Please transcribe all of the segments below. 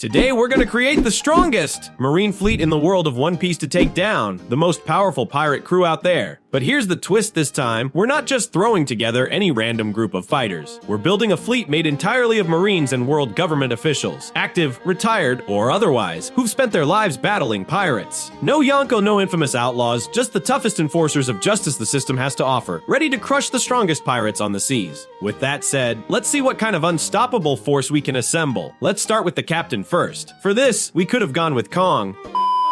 Today we're gonna create the strongest marine fleet in the world of One Piece to take down the most powerful pirate crew out there. But here's the twist this time, we're not just throwing together any random group of fighters. We're building a fleet made entirely of Marines and world government officials, active, retired, or otherwise, who've spent their lives battling pirates. No Yonko, no infamous outlaws, just the toughest enforcers of justice the system has to offer, ready to crush the strongest pirates on the seas. With that said, let's see what kind of unstoppable force we can assemble. Let's start with the captain first. For this, we could have gone with Kong,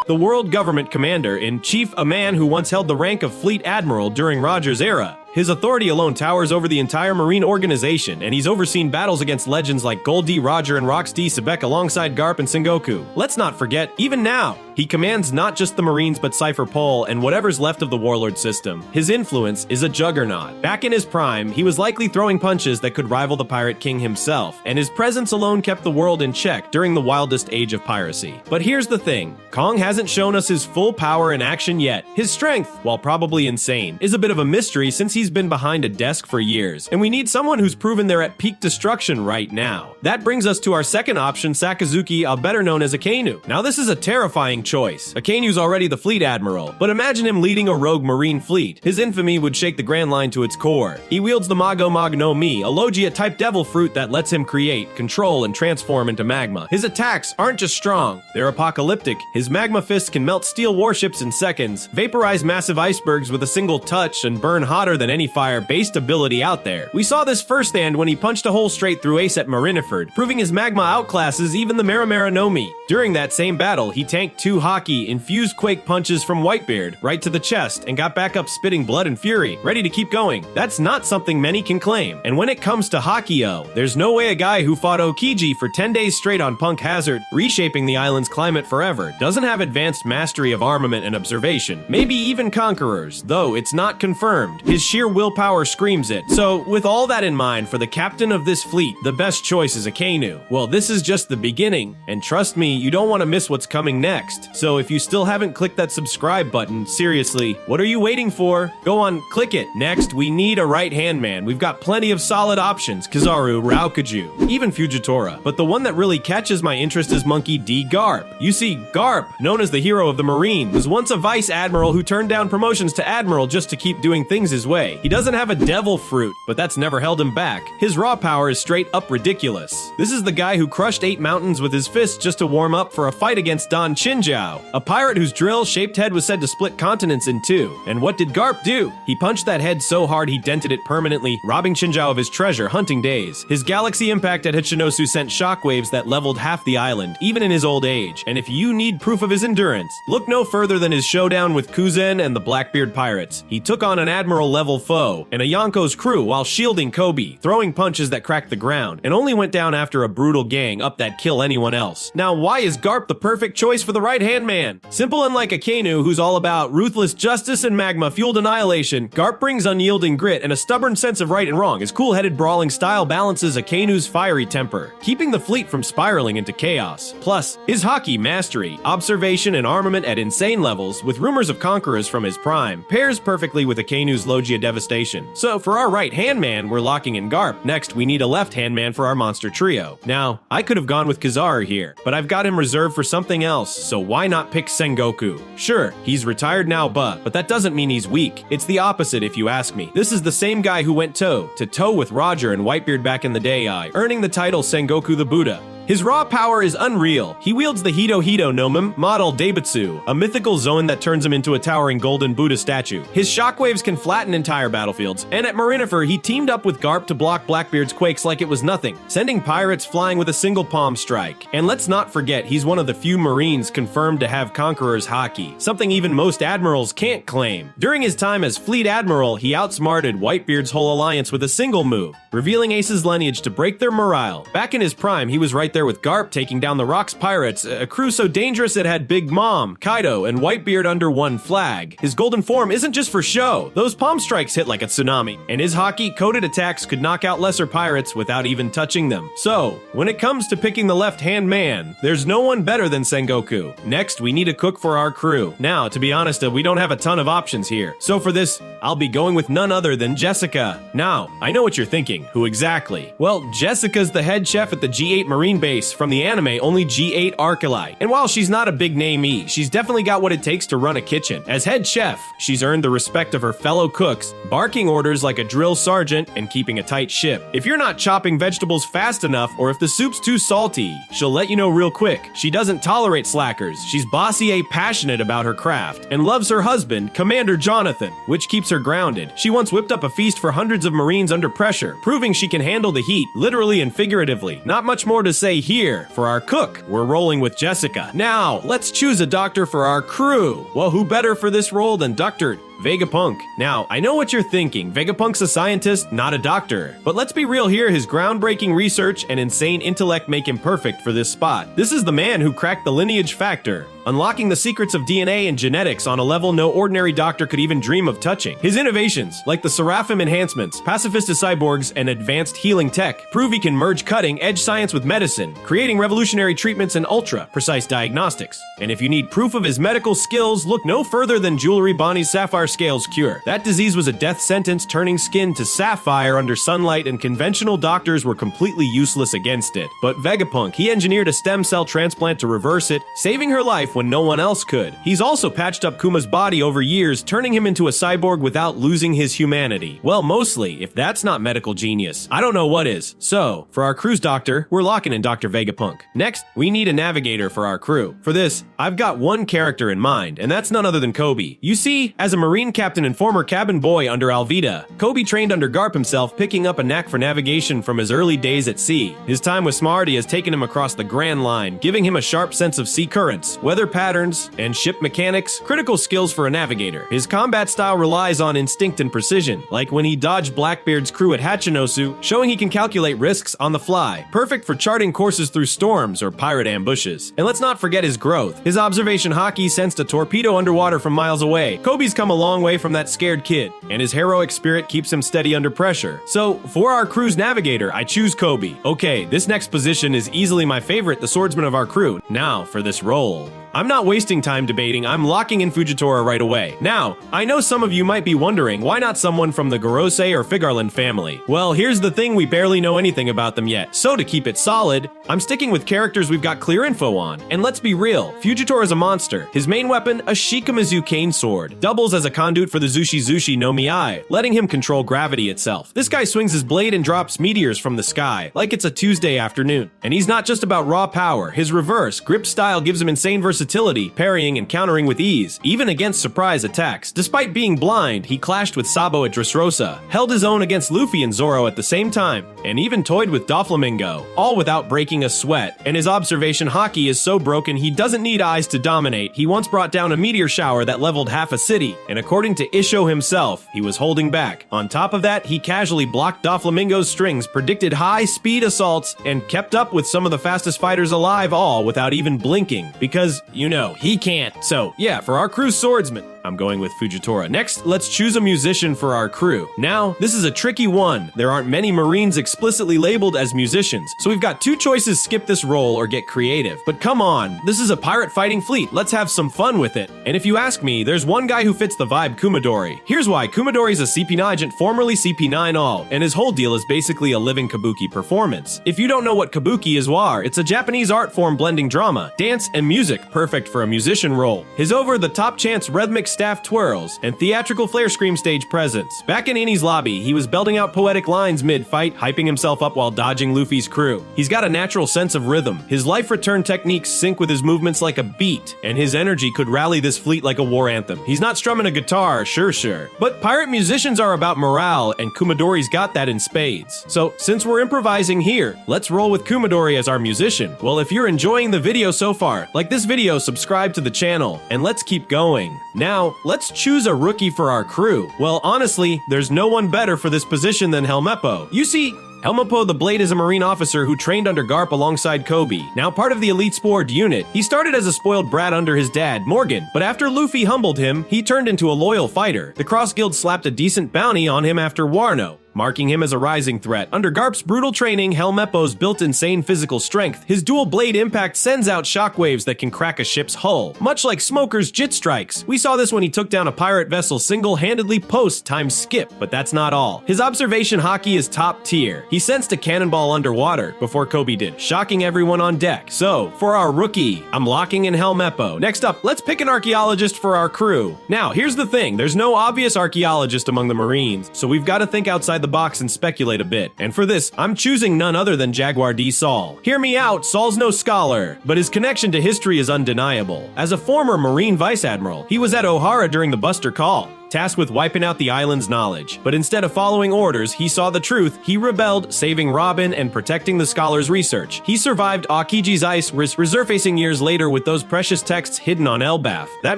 the world government commander-in-chief, a man who once held the rank of fleet admiral during Roger's era. His authority alone towers over the entire Marine organization, and he's overseen battles against legends like Gold D. Roger and Rox D. Sebek alongside Garp and Sengoku. Let's not forget, even now, he commands not just the Marines but Cypher Pol and whatever's left of the warlord system. His influence is a juggernaut. Back in his prime, he was likely throwing punches that could rival the Pirate King himself, and his presence alone kept the world in check during the wildest age of piracy. But here's the thing, Kong hasn't shown us his full power in action yet. His strength, while probably insane, is a bit of a mystery since he's been behind a desk for years, and we need someone who's proven they're at peak destruction right now. That brings us to our second option, Sakazuki, better known as Akainu. Now this is a terrifying choice. Akainu's already the fleet admiral, but imagine him leading a rogue marine fleet. His infamy would shake the Grand Line to its core. He wields the Mago Mag no Mi, a Logia-type devil fruit that lets him create, control, and transform into magma. His attacks aren't just strong, they're apocalyptic. His magma fists can melt steel warships in seconds, vaporize massive icebergs with a single touch, and burn hotter than any fire-based ability out there. We saw this firsthand when he punched a hole straight through Ace at Marineford, proving his magma outclasses even the Marimara no Mi. During that same battle, he tanked 2 Haki infused quake punches from Whitebeard right to the chest and got back up spitting blood and fury, ready to keep going. That's not something many can claim. And when it comes to Hakio, there's no way a guy who fought Okiji for 10 days straight on Punk Hazard, reshaping the island's climate forever, doesn't have advanced mastery of armament and observation. Maybe even conquerors, though it's not confirmed. His sheer willpower screams it. So, with all that in mind, for the captain of this fleet, the best choice is Akainu. Well, this is just the beginning, and trust me, you don't want to miss what's coming next. So if you still haven't clicked that subscribe button, seriously, what are you waiting for? Go on, click it. Next, we need a right-hand man. We've got plenty of solid options, Kizaru, Raukaju, even Fujitora. But the one that really catches my interest is Monkey D. Garp. You see, Garp, known as the hero of the Marine, was once a vice admiral who turned down promotions to admiral just to keep doing things his way. He doesn't have a devil fruit, but that's never held him back. His raw power is straight up ridiculous. This is the guy who crushed 8 mountains with his fists just to warm up for a fight against Don Chinjiao, a pirate whose drill-shaped head was said to split continents in 2. And what did Garp do? He punched that head so hard he dented it permanently, robbing Chinjiao of his treasure, Hunting Days. His galaxy impact at Hachinosu sent shockwaves that leveled half the island, even in his old age. And if you need proof of his endurance, look no further than his showdown with Kuzen and the Blackbeard pirates. He took on an admiral-level foe and a Yonko's crew while shielding Kobe, throwing punches that cracked the ground, and only went down after a brutal gang up that kill anyone else. Now, why is Garp the perfect choice for the right-hand man? Simple, unlike Akainu, who's all about ruthless justice and magma-fueled annihilation, Garp brings unyielding grit and a stubborn sense of right and wrong. His cool-headed brawling style balances Akainu's fiery temper, keeping the fleet from spiraling into chaos. Plus, his Haki mastery, observation, and armament at insane levels, with rumors of conquerors from his prime, pairs perfectly with Akainu's Logia devastation. So for our right-hand man, we're locking in Garp. Next, we need a left-hand man for our monster trio. Now, I could have gone with Kizaru here, but I've got him reserved for something else, so why not pick Sengoku? Sure, he's retired now, but that doesn't mean he's weak. It's the opposite if you ask me. This is the same guy who went toe-to-toe with Roger and Whitebeard back in the day, earning the title Sengoku the Buddha. His raw power is unreal. He wields the Hito Hito Nomum model Daibutsu, a mythical zone that turns him into a towering golden Buddha statue. His shockwaves can flatten entire battlefields, and at Marineford, he teamed up with Garp to block Blackbeard's quakes like it was nothing, sending pirates flying with a single palm strike. And let's not forget, he's one of the few Marines confirmed to have Conqueror's Haki, something even most admirals can't claim. During his time as Fleet Admiral, he outsmarted Whitebeard's whole alliance with a single move, revealing Ace's lineage to break their morale. Back in his prime, he was right there with Garp taking down the Rocks pirates, a crew so dangerous it had Big Mom, Kaido, and Whitebeard under one flag. His golden form isn't just for show. Those palm strikes hit like a tsunami, and his Haki-coated attacks could knock out lesser pirates without even touching them. So, when it comes to picking the left-hand man, there's no one better than Sengoku. Next, we need a cook for our crew. Now, to be honest, we don't have a ton of options here. So for this, I'll be going with none other than Jessica. Now, I know what you're thinking. Who exactly? Well, Jessica's the head chef at the G8 Marine base from the anime only G8 Arcalite. And while she's not a big name she's definitely got what it takes to run a kitchen. As head chef, she's earned the respect of her fellow cooks, barking orders like a drill sergeant and keeping a tight ship. If you're not chopping vegetables fast enough or if the soup's too salty, she'll let you know real quick. She doesn't tolerate slackers. She's bossy passionate about her craft and loves her husband, Commander Jonathan, which keeps her grounded. She once whipped up a feast for hundreds of Marines under pressure, proving she can handle the heat, literally and figuratively. Not much more to say here. For our cook, we're rolling with Jessica. Now, let's choose a doctor for our crew. Well, who better for this role than Dr. Vegapunk. Now, I know what you're thinking. Vegapunk's a scientist, not a doctor. But let's be real here, his groundbreaking research and insane intellect make him perfect for this spot. This is the man who cracked the lineage factor, unlocking the secrets of DNA and genetics on a level no ordinary doctor could even dream of touching. His innovations, like the Seraphim enhancements, pacifista cyborgs, and advanced healing tech, prove he can merge cutting-edge science with medicine, creating revolutionary treatments and ultra-precise diagnostics. And if you need proof of his medical skills, look no further than Jewelry Bonnie's Sapphire Scales cure. That disease was a death sentence, turning skin to sapphire under sunlight, and conventional doctors were completely useless against it. But Vegapunk, he engineered a stem cell transplant to reverse it, saving her life when no one else could. He's also patched up Kuma's body over years, turning him into a cyborg without losing his humanity. Well, mostly, if that's not medical genius, I don't know what is. So, for our crew's doctor, we're locking in Dr. Vegapunk. Next, we need a navigator for our crew. For this, I've got one character in mind, and that's none other than Kobe. You see, as a Marine captain and former cabin boy under Alvida, Kobe trained under Garp himself, picking up a knack for navigation from his early days at sea. His time with Smarty has taken him across the Grand Line, giving him a sharp sense of sea currents, weather patterns, and ship mechanics, critical skills for a navigator. His combat style relies on instinct and precision, like when he dodged Blackbeard's crew at Hachinosu, showing he can calculate risks on the fly, perfect for charting courses through storms or pirate ambushes. And let's not forget his growth. His observation hockey sensed a torpedo underwater from miles away. Kobe's come a long way from that scared kid, and his heroic spirit keeps him steady under pressure. So, for our crew's navigator, I choose Kobe. Okay, this next position is easily my favorite, the swordsman of our crew. Now, for this role. I'm not wasting time debating, I'm locking in Fujitora right away. Now, I know some of you might be wondering, why not someone from the Gorosei or Figarland family? Well, here's the thing, we barely know anything about them yet, so to keep it solid, I'm sticking with characters we've got clear info on. And let's be real, Fujitora is a monster. His main weapon, a Shikamazu cane sword, doubles as a conduit for the Zushi no Miai, letting him control gravity itself. This guy swings his blade and drops meteors from the sky, like it's a Tuesday afternoon. And he's not just about raw power, his reverse, grip style gives him insane versatility, parrying and countering with ease, even against surprise attacks. Despite being blind, he clashed with Sabo at Dressrosa, held his own against Luffy and Zoro at the same time, and even toyed with Doflamingo, all without breaking a sweat. And his observation hockey is so broken he doesn't need eyes to dominate. He once brought down a meteor shower that leveled half a city, and according to Isho himself, he was holding back. On top of that, he casually blocked Doflamingo's strings, predicted high-speed assaults, and kept up with some of the fastest fighters alive, all without even blinking. Because, you know, he can't. So, yeah, for our crew's swordsman, I'm going with Fujitora. Next, let's choose a musician for our crew. Now, this is a tricky one. There aren't many Marines explicitly labeled as musicians, so we've got two choices: skip this role or get creative. But come on, this is a pirate fighting fleet. Let's have some fun with it. And if you ask me, there's one guy who fits the vibe: Kumadori. Here's why. Kumadori's a CP9 agent, formerly CP9 All, and his whole deal is basically a living kabuki performance. If you don't know what kabuki is, it's a Japanese art form blending drama, dance, and music, perfect for a musician role. His over-the-top chants, rhythmic staff twirls, and theatrical flare scream stage presence. Back in Eni's lobby, he was belting out poetic lines mid-fight, hyping himself up while dodging Luffy's crew. He's got a natural sense of rhythm. His life return techniques sync with his movements like a beat, and his energy could rally this fleet like a war anthem. He's not strumming a guitar, sure. But pirate musicians are about morale, and Kumadori's got that in spades. So, since we're improvising here, let's roll with Kumadori as our musician. Well, if you're enjoying the video so far, like this video, subscribe to the channel, and let's keep going. Now, let's choose a rookie for our crew. Well, honestly, there's no one better for this position than Helmeppo. You see, Helmeppo the Blade is a Marine officer who trained under Garp alongside Kobe. Now part of the Elite Sport unit, he started as a spoiled brat under his dad, Morgan, but after Luffy humbled him, he turned into a loyal fighter. The Cross Guild slapped a decent bounty on him after Wano, marking him as a rising threat. Under Garp's brutal training, Helmeppo's built insane physical strength. His dual blade impact sends out shockwaves that can crack a ship's hull, much like Smoker's Jit Strikes. We saw this when he took down a pirate vessel single-handedly post times skip, but that's not all. His observation hockey is top tier. He sensed a cannonball underwater before Kobe did, shocking everyone on deck. So, for our rookie, I'm locking in Helmeppo. Next up, let's pick an archaeologist for our crew. Now, here's the thing, there's no obvious archaeologist among the Marines, so we've got to think outside the box and speculate a bit. And for this, I'm choosing none other than Jaguar D. Saul. Hear me out, Saul's no scholar, but his connection to history is undeniable. As a former Marine Vice Admiral, he was at O'Hara during the Buster Call, tasked with wiping out the island's knowledge. But instead of following orders, he saw the truth. He rebelled, saving Robin and protecting the scholar's research. He survived Aukiji's ice, resurfacing years later with those precious texts hidden on Elbaf. That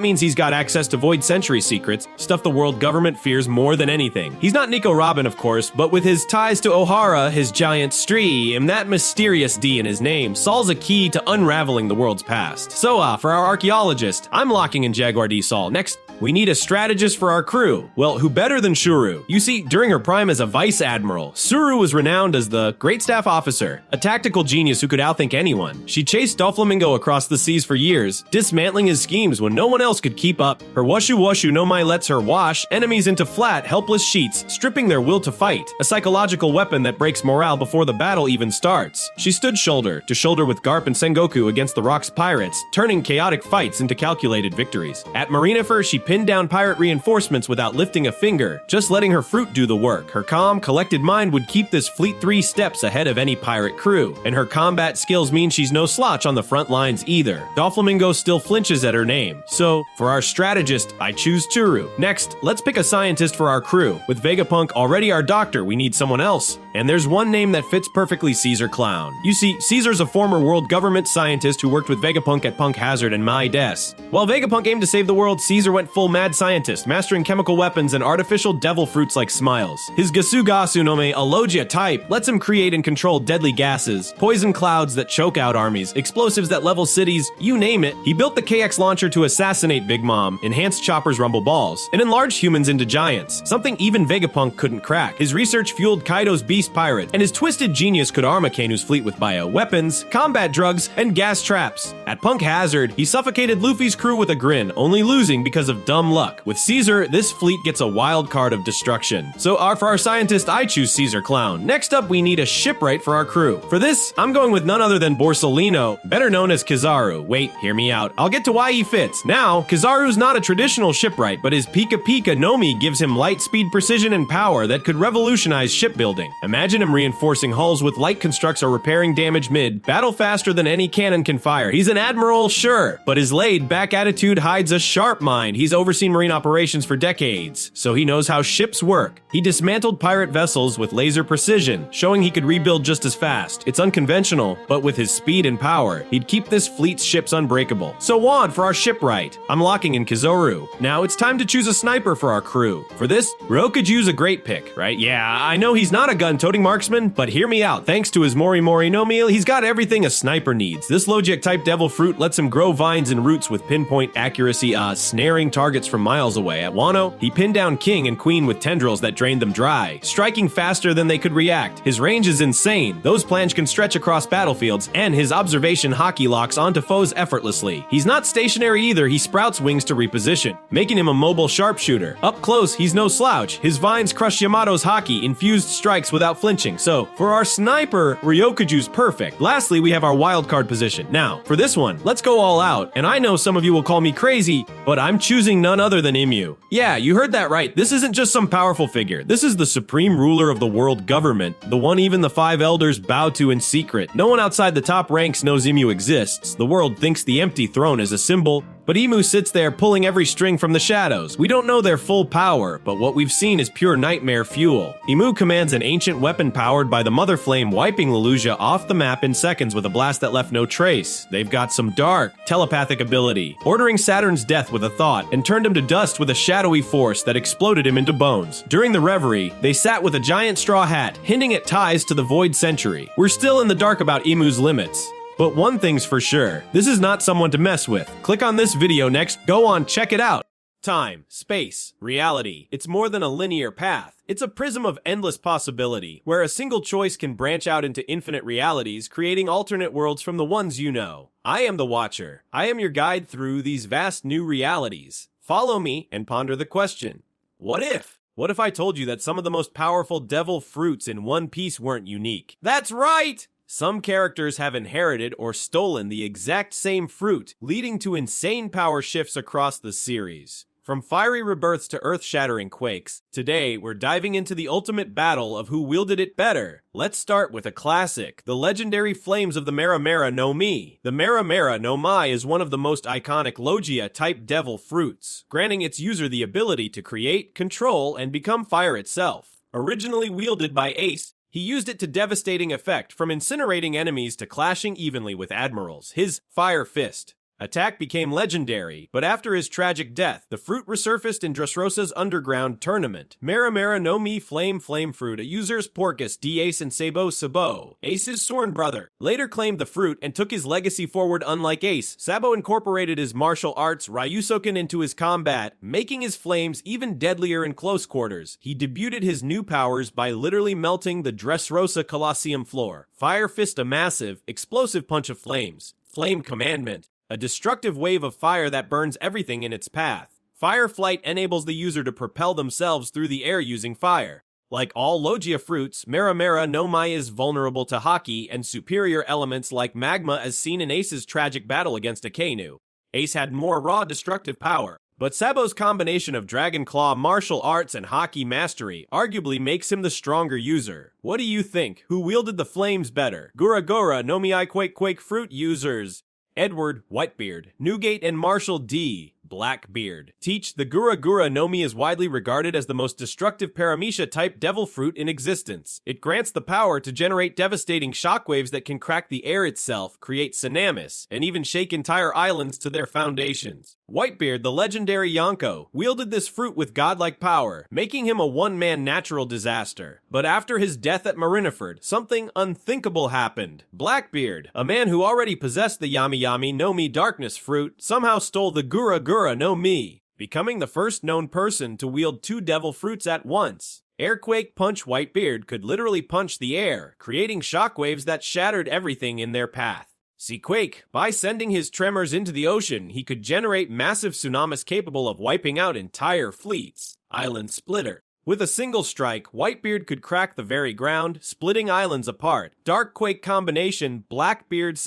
means he's got access to Void Century secrets, stuff the world government fears more than anything. He's not Nico Robin, of course, but with his ties to O'Hara, his giant stree, and that mysterious D in his name, Saul's a key to unraveling the world's past. So, for our archaeologist, I'm locking in Jaguar D. Saul. Next, we need a strategist for our crew. Well, who better than Shuru? You see, during her prime as a vice admiral, Shuru was renowned as the great staff officer, a tactical genius who could outthink anyone. She chased Doflamingo across the seas for years, dismantling his schemes when no one else could keep up. Her Washu Washu no Mai lets her wash enemies into flat, helpless sheets, stripping their will to fight, a psychological weapon that breaks morale before the battle even starts. She stood shoulder to shoulder with Garp and Sengoku against the Rock's pirates, turning chaotic fights into calculated victories. At Marineford, she pinned down pirate reinforcements without lifting a finger, just letting her fruit do the work. Her calm, collected mind would keep this fleet 3 steps ahead of any pirate crew, and her combat skills mean she's no slouch on the front lines either. Doflamingo still flinches at her name. So, for our strategist, I choose Churu. Next, let's pick a scientist for our crew. With Vegapunk already our doctor, we need someone else. And there's one name that fits perfectly: Caesar Clown. You see, Caesar's a former world government scientist who worked with Vegapunk at Punk Hazard and Mai Des. While Vegapunk aimed to save the world, Caesar went full mad scientist, mastering chemical weapons and artificial devil fruits like smiles. His Gasugasu no Me Alogia type lets him create and control deadly gases, poison clouds that choke out armies, explosives that level cities, you name it. He built the KX launcher to assassinate Big Mom, enhance Chopper's rumble balls, and enlarge humans into giants, something even Vegapunk couldn't crack. His research fueled Kaido's beast pirate, and his twisted genius could arm Akainu's fleet with bioweapons, combat drugs, and gas traps. At Punk Hazard, he suffocated Luffy's crew with a grin, only losing because of dumb luck. With Caesar, this fleet gets a wild card of destruction. So for our scientist, I choose Caesar Clown. Next up, we need a shipwright for our crew. For this, I'm going with none other than Borsalino, better known as Kizaru. Wait, hear me out. I'll get to why he fits. Now, Kizaru's not a traditional shipwright, but his Pika Pika no Mi gives him light speed, precision, and power that could revolutionize shipbuilding. Imagine him reinforcing hulls with light constructs or repairing damage mid, battle faster than any cannon can fire. He's an admiral, sure, but his laid-back attitude hides a sharp mind. He's overseen marine operations for decades, so he knows how ships work. He dismantled pirate vessels with laser precision, showing he could rebuild just as fast. It's unconventional, but with his speed and power, he'd keep this fleet's ships unbreakable. So Wad for our shipwright. I'm locking in Kizaru. Now it's time to choose a sniper for our crew. For this, Ryokuju's a great pick, right? Yeah, I know he's not a gun-toting marksman, but hear me out. Thanks to his Mori Mori no Meal, he's got everything a sniper needs. This Logic-type devil fruit lets him grow vines and roots with pinpoint accuracy, snaring targets from miles away. At Wano, he pinned down King and Queen with tendrils that drained them dry, striking faster than they could react. His range is insane. Those planches can stretch across battlefields, and his observation hockey locks onto foes effortlessly. He's not stationary either. He sprouts wings to reposition, making him a mobile sharpshooter. Up close, he's no slouch. His vines crush Yamato's hockey, infused strikes without flinching. So, for our sniper, Ryokuju's perfect. Lastly, we have our wildcard position. Now, for this one, let's go all out. And I know some of you will call me crazy, but I'm choosing none other than Imu. Yeah, you heard that right. This isn't just some powerful figure. This is the supreme ruler of the world government, the one even the 5 elders bow to in secret. No one outside the top ranks knows Imu exists. The world thinks the empty throne is a symbol, but Imu sits there pulling every string from the shadows. We don't know their full power, but what we've seen is pure nightmare fuel. Imu commands an ancient weapon powered by the Mother Flame, wiping Lelouja off the map in seconds with a blast that left no trace. They've got some dark, telepathic ability, ordering Saturn's death with a thought, and turned him to dust with a shadowy force that exploded him into bones. During the reverie, they sat with a giant straw hat, hinting at ties to the Void Century. We're still in the dark about Imu's limits. But one thing's for sure, this is not someone to mess with. Click on this video next, go on, check it out. Time, space, reality. It's more than a linear path. It's a prism of endless possibility, where a single choice can branch out into infinite realities, creating alternate worlds from the ones you know. I am the Watcher. I am your guide through these vast new realities. Follow me and ponder the question, what if? What if I told you that some of the most powerful devil fruits in One Piece weren't unique? That's right! Some characters have inherited or stolen the exact same fruit, leading to insane power shifts across the series. From fiery rebirths to earth-shattering quakes, today we're diving into the ultimate battle of who wielded it better. Let's start with a classic, the legendary flames of the Mera Mera no Mi. The Mera Mera no Mi is one of the most iconic Logia-type devil fruits, granting its user the ability to create, control, and become fire itself. Originally wielded by Ace, he used it to devastating effect, from incinerating enemies to clashing evenly with admirals. His Fire Fist attack became legendary, but after his tragic death, the fruit resurfaced in Dressrosa's underground tournament. Mera Mera no Mi Flame Fruit, a user's Porcus D Ace and Sabo, Ace's sworn brother, later claimed the fruit and took his legacy forward. Unlike Ace, Sabo incorporated his martial arts Ryusoken into his combat, making his flames even deadlier in close quarters. He debuted his new powers by literally melting the Dressrosa Colosseum floor. Fire Fist, a massive, explosive punch of flames. Flame Commandment, a destructive wave of fire that burns everything in its path. Fire Flight enables the user to propel themselves through the air using fire. Like all Logia fruits, Mera Mera no Mi is vulnerable to Haki and superior elements like magma, as seen in Ace's tragic battle against Akainu. Ace had more raw destructive power, but Sabo's combination of Dragon Claw martial arts and Haki mastery arguably makes him the stronger user. What do you think? Who wielded the flames better? Gura Gura no Mi Quake fruit users Edward Whitebeard, Newgate, and Marshall D. Blackbeard teach. The Gura Gura no Mi is widely regarded as the most destructive Paramecia-type devil fruit in existence. It grants the power to generate devastating shockwaves that can crack the air itself, create tsunamis, and even shake entire islands to their foundations. Whitebeard, the legendary Yonko, wielded this fruit with godlike power, making him a one-man natural disaster. But after his death at Marineford, something unthinkable happened. Blackbeard, a man who already possessed the Yami Yami no Mi darkness fruit, somehow stole the Gura Gura no Mi, becoming the first known person to wield two devil fruits at once. Airquake Punch Whitebeard could literally punch the air, creating shockwaves that shattered everything in their path. Seaquake, by sending his tremors into the ocean, he could generate massive tsunamis capable of wiping out entire fleets. Island Splitter, with a single strike, Whitebeard could crack the very ground, splitting islands apart. Darkquake combination, Blackbeard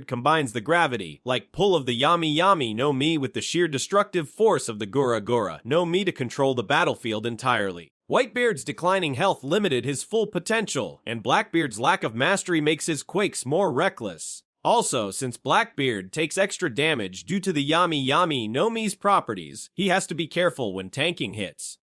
combines the gravity, like pull of the Yami Yami no Mi with the sheer destructive force of the Gura Gura no Mi to control the battlefield entirely. Whitebeard's declining health limited his full potential, and Blackbeard's lack of mastery makes his quakes more reckless. Also, since Blackbeard takes extra damage due to the Yami Yami no Mi's properties, he has to be careful when tanking hits.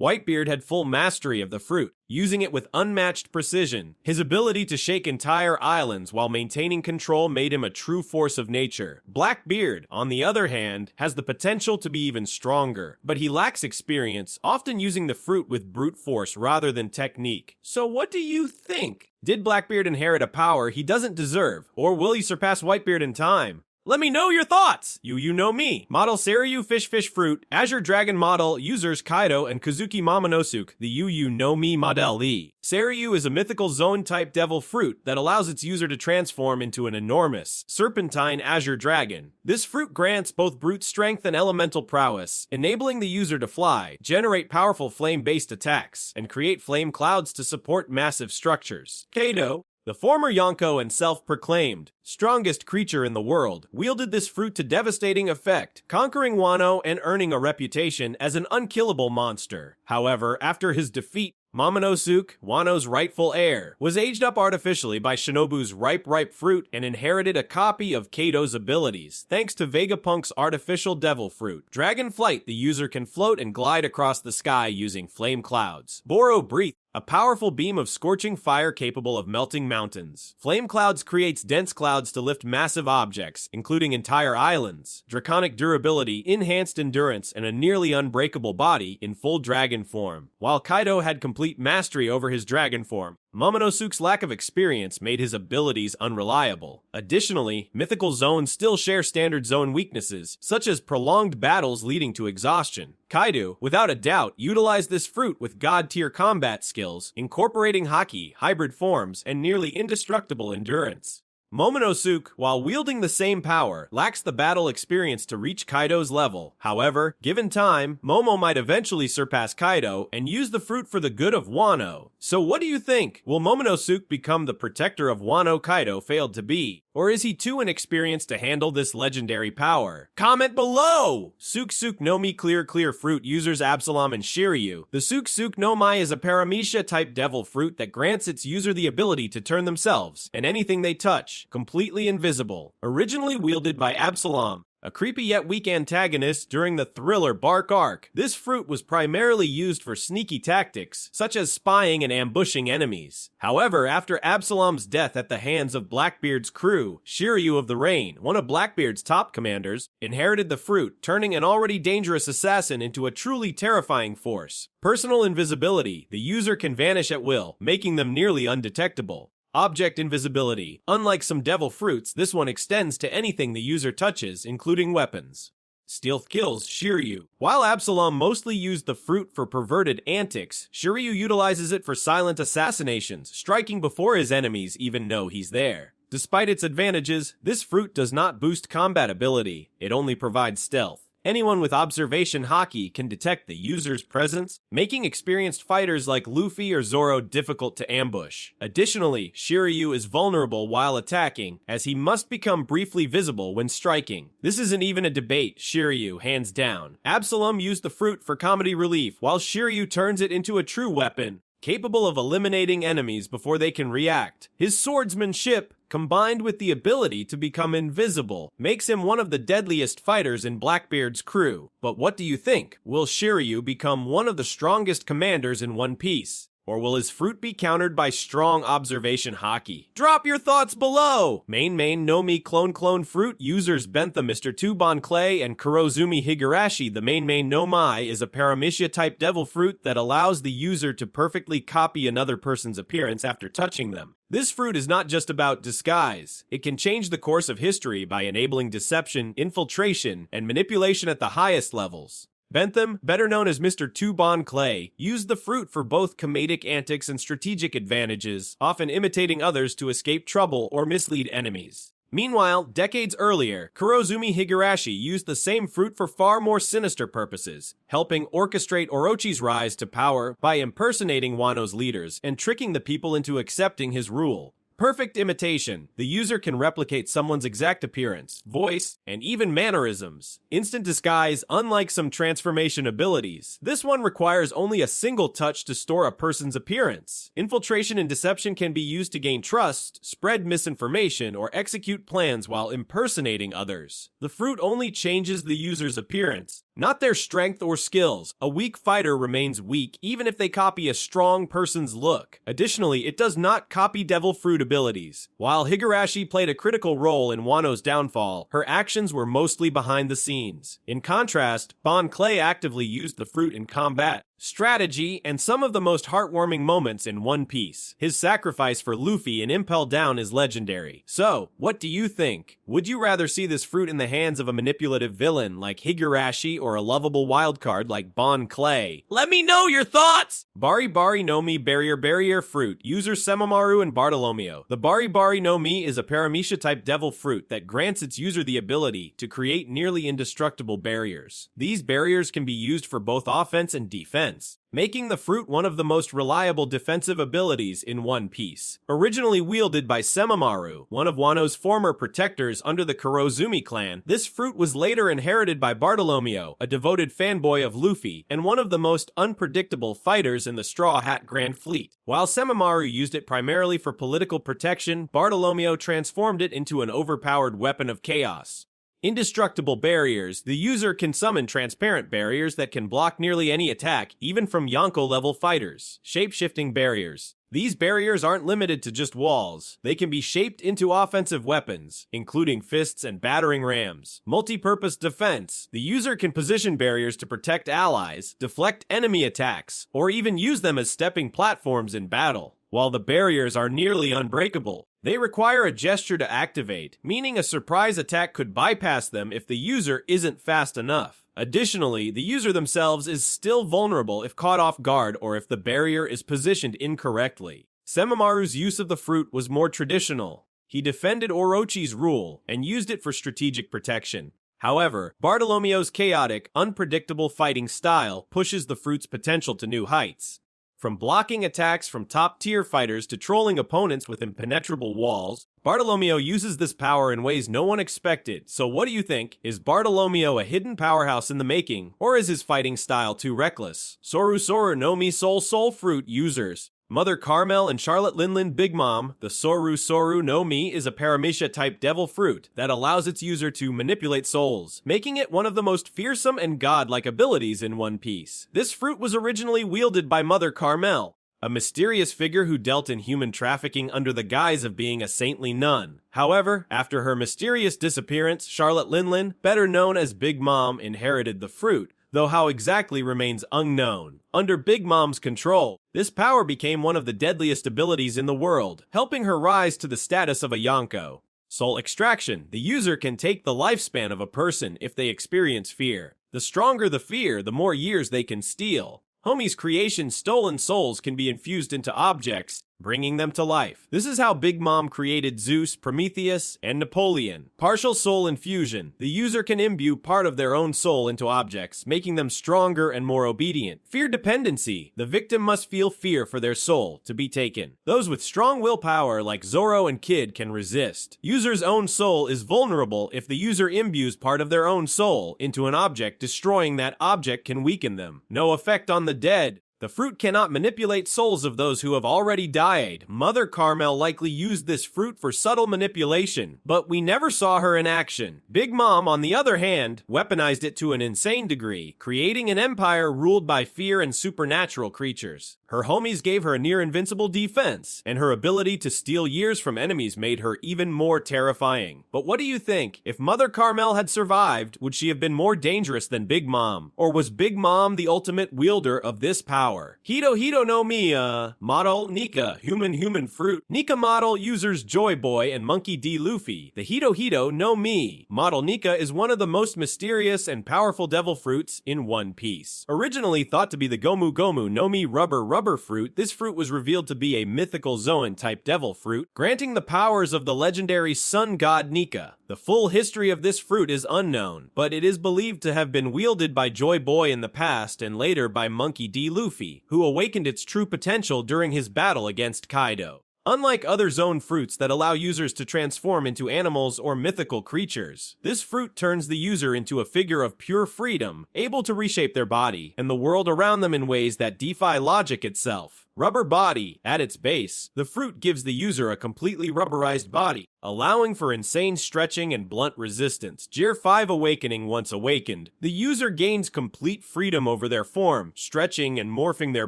Whitebeard had full mastery of the fruit, using it with unmatched precision. His ability to shake entire islands while maintaining control made him a true force of nature. Blackbeard, on the other hand, has the potential to be even stronger, but he lacks experience, often using the fruit with brute force rather than technique. So what do you think? Did Blackbeard inherit a power he doesn't deserve, or will he surpass Whitebeard in time? Let me know your thoughts! You know me. Model Seiryu Fish Fruit, Azure Dragon Model, users Kaido and Kazuki Momonosuke, the You no Mi Model E. Seiryu is a mythical zone-type devil fruit that allows its user to transform into an enormous, serpentine azure dragon. This fruit grants both brute strength and elemental prowess, enabling the user to fly, generate powerful flame-based attacks, and create flame clouds to support massive structures. Kaido, the former Yonko and self-proclaimed strongest creature in the world, wielded this fruit to devastating effect, conquering Wano and earning a reputation as an unkillable monster. However, after his defeat, Momonosuke, Wano's rightful heir, was aged up artificially by Shinobu's ripe fruit and inherited a copy of Kaido's abilities. Thanks to Vegapunk's artificial devil fruit, Dragon Flight, the user can float and glide across the sky using flame clouds. Boro Breath, a powerful beam of scorching fire capable of melting mountains. Flame Clouds creates dense clouds to lift massive objects, including entire islands. Draconic durability, enhanced endurance, and a nearly unbreakable body in full dragon form. While Kaido had complete mastery over his dragon form, Momonosuke's lack of experience made his abilities unreliable. Additionally, mythical zones still share standard zone weaknesses, such as prolonged battles leading to exhaustion. Kaido, without a doubt, utilized this fruit with god-tier combat skills, incorporating haki, hybrid forms, and nearly indestructible endurance. Momonosuke, while wielding the same power, lacks the battle experience to reach Kaido's level. However, given time, Momo might eventually surpass Kaido and use the fruit for the good of Wano. So what do you think? Will Momonosuke become the protector of Wano Kaido failed to be? Or is he too inexperienced to handle this legendary power? Comment below! Suke no Mi Clear Fruit users Absalom and Shiryu. The Suke no Mi is a Paramecia-type devil fruit that grants its user the ability to turn themselves, and anything they touch, completely invisible. Originally wielded by Absalom, a creepy yet weak antagonist during the Thriller Bark arc, this fruit was primarily used for sneaky tactics, such as spying and ambushing enemies. However, after Absalom's death at the hands of Blackbeard's crew, Shiryu of the Rain, one of Blackbeard's top commanders, inherited the fruit, turning an already dangerous assassin into a truly terrifying force. Personal invisibility, the user can vanish at will, making them nearly undetectable. Object invisibility. Unlike some devil fruits, this one extends to anything the user touches, including weapons. Stealth kills Shiryu. While Absalom mostly used the fruit for perverted antics, Shiryu utilizes it for silent assassinations, striking before his enemies even know he's there. Despite its advantages, this fruit does not boost combat ability, it only provides stealth. Anyone with observation haki can detect the user's presence, making experienced fighters like Luffy or Zoro difficult to ambush. Additionally, Shiryu is vulnerable while attacking, as he must become briefly visible when striking. This isn't even a debate, Shiryu, hands down. Absalom used the fruit for comedy relief, while Shiryu turns it into a true weapon, capable of eliminating enemies before they can react. His swordsmanship, combined with the ability to become invisible, makes him one of the deadliest fighters in Blackbeard's crew. But what do you think? Will Shiryu become one of the strongest commanders in One Piece? Or will his fruit be countered by strong observation haki? Drop your thoughts below! Main no Mi Clone Fruit users Bentham Mr. Tuban Clay and Kurozumi Higurashi. The main no Mi is a Paramecia-type devil fruit that allows the user to perfectly copy another person's appearance after touching them. This fruit is not just about disguise. It can change the course of history by enabling deception, infiltration, and manipulation at the highest levels. Bentham, better known as Mr. Tuban Clay, used the fruit for both comedic antics and strategic advantages, often imitating others to escape trouble or mislead enemies. Meanwhile, decades earlier, Kurozumi Higurashi used the same fruit for far more sinister purposes, helping orchestrate Orochi's rise to power by impersonating Wano's leaders and tricking the people into accepting his rule. Perfect imitation. The user can replicate someone's exact appearance, voice, and even mannerisms. Instant disguise, unlike some transformation abilities, this one requires only a single touch to store a person's appearance. Infiltration and deception can be used to gain trust, spread misinformation, or execute plans while impersonating others. The fruit only changes the user's appearance, not their strength or skills. A weak fighter remains weak even if they copy a strong person's look. Additionally, it does not copy devil fruit abilities. While Higurashi played a critical role in Wano's downfall, her actions were mostly behind the scenes. In contrast, Bon Clay actively used the fruit in combat, strategy, and some of the most heartwarming moments in One Piece. His sacrifice for Luffy in Impel Down is legendary. So, what do you think? Would you rather see this fruit in the hands of a manipulative villain like Higurashi or a lovable wildcard like Bon Clay? Let me know your thoughts! Bari no Mi Barrier Fruit. Users Semimaru and Bartolomeo. The Bari no Mi is a Paramecia-type devil fruit that grants its user the ability to create nearly indestructible barriers. These barriers can be used for both offense and defense, making the fruit one of the most reliable defensive abilities in One Piece. Originally wielded by Semimaru, one of Wano's former protectors under the Kurozumi clan, this fruit was later inherited by Bartolomeo, a devoted fanboy of Luffy, and one of the most unpredictable fighters in the Straw Hat Grand Fleet. While Semimaru used it primarily for political protection, Bartolomeo transformed it into an overpowered weapon of chaos. Indestructible barriers. The user can summon transparent barriers that can block nearly any attack, even from Yonko-level fighters. Shape-shifting barriers. These barriers aren't limited to just walls. They can be shaped into offensive weapons, including fists and battering rams. Multi-purpose defense. The user can position barriers to protect allies, deflect enemy attacks, or even use them as stepping platforms in battle. While the barriers are nearly unbreakable, they require a gesture to activate, meaning a surprise attack could bypass them if the user isn't fast enough. Additionally, the user themselves is still vulnerable if caught off guard or if the barrier is positioned incorrectly. Semimaru's use of the fruit was more traditional. He defended Orochi's rule and used it for strategic protection. However, Bartolomeo's chaotic, unpredictable fighting style pushes the fruit's potential to new heights. From blocking attacks from top-tier fighters to trolling opponents with impenetrable walls, Bartolomeo uses this power in ways no one expected. So what do you think? Is Bartolomeo a hidden powerhouse in the making, or is his fighting style too reckless? Soru Soru no Mi Soul Fruit users. Mother Carmel and Charlotte Linlin Big Mom, the Soru Soru no Mi is a Paramecia-type devil fruit that allows its user to manipulate souls, making it one of the most fearsome and godlike abilities in One Piece. This fruit was originally wielded by Mother Carmel, a mysterious figure who dealt in human trafficking under the guise of being a saintly nun. However, after her mysterious disappearance, Charlotte Linlin, better known as Big Mom, inherited the fruit, though how exactly remains unknown. Under Big Mom's control, this power became one of the deadliest abilities in the world, helping her rise to the status of a Yonko. Soul extraction. The user can take the lifespan of a person if they experience fear. The stronger the fear, the more years they can steal. Homie's creation's stolen souls can be infused into objects, bringing them to life. This is how Big Mom created Zeus, Prometheus, and Napoleon. Partial soul infusion. The user can imbue part of their own soul into objects, making them stronger and more obedient. Fear dependency. The victim must feel fear for their soul to be taken. Those with strong willpower like Zoro and Kid can resist. User's own soul is vulnerable if the user imbues part of their own soul into an object, destroying that object can weaken them. No effect on the dead. The fruit cannot manipulate souls of those who have already died. Mother Carmel likely used this fruit for subtle manipulation, but we never saw her in action. Big Mom, on the other hand, weaponized it to an insane degree, creating an empire ruled by fear and supernatural creatures. Her homies gave her a near-invincible defense, and her ability to steal years from enemies made her even more terrifying. But what do you think? If Mother Carmel had survived, would she have been more dangerous than Big Mom? Or was Big Mom the ultimate wielder of this power? Hito Hito no Mi, model Nika, human fruit. Nika model users Joy Boy and Monkey D. Luffy. The Hito Hito no Mi model Nika is one of the most mysterious and powerful devil fruits in One Piece. Originally thought to be the Gomu Gomu no Mi rubber fruit, this fruit was revealed to be a mythical Zoan-type devil fruit, granting the powers of the legendary sun god Nika. The full history of this fruit is unknown, but it is believed to have been wielded by Joy Boy in the past and later by Monkey D. Luffy, who awakened its true potential during his battle against Kaido. Unlike other zone fruits that allow users to transform into animals or mythical creatures, this fruit turns the user into a figure of pure freedom, able to reshape their body and the world around them in ways that defy logic itself. Rubber body. At its base, the fruit gives the user a completely rubberized body, allowing for insane stretching and blunt resistance. Gear 5 Awakening. Once awakened, the user gains complete freedom over their form, stretching and morphing their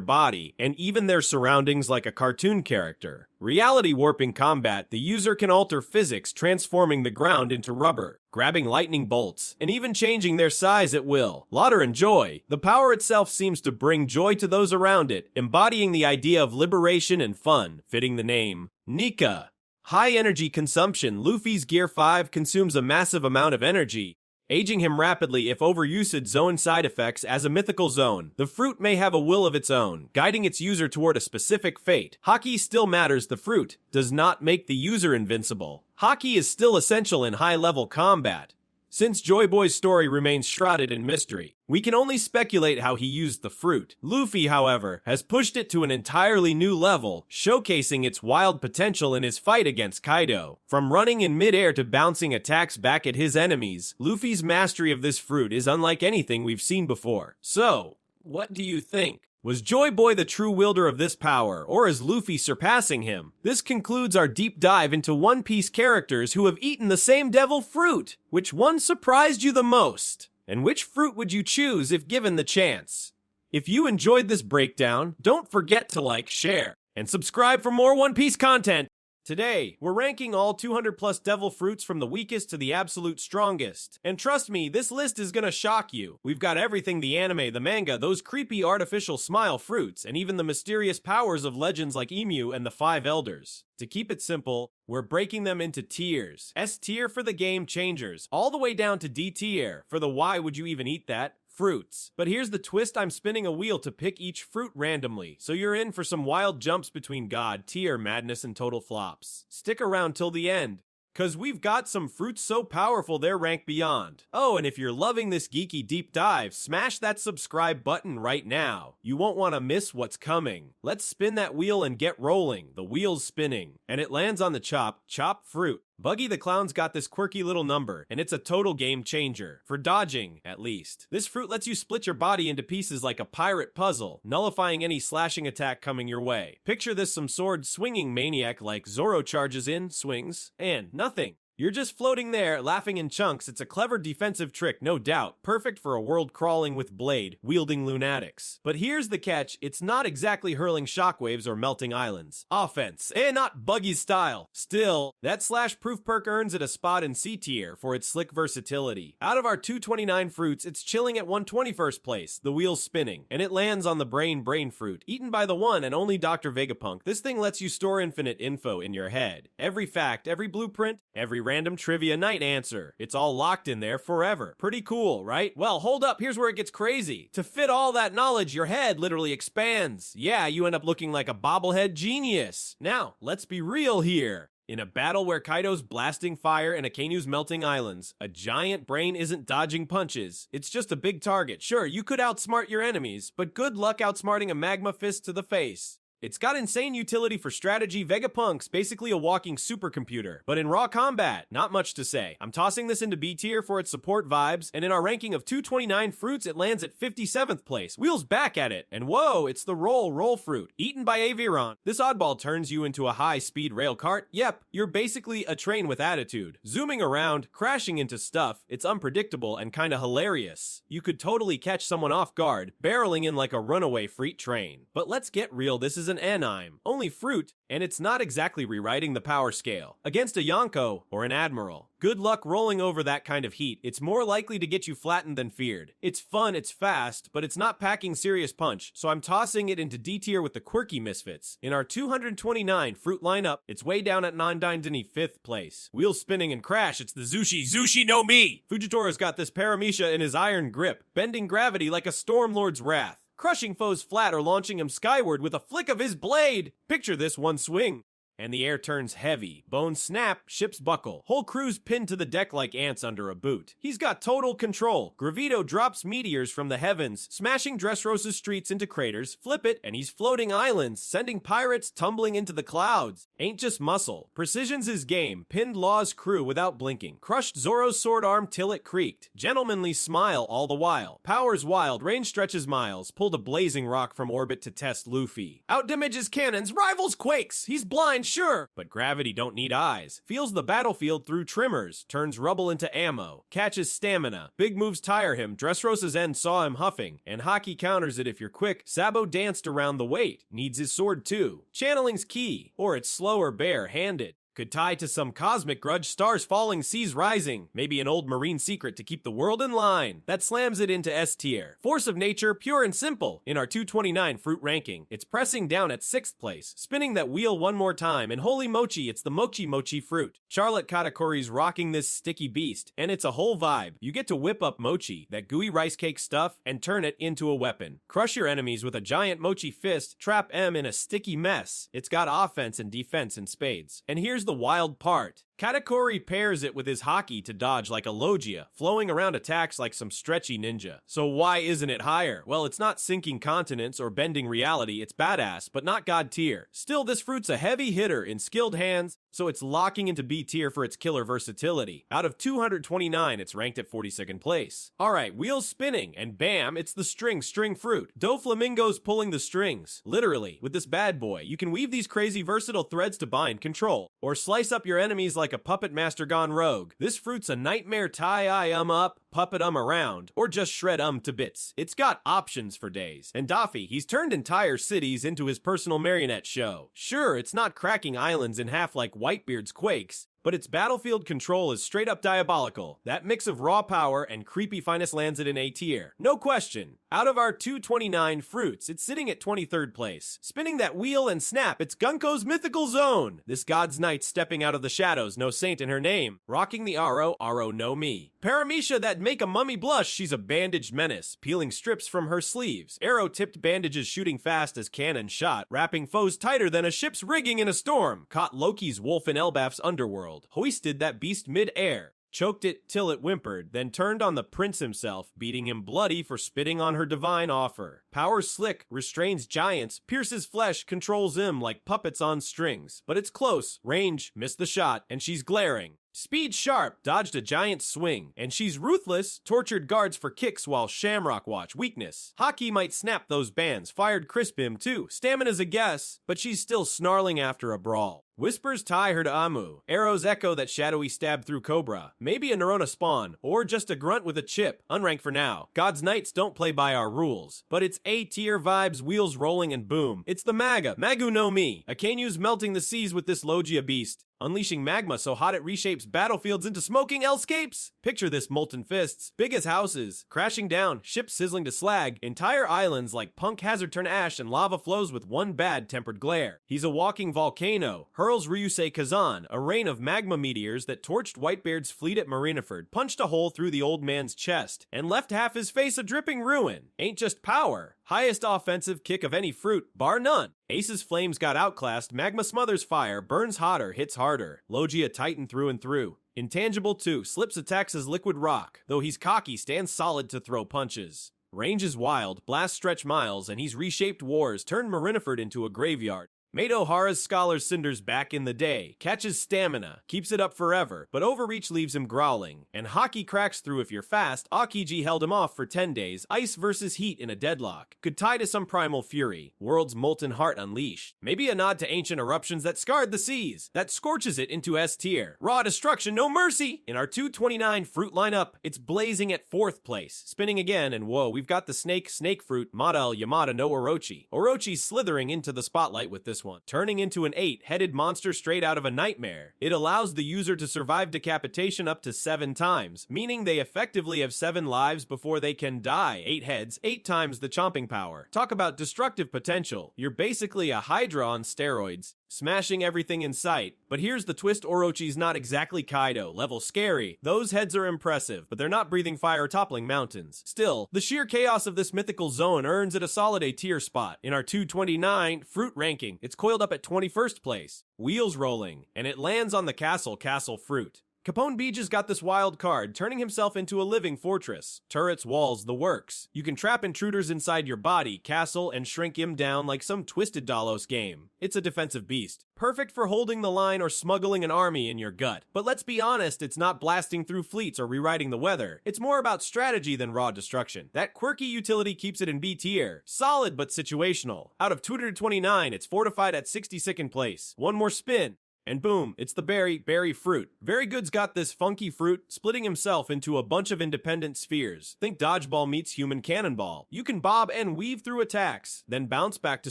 body, and even their surroundings like a cartoon character. Reality warping combat. The user can alter physics, transforming the ground into rubber, grabbing lightning bolts, and even changing their size at will. Laughter and joy. The power itself seems to bring joy to those around it, embodying the idea of liberation and fun, fitting the name. Nika. High energy consumption. Luffy's Gear 5 consumes a massive amount of energy, aging him rapidly if overused. Zone side effects. As a mythical zone, the fruit may have a will of its own, guiding its user toward a specific fate. Haki still matters. The fruit does not make the user invincible. Haki is still essential in high-level combat. Since Joy Boy's story remains shrouded in mystery, we can only speculate how he used the fruit. Luffy, however, has pushed it to an entirely new level, showcasing its wild potential in his fight against Kaido. From running in mid-air to bouncing attacks back at his enemies, Luffy's mastery of this fruit is unlike anything we've seen before. So, what do you think? Was Joy Boy the true wielder of this power, or is Luffy surpassing him? This concludes our deep dive into One Piece characters who have eaten the same devil fruit. Which one surprised you the most? And which fruit would you choose if given the chance? If you enjoyed this breakdown, don't forget to like, share, and subscribe for more One Piece content. Today, we're ranking all 200 plus devil fruits from the weakest to the absolute strongest. And trust me, this list is gonna shock you. We've got everything the anime, the manga, those creepy artificial smile fruits, and even the mysterious powers of legends like Emu and the Five Elders. To keep it simple, we're breaking them into tiers. S tier for the game changers, all the way down to D tier for the why would you even eat that? Fruits. But here's the twist, I'm spinning a wheel to pick each fruit randomly, so you're in for some wild jumps between God, tier, madness, and total flops. Stick around till the end, cause we've got some fruits so powerful they're ranked beyond. Oh, and if you're loving this geeky deep dive, smash that subscribe button right now. You won't want to miss what's coming. Let's spin that wheel and get rolling. The wheel's spinning, and it lands on the chop fruit. Buggy the Clown's got this quirky little number, and it's a total game changer. For dodging, at least. This fruit lets you split your body into pieces like a pirate puzzle, nullifying any slashing attack coming your way. Picture this some sword-swinging maniac like Zoro charges in, swings, and nothing. You're just floating there, laughing in chunks. It's a clever defensive trick, no doubt. Perfect for a world crawling with blade, wielding lunatics. But here's the catch, it's not exactly hurling shockwaves or melting islands. Offense, and not Buggy's style. Still, that slash-proof perk earns it a spot in C tier for its slick versatility. Out of our 229 fruits, it's chilling at 121st place, the wheel's spinning, and it lands on the brain fruit. Eaten by the one and only Dr. Vegapunk, this thing lets you store infinite info in your head. Every fact, every blueprint, every random trivia night answer. It's all locked in there forever. Pretty cool, right? Well, hold up, here's where it gets crazy. To fit all that knowledge, your head literally expands. Yeah, you end up looking like a bobblehead genius. Now, let's be real here. In a battle where Kaido's blasting fire and Akanu's melting islands, a giant brain isn't dodging punches. It's just a big target. Sure, you could outsmart your enemies, but good luck outsmarting a magma fist to the face. It's got insane utility for strategy. Vegapunk's basically a walking supercomputer, but in raw combat, not much to say. I'm tossing this into B tier for its support vibes, and in our ranking of 229 fruits, it lands at 57th place. Wheels back at it, and whoa, it's the roll fruit, eaten by Aviron. This oddball turns you into a high-speed rail cart. Yep, you're basically a train with attitude. Zooming around, crashing into stuff, it's unpredictable and kinda hilarious. You could totally catch someone off guard, barreling in like a runaway freight train. But let's get real, this is an anime, only fruit, and it's not exactly rewriting the power scale. Against a Yonko or an Admiral, good luck rolling over that kind of heat. It's more likely to get you flattened than feared. It's fun, it's fast, but it's not packing serious punch, so I'm tossing it into D tier with the quirky misfits. In our 229 fruit lineup, it's way down at 95th place. Wheels spinning and crash, it's the Zushi no Mi! Fujitora's got this Paramecia in his iron grip, bending gravity like a Stormlord's wrath, crushing foes flat or launching him skyward with a flick of his blade. Picture this one swing, and the air turns heavy. Bones snap, ships buckle. Whole crew's pinned to the deck like ants under a boot. He's got total control. Gravito drops meteors from the heavens, smashing Dressrosa's streets into craters. Flip it, and he's floating islands, sending pirates tumbling into the clouds. Ain't just muscle. Precision's his game. Pinned Law's crew without blinking. Crushed Zoro's sword arm till it creaked. Gentlemanly smile all the while. Powers wild, range stretches miles. Pulled a blazing rock from orbit to test Luffy. Outdamages cannons, rivals quakes. He's blind, sure, but gravity don't need eyes. Feels the battlefield through tremors, turns rubble into ammo, catches stamina. Big moves tire him. Dressrosa's end saw him huffing, and Haki counters it if you're quick. Sabo danced around the weight, needs his sword too. Channeling's key, or it's slower bare-handed. Could tie to some cosmic grudge, stars falling, seas rising. Maybe an old marine secret to keep the world in line. That slams it into S tier. Force of nature, pure and simple. In our 229 fruit ranking, it's pressing down at 6th place. Spinning that wheel one more time, and holy mochi, it's the mochi fruit. Charlotte Katakuri's rocking this sticky beast, and it's a whole vibe. You get to whip up mochi, that gooey rice cake stuff, and turn it into a weapon. Crush your enemies with a giant mochi fist, trap M in a sticky mess. It's got offense and defense in spades. And here's the wild part. Katakuri pairs it with his haki to dodge like a Logia, flowing around attacks like some stretchy ninja. So why isn't it higher? Well, it's not sinking continents or bending reality, it's badass, but not god tier. Still, this fruit's a heavy hitter in skilled hands, so it's locking into B tier for its killer versatility. Out of 229, it's ranked at 42nd place. Alright, wheels spinning, and bam, it's the string fruit. Doflamingo's pulling the strings. Literally, with this bad boy, you can weave these crazy versatile threads to bind, control, or slice up your enemies like a puppet master gone rogue. This fruit's a nightmare tie up, puppet around, or just shred to bits. It's got options for days. And Daffy, he's turned entire cities into his personal marionette show. Sure, it's not cracking islands in half like Whitebeard's Quakes, but its battlefield control is straight up diabolical. That mix of raw power and creepy finesse lands it in A tier. No question. Out of our 229 fruits, it's sitting at 23rd place. Spinning that wheel and snap, it's Gunko's mythical zone. This god's knight stepping out of the shadows, no saint in her name. Rocking the Aro no me. Paramisha that make a mummy blush, she's a bandaged menace, peeling strips from her sleeves. Arrow-tipped bandages shooting fast as cannon shot, wrapping foes tighter than a ship's rigging in a storm. Caught Loki's wolf in Elbaf's underworld. Hoisted that beast mid-air. Choked it till it whimpered, then turned on the prince himself, beating him bloody for spitting on her divine offer. Power slick, restrains giants, pierces flesh, controls him like puppets on strings. But it's close, range, missed the shot, and she's glaring. Speed sharp, dodged a giant swing, and she's ruthless, tortured guards for kicks while Shamrock watch weakness. Haki might snap those bands, fired crisp him too, stamina's a guess, but she's still snarling after a brawl. Whispers tie her to Amu. Arrows echo that shadowy stab through Cobra. Maybe a Neurona spawn, or just a grunt with a chip. Unranked for now. God's Knights don't play by our rules. But it's A-tier vibes, wheels rolling and boom. It's the Magu no Mi. Akanu's melting the seas with this Logia beast. Unleashing magma so hot it reshapes battlefields into smoking hellscapes? Picture this molten fists, big as houses, crashing down, ships sizzling to slag, entire islands like punk hazard turn ash and lava flows with one bad tempered glare. He's a walking volcano, hurls Ryusei Kazan, a rain of magma meteors that torched Whitebeard's fleet at Marineford, punched a hole through the old man's chest, and left half his face a dripping ruin. Ain't just power. Highest offensive kick of any fruit, bar none. Ace's flames got outclassed, magma smothers fire, burns hotter, hits harder. Logia Titan through and through. Intangible too, slips attacks as liquid rock, though he's cocky, stands solid to throw punches. Range is wild, blasts stretch miles, and he's reshaped wars, turned Marineford into a graveyard. Made Ohara's Scholar's cinders back in the day, catches stamina, keeps it up forever, but overreach leaves him growling. And Haki cracks through if you're fast. Akiji held him off for 10 days, ice versus heat in a deadlock. Could tie to some primal fury, world's molten heart unleashed. Maybe a nod to ancient eruptions that scarred the seas, that scorches it into S tier. Raw destruction, no mercy! In our 229 fruit lineup, it's blazing at 4th place. Spinning again, and whoa, we've got the snake fruit, Madal Yamada no Orochi. Orochi's slithering into the spotlight with this one, turning into an 8-headed monster straight out of a nightmare. It allows the user to survive decapitation up to 7 times, meaning they effectively have 7 lives before they can die. 8 heads, 8 times the chomping power. Talk about destructive potential. You're basically a Hydra on steroids, smashing everything in sight. But here's the twist, Orochi's not exactly Kaido, level scary. Those heads are impressive, but they're not breathing fire toppling mountains. Still, the sheer chaos of this mythical zone earns it a solid A tier spot. In our 229 fruit ranking, it's coiled up at 21st place. Wheels rolling, and it lands on the castle fruit. Capone Beege's got this wild card, turning himself into a living fortress. Turrets, walls, the works. You can trap intruders inside your body, castle, and shrink him down like some twisted Dalos game. It's a defensive beast. Perfect for holding the line or smuggling an army in your gut. But let's be honest, it's not blasting through fleets or rewriting the weather. It's more about strategy than raw destruction. That quirky utility keeps it in B tier. Solid but situational. Out of 229, it's fortified at 62nd place. One more spin. And boom, it's the berry fruit. Very Good's got this funky fruit, splitting himself into a bunch of independent spheres. Think dodgeball meets human cannonball. You can bob and weave through attacks, then bounce back to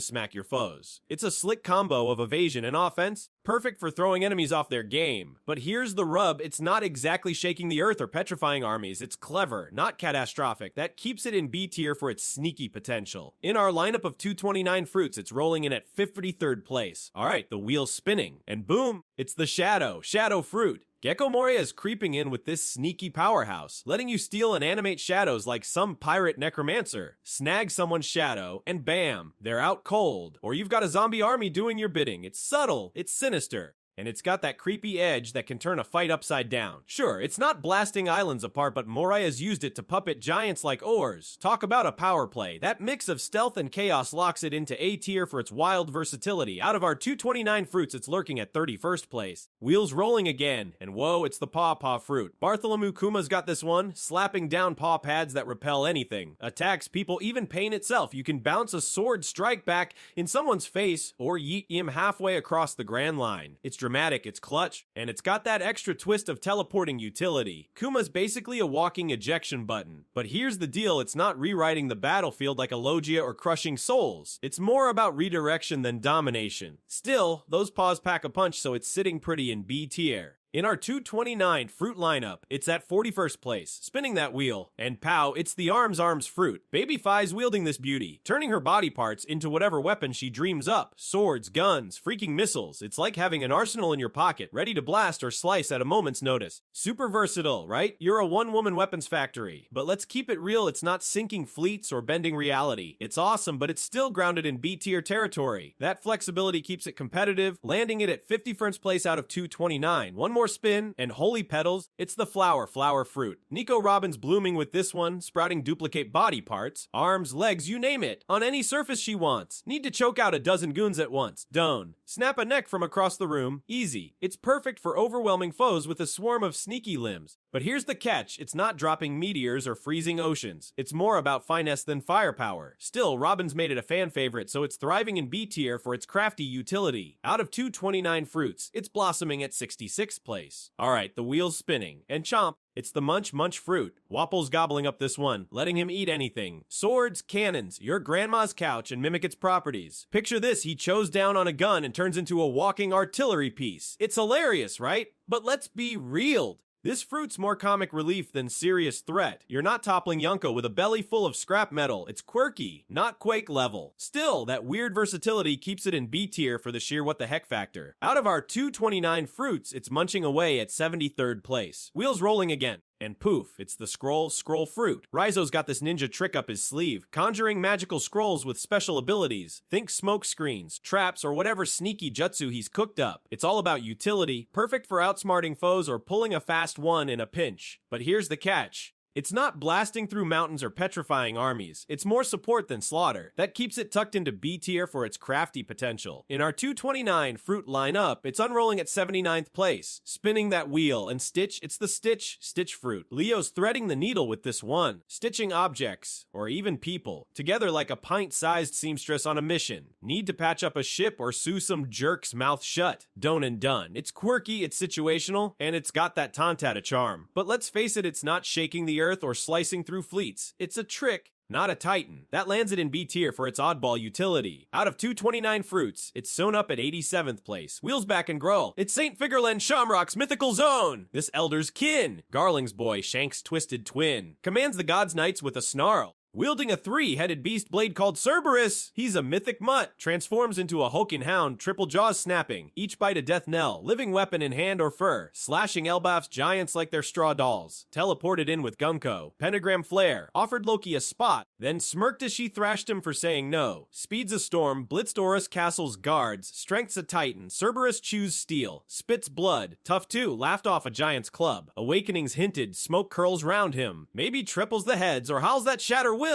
smack your foes. It's a slick combo of evasion and offense, perfect for throwing enemies off their game. But here's the rub, it's not exactly shaking the earth or petrifying armies. It's clever, not catastrophic. That keeps it in B tier for its sneaky potential. In our lineup of 229 fruits, it's rolling in at 53rd place. Alright, the wheel's spinning, and boom, it's the shadow fruit. Gecko Moria is creeping in with this sneaky powerhouse, letting you steal and animate shadows like some pirate necromancer. Snag someone's shadow, and bam, they're out cold. Or you've got a zombie army doing your bidding. It's subtle, it's sinister. and it's got that creepy edge that can turn a fight upside down. Sure, it's not blasting islands apart, but Moraya's used it to puppet giants like oars. Talk about a power play. That mix of stealth and chaos locks it into A tier for its wild versatility. Out of our 229 fruits, it's lurking at 31st place. Wheels rolling again, and whoa, it's the Paw fruit. Bartholomew Kuma's got this one, slapping down paw pads that repel anything. Attacks people, even pain itself. You can bounce a sword strike back in someone's face or yeet him halfway across the grand line. It's dramatic, it's clutch, and it's got that extra twist of teleporting utility. Kuma's basically a walking ejection button. But here's the deal, it's not rewriting the battlefield like a Logia or crushing souls. It's more about redirection than domination. Still, those paws pack a punch, so it's sitting pretty in B tier. In our 229 fruit lineup, it's at 41st place, spinning that wheel. And pow, it's the Arms fruit. Baby Fi's wielding this beauty, turning her body parts into whatever weapon she dreams up. Swords, guns, freaking missiles. It's like having an arsenal in your pocket, ready to blast or slice at a moment's notice. Super versatile, right? You're a one-woman weapons factory. But let's keep it real, it's not sinking fleets or bending reality. It's awesome, but it's still grounded in B-tier territory. That flexibility keeps it competitive, landing it at 51st place out of 229. One more spin, and holy petals, it's the flower fruit. Nico Robin's blooming with this one, sprouting duplicate body parts, arms, legs, you name it, on any surface she wants. Need to choke out a dozen goons at once, don't. Snap a neck from across the room, easy. It's perfect for overwhelming foes with a swarm of sneaky limbs. But here's the catch, it's not dropping meteors or freezing oceans. It's more about finesse than firepower. Still, Robin's made it a fan favorite, so it's thriving in B tier for its crafty utility. Out of 229 fruits, it's blossoming at 66th place. Alright, the wheel's spinning. And chomp, it's the Munch fruit. Wapple's gobbling up this one, letting him eat anything. Swords, cannons, your grandma's couch, and mimic its properties. Picture this, he chows down on a gun and turns into a walking artillery piece. It's hilarious, right? But let's be real. This fruit's more comic relief than serious threat. You're not toppling Yunko with a belly full of scrap metal. It's quirky, not Quake level. Still, that weird versatility keeps it in B tier for the sheer what the heck factor. Out of our 229 fruits, it's munching away at 73rd place. Wheels rolling again. And poof, it's the scroll fruit. Raizo's got this ninja trick up his sleeve, conjuring magical scrolls with special abilities. Think smoke screens, traps, or whatever sneaky jutsu he's cooked up. It's all about utility, perfect for outsmarting foes or pulling a fast one in a pinch. But here's the catch. It's not blasting through mountains or petrifying armies. It's more support than slaughter. That keeps it tucked into B tier for its crafty potential. In our 229 fruit lineup, it's unrolling at 79th place. Spinning that wheel, and Stitch, it's the Stitch fruit. Leo's threading the needle with this one. Stitching objects, or even people, together like a pint-sized seamstress on a mission. Need to patch up a ship or sew some jerk's mouth shut. Done and done. It's quirky, it's situational, and it's got that Tantata charm. But let's face it, it's not shaking the earth or slicing through fleets. It's a trick, not a titan. That lands it in B tier for its oddball utility. Out of 229 fruits, it's sewn up at 87th place. Wheels back and growl. It's St. Figurland Shamrock's mythical zone. This elder's kin. Garling's boy, Shank's twisted twin. Commands the God's Knights with a snarl. Wielding a three-headed beast blade called Cerberus, he's a mythic mutt, transforms into a hulking hound, triple jaws snapping, each bite a death knell, living weapon in hand or fur, slashing Elbaf's giants like they're straw dolls, teleported in with Gunko, pentagram flare, offered Loki a spot, then smirked as she thrashed him for saying no, speeds a storm, blitzed Horus Castle's guards, strengths a titan, Cerberus chews steel, spits blood, tough too, laughed off a giant's club, awakenings hinted, smoke curls round him, maybe triples the heads or howls that shatter wills.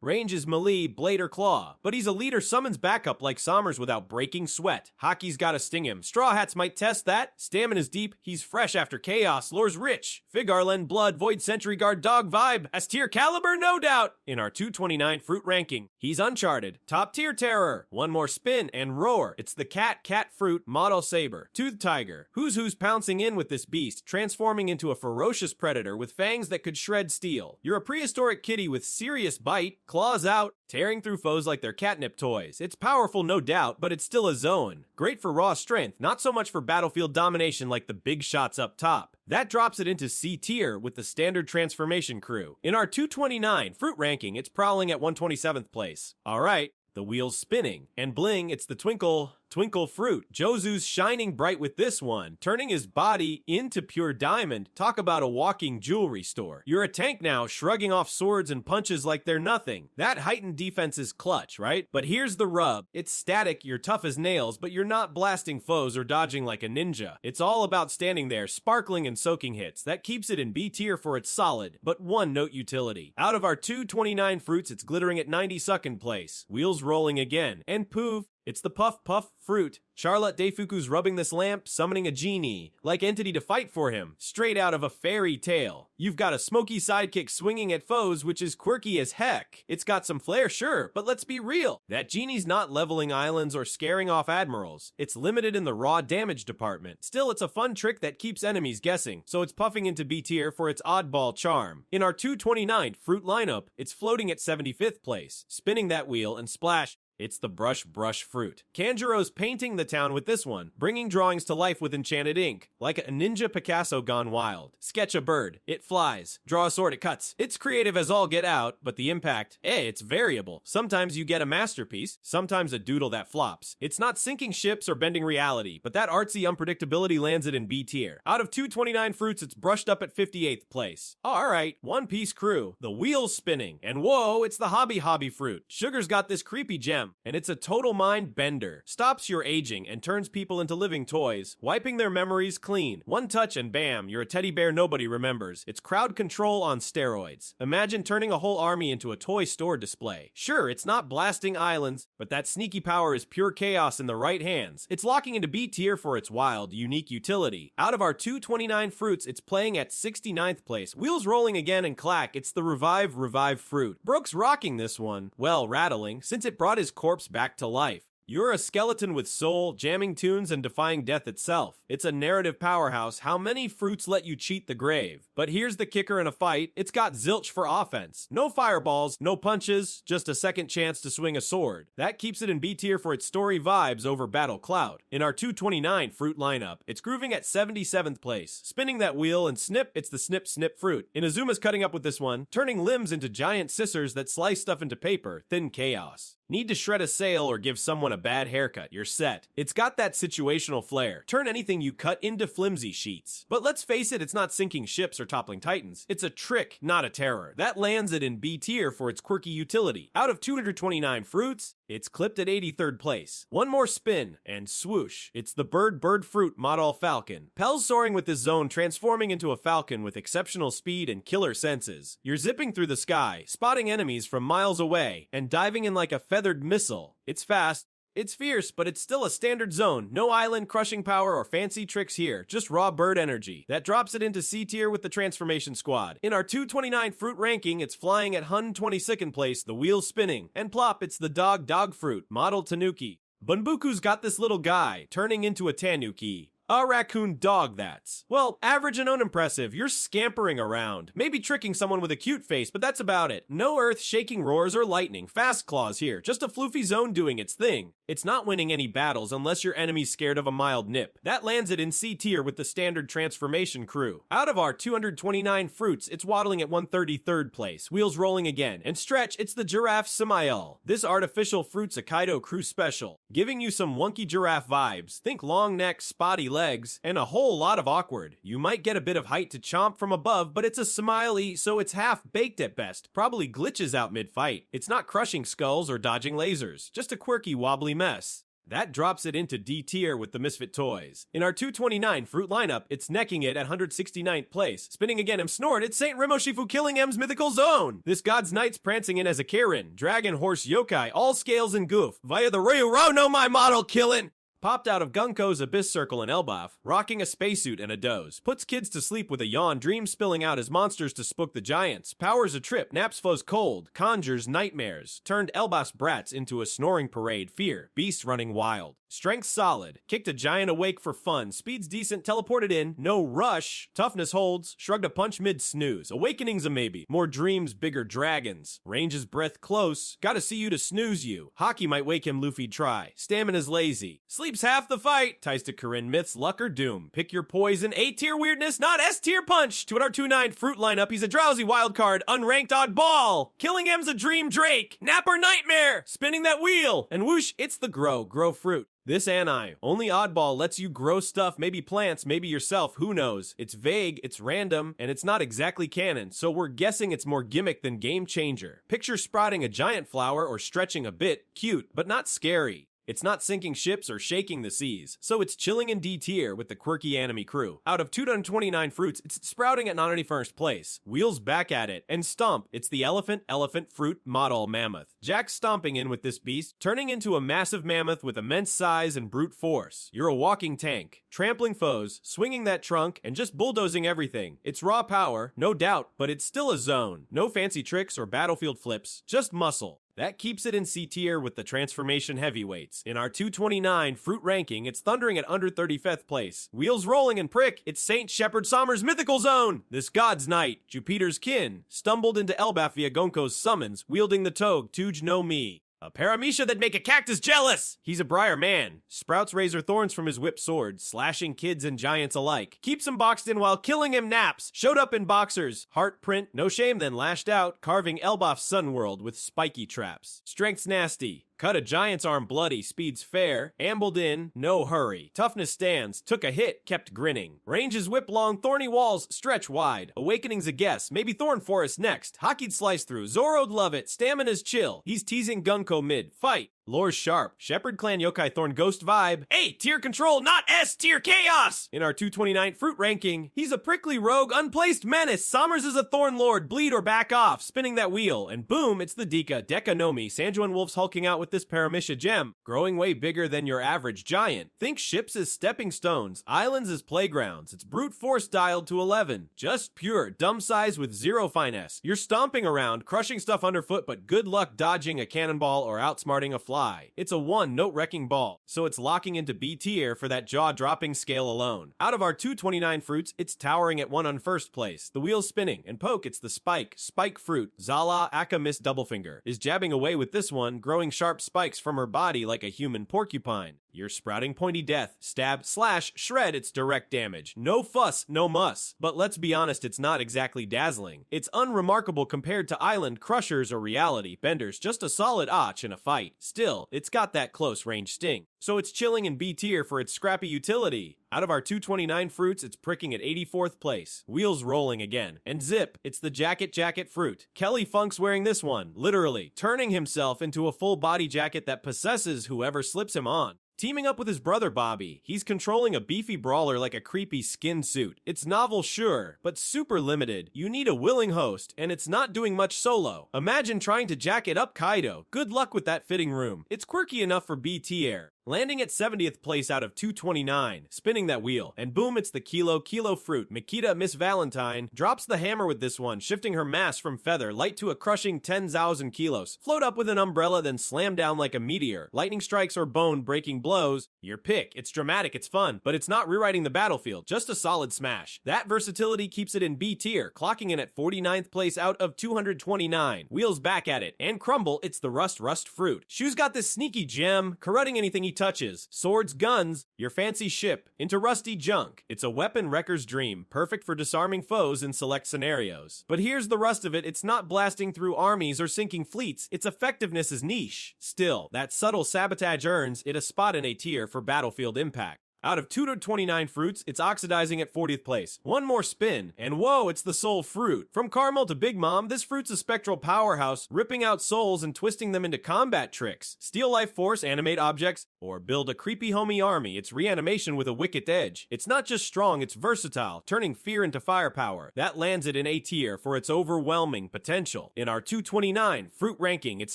Range is melee, blade, or claw, but he's a leader summons backup like Sommers without breaking sweat. Hockey's gotta sting him. Straw Hats might test that. Stamina's deep, he's fresh after chaos, lore's rich. Figarland, blood, void sentry guard, dog vibe. S tier caliber, no doubt. In our 229 fruit ranking, he's Uncharted, top tier terror. One more spin and roar. It's the cat fruit, model saber, tooth tiger. Who's pouncing in with this beast, transforming into a ferocious predator with fangs that could shred steel. You're a prehistoric kitty with serious bite, claws out, tearing through foes like they're catnip toys. It's powerful, no doubt, but it's still a zone. Great for raw strength, not so much for battlefield domination like the big shots up top. That drops it into C tier with the standard transformation crew. In our 229 fruit ranking, it's prowling at 127th place. Alright, the wheel's spinning. And bling, it's the twinkle Twinkle Fruit. Jozu's shining bright with this one, turning his body into pure diamond. Talk about a walking jewelry store. You're a tank now, shrugging off swords and punches like they're nothing. That heightened defense is clutch, right? But here's the rub. It's static, you're tough as nails, but you're not blasting foes or dodging like a ninja. It's all about standing there, sparkling and soaking hits. That keeps it in B tier for its solid, but one-note utility. Out of our 229 fruits, it's glittering at 92nd place. Wheels rolling again. And poof, it's the Puff Puff Fruit. Charlotte Deifuku's rubbing this lamp, summoning a genie, like entity to fight for him, straight out of a fairy tale. You've got a smoky sidekick swinging at foes, which is quirky as heck. It's got some flair, sure, but let's be real. That genie's not leveling islands or scaring off admirals. It's limited in the raw damage department. Still, it's a fun trick that keeps enemies guessing, so it's puffing into B tier for its oddball charm. In our 229 fruit lineup, it's floating at 75th place. Spinning that wheel and splash, it's the Brush Fruit. Kanjuro's painting the town with this one, bringing drawings to life with enchanted ink, like a ninja Picasso gone wild. Sketch a bird, it flies. Draw a sword, it cuts. It's creative as all get out, but the impact, it's variable. Sometimes you get a masterpiece, sometimes a doodle that flops. It's not sinking ships or bending reality, but that artsy unpredictability lands it in B tier. Out of 229 fruits, it's brushed up at 58th place. Alright, One Piece crew, the wheel's spinning, and whoa, it's the Hobby Fruit. Sugar's got this creepy gem, and it's a total mind bender. Stops your aging and turns people into living toys, wiping their memories clean. One touch and bam, you're a teddy bear nobody remembers. It's crowd control on steroids. Imagine turning a whole army into a toy store display. Sure, it's not blasting islands, but that sneaky power is pure chaos in the right hands. It's locking into B tier for its wild, unique utility. Out of our 229 fruits, it's playing at 69th place. Wheels rolling again and clack, it's the Revive Fruit. Broke's rocking this one. Well, rattling, since it brought his corpse back to life. You're a skeleton with soul, jamming tunes and defying death itself. It's a narrative powerhouse. How many fruits let you cheat the grave? But here's the kicker in a fight. It's got zilch for offense. No fireballs, no punches, just a second chance to swing a sword. That keeps it in B tier for its story vibes over Battle Cloud. In our 229 fruit lineup, it's grooving at 77th place. Spinning that wheel and snip, it's the Snip Snip Fruit. Inazuma's cutting up with this one, turning limbs into giant scissors that slice stuff into paper. Thin chaos. Need to shred a sail or give someone a bad haircut, you're set. It's got that situational flair. Turn anything you cut into flimsy sheets. But let's face it, it's not sinking ships or toppling titans. It's a trick, not a terror. That lands it in B tier for its quirky utility. Out of 229 fruits, it's clipped at 83rd place. One more spin, and swoosh. It's the Bird Fruit Model Falcon. Pell's soaring with this zone, transforming into a falcon with exceptional speed and killer senses. You're zipping through the sky, spotting enemies from miles away, and diving in like a feathered missile. It's fast, it's fierce, but it's still a standard zone. No island crushing power or fancy tricks here, just raw bird energy. That drops it into C tier with the Transformation Squad. In our 229 fruit ranking, it's flying at 122nd place, the wheel's spinning. And plop, it's the Dog Fruit, Model Tanuki. Bunbuku's got this little guy, turning into a tanuki. A raccoon dog, that's. Well, average and unimpressive, you're scampering around. Maybe tricking someone with a cute face, but that's about it. No earth-shaking roars or lightning, fast claws here, just a floofy zone doing its thing. It's not winning any battles unless your enemy's scared of a mild nip. That lands it in C tier with the standard transformation crew. Out of our 229 fruits, it's waddling at 133rd place. Wheels rolling again. And stretch, it's the Giraffe Samael. This artificial fruit's a Kaido crew special, giving you some wonky giraffe vibes. Think long neck, spotty legs, and a whole lot of awkward. You might get a bit of height to chomp from above, but it's a smiley, so it's half-baked at best. Probably glitches out mid-fight. It's not crushing skulls or dodging lasers, just a quirky wobbly mess. That drops it into D tier with the Misfit Toys. In our 229 fruit lineup, it's necking it at 169th place. Spinning again and snort, it's Saint Remo Shifu killing M's mythical zone. This god's knight's prancing in as a Karen, dragon, horse, yokai, all scales and goof. Via the Ryu no my model killing. Popped out of Gunko's Abyss Circle in Elbaf, rocking a spacesuit and a doze. Puts kids to sleep with a yawn, dreams spilling out as monsters to spook the giants. Powers a trip, naps foes cold, conjures nightmares. Turned Elbaf's brats into a snoring parade, fear, beast running wild. Strength solid, kicked a giant awake for fun, speed's decent, teleported in, no rush, toughness holds, shrugged a punch mid-snooze, awakening's a maybe, more dreams, bigger dragons, range's breath close, gotta see you to snooze you, hockey might wake him Luffy try, stamina's lazy, sleep's half the fight, ties to Corinne myths, luck or doom, pick your poison, A-tier weirdness, not S-tier punch, to an R29 fruit lineup, he's a drowsy wildcard, unranked oddball, killing M's a dream Drake, nap or nightmare, spinning that wheel, and whoosh, it's the grow fruit. This Ani, only Oddball lets you grow stuff, maybe plants, maybe yourself, who knows. It's vague, it's random, and it's not exactly canon, so we're guessing it's more gimmick than game changer. Picture sprouting a giant flower or stretching a bit, cute, but not scary. It's not sinking ships or shaking the seas, so it's chilling in D tier with the quirky anime crew. Out of 229 fruits, it's sprouting at 91st place. Wheels back at it, and Stomp, it's the elephant fruit model mammoth. Jack's stomping in with this beast, turning into a massive mammoth with immense size and brute force. You're a walking tank, trampling foes, swinging that trunk, and just bulldozing everything. It's raw power, no doubt, but it's still a zone. No fancy tricks or battlefield flips, just muscle. That keeps it in C tier with the transformation heavyweights. In our 229 fruit ranking, it's thundering at under 35th place. Wheels rolling and prick, it's Saint Shepard Sommer's mythical zone. This god's knight, Jupiter's kin, stumbled into Elbaf via Gonko's summons, wielding the togue Tuj no Mi. A paramecia that make a cactus jealous! He's a briar man. Sprouts razor thorns from his whip sword, slashing kids and giants alike. Keeps him boxed in while killing him naps. Showed up in boxers. Heart print, no shame then lashed out, carving Elbaf's sun world with spiky traps. Strength's nasty. Cut a giant's arm bloody, speed's fair, ambled in, no hurry. Toughness stands, took a hit, kept grinning. Ranges whip long, thorny walls stretch wide. Awakening's a guess, maybe Thorn Forest next. Hockey'd slice through, Zoro'd love it, stamina's chill. He's teasing Gunko mid, fight. Lore's sharp. Shepherd Clan Yokai Thorn Ghost vibe. A tier control, not S tier chaos! In our 229 fruit ranking, he's a prickly rogue, unplaced menace. Sommers is a Thorn Lord, bleed or back off, spinning that wheel. And boom, it's the Deka Nomi. Sanjuan Wolf's hulking out with this paramecia gem, growing way bigger than your average giant. Think ships as stepping stones, islands as playgrounds. It's brute force dialed to 11. Just pure, dumb size with zero finesse. You're stomping around, crushing stuff underfoot, but good luck dodging a cannonball or outsmarting a fly. It's a one-note wrecking ball, so it's locking into B tier for that jaw-dropping scale alone. Out of our 229 fruits, it's towering at 1 on first place. The wheel's spinning, and poke, it's the spike fruit. Zala Akamis Doublefinger is jabbing away with this one, growing sharp spikes from her body like a human porcupine. You're sprouting pointy death, stab, slash, shred, it's direct damage. No fuss, no muss. But let's be honest, it's not exactly dazzling. It's unremarkable compared to Island Crushers or Reality Benders, just a solid arch in a fight. Still, it's got that close range sting. So it's chilling in B tier for its scrappy utility. Out of our 229 fruits, it's pricking at 84th place. Wheels rolling again. And zip, it's the jacket fruit. Kelly Funk's wearing this one, literally, turning himself into a full body jacket that possesses whoever slips him on. Teaming up with his brother Bobby, he's controlling a beefy brawler like a creepy skin suit. It's novel, sure, but super limited. You need a willing host, and it's not doing much solo. Imagine trying to jack it up Kaido. Good luck with that fitting room. It's quirky enough for B tier. Landing at 70th place out of 229, spinning that wheel, and boom, it's the Kilo fruit. Makita Miss Valentine drops the hammer with this one, shifting her mass from feather light to a crushing 10,000 kilos. Float up with an umbrella, then slam down like a meteor. Lightning strikes or bone-breaking blows. Your pick. It's dramatic, it's fun, but it's not rewriting the battlefield, just a solid smash. That versatility keeps it in B tier, clocking in at 49th place out of 229. Wheels back at it, and Crumble, it's the rust fruit. Shu's got this sneaky gem, corrupting anything he touches. Swords, guns, your fancy ship, into rusty junk. It's a weapon wrecker's dream, perfect for disarming foes in select scenarios. But here's the rust of it, it's not blasting through armies or sinking fleets, its effectiveness is niche. Still, that subtle sabotage earns it a spot in A tier for battlefield impact. Out of 229 fruits, it's oxidizing at 40th place. One more spin, and whoa, it's the soul fruit. From caramel to Big Mom, this fruit's a spectral powerhouse, ripping out souls and twisting them into combat tricks. Steal life force, animate objects, or build a creepy homie army. It's reanimation with a wicked edge. It's not just strong, it's versatile, turning fear into firepower. That lands it in A tier for its overwhelming potential. In our 229 fruit ranking, it's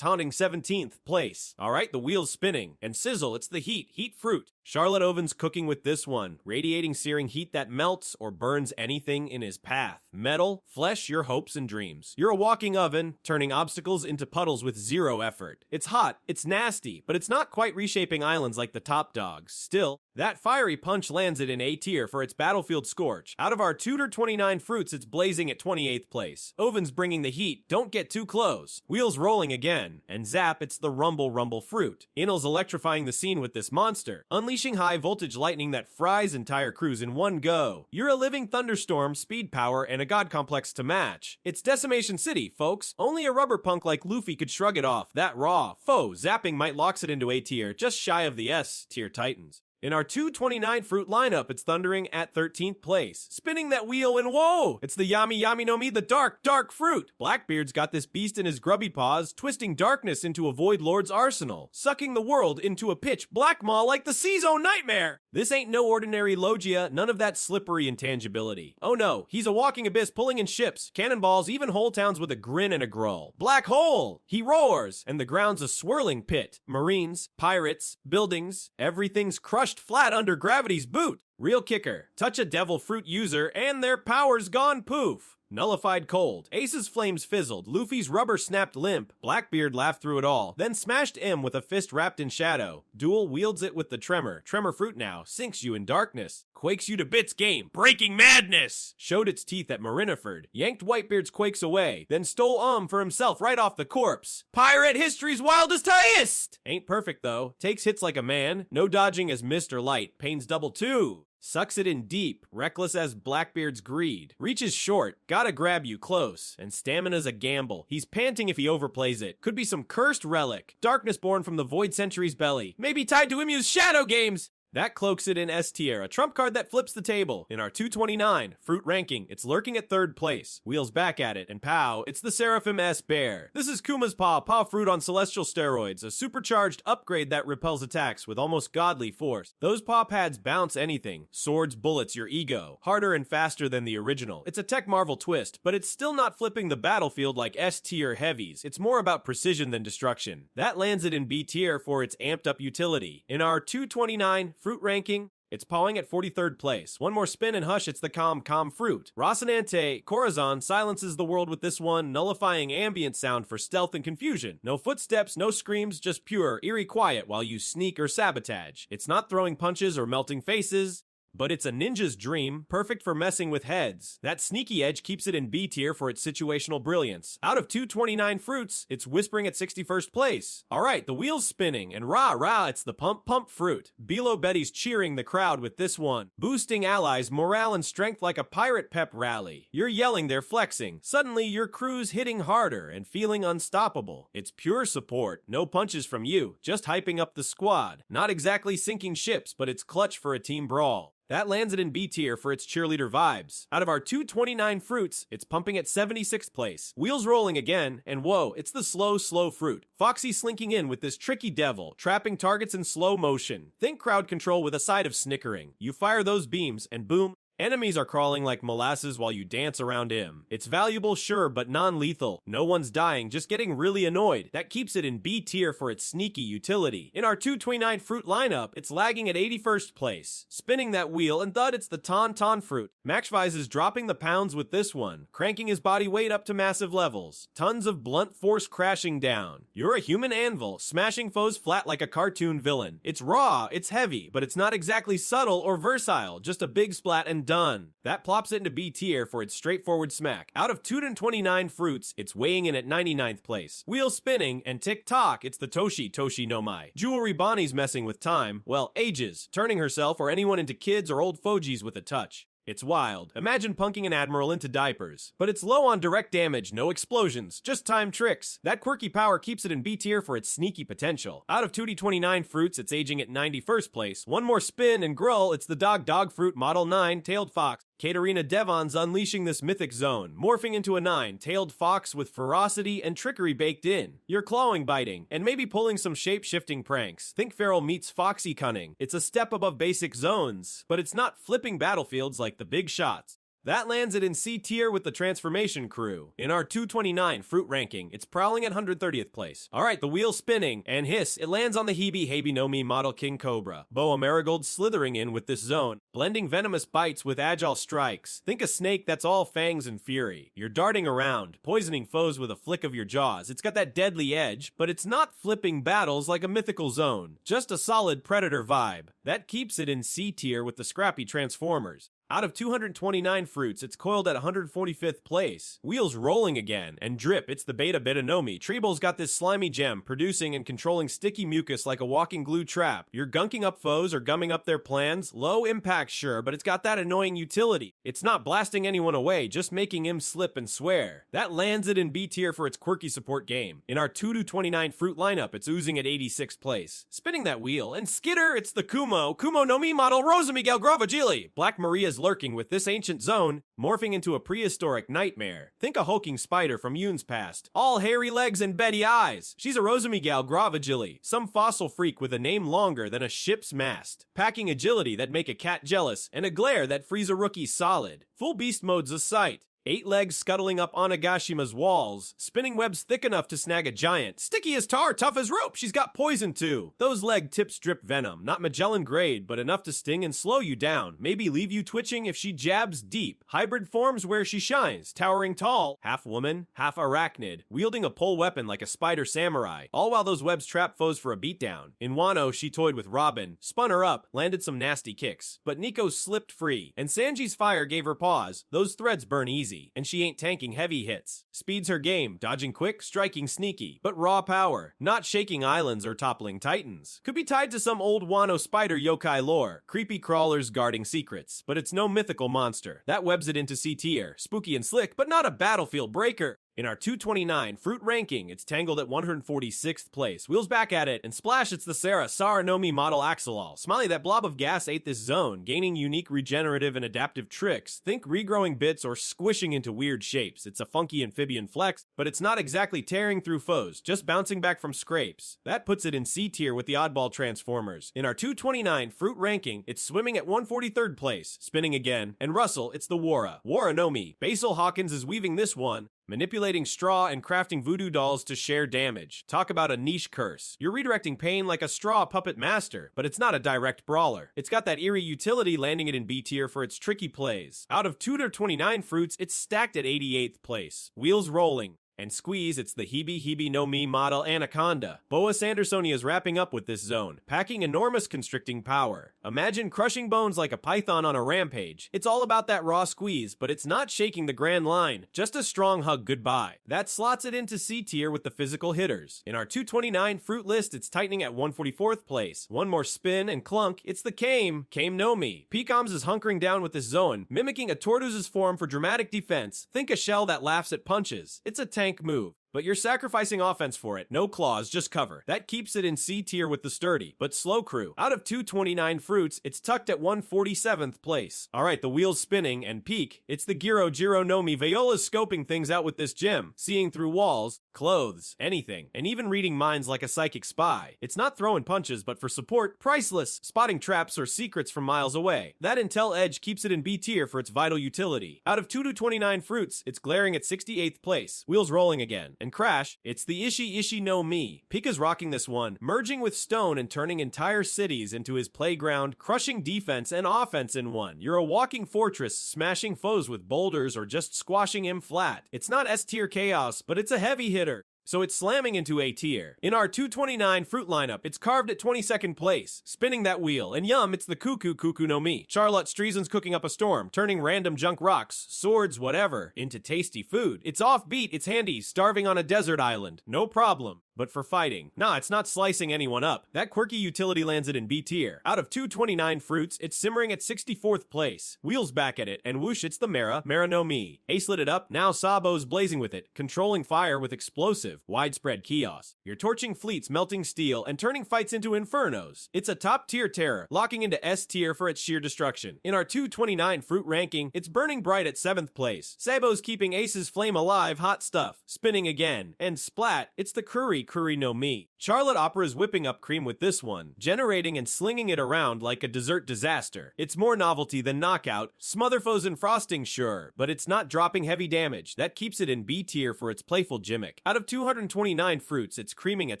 haunting 17th place. Alright, the wheel's spinning. And sizzle, it's the heat fruit. Charlotte Oven's cooking with this one, radiating searing heat that melts or burns anything in his path. Metal, flesh your hopes and dreams. You're a walking oven, turning obstacles into puddles with zero effort. It's hot, it's nasty, but it's not quite reshaping islands like the top dogs. Still, that fiery punch lands it in A tier for its battlefield scorch. Out of our 229 fruits, it's blazing at 28th place. Oven's bringing the heat, don't get too close. Wheels rolling again. And zap, it's the rumble fruit. Inel's electrifying the scene with this monster, unleashing high voltage lightning that fries entire crews in one go. You're a living thunderstorm, speed power, and and a god complex to match. It's Decimation City, folks. Only a rubber punk like Luffy could shrug it off. That raw, faux zapping might locks it into A tier, just shy of the S tier titans. In our 229 fruit lineup, it's thundering at 13th place. Spinning that wheel and whoa! It's the Yami Yami no Mi, the dark, dark fruit! Blackbeard's got this beast in his grubby paws, twisting darkness into a Void Lord's arsenal, sucking the world into a pitch black maw like the C-Zone Nightmare! This ain't no ordinary Logia, none of that slippery intangibility. Oh no, he's a walking abyss pulling in ships, cannonballs, even whole towns with a grin and a growl. Black hole! He roars! And the ground's a swirling pit. Marines, pirates, buildings, everything's crushed flat under gravity's boot. Real kicker. Touch a devil fruit user and their power's gone poof. Nullified cold. Ace's flames fizzled. Luffy's rubber snapped limp. Blackbeard laughed through it all, then smashed M with a fist wrapped in shadow. Duel wields it with the tremor. Tremor fruit now sinks you in darkness. Quakes you to bits game. Breaking madness! Showed its teeth at Marineford. Yanked Whitebeard's quakes away, then stole for himself right off the corpse. Pirate history's wildest highest! Ain't perfect though. Takes hits like a man. No dodging as Mr. Light. Pains double too. Sucks it in deep, reckless as Blackbeard's greed. Reaches short, gotta grab you close. And stamina's a gamble. He's panting if he overplays it. Could be some cursed relic. Darkness born from the Void Century's belly. Maybe tied to Imu's Shadow Games! That cloaks it in S tier, a trump card that flips the table. In our 229 fruit ranking, it's lurking at 3rd place. Wheels back at it, and pow, it's the Seraphim S Bear. This is Kuma's paw fruit on celestial steroids, a supercharged upgrade that repels attacks with almost godly force. Those paw pads bounce anything. Swords, bullets, your ego. Harder and faster than the original. It's a tech marvel twist, but it's still not flipping the battlefield like S tier heavies. It's more about precision than destruction. That lands it in B tier for its amped up utility. In our 229 fruit ranking, it's pawing at 43rd place. One more spin and hush, it's the calm fruit. Rocinante, Corazon silences the world with this one, nullifying ambient sound for stealth and confusion. No footsteps, no screams, just pure, eerie quiet while you sneak or sabotage. It's not throwing punches or melting faces, but it's a ninja's dream, perfect for messing with heads. That sneaky edge keeps it in B tier for its situational brilliance. Out of 229 fruits, it's whispering at 61st place. Alright, the wheel's spinning, and rah, it's the pump fruit. Bilo Betty's cheering the crowd with this one, boosting allies' morale and strength like a pirate pep rally. You're yelling, they're flexing. Suddenly, your crew's hitting harder and feeling unstoppable. It's pure support, no punches from you, just hyping up the squad. Not exactly sinking ships, but it's clutch for a team brawl. That lands it in B tier for its cheerleader vibes. Out of our 229 fruits, it's pumping at 76th place. Wheels rolling again, and whoa, it's the slow fruit. Foxy slinking in with this tricky devil, trapping targets in slow motion. Think crowd control with a side of snickering. You fire those beams, and boom, enemies are crawling like molasses while you dance around him. It's valuable, sure, but non-lethal. No one's dying, just getting really annoyed. That keeps it in B tier for its sneaky utility. In our 229 fruit lineup, it's lagging at 81st place. Spinning that wheel, and thud, it's the Tauntaun fruit. Maxvize is dropping the pounds with this one, cranking his body weight up to massive levels. Tons of blunt force crashing down. You're a human anvil, smashing foes flat like a cartoon villain. It's raw, it's heavy, but it's not exactly subtle or versatile, just a big splat and done. That plops it into B tier for its straightforward smack. Out of 229 fruits, it's weighing in at 99th place. Wheel spinning, and tick-tock, it's the Toshi no Mai. Jewelry Bonnie's messing with time, well, ages, turning herself or anyone into kids or old fogies with a touch. It's wild. Imagine punking an admiral into diapers. But it's low on direct damage, no explosions, just time tricks. That quirky power keeps it in B tier for its sneaky potential. Out of 229 fruits, it's aging at 91st place. One more spin and grull, it's the dog fruit Model 9 Tailed Fox. Katarina Devon's unleashing this mythic zone, morphing into a 9 tailed fox with ferocity and trickery baked in. You're clawing biting, and maybe pulling some shape-shifting pranks. Think Feral meets Foxy cunning. It's a step above basic zones, but it's not flipping battlefields like the big shots. That lands it in C tier with the Transformation Crew. In our 229 fruit ranking, it's prowling at 130th place. Alright, the wheel's spinning, and hiss, it lands on the Hebi no Mi model King Cobra. Boa Marigold slithering in with this zone, blending venomous bites with agile strikes. Think a snake that's all fangs and fury. You're darting around, poisoning foes with a flick of your jaws. It's got that deadly edge, but it's not flipping battles like a mythical zone. Just a solid Predator vibe. That keeps it in C tier with the scrappy Transformers. Out of 229 fruits, it's coiled at 145th place. Wheels rolling again, and drip, it's the Beta Bitanomi. Treeble's got this slimy gem, producing and controlling sticky mucus like a walking glue trap. You're gunking up foes or gumming up their plans. Low impact, sure, but it's got that annoying utility. It's not blasting anyone away, just making him slip and swear. That lands it in B tier for its quirky support game. In our 2 to 29 fruit lineup, it's oozing at 86th place. Spinning that wheel, and skitter, it's the Kumo no Mi model Rosa Miguel Gravagili. Black Maria's lurking with this ancient zone, morphing into a prehistoric nightmare. Think a hulking spider from Yoon's past. All hairy legs and beady eyes. She's a Rosa Miguel Gravagili, some fossil freak with a name longer than a ship's mast. Packing agility that make a cat jealous, and a glare that frees a rookie solid. Full beast mode's a sight. 8 legs scuttling up Onagashima's walls, spinning webs thick enough to snag a giant. Sticky as tar, tough as rope, she's got poison too. Those leg tips drip venom, not Magellan grade, but enough to sting and slow you down. Maybe leave you twitching if she jabs deep. Hybrid forms where she shines, towering tall, half woman, half arachnid, wielding a pole weapon like a spider samurai, all while those webs trap foes for a beatdown. In Wano, she toyed with Robin, spun her up, landed some nasty kicks, but Nico slipped free, and Sanji's fire gave her pause. Those threads burn easy, and she ain't tanking heavy hits. Speed's her game, dodging quick, striking sneaky, but raw power, not shaking islands or toppling titans. Could be tied to some old Wano spider yokai lore, creepy crawlers guarding secrets, but it's no mythical monster. That webs it into C tier, spooky and slick, but not a battlefield breaker. In our 229 fruit ranking, it's tangled at 146th place. Wheels back at it, and splash, it's the Sarah Saranomi model Axolal. Smiley, that blob of gas ate this zone, gaining unique regenerative and adaptive tricks. Think regrowing bits or squishing into weird shapes. It's a funky amphibian flex, but it's not exactly tearing through foes, just bouncing back from scrapes. That puts it in C tier with the oddball transformers. In our 229 fruit ranking, it's swimming at 143rd place, spinning again, and Russell, it's the Wara. Waranomi. Basil Hawkins is weaving this one, manipulating straw and crafting voodoo dolls to share damage. Talk about a niche curse. You're redirecting pain like a straw puppet master, but it's not a direct brawler. It's got that eerie utility, landing it in B tier for its tricky plays. Out of 2 to 29 fruits, it's stacked at 88th place. Wheels rolling. And squeeze, it's the Hebe no Mi model Anaconda. Boa Sandersonia is wrapping up with this zone, packing enormous constricting power. Imagine crushing bones like a python on a rampage. It's all about that raw squeeze, but it's not shaking the grand line, just a strong hug goodbye. That slots it into C tier with the physical hitters. In our 229 fruit list, it's tightening at 144th place. One more spin and clunk, it's the Kame no Mi. Pecoms is hunkering down with this zone, mimicking a tortoise's form for dramatic defense. Think a shell that laughs at punches. It's a tank move, but you're sacrificing offense for it. No claws, just cover. That keeps it in C tier with the sturdy, but slow crew. Out of 229 fruits, it's tucked at 147th place. Alright, the wheel's spinning, and peak, it's the Jiro no Mi. Viola's scoping things out with this gem, seeing through walls, clothes, anything, and even reading minds like a psychic spy. It's not throwing punches, but for support, priceless, spotting traps or secrets from miles away. That intel edge keeps it in B tier for its vital utility. Out of 2 to 29 fruits, it's glaring at 68th place. Wheels rolling again. And crash, it's the Ishi no Mi. Pika's rocking this one, merging with Stone and turning entire cities into his playground, crushing defense and offense in one. You're a walking fortress, smashing foes with boulders or just squashing him flat. It's not S tier chaos, but it's a heavy hitter, so it's slamming into A tier. In our 229 fruit lineup, it's carved at 22nd place, spinning that wheel, and yum, it's the Cuckoo no Mi. Charlotte Streisand's cooking up a storm, turning random junk rocks, swords, whatever, into tasty food. It's offbeat, it's handy, starving on a desert island, no problem. But for fighting, nah, it's not slicing anyone up. That quirky utility lands it in B tier. Out of 229 fruits, it's simmering at 64th place. Wheels back at it, and whoosh, it's the Mara no Mi. Ace lit it up, now Sabo's blazing with it, controlling fire with explosive, widespread chaos. You're torching fleets, melting steel, and turning fights into infernos. It's a top tier terror, locking into S tier for its sheer destruction. In our 229 fruit ranking, it's burning bright at 7th place. Sabo's keeping Ace's flame alive, hot stuff. Spinning again. And splat, it's the Curry no Mi. Charlotte Opera's whipping up cream with this one, generating and slinging it around like a dessert disaster. It's more novelty than knockout, smother foes in frosting, sure, but it's not dropping heavy damage. That keeps it in B tier for its playful gimmick. Out of 229 fruits, it's creaming at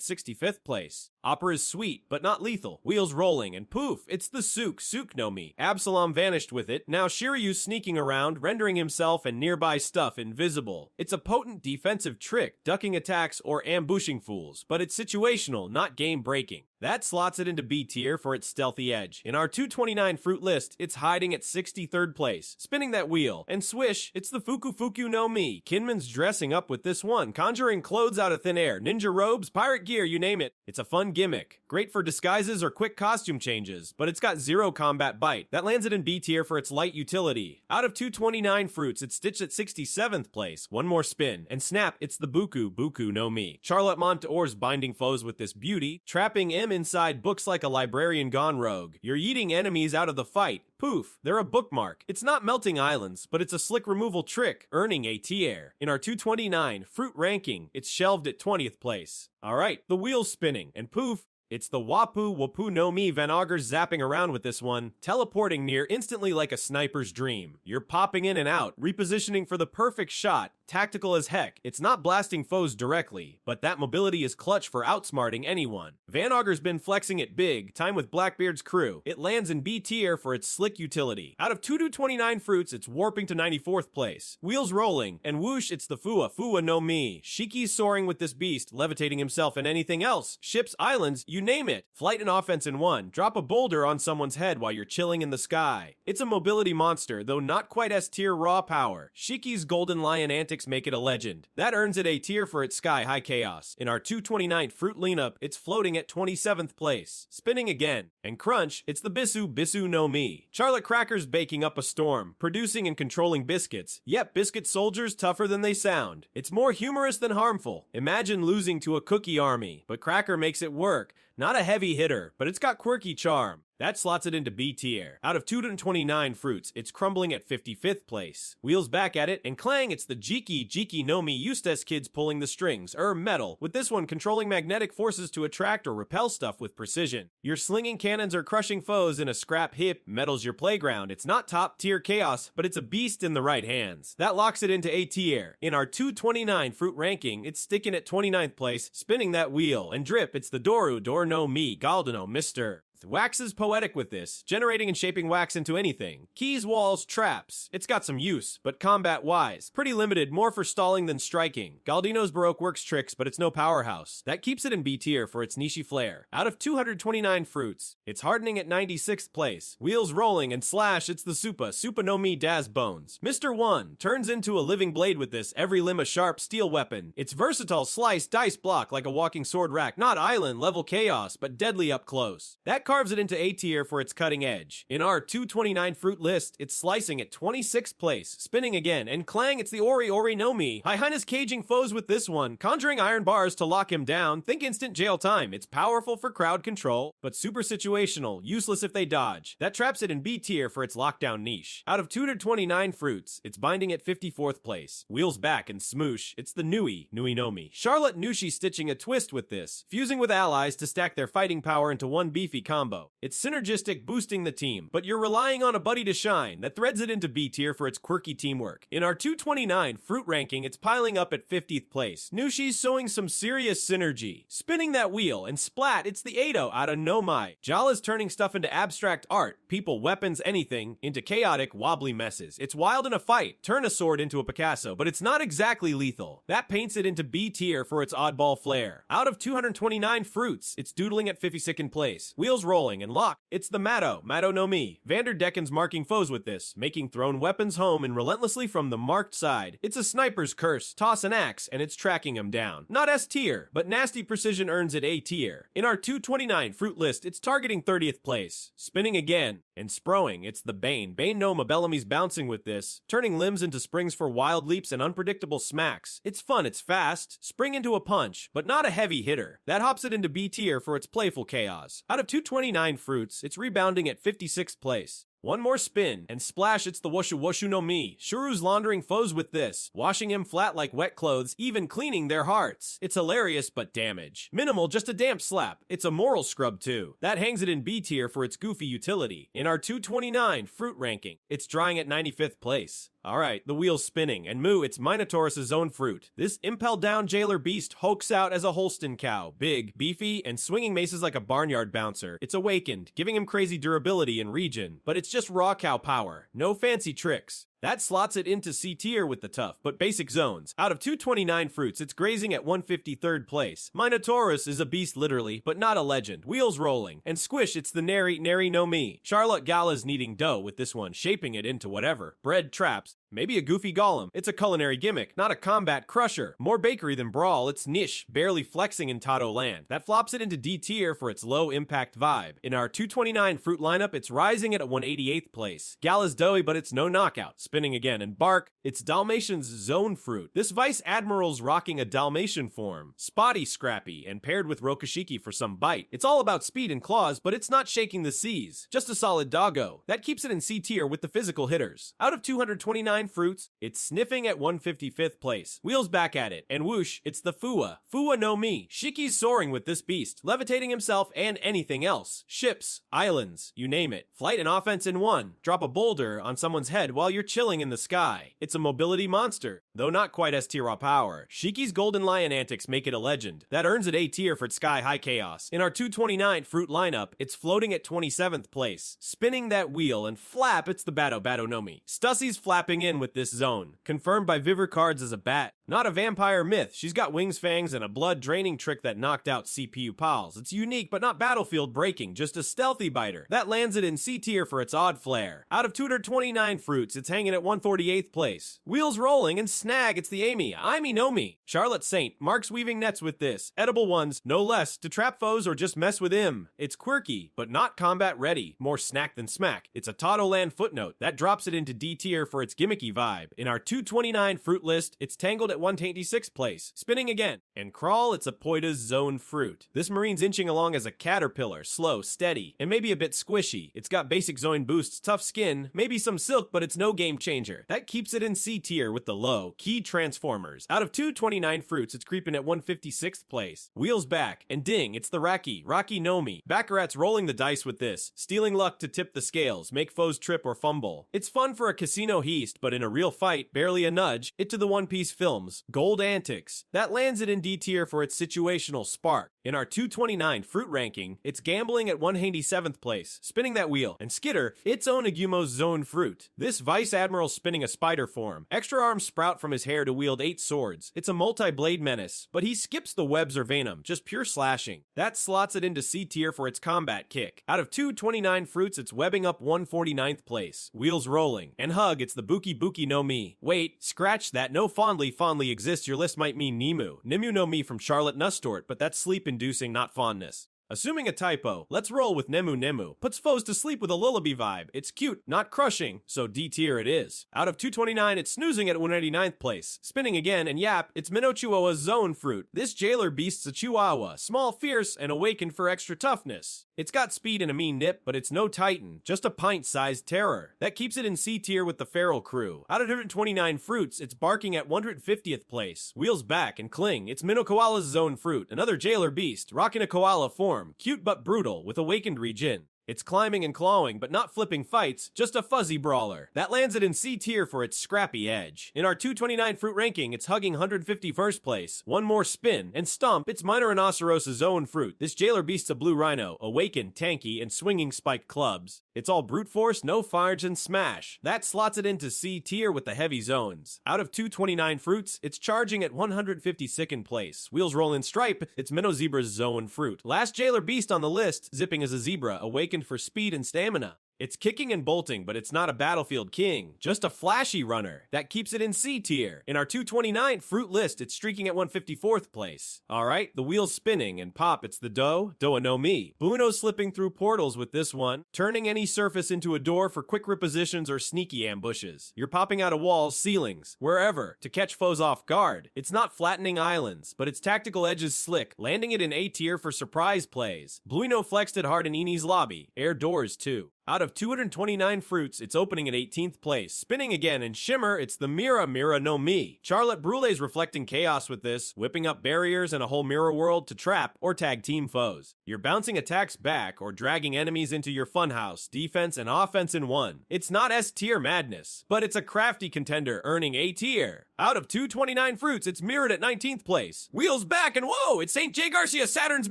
65th place. Opera's sweet, but not lethal. Wheels rolling, and poof, it's the Sook no Mi. Absalom vanished with it, now Shiryu's sneaking around, rendering himself and nearby stuff invisible. It's a potent defensive trick, ducking attacks or ambushing fools, but it's situational, not game-breaking. That slots it into B tier for its stealthy edge. In our 229 fruit list, it's hiding at 63rd place, spinning that wheel. And swish, it's the Fuku Fuku no Mi. Kinman's dressing up with this one, conjuring clothes out of thin air, ninja robes, pirate gear, you name it. It's a fun gimmick. Great for disguises or quick costume changes, but it's got zero combat bite. That lands it in B tier for its light utility. Out of 229 fruits, it's stitched at 67th place. One more spin. And snap, it's the Buku Buku no Mi. Charlotte Monteur's binding foes with this beauty, trapping M inside books like a librarian gone rogue. You're yeeting enemies out of the fight. Poof, they're a bookmark. It's not melting islands, but it's a slick removal trick, earning a tier. In our 229 fruit ranking, it's shelved at 20th place. Alright, the wheel's spinning, and poof, it's the Wapu Wapu no Mi. Van Augur's zapping around with this one, teleporting near instantly like a sniper's dream. You're popping in and out, repositioning for the perfect shot, tactical as heck. It's not blasting foes directly, but that mobility is clutch for outsmarting anyone. Van Augur's been flexing it big, time with Blackbeard's crew. It lands in B tier for its slick utility. Out of 229 fruits, it's warping to 94th place. Wheels rolling, and whoosh, it's the Fua Fua no Mi. Shiki's soaring with this beast, levitating himself and anything else. Ships, islands, you name it. Flight and offense in one. Drop a boulder on someone's head while you're chilling in the sky. It's a mobility monster, though not quite S tier raw power. Shiki's golden lion antics make it a legend. That earns it A tier for its sky high chaos. In our 229 fruit leanup, it's floating at 27th place. Spinning again. And crunch, it's the Bisu Bisu no Mi. Charlotte Cracker's baking up a storm, producing and controlling biscuits. Yep, biscuit soldiers tougher than they sound. It's more humorous than harmful. Imagine losing to a cookie army, but Cracker makes it work. Not a heavy hitter, but it's got quirky charm. That slots it into B tier. Out of 229 fruits, it's crumbling at 55th place. Wheels back at it, and clang, it's the Jiki no Mi Eustace kids pulling the strings, metal, with this one controlling magnetic forces to attract or repel stuff with precision. You're slinging cannons or crushing foes in a scrap heap. Metal's your playground. It's not top tier chaos, but it's a beast in the right hands. That locks it into A tier. In our 229 fruit ranking, it's sticking at 29th place, spinning that wheel, and drip, it's the Doru Dor no Mi Galdano Mr. Wax is poetic with this, generating and shaping wax into anything. Keys, walls, traps. It's got some use, but combat-wise, pretty limited, more for stalling than striking. Galdino's Baroque works tricks, but it's no powerhouse. That keeps it in B tier for its niche flair. Out of 229 fruits, it's hardening at 96th place. Wheels rolling, and slash, it's the Supa no Mi Daz Bones. Mr. 1 turns into a living blade with this, every limb a sharp steel weapon. It's versatile slice, dice block like a walking sword rack, not island level chaos, but deadly up close. That carves it into A tier for its cutting edge. In our 229 fruit list, it's slicing at 26th place, spinning again, and clang, it's the Ori no Mi. High Highness caging foes with this one, conjuring iron bars to lock him down, think instant jail time. It's powerful for crowd control, but super situational, useless if they dodge. That traps it in B tier for its lockdown niche. Out of 229 fruits, it's binding at 54th place. Wheels back and smoosh, it's the Nui no Mi. Charlotte Nushi stitching a twist with this, fusing with allies to stack their fighting power into one beefy combo. It's synergistic, boosting the team, but you're relying on a buddy to shine. That threads it into B tier for its quirky teamwork. In our 229 fruit ranking, it's piling up at 50th place. Nushi's showing some serious synergy. Spinning that wheel, and splat, it's the Ado out of Nomai. Jala's turning stuff into abstract art, people, weapons, anything, into chaotic, wobbly messes. It's wild in a fight. Turn a sword into a Picasso, but it's not exactly lethal. That paints it into B tier for its oddball flair. Out of 229 fruits, it's doodling at 52nd place. Wheels rolling and lock. It's the Mado no Mi. Vanderdecken's marking foes with this, making thrown weapons home and relentlessly from the marked side. It's a sniper's curse. Toss an axe, and it's tracking him down. Not S tier, but nasty precision earns it A tier. In our 229 fruit list, it's targeting 30th place. Spinning again, and sproing, it's the Bane no Ma. Bellamy's bouncing with this, turning limbs into springs for wild leaps and unpredictable smacks. It's fun, it's fast, spring into a punch, but not a heavy hitter. That hops it into B tier for its playful chaos. Out of 229 fruits, it's rebounding at 56th place. One more spin, and splash, it's the Wushu no Mi. Shuru's laundering foes with this, washing him flat like wet clothes, even cleaning their hearts. It's hilarious, but damage. Minimal, just a damp slap. It's a moral scrub too. That hangs it in B tier for its goofy utility. In our 229 fruit ranking, it's drying at 95th place. Alright, the wheel's spinning, and moo, it's Minotaurus' own fruit. This impelled down jailer beast hulks out as a Holstein cow, big, beefy, and swinging maces like a barnyard bouncer. It's awakened, giving him crazy durability and regen, but it's just raw cow power, no fancy tricks. That slots it into C tier with the tough but basic zones. Out of 229 fruits, it's grazing at 153rd place. Minotaurus is a beast literally, but not a legend. Wheels rolling. And Squish, it's the Nary no me. Charlotte Gala's kneading dough with this one, shaping it into whatever. Bread traps. Maybe a goofy golem. It's a culinary gimmick, not a combat crusher. More bakery than brawl, it's niche, barely flexing in Tato land. That flops it into D tier for its low impact vibe. In our 229 fruit lineup, it's rising at a 188th place. Gala's doughy, but it's no knockout. Spinning again. And Bark, it's Dalmatian's zone fruit. This Vice Admiral's rocking a Dalmatian form. Spotty scrappy, and paired with Rokashiki for some bite. It's all about speed and claws, but it's not shaking the seas. Just a solid doggo. That keeps it in C tier with the physical hitters. Out of 229 fruits, it's sniffing at 155th place. Wheels back at it, and whoosh, it's the Fua. Fua no mi. Shiki's soaring with this beast, levitating himself and anything else. Ships, islands, you name it. Flight and offense in one. Drop a boulder on someone's head while you're chilling in the sky. It's a mobility monster, though not quite S tier raw power. Shiki's golden lion antics make it a legend. That earns it A tier for its sky high chaos. In our 229 fruit lineup, it's floating at 27th place. Spinning that wheel and flap, it's the Bado no mi. Stussy's flapping in with this zone, confirmed by Vivre cards as a bat. Not a vampire myth, she's got wings, fangs, and a blood-draining trick that knocked out CPU pals. It's unique, but not battlefield breaking, just a stealthy biter. That lands it in C tier for its odd flair. Out of 229 fruits, it's hanging at 148th place. Wheels rolling, and snag, it's the Amy no mi. Charlotte Saint, Mark's weaving nets with this. Edible ones, no less, to trap foes or just mess with him. It's quirky, but not combat ready. More snack than smack. It's a Tato land footnote. That drops it into D tier for its gimmicky vibe. In our 229 fruit list, it's tangled at 126th place. Spinning again. And Crawl, it's a Poita's zone fruit. This marine's inching along as a caterpillar, slow, steady, and maybe a bit squishy. It's got basic zone boosts, tough skin, maybe some silk, but it's no game changer. That keeps it in C tier with the low, key transformers. Out of 229 fruits, it's creeping at 156th place. Wheels back, and ding, it's the Rocky no mi. Baccarat's rolling the dice with this, stealing luck to tip the scales, make foes trip or fumble. It's fun for a casino heist, but in a real fight, barely a nudge, it to the One Piece films. Gold antics. That lands it in D tier for its situational spark. In our 229 fruit ranking, it's gambling at 187th place, spinning that wheel, and Skitter, its own Agumo's zone fruit. This Vice Admiral's spinning a spider form. Extra arms sprout from his hair to wield 8 swords. It's a multi-blade menace, but he skips the webs or venom, just pure slashing. That slots it into C tier for its combat kick. Out of 229 fruits, it's webbing up 149th place. Wheels rolling. And Hug, it's the Buki no mi. Wait, scratch that, no fondly exists, your list might mean Nimu no mi from Charlotte Nustort, but that's sleep-inducing, not fondness. Assuming a typo, let's roll with Nemu. Puts foes to sleep with a lullaby vibe. It's cute, not crushing, so D tier it is. Out of 229, it's snoozing at 189th place. Spinning again, and yap, it's Minnow Chihuahua's zone fruit. This jailer beast's a chihuahua, small, fierce, and awakened for extra toughness. It's got speed and a mean nip, but it's no titan, just a pint-sized terror. That keeps it in C tier with the feral crew. Out of 129 fruits, it's barking at 150th place. Wheels back and cling. It's Minnow Koala's zone fruit, another jailer beast, rocking a koala form, cute but brutal, with awakened regen. It's climbing and clawing, but not flipping fights, just a fuzzy brawler. That lands it in C tier for its scrappy edge. In our 229 fruit ranking, it's hugging 151st place. One more spin, and stomp, it's Minor Rhinoceros' zone fruit. This jailer beast's a blue rhino, awakened, tanky, and swinging spiked clubs. It's all brute force, no farge, and smash. That slots it into C tier with the heavy zones. Out of 229 fruits, it's charging at 152nd place. Wheels roll in stripe, it's Minnow Zebra's zone fruit. Last jailer beast on the list, zipping as a zebra, awakened for speed and stamina. It's kicking and bolting, but it's not a battlefield king, just a flashy runner. That keeps it in C tier. In our 229 fruit list, it's streaking at 154th place. Alright, the wheel's spinning, and pop, it's the Doa no mi. Buono's slipping through portals with this one, turning any surface into a door for quick repositions or sneaky ambushes. You're popping out of walls, ceilings, wherever, to catch foes off guard. It's not flattening islands, but its tactical edge is slick, landing it in A tier for surprise plays. Bluino flexed it hard in Eni's lobby, air doors too. Out of 229 fruits, it's opening at 18th place. Spinning again, and Shimmer, it's the Mira no mi. Charlotte Brule's reflecting chaos with this, whipping up barriers and a whole mirror world to trap or tag team foes. You're bouncing attacks back or dragging enemies into your funhouse, defense and offense in one. It's not S tier madness, but it's a crafty contender earning A tier. Out of 229 fruits, it's mirrored at 19th place. Wheels back, and whoa, it's St. J. Garcia Saturn's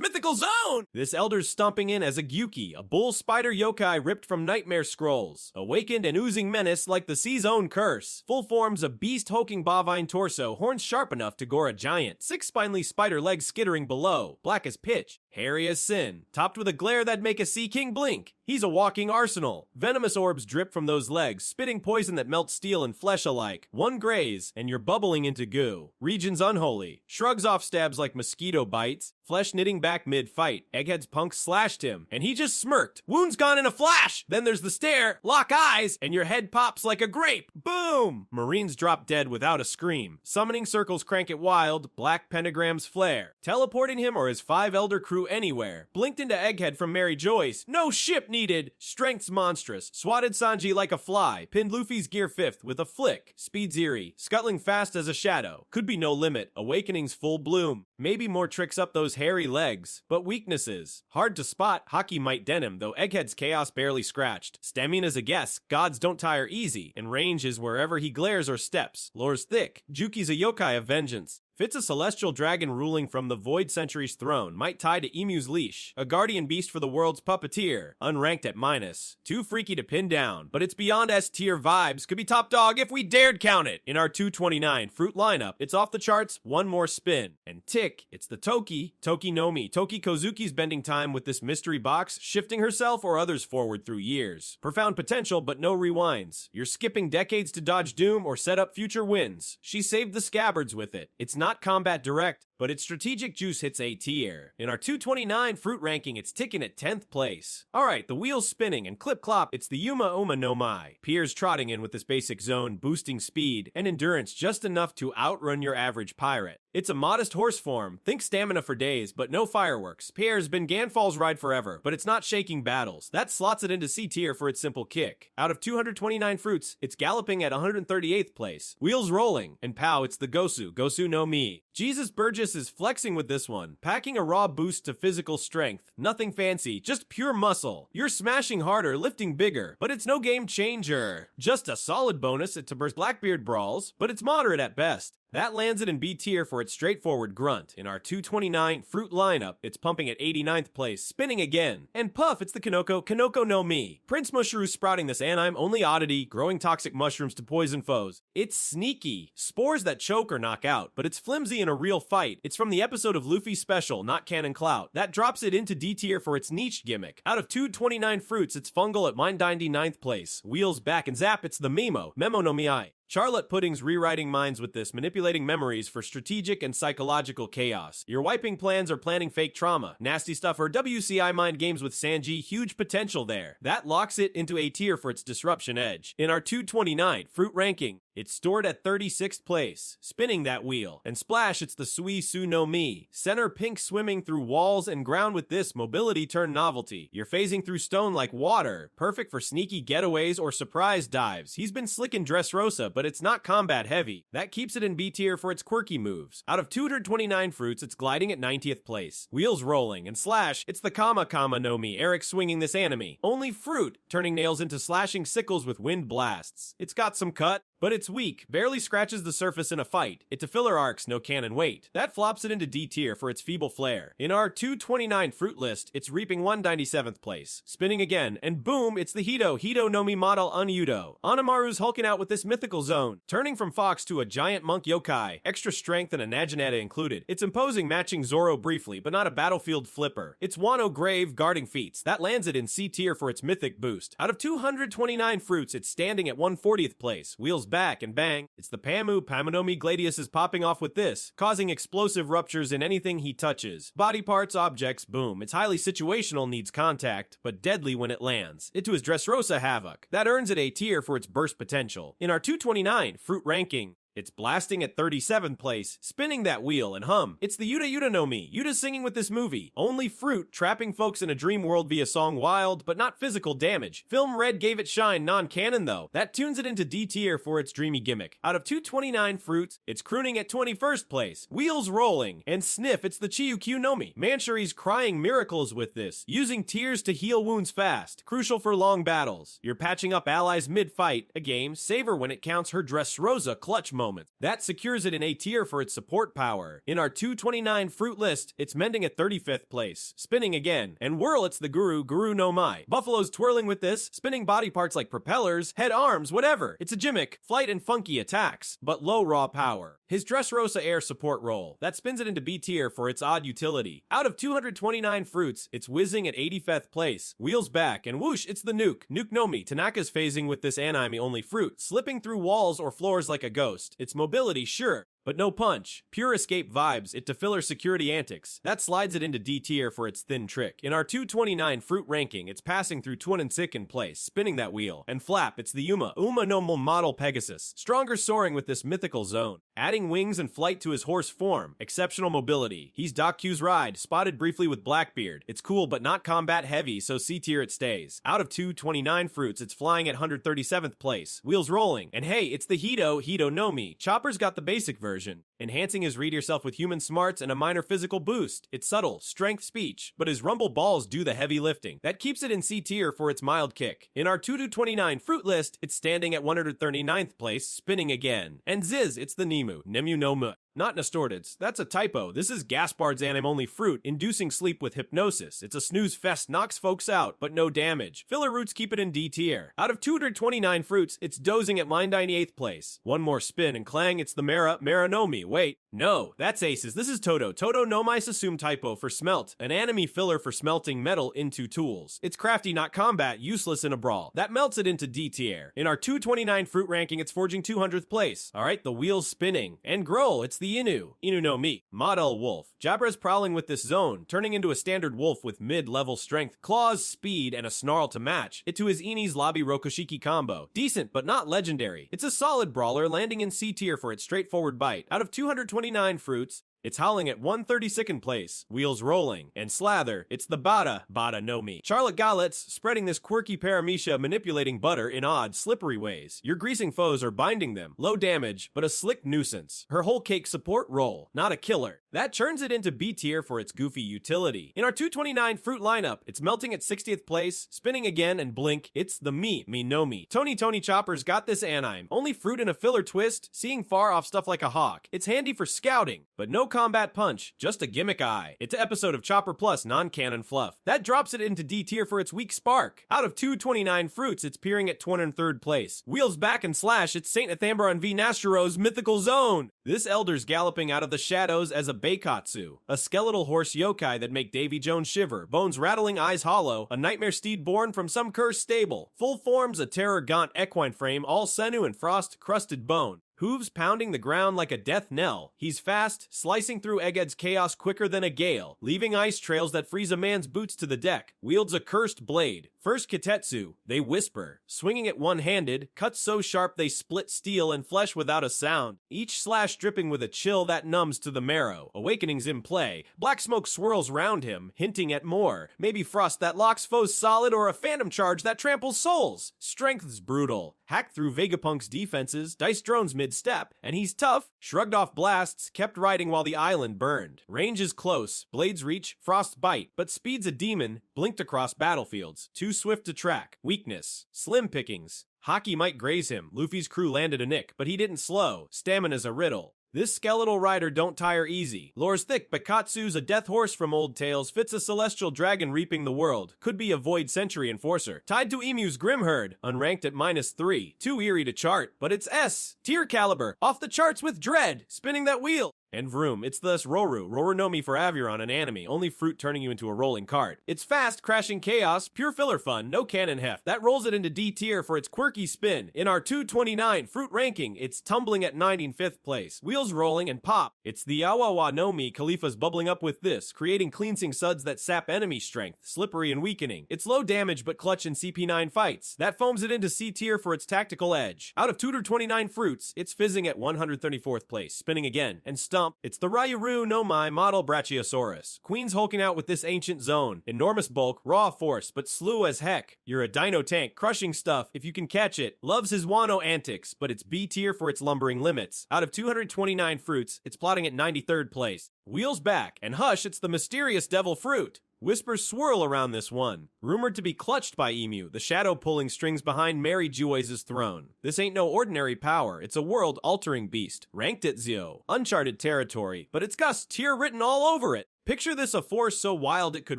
mythical zone! This elder's stomping in as a Gyuki, a bull spider yokai ripped ripped from nightmare scrolls. Awakened and oozing menace like the sea's own curse. Full forms of beast-hulking bovine torso, horns sharp enough to gore a giant. 6 spinely spider legs skittering below, black as pitch, hairy as sin, topped with a glare that'd make a sea king blink. He's a walking arsenal. Venomous orbs drip from those legs, spitting poison that melts steel and flesh alike. One graze, and you're bubbling into goo. Regions unholy. Shrugs off stabs like mosquito bites. Flesh knitting back mid-fight. Egghead's punk slashed him, and he just smirked. Wound's gone in a flash! Then there's the stare, lock eyes, and your head pops like a grape. Boom! Marines drop dead without a scream. Summoning circles crank it wild, black pentagrams flare. Teleporting him or his 5 elder crew anywhere. Blinked into Egghead from Mary Joyce. No ship needed! Strength's monstrous. Swatted Sanji like a fly. Pinned Luffy's gear 5th with a flick. Speed's eerie. Scuttling fast as a shadow. Could be no limit. Awakening's full bloom. Maybe more tricks up those hairy legs. But weaknesses. Hard to spot. Haki might dent him, though Egghead's chaos barely scratched. Stamina's a guess. Gods don't tire easy. And range is wherever he glares or steps. Lore's thick. Juki's a yokai of vengeance. Fit's a celestial dragon ruling from the Void Century's throne, might tie to Emu's leash. A guardian beast for the world's puppeteer, unranked at minus. Too freaky to pin down, but it's beyond S-tier vibes, could be top dog if we dared count it. In our 229 fruit lineup, it's off the charts, one more spin. And tick, it's the Toki no Mi. Toki Kozuki's bending time with this mystery box, shifting herself or others forward through years. Profound potential, but no rewinds. You're skipping decades to dodge doom or set up future wins. She saved the scabbards with it. It's not combat direct, but its strategic juice hits A tier. In our 229 fruit ranking, it's ticking at 10th place. Alright, the wheel's spinning, and clip clop, it's the Yuma Uma no Mai. Pier's trotting in with this basic zone, boosting speed and endurance just enough to outrun your average pirate. It's a modest horse form, think stamina for days, but no fireworks. Pierre's been Ganfall's ride forever, but it's not shaking battles. That slots it into C tier for its simple kick. Out of 229 fruits, it's galloping at 138th place. Wheels rolling, and pow, it's the Gosu no Mi. Jesus Burgess is flexing with this one, packing a raw boost to physical strength. Nothing fancy, just pure muscle. You're smashing harder, lifting bigger, but it's no game changer. Just a solid bonus to burst Blackbeard brawls, but it's moderate at best. That lands it in B tier for its straightforward grunt. In our 229 fruit lineup, it's pumping at 89th place, spinning again. And puff, it's the Kanoko no Mi. Prince Mushroom sprouting this anime only oddity, growing toxic mushrooms to poison foes. It's sneaky. Spores that choke or knock out, but it's flimsy in a real fight. It's from the episode of Luffy Special, not canon clout. That drops it into D tier for its niche gimmick. Out of 229 fruits, it's fungal at 99th place. Wheels back and zap, it's the Memo no Mi. Charlotte Pudding's rewriting minds with this, manipulating memories for strategic and psychological chaos. You're wiping plans or planning fake trauma. Nasty stuff or WCI mind games with Sanji, huge potential there. That locks it into A tier for its disruption edge. In our 229 fruit ranking, it's stored at 36th place, spinning that wheel. And splash, it's the Suisu no Mi. Center pink swimming through walls and ground with this mobility turned novelty. You're phasing through stone like water, perfect for sneaky getaways or surprise dives. He's been slicking Dressrosa, but it's not combat heavy. That keeps it in B tier for its quirky moves. Out of 229 fruits, it's gliding at 90th place. Wheels rolling, and slash, it's the Kama no Mi. Eric swinging this anime. Only fruit, turning nails into slashing sickles with wind blasts. It's got some cut, but it's weak, barely scratches the surface in a fight. It to filler arcs, no canon weight. That flops it into D tier for its feeble flair. In our 229 fruit list, it's reaping 197th place. Spinning again, and boom, it's the Hito no Mi model Unyudo. Anamaru's hulking out with this mythical zone, turning from fox to a giant monk yokai, extra strength and a Naginata included. It's imposing, matching Zoro briefly, but not a battlefield flipper. It's Wano Grave guarding feats. That lands it in C tier for its mythic boost. Out of 229 fruits, it's standing at 140th place. Wheels back and bang, it's the Pamu no Mi. Gladius is popping off with this, causing explosive ruptures in anything he touches. Body parts, objects, boom. It's highly situational, needs contact, but deadly when it lands. It to his Dressrosa havoc. That earns it A tier for its burst potential. In our 229 fruit ranking, it's blasting at 37th place, spinning that wheel and hum. It's the Yuta no Mi. Yuta's singing with this movie. Only fruit, trapping folks in a dream world via song wild, but not physical damage. Film Red gave it shine, non-canon though. That tunes it into D tier for its dreamy gimmick. Out of 229 fruits, it's crooning at 21st place. Wheels rolling, and sniff, it's the Chiyukyu no Mi. Manchuri's crying miracles with this, using tears to heal wounds fast. Crucial for long battles. You're patching up allies mid-fight, a game, savor when it counts her Dressrosa clutch moments. That secures it in A tier for its support power. In our 229 fruit list, it's mending at 35th place, spinning again, and whirl, it's the Guru no Mai. Buffalo's twirling with this, spinning body parts like propellers, head, arms, whatever. It's a gimmick, flight and funky attacks, but low raw power. His Dressrosa air support roll, that spins it into B tier for its odd utility. Out of 229 fruits, it's whizzing at 85th place, wheels back, and whoosh, it's the Nuke no Mi. Tanaka's phasing with this anime-only fruit, slipping through walls or floors like a ghost. Its mobility, sure, but no punch. Pure escape vibes it to filler security antics. That slides it into D tier for its thin trick. In our 229 fruit ranking, it's passing through Twin and Sick in place, spinning that wheel. And Flap, it's the Uma no model Pegasus. Stronger soaring with this mythical zone. Adding wings and flight to his horse form. Exceptional mobility. He's Doc Q's ride, spotted briefly with Blackbeard. It's cool but not combat heavy, so C tier it stays. Out of 229 fruits, it's flying at 137th place. Wheels rolling. And hey, it's the Hito no Mi. Chopper's got the basic version, enhancing his read yourself with human smarts and a minor physical boost. It's subtle, strength speech, but his rumble balls do the heavy lifting. That keeps it in C tier for its mild kick. In our 2-29 fruit list, it's standing at 139th place, spinning again. And Ziz, it's the Nemu no Mu. Not Nestortids, that's a typo. This is Gaspard's anime-only fruit, inducing sleep with hypnosis. It's a snooze fest, knocks folks out, but no damage. Filler roots keep it in D tier. Out of 229 fruits, it's dozing at 98th place. One more spin and clang, it's the Mera no Mi. Wait, no, that's Aces. This is Todo no Mi Sasum typo for smelt, an anime filler for smelting metal into tools. It's crafty, not combat, useless in a brawl. That melts it into D tier. In our 229 fruit ranking, it's forging 200th place. Alright, the wheel's spinning. And Groll, it's the Inu no Mi. Model Wolf. Jabra's prowling with this zone, turning into a standard wolf with mid-level strength, claws, speed, and a snarl to match it to his Ini's Lobby Rokoshiki combo. Decent, but not legendary. It's a solid brawler, landing in C tier for its straightforward bite. Out of 229 fruits, it's howling at 132nd place, wheels rolling, and Slather, it's the Bada no Mi. Charlotte Galetz, spreading this quirky paramecia manipulating butter in odd, slippery ways. You're greasing foes or binding them. Low damage, but a slick nuisance. Her whole cake support roll, not a killer. That churns it into B tier for its goofy utility. In our 229 fruit lineup, it's melting at 60th place, spinning again, and blink, it's the Mi no Mi. Tony Chopper's got this anime. Only fruit in a filler twist, seeing far off stuff like a hawk. It's handy for scouting, but no combat punch, just a gimmick eye. It's an episode of Chopper Plus non-canon fluff. That drops it into D tier for its weak spark. Out of 229 fruits, it's peering at 203rd place. Wheels back and slash, it's Saint Athambaron V Nashiro's mythical zone. This elder's galloping out of the shadows as a Beikatsu, a skeletal horse yokai that make Davy Jones shiver, bones rattling, eyes hollow, a nightmare steed born from some cursed stable. Full forms a terror gaunt equine frame, all sinew and frost-crusted bone. Hooves pounding the ground like a death knell. He's fast, slicing through Egghead's chaos quicker than a gale, leaving ice trails that freeze a man's boots to the deck. Wields a cursed blade. First Kitetsu, they whisper, swinging it one-handed, cuts so sharp they split steel and flesh without a sound. Each slash dripping with a chill that numbs to the marrow. Awakening's in play. Black smoke swirls round him, hinting at more. Maybe frost that locks foes solid or a phantom charge that tramples souls. Strength's brutal. Hacked through Vegapunk's defenses, dice drones mid-step, and he's tough. Shrugged off blasts, kept riding while the island burned. Range is close, blades reach, frost bite, but speed's a demon, blinked across battlefields. Too swift to track. Weakness. Slim pickings. Hockey might graze him. Luffy's crew landed a nick, but he didn't slow. Stamina's a riddle. This skeletal rider don't tire easy. Lore's thick, but Katsu's a death horse from old tales, fits a celestial dragon reaping the world, could be a void century enforcer. Tied to Emu's Grimherd, unranked at -3. Too eerie to chart, but it's S. Tier caliber, off the charts with dread, spinning that wheel. And vroom, it's thus Roru no Mi for Aviron, an anime, only fruit turning you into a rolling cart. It's fast, crashing chaos, pure filler fun, no canon heft. That rolls it into D tier for its quirky spin. In our 229 fruit ranking, it's tumbling at 95th place. Wheels rolling and pop. It's the Awawa no Mi. Khalifa's bubbling up with this, creating cleansing suds that sap enemy strength, slippery and weakening. It's low damage but clutch in CP9 fights. That foams it into C tier for its tactical edge. Out of 229 fruits, it's fizzing at 134th place, spinning again, and it's the Ryuru no Mi model Brachiosaurus. Queen's hulking out with this ancient zone. Enormous bulk, raw force, but slew as heck. You're a dino tank, crushing stuff if you can catch it. Loves his Wano antics, but it's B tier for its lumbering limits. Out of 229 fruits, it's plotting at 93rd place. Wheels back, and hush, it's the mysterious devil fruit. Whispers swirl around this one. Rumored to be clutched by Emu, the shadow pulling strings behind Mary Joyce's throne. This ain't no ordinary power, it's a world-altering beast. Ranked at Zio. Uncharted territory, but it's got tier written all over it. Picture this, a force so wild it could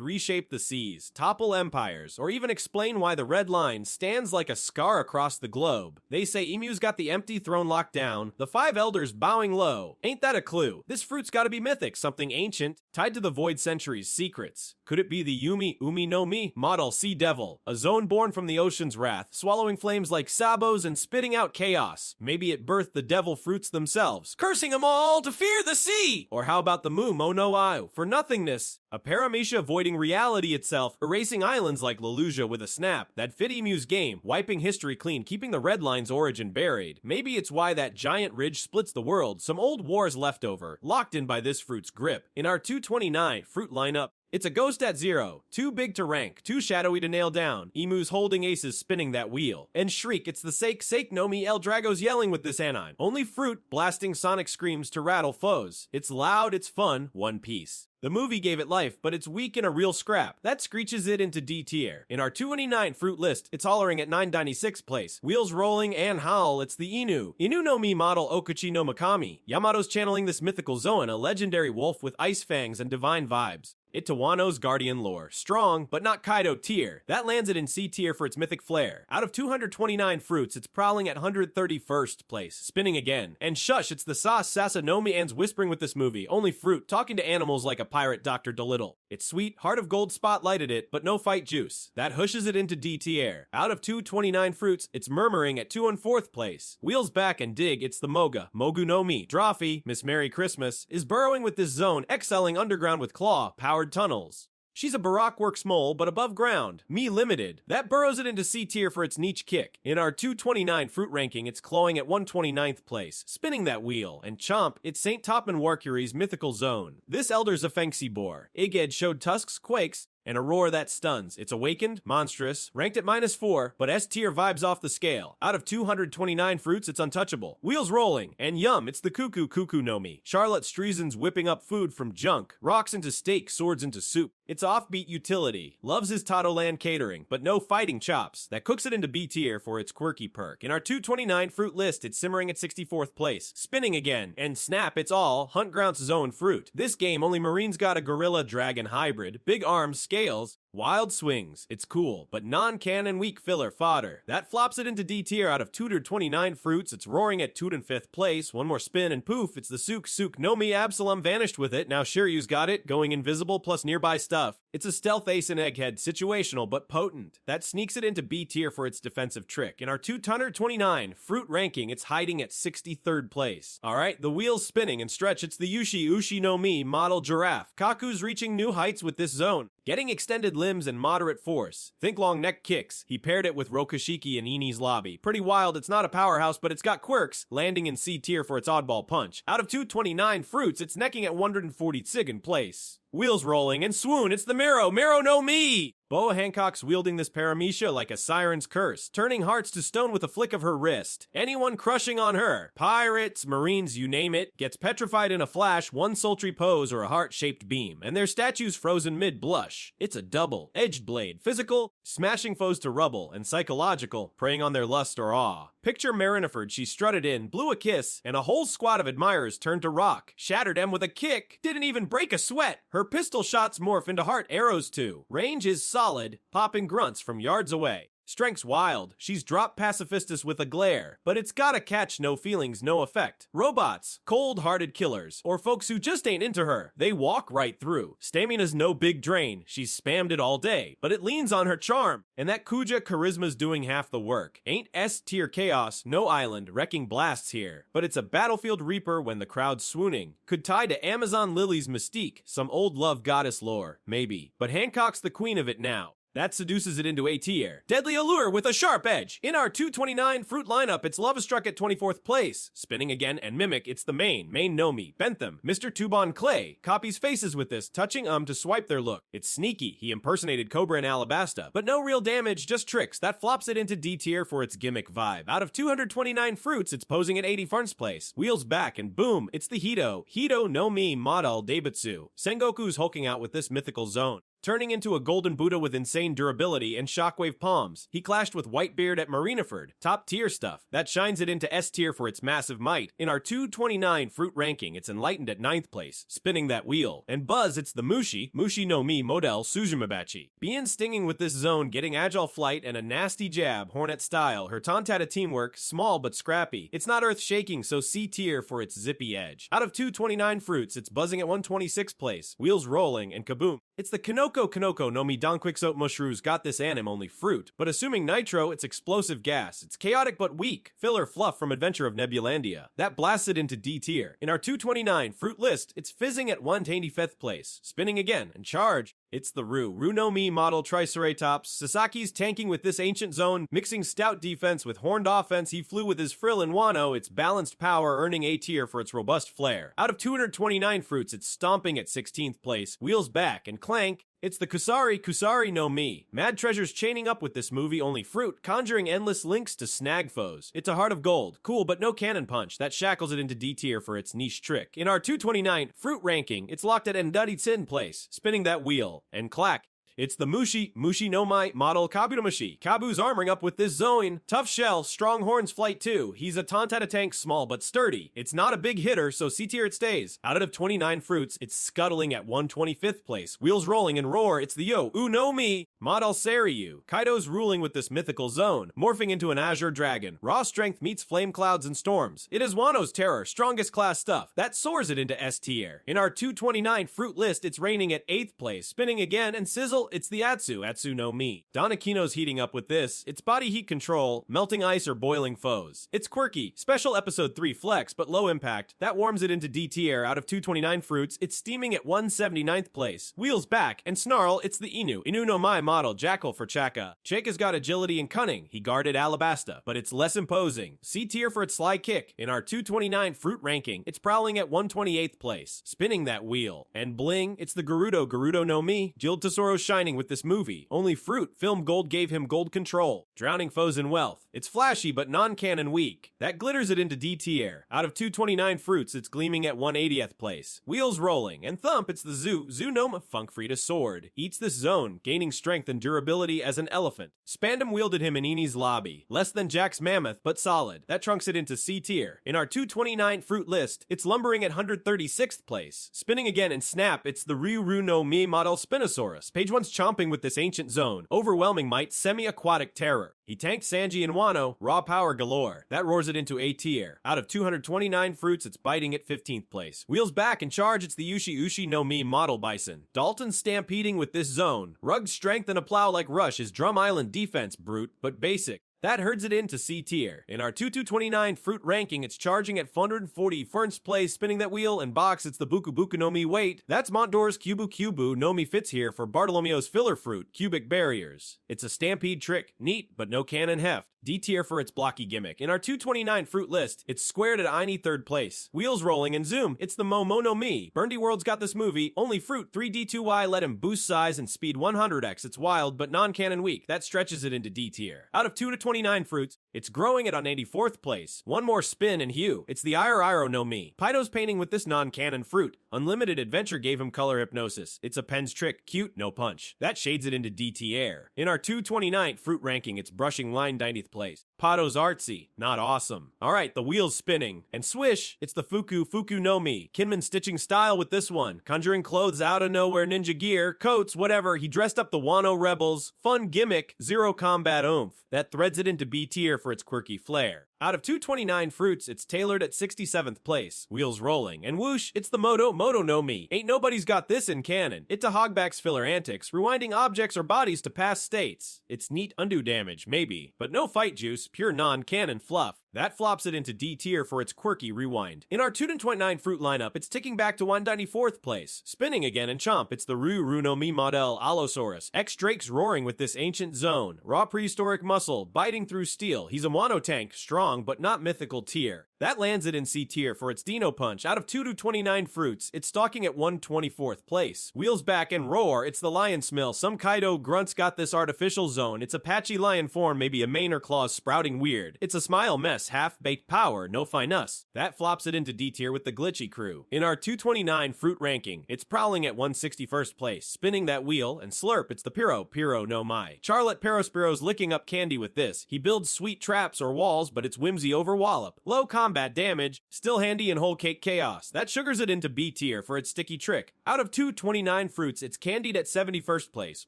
reshape the seas, topple empires, or even explain why the red line stands like a scar across the globe. They say Emu's got the empty throne locked down, the 5 elders bowing low. Ain't that a clue? This fruit's gotta be mythic, something ancient, tied to the Void Century's secrets. Could it be the Umi no Mi model Sea Devil, a zone born from the ocean's wrath, swallowing flames like sabos and spitting out chaos? Maybe it birthed the devil fruits themselves, cursing them all to fear the sea! Or how about the Mu Mo no Au, for nothingness? A paramecia voiding reality itself, erasing islands like Lelusia with a snap. That fit Emu's game, wiping history clean, keeping the red line's origin buried. Maybe it's why that giant ridge splits the world, some old wars left over, locked in by this fruit's grip. In our 229 fruit lineup, it's a ghost at 0, too big to rank, too shadowy to nail down. Emu's holding aces spinning that wheel. And Shriek, it's the sake no mi El Drago's yelling with this anon. Only fruit blasting sonic screams to rattle foes. It's loud, it's fun, one piece. The movie gave it life, but it's weak in a real scrap. That screeches it into D tier. In our 229 fruit list, it's hollering at 996 place. Wheels rolling and howl, it's the Inu. Inu no Mi model Okuchi no Makami. Yamato's channeling this mythical Zoan, a legendary wolf with ice fangs and divine vibes. It Tawano's guardian lore. Strong, but not Kaido tier. That lands it in C tier for its mythic flair. Out of 229 fruits, it's prowling at 131st place. Spinning again. And shush, it's the sauce Sasanomi An's whispering with this movie. Only fruit, talking to animals like a pirate Dr. Dolittle. It's sweet, Heart of Gold spotlighted it, but no fight juice. That hushes it into D tier. Out of 229 fruits, it's murmuring at 204th place. Wheels back and dig, it's the Moga. Mogu no Mi. Drawfee, Miss Merry Christmas, is burrowing with this zone, excelling underground with claw, powered tunnels. She's a Baroque Works mole, but above ground. Me Limited. That burrows it into C tier for its niche kick. In our 229 fruit ranking, it's clawing at 129th place, spinning that wheel, and chomp, it's St. Topman Warcury's mythical zone. This elder's a Fengsi boar. Iged showed tusks, quakes, and a roar that stuns. It's awakened, monstrous, ranked at -4, but S tier vibes off the scale. Out of 229 fruits, it's untouchable. Wheels rolling, and yum, it's the Cuckoo no Mi. Charlotte Streisand's whipping up food from junk, rocks into steak, swords into soup. It's offbeat utility, loves his Totoland catering, but no fighting chops. That cooks it into B tier for its quirky perk. In our 229 fruit list, it's simmering at 64th place, spinning again, and snap, it's all Hunt Grounce zone fruit. This game, only Marine's got a gorilla dragon hybrid, big arms, scales, wild swings. It's cool, but non-canon weak filler fodder. That flops it into D tier. Out of 229 fruits, it's roaring at 205th place. One more spin and poof, it's the Sook no Mi. Absalom vanished with it. Now Shiryu's got it, going invisible plus nearby stuff. It's a stealth ace and egghead, situational but potent. That sneaks it into B tier for its defensive trick. In our 229 fruit ranking, it's hiding at 63rd place. Alright, the wheel's spinning and stretch, it's the Ushi no Mi model giraffe. Kaku's reaching new heights with this zone. Getting extended limbs and moderate force. Think long neck kicks. He paired it with Rokushiki in Ini's lobby. Pretty wild, it's not a powerhouse, but it's got quirks, landing in C tier for its oddball punch. Out of 229 fruits, it's necking at 142nd place. Wheels rolling and swoon, it's the Miro no Mi! Boa Hancock's wielding this paramecia like a siren's curse, turning hearts to stone with a flick of her wrist. Anyone crushing on her, pirates, marines, you name it, gets petrified in a flash, one sultry pose or a heart-shaped beam, and their statues frozen mid-blush. It's a double, edged blade, physical, smashing foes to rubble, and psychological, preying on their lust or awe. Picture Marineford, she strutted in, blew a kiss, and a whole squad of admirers turned to rock, shattered them with a kick, didn't even break a sweat. Her pistol shots morph into heart arrows too. Range is solid, popping grunts from yards away. Strength's wild. She's dropped Pacifistus with a glare, but it's gotta catch no feelings, no effect. Robots, cold-hearted killers, or folks who just ain't into her. They walk right through. Stamina's no big drain. She's spammed it all day, but it leans on her charm. And that Kuja charisma's doing half the work. Ain't S-tier chaos, no island, wrecking blasts here. But it's a battlefield reaper when the crowd's swooning. Could tie to Amazon Lily's mystique, some old love goddess lore, maybe. But Hancock's the queen of it now. That seduces it into A tier. Deadly Allure with a sharp edge. In our 229 fruit lineup, it's Love Struck at 24th place. Spinning again and Mimic, it's the main no Mi. Bentham, Mr. Tubon Clay, copies faces with this, touching to swipe their look. It's sneaky, he impersonated Cobra and Alabasta, but no real damage, just tricks. That flops it into D tier for its gimmick vibe. Out of 229 fruits, it's posing at 81st place. Wheels back and boom, it's the Hito no Mi model Daibutsu. Sengoku's hulking out with this mythical zone. turning into a golden Buddha with insane durability and shockwave palms. He clashed with Whitebeard at Marineford, top tier stuff. That shines it into S tier for its massive might. In our 229 fruit ranking, it's Enlightened at 9th place, spinning that wheel. And Buzz, it's the Mushi no Mi Model Suzumabachi. Bien stinging with this zone, getting agile flight and a nasty jab, Hornet style. Her Tontata teamwork, small but scrappy. It's not earth shaking, so C tier for its zippy edge. Out of 229 fruits, it's buzzing at 126th place, wheels rolling, and kaboom. It's the Kanoko no Mi Donquixote Mushroom's got this anim only fruit, but assuming nitro, it's explosive gas. It's chaotic but weak, filler fluff from Adventure of Nebulandia. That blasts it into D tier. In our 229 fruit list, it's fizzing at 125th place, spinning again, and charge. It's the Ru no Mi model Triceratops. Sasaki's tanking with this ancient zone, mixing stout defense with horned offense. He flew with his frill in Wano, its balanced power earning A tier for its robust flair. Out of 229 fruits, it's stomping at 16th place, wheels back, and clank. It's the Kusari no Mi. Mad treasures chaining up with this movie only fruit, conjuring endless links to snag foes. It's a heart of gold. Cool, but no cannon punch. That shackles it into D tier for its niche trick. In our 229 fruit ranking, it's locked at Endaritsin place, spinning that wheel. And clack. It's the Mushi no Mi model Kabutomushi. Kabu's armoring up with this Zoin. Tough shell, strong horns flight 2. He's a Tontata tank, small but sturdy. It's not a big hitter, so C tier it stays. Out of 29 fruits, it's scuttling at 125th place. Wheels rolling and roar, it's the no Mi model Seiryu. Kaido's ruling with this mythical zone, morphing into an azure dragon. Raw strength meets flame clouds and storms. It is Wano's terror, strongest class stuff. That soars it into S tier. In our 229 fruit list, it's reigning at 8th place, spinning again and sizzle. It's the Atsu no Mi. Donakino's heating up with this. It's body heat control, melting ice or boiling foes. It's quirky, special episode 3 flex, but low impact. That warms it into D tier. Out of 229 fruits, it's steaming at 179th place. Wheels back, and snarl, it's the Inu no Mi model Jackal for Chaka. Chaka's got agility and cunning. He guarded Alabasta, but it's less imposing. C tier for its sly kick. In our 229 fruit ranking, it's prowling at 128th place, spinning that wheel. And bling, it's the Gerudo no Mi. Jilled Tesoro shining with this movie. Only fruit, film gold gave him gold control. Drowning foes in wealth. It's flashy but non-canon weak. That glitters it into D tier. Out of 229 fruits, it's gleaming at 180th place. Wheels rolling, and thump, it's the Zoonoma Funkfrida sword. Eats this zone, gaining strength and durability as an elephant. Spandam wielded him in Eni's lobby. Less than Jack's mammoth, but solid. That trunks it into C tier. In our 229 fruit list, it's lumbering at 136th place. Spinning again and snap, it's the Ryu no Mi model Spinosaurus. Page 1's chomping with this ancient zone. Overwhelming might, semi-aquatic terror. He tanked Sanji and Wano, raw power galore. That roars it into A tier. Out of 229 fruits, it's biting at 15th place. Wheels back and charge, it's the Ushi no Mi model Bison. Dalton stampeding with this zone. Rugged strength and a plow like Rush is Drum Island defense, brute, but basic. That herds it into C tier. In our 229 fruit ranking, it's charging at 441st place, spinning that wheel, and box, it's the Buku no Mi wait. That's Montdore's Cubu no Mi fits here for Bartolomeo's filler fruit, cubic barriers. It's a stampede trick, neat, but no cannon heft. D tier for its blocky gimmick. In our 229 fruit list, it's squared at Aini 3rd place. Wheels rolling and zoom, it's the Momo no Mi. Burndy World's got this movie, only fruit 3D2Y let him boost size and speed 100x. It's wild, but non-canon weak. That stretches it into D tier. Out of 229 fruits, it's growing at on 84th place. One more spin and hue. It's the Iro no Mi. Paido's painting with this non-canon fruit. Unlimited Adventure gave him color hypnosis. It's a pen's trick, cute, no punch. That shades it into D tier. In our 229 fruit ranking, it's brushing line 90th place. Pado's artsy, not awesome. Alright, the wheel's spinning. And swish, it's the Fuku no Mi. Kinman stitching style with this one. Conjuring clothes out of nowhere, ninja gear, coats, whatever. He dressed up the Wano rebels. Fun gimmick, zero combat oomph. That threads it into B tier for its quirky flair. Out of 229 fruits, it's tailored at 67th place. Wheels rolling. And whoosh, it's the Moto no Mi. Ain't nobody's got this in canon. It's a Hogback's filler antics, rewinding objects or bodies to past states. It's neat undo damage, maybe, but no fight juice, pure non-canon fluff. That flops it into D tier for its quirky rewind. In our 229 fruit lineup, it's ticking back to 194th place. Spinning again and chomp, it's the Ru no Mi model Allosaurus. X-Drake's roaring with this ancient zone. Raw prehistoric muscle, biting through steel. He's a Wano tank, strong but not mythical tier. That lands it in C tier for its Dino Punch. Out of 229 fruits, it's stalking at 124th place. Wheels back and roar, it's the Lion Smell. Some Kaido grunts got this artificial zone. It's Apache lion form, maybe a mane or claws sprouting weird. It's a smile mess. S half-baked power, no finesse. That flops it into D tier with the glitchy crew. In our 229 fruit ranking, it's prowling at 161st place, spinning that wheel, and slurp, it's the Piro no Mai. Charlotte Perospiro's licking up candy with this. He builds sweet traps or walls, but it's whimsy over wallop. Low combat damage, still handy in whole cake chaos. That sugars it into B tier for its sticky trick. Out of 229 fruits, it's candied at 71st place.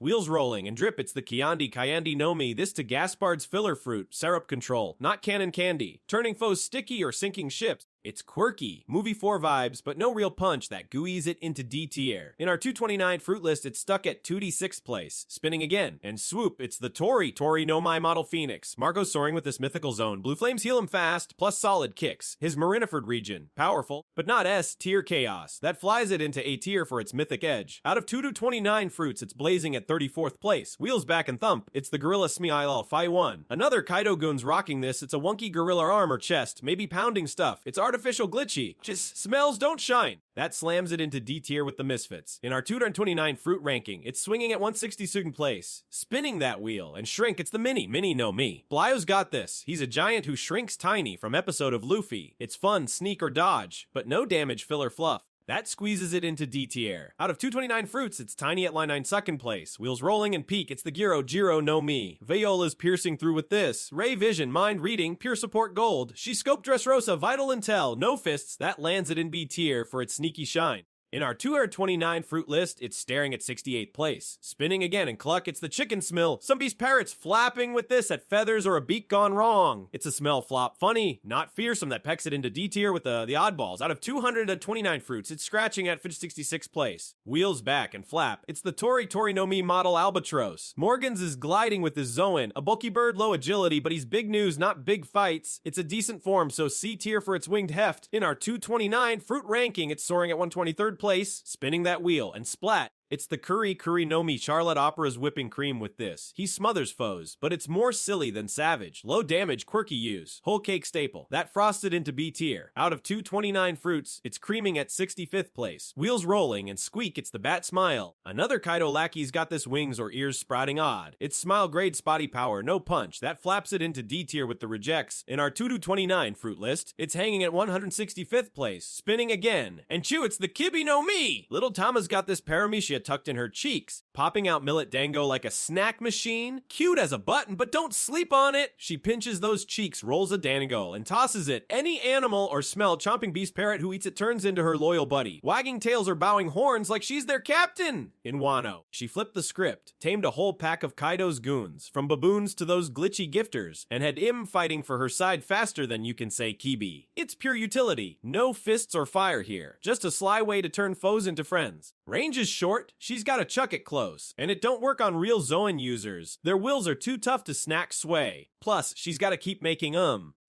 Wheels rolling, and drip, it's the Kiandi Kayandi no Mi. This to Gaspard's filler fruit, syrup control, not cannon candy. Turning foes sticky or sinking ships. It's quirky, movie 4 vibes, but no real punch that gooeys it into D tier. In our 229 fruit list, it's stuck at 2D6th place. Spinning again, and swoop, it's the Tori no Mai model Phoenix. Marco soaring with this mythical zone. Blue flames heal him fast, plus solid kicks. His Marineford region, powerful, but not S tier chaos. That flies it into A tier for its mythic edge. Out of 229 fruits, it's blazing at 34th place. Wheels back and thump, it's the Gorilla Smiile Phi 1. Another Kaido goon's rocking this, it's a wonky gorilla arm or chest, maybe pounding stuff. It's artificial glitchy. Just smells don't shine. That slams it into D tier with the Misfits. In our 229 fruit ranking, it's swinging at 162nd place. Spinning that wheel and shrink, it's the Mini no Mi. Blyo's got this. He's a giant who shrinks tiny from episode of Luffy. It's fun, sneak or dodge, but no damage filler fluff. That squeezes it into D tier. Out of 229 fruits, it's tiny at line 9 second place. Wheels rolling and peak, it's the Jiro no Mi. Viola's piercing through with this. Ray Vision, mind reading, pure support gold. She scoped Dressrosa, vital intel, no fists. That lands it in B tier for its sneaky shine. In our 229 fruit list, it's staring at 68th place. Spinning again and cluck, it's the Chicken Smill. Some beast parrots flapping with this at feathers or a beak gone wrong. It's a smell flop funny, not fearsome that pecks it into D tier with the oddballs. Out of 229 fruits, it's scratching at 66th place. Wheels back and flap, it's the Tori no Mi model Albatross. Morgans is gliding with his Zoan, a bulky bird, low agility, but he's big news, not big fights. It's a decent form, so C tier for its winged heft. In our 229 fruit ranking, it's soaring at 123rd place, spinning that wheel, and splat. It's the Kuri no Mi. Charlotte Opera's whipping cream with this. He smothers foes, but it's more silly than savage. Low damage, quirky use. Whole cake staple. That frosted into B tier. Out of 229 fruits, it's creaming at 65th place. Wheels rolling, and squeak, it's the Bat Smile. Another Kaido lackey's got this wings or ears sprouting odd. It's smile grade spotty power, no punch. That flaps it into D tier with the rejects. In our 229 fruit list, it's hanging at 165th place. Spinning again. And chew, it's the Kibi no Mi! Little Tama's got this Paramecia tucked in her cheeks, popping out Millet Dango like a snack machine. Cute as a button, but don't sleep on it. She pinches those cheeks, rolls a Dango, and tosses it. Any animal or smell chomping beast parrot who eats it turns into her loyal buddy, wagging tails or bowing horns like she's their captain. In Wano, she flipped the script, tamed a whole pack of Kaido's goons, from baboons to those glitchy gifters, and had Im fighting for her side faster than you can say Kibi. It's pure utility, no fists or fire here, just a sly way to turn foes into friends. Range is short, she's gotta chuck it close, and it don't work on real Zoan users. Their wills are too tough to snack sway. Plus, she's gotta keep making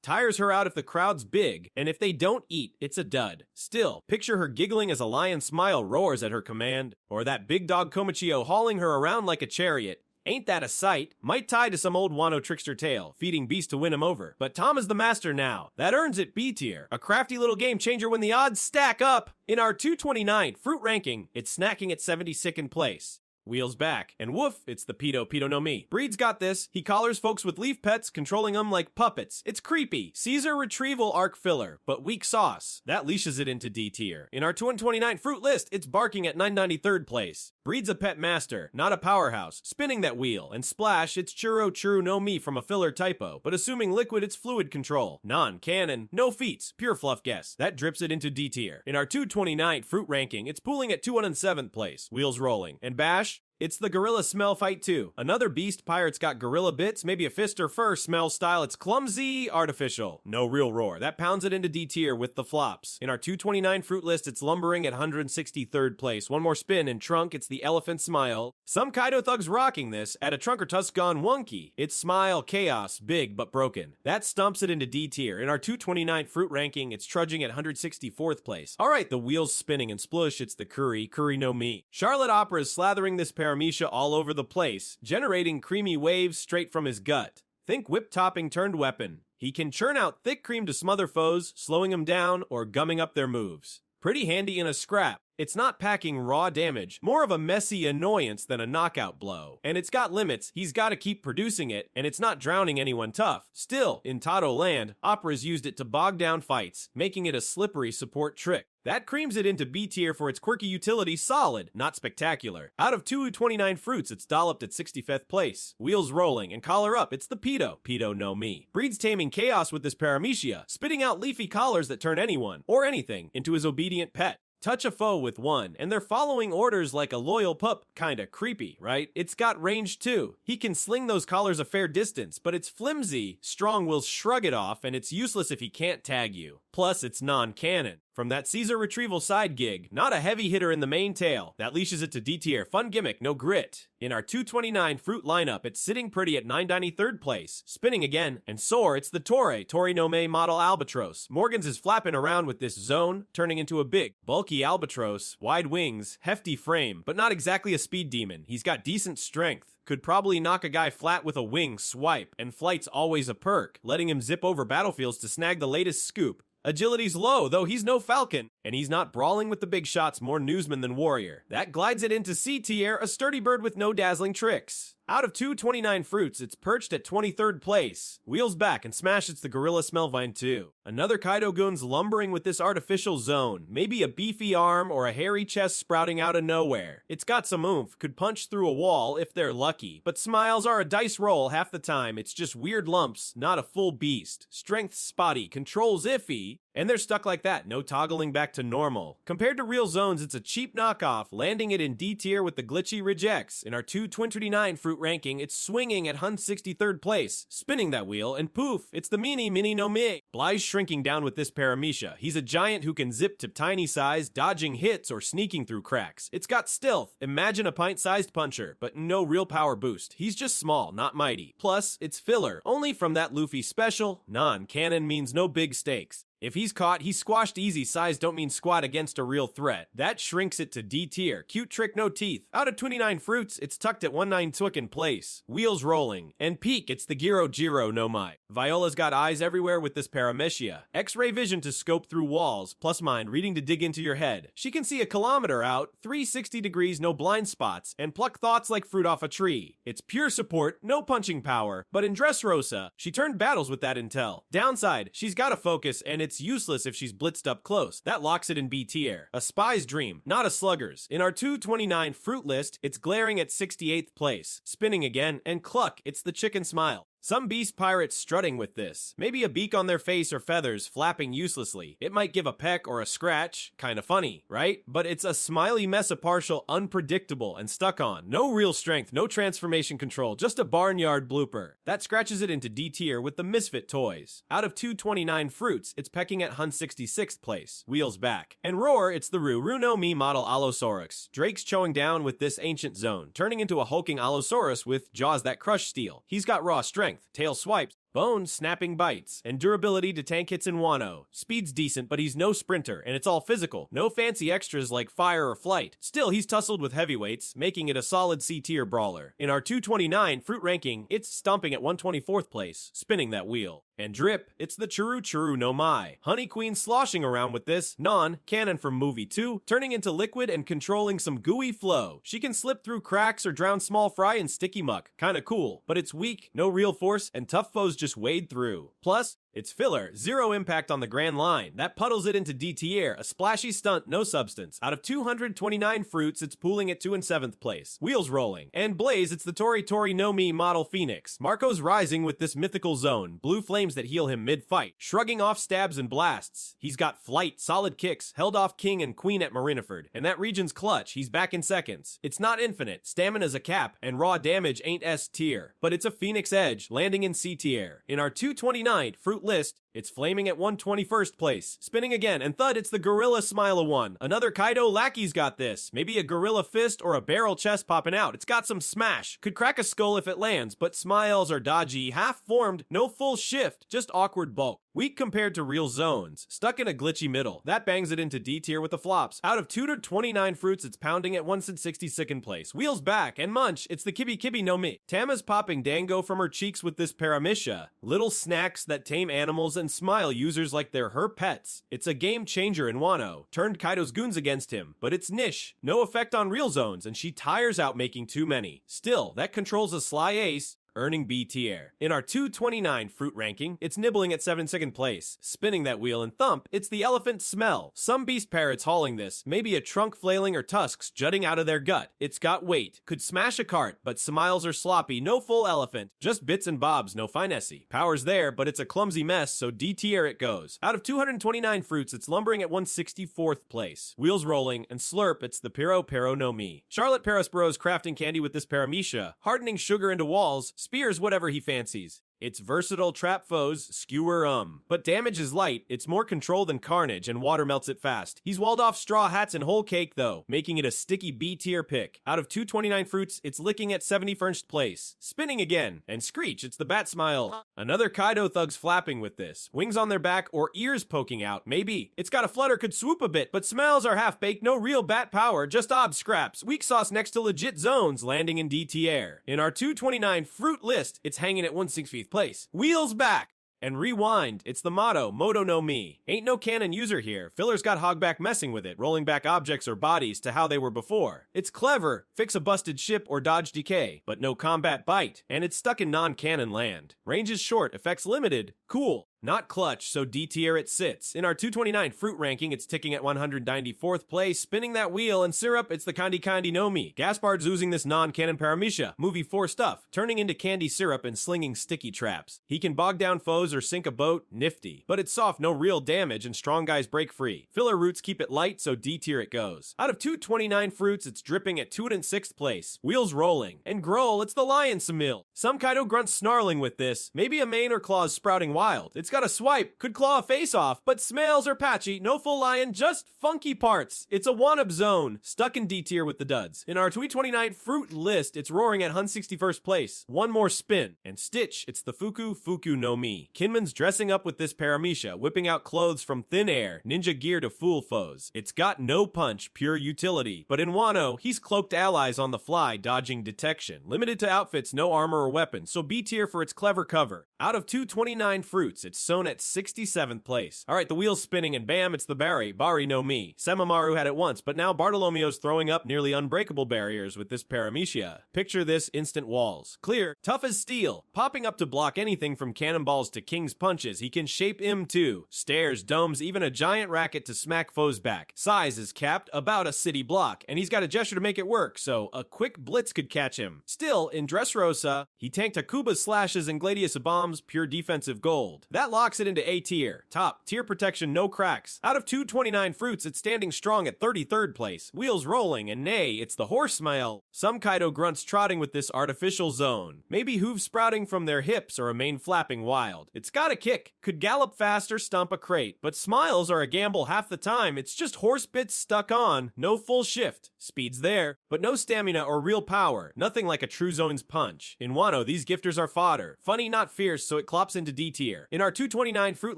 tires her out if the crowd's big, and if they don't eat, it's a dud. Still, picture her giggling as a lion smile roars at her command, or that big dog Komichio hauling her around like a chariot. Ain't that a sight? Might tie to some old Wano trickster tale, feeding beast to win him over. But Tom is the master now. That earns it B tier. A crafty little game changer when the odds stack up. In our 229 fruit ranking, it's snacking at 72nd place. Wheels back, and woof, it's the Pedo no Mi. Breed's got this. He collars folks with leaf pets, controlling them like puppets. It's creepy. Caesar retrieval arc filler, but weak sauce. That leashes it into D tier. In our 229 fruit list, it's barking at 993rd place. Breed's a pet master, not a powerhouse. Spinning that wheel, and splash, it's Churro no Mi from a filler typo, but assuming liquid, it's fluid control. Non-canon, no feats, pure fluff guess. That drips it into D tier. In our 229 fruit ranking, it's pooling at 207th place. Wheels rolling. And bash, it's the Gorilla Smell Fight 2. Another beast pirate's got gorilla bits, maybe a fist or fur smell style. It's clumsy, artificial. No real roar. That pounds it into D tier with the flops. In our 229 fruit list, it's lumbering at 163rd place. One more spin and trunk, it's the Elephant Smile. Some Kaido thugs rocking this. At a trunk or tusk gone wonky. It's smile, chaos, big but broken. That stumps it into D tier. In our 229 fruit ranking, it's trudging at 164th place. Alright, the wheels spinning and splush, it's the Kuri no Mi. Charlotte Opera is slathering this Paramecia all over the place, generating creamy waves straight from his gut. Think whip topping turned weapon. He can churn out thick cream to smother foes, slowing them down or gumming up their moves. Pretty handy in a scrap. It's not packing raw damage, more of a messy annoyance than a knockout blow. And it's got limits, he's gotta keep producing it, and it's not drowning anyone tough. Still, in Tato Land, Opera's used it to bog down fights, making it a slippery support trick. That creams it into B tier for its quirky utility solid, not spectacular. Out of 229 fruits, it's dolloped at 65th place. Wheels rolling, and collar up, it's the Pedo. Pedo no me. Breeds taming chaos with this Paramecia, spitting out leafy collars that turn anyone, or anything, into his obedient pet. Touch a foe with one, and they're following orders like a loyal pup. Kinda creepy, right? It's got range too. He can sling those collars a fair distance, but it's flimsy. Strong will shrug it off, and it's useless if he can't tag you. Plus, it's non-canon. From that Caesar retrieval side gig, not a heavy hitter in the main tail. That leashes it to D tier. Fun gimmick, no grit. In our 229 fruit lineup, it's sitting pretty at 993rd place. Spinning again, and soar, it's the Tori no Me model Albatros. Morgans is flapping around with this zone, turning into a big, bulky Albatros, wide wings, hefty frame, but not exactly a speed demon. He's got decent strength. Could probably knock a guy flat with a wing swipe, and flight's always a perk, letting him zip over battlefields to snag the latest scoop. Agility's low, though he's no falcon, and he's not brawling with the big shots, more newsman than warrior. That glides it into C tier, a sturdy bird with no dazzling tricks. Out of 229 fruits, it's perched at 23rd place. Wheels back and smash, it's the Gorilla Smelvine too. Another Kaido goon's lumbering with this artificial zone, maybe a beefy arm or a hairy chest sprouting out of nowhere. It's got some oomph, could punch through a wall if they're lucky, but smiles are a dice roll half the time. It's just weird lumps, not a full beast. Strength spotty, controls iffy, and they're stuck like that, no toggling back to normal. Compared to real zones, it's a cheap knockoff, landing it in D tier with the glitchy rejects. In our 229 fruit ranking, it's swinging at 163rd place, spinning that wheel, and poof, it's the Mini no Me. Bly's shrinking down with this Paramecia. He's a giant who can zip to tiny size, dodging hits or sneaking through cracks. It's got stealth, imagine a pint-sized puncher, but no real power boost. He's just small, not mighty. Plus, it's filler, only from that Luffy special. Non-canon means no big stakes. If he's caught, he's squashed easy. Size don't mean squat against a real threat. That shrinks it to D tier. Cute trick, no teeth. Out of 29 fruits, it's tucked at 19 place. Wheels rolling. And peak, it's the Jiro no Mai. Viola's got eyes everywhere with this Paramecia. X-ray vision to scope through walls, plus mind reading to dig into your head. She can see a kilometer out, 360 degrees, no blind spots, and pluck thoughts like fruit off a tree. It's pure support, no punching power, but in Dressrosa, she turned battles with that intel. Downside, she's gotta focus, and it's useless if she's blitzed up close. That locks it in B tier. A spy's dream, not a slugger's. In our 229 fruit list, it's glaring at 68th place. Spinning again, and cluck, it's the chicken smile. Some beast pirates strutting with this. Maybe a beak on their face or feathers flapping uselessly. It might give a peck or a scratch. Kinda funny, right? But it's a smiley mess of partial, unpredictable, and stuck on. No real strength, no transformation control, just a barnyard blooper. That scratches it into D tier with the Misfit toys. Out of 229 fruits, it's pecking at 166th place. Wheels back. And roar, it's the Ruru no Mi model Allosaurus. Drake's chowing down with this ancient zone, turning into a hulking Allosaurus with jaws that crush steel. He's got raw strength. Tail swipes, bone snapping bites, and durability to tank hits in Wano. Speed's decent, but he's no sprinter, and it's all physical. No fancy extras like fire or flight. Still, he's tussled with heavyweights, making it a solid C tier brawler. In our 229 fruit ranking, it's stomping at 124th place, spinning that wheel. And drip, it's the Churu no Mai. Honey Queen sloshing around with this, non-canon from movie 2, turning into liquid and controlling some gooey flow. She can slip through cracks or drown small fry in sticky muck. Kinda cool, but it's weak, no real force, and tough foes just wade through. Plus, it's filler, zero impact on the grand line. That puddles it into D tier, a splashy stunt, no substance. Out of 229 fruits, it's pooling at 2 and 7th place. Wheels rolling. And Blaze, it's the Tori no Mi model Phoenix. Marco's rising with this mythical zone, blue flames that heal him mid-fight, shrugging off stabs and blasts. He's got flight, solid kicks, held off King and Queen at Marineford, and that region's clutch, he's back in seconds. It's not infinite, stamina's a cap, and raw damage ain't S tier, but it's a Phoenix edge, landing in C tier. In our 229 fruit list, it's flaming at 121st place. Spinning again, and thud, it's the Gorilla Smile of one. Another Kaido lackey's got this. Maybe a gorilla fist or a barrel chest popping out. It's got some smash. Could crack a skull if it lands, but smiles are dodgy, half-formed, no full shift, just awkward bulk. Weak compared to real zones, stuck in a glitchy middle. That bangs it into D tier with the flops. Out of 229 fruits, it's pounding at 162nd place. Wheels back, and munch, it's the Kibi no Mi. Tama's popping dango from her cheeks with this Paramecia. Little snacks that tame animals and and smile users like they're her pets. It's a game changer in Wano, turned Kaido's goons against him, but it's niche, no effect on real zones, and she tires out making too many. Still, that controls a sly ace, earning B tier. In our 229 fruit ranking, it's nibbling at 72nd place. Spinning that wheel and thump, it's the elephant smell. Some beast parrots hauling this, maybe a trunk flailing or tusks jutting out of their gut. It's got weight, could smash a cart, but smiles are sloppy, no full elephant, just bits and bobs, no finessey. Power's there, but it's a clumsy mess, so D tier it goes. Out of 229 fruits, it's lumbering at 164th place. Wheels rolling, and slurp, it's the Pero no Mi. Charlotte Perosporo's crafting candy with this paramecia, hardening sugar into walls, spears whatever he fancies. It's versatile trap foes, skewer but damage is light, it's more control than carnage, and water melts it fast. He's walled off straw hats and whole cake though, making it a sticky B tier pick. Out of 229 fruits, it's licking at 71st place. Spinning again, and screech, it's the bat smile. Another Kaido thugs flapping with this. Wings on their back or ears poking out, maybe. It's got a flutter, could swoop a bit, but smells are half-baked, no real bat power, just ob scraps. Weak sauce next to legit zones, landing in D tier. In our 229 fruit list, it's hanging at 160th place. Wheels back! And rewind, it's the motto, Moto no Mi. Ain't no canon user here, Filler's got Hogback messing with it, rolling back objects or bodies to how they were before. It's clever, fix a busted ship or dodge decay, but no combat bite, and it's stuck in non-canon land. Range is short, effects limited, cool. Not clutch, so D tier it sits. In our 229 fruit ranking, it's ticking at 194th place. Spinning that wheel and syrup, it's the Kandi no Mi. Gaspard's oozing this non-canon paramecia, movie 4 stuff, turning into candy syrup and slinging sticky traps. He can bog down foes or sink a boat, nifty. But it's soft, no real damage, and strong guys break free. Filler roots keep it light, so D tier it goes. Out of 229 fruits, it's dripping at 206th place. Wheels rolling. And Groll, it's the Lion Samil. Some Kaido grunts snarling with this. Maybe a mane or claws sprouting wild. It's got a swipe, could claw a face off, but smells are patchy, no full lion, just funky parts. It's a wannabe zone, stuck in D tier with the duds. In our 229 fruit list, it's roaring at 161st place. One more spin. And Stitch, it's the Fuku no Mi. Kinman's dressing up with this paramecia, whipping out clothes from thin air, ninja gear to fool foes. It's got no punch, pure utility. But in Wano, he's cloaked allies on the fly, dodging detection. Limited to outfits, no armor or weapons, so B tier for its clever cover. Out of 229 fruits, it's sewn at 67th place. Alright, the wheel's spinning and bam, it's the Bari no Mi. Semimaru had it once, but now Bartolomew's throwing up nearly unbreakable barriers with this paramecia. Picture this, instant walls. Clear, tough as steel, popping up to block anything from cannonballs to king's punches. He can shape him too. Stairs, domes, even a giant racket to smack foes back. Size is capped about a city block, and he's got a gesture to make it work, so a quick blitz could catch him. Still, in Dressrosa, he tanked Akuba's slashes and Gladius bombs, pure defensive gold. That locks it into A tier. Top, tier protection, no cracks. Out of 229 fruits, it's standing strong at 33rd place. Wheels rolling, and nay, it's the horse smile. Some Kaido grunts trotting with this artificial zone. Maybe hooves sprouting from their hips or a mane flapping wild. It's got a kick, could gallop fast or stomp a crate, but smiles are a gamble half the time. It's just horse bits stuck on, no full shift. Speed's there, but no stamina or real power. Nothing like a true zone's punch. In Wano, these gifters are fodder. Funny, not fierce, so it clops into D tier. In our 229 fruit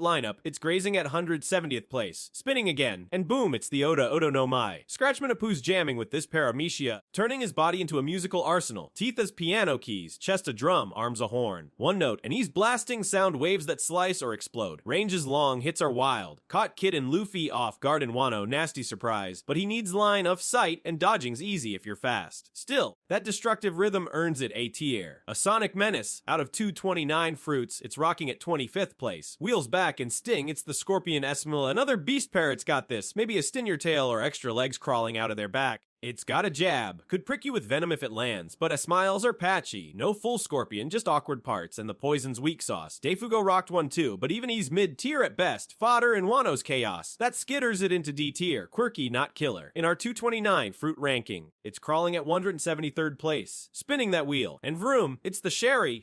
lineup, it's grazing at 170th place. Spinning again, and boom, it's the Oda no Mai. Scratchman Apu's jamming with this paramecia, turning his body into a musical arsenal. Teeth as piano keys, chest a drum, arms a horn. One note, and he's blasting sound waves that slice or explode. Range is long, hits are wild. Caught Kid and Luffy off guard in Wano, nasty surprise, but he needs line of sight, and dodging's easy if you're fast. Still, that destructive rhythm earns it A tier. A sonic menace. Out of 229 fruits, it's rocking at 25th place. Wheels back and Sting, it's the Scorpion Esmil. Another beast parrot's got this. Maybe a Stinyer tail or extra legs crawling out of their back. It's got a jab, could prick you with venom if it lands, but smiles are patchy, no full scorpion, just awkward parts, and the poison's weak sauce. Deifugo rocked one too, but even he's mid-tier at best, fodder in Wano's chaos. That skitters it into D tier, quirky, not killer. In our 229 fruit ranking, it's crawling at 173rd place. Spinning that wheel, and vroom, it's the Shari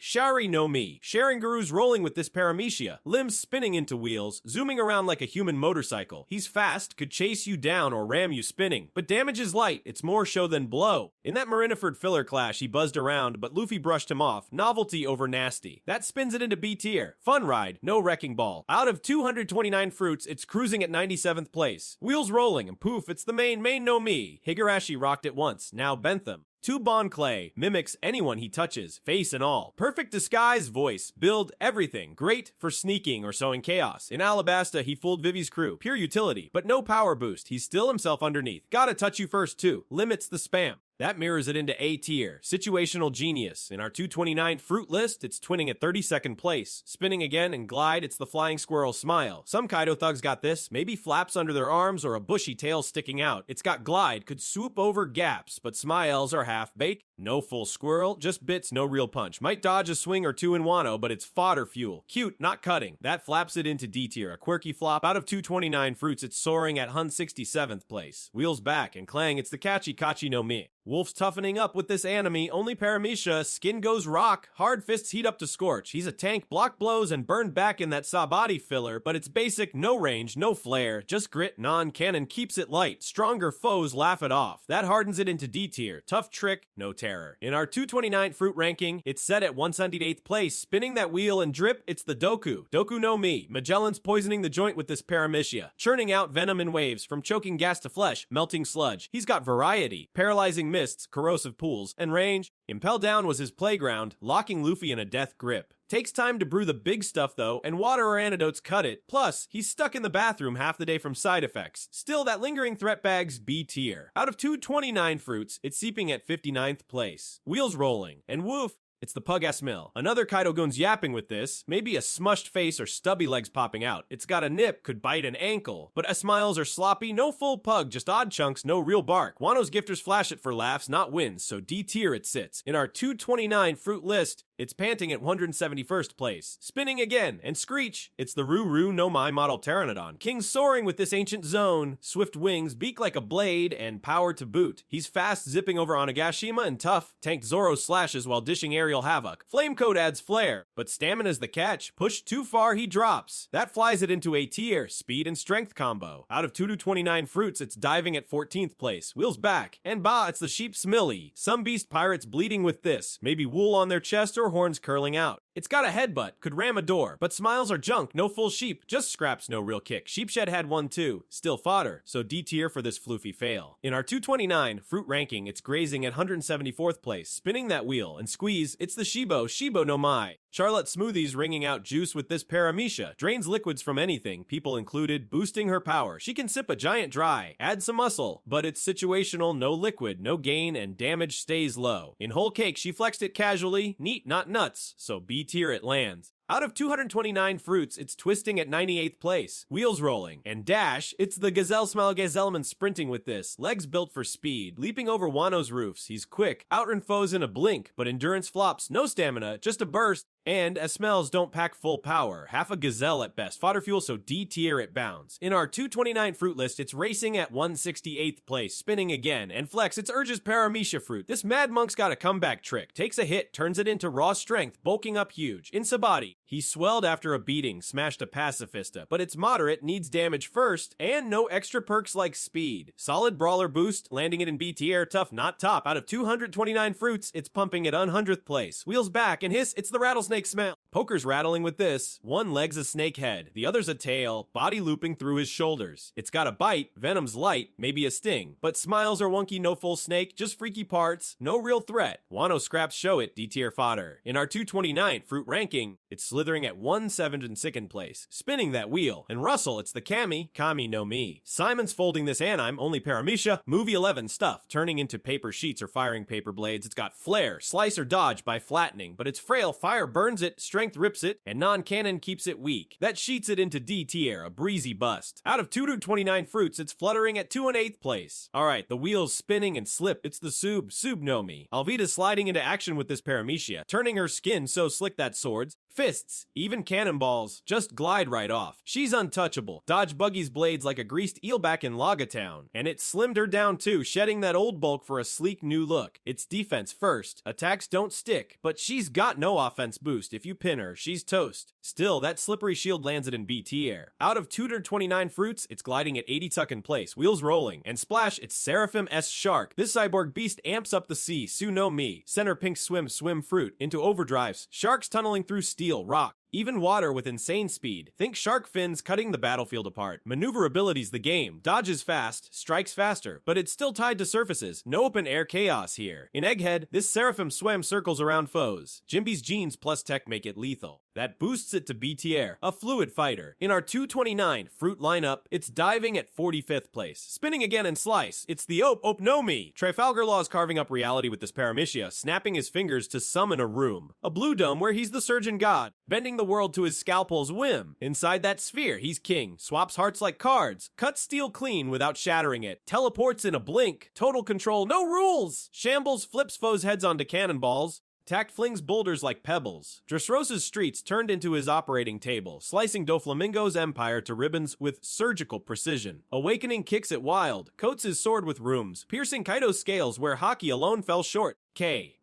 no Mi. Sharingaru's rolling with this paramecia, limbs spinning into wheels, zooming around like a human motorcycle. He's fast, could chase you down or ram you spinning, but damage is light. It's more show than blow. In that Marineford filler clash, he buzzed around, but Luffy brushed him off. Novelty over nasty. That spins it into B tier. Fun ride, no wrecking ball. Out of 229 fruits, it's cruising at 97th place. Wheels rolling, and poof, it's the main no Mi. Higurashi rocked it once, now Bentham. 2 Bon Clay, mimics anyone he touches, face and all. Perfect disguise, voice, build, everything. Great for sneaking or sowing chaos. In Alabasta, he fooled Vivi's crew. Pure utility, but no power boost. He's still himself underneath. Gotta touch you first too. Limits the spam. That mirrors it into A tier. Situational genius. In our 229 fruit list, it's twinning at 32nd place. Spinning again and glide, it's the flying squirrel smile. Some Kaido thugs got this. Maybe flaps under their arms or a bushy tail sticking out. It's got glide, could swoop over gaps, but smiles are half-baked. No full squirrel, just bits, no real punch. Might dodge a swing or two in Wano, but it's fodder fuel. Cute, not cutting. That flaps it into D tier. A quirky flop. Out of 229 fruits, it's soaring at 167th place. Wheels back, and Clang, it's the catchy Kachi no Mi. Wolf's toughening up with this anime, only Paramecia, skin goes rock, hard fists heat up to scorch. He's a tank, block blows, and burned back in that Sabati filler, but it's basic, no range, no flare, just grit, non-cannon keeps it light. Stronger foes laugh it off. That hardens it into D tier. Tough trick, no terror. In our 229 fruit ranking, it's set at 178th place. Spinning that wheel and drip, it's the Doku. Doku no Mi. Magellan's poisoning the joint with this Paramecia, churning out venom in waves, from choking gas to flesh, melting sludge. He's got variety, paralyzing mists, corrosive pools, and range. Impel Down was his playground, locking Luffy in a death grip. Takes time to brew the big stuff though, and water or antidotes cut it. Plus, he's stuck in the bathroom half the day from side effects. Still, that lingering threat bag's B tier. Out of 229 fruits, it's seeping at 59th place. Wheels rolling, and woof, it's the Pug-ass Mill. Another Kaido goons yapping with this, maybe a smushed face or stubby legs popping out. It's got a nip, could bite an ankle. But smiles are sloppy, no full pug, just odd chunks, no real bark. Wano's gifters flash it for laughs, not wins, so D tier it sits. In our 229 fruit list, it's panting at 171st place. Spinning again, and screech, it's the Ruru no Mai model Pteranodon. King soaring with this ancient zone, swift wings, beak like a blade, and power to boot. He's fast zipping over Onigashima and tough, tanked Zoro slashes while dishing aerial havoc. Flame Coat adds flair, but stamina's the catch. Pushed too far, he drops. That flies it into A tier, speed and strength combo. Out of 2 to 29 fruits, it's diving at 14th place. Wheels back, and bah, it's the Sheep's Millie. Some beast pirates bleeding with this. Maybe wool on their chest or horns curling out. It's got a headbutt, could ram a door, but smiles are junk, no full sheep, just scraps, no real kick. Sheepshed had one too, still fodder, so D tier for this floofy fail. In our 229 fruit ranking, it's grazing at 174th place. Spinning that wheel and squeeze, it's the Shibo no Mai. Charlotte Smoothies wringing out juice with this Paramecia. Drains liquids from anything, people included, boosting her power. She can sip a giant dry, add some muscle, but it's situational, no liquid, no gain, and damage stays low. In whole cake, she flexed it casually, neat, not nuts, so B tier it lands. Out of 229 fruits, it's twisting at 98th place. Wheels rolling. And dash, it's the Gazelle Smile Gazelleman sprinting with this. Legs built for speed. Leaping over Wano's roofs. He's quick. Outrun foes in a blink, but endurance flops. No stamina, just a burst. And as smells don't pack full power. Half a gazelle at best. Fodder fuel, so D tier it bounds. In our 229 fruit list, it's racing at 168th place. Spinning again. And flex, it's Urge's Paramecia fruit. This Mad Monk's got a comeback trick. Takes a hit, turns it into raw strength, bulking up huge. In Sabati, he swelled after a beating, smashed a pacifista, but it's moderate, needs damage first, and no extra perks like speed. Solid brawler boost, landing it in B tier, tough not top. Out of 229 fruits, it's pumping at 100th place. Wheels back, and hiss, it's the rattlesnake smell. Poker's rattling with this. One leg's a snake head, the other's a tail, body looping through his shoulders. It's got a bite, venom's light, maybe a sting, but smiles are wonky, no full snake, just freaky parts, no real threat. Wano scraps show it, D tier fodder. In our 229 fruit ranking, it's slithering at 172nd place. Spinning that wheel. And Russell, it's the Kami no Mi. Simon's folding this anime, only Paramecia, movie 11 stuff, turning into paper sheets or firing paper blades. It's got flare, slice or dodge by flattening, but it's frail, fire burns it, strength rips it, and non-cannon keeps it weak. That sheets it into D tier, a breezy bust. Out of 2 to 29 fruits, it's fluttering at 2 and 8th place. Alright, the wheels spinning and slip, it's the Sub no Mi. Alvida's sliding into action with this Paramecia, turning her skin so slick that swords, fists, even cannonballs, just glide right off. She's untouchable. Dodge Buggy's blades like a greased eel back in Logatown. And it slimmed her down too, shedding that old bulk for a sleek new look. It's defense first. Attacks don't stick, but she's got no offense boost. If you pin her, she's toast. Still, that slippery shield lands it in B tier. Out of 229 fruits, it's gliding at 82nd place. Wheels rolling. And splash, it's Seraphim S Shark. This cyborg beast amps up the sea. Su no Mi. Center pink swim fruit into overdrives. Sharks tunneling through steel, rock. Even water with insane speed. Think shark fins cutting the battlefield apart. Maneuverability's the game. Dodges fast, strikes faster, but it's still tied to surfaces. No open air chaos here. In Egghead, this Seraphim swam circles around foes. Jimby's genes plus tech make it lethal. That boosts it to B tier, a fluid fighter. In our 229 fruit lineup, it's diving at 45th place. Spinning again and slice. It's the Ope no me. Trafalgar Law's carving up reality with this Paramecia, snapping his fingers to summon a room. A blue dome where he's the surgeon god, bending the world to his scalpel's whim. Inside that sphere, he's king, swaps hearts like cards, cuts steel clean without shattering it, teleports in a blink, total control, no rules! Shambles flips foes' heads onto cannonballs, Tact flings boulders like pebbles. Dressrosa's streets turned into his operating table, slicing Doflamingo's empire to ribbons with surgical precision. Awakening kicks it wild, coats his sword with rooms, piercing Kaido's scales where Haki alone fell short.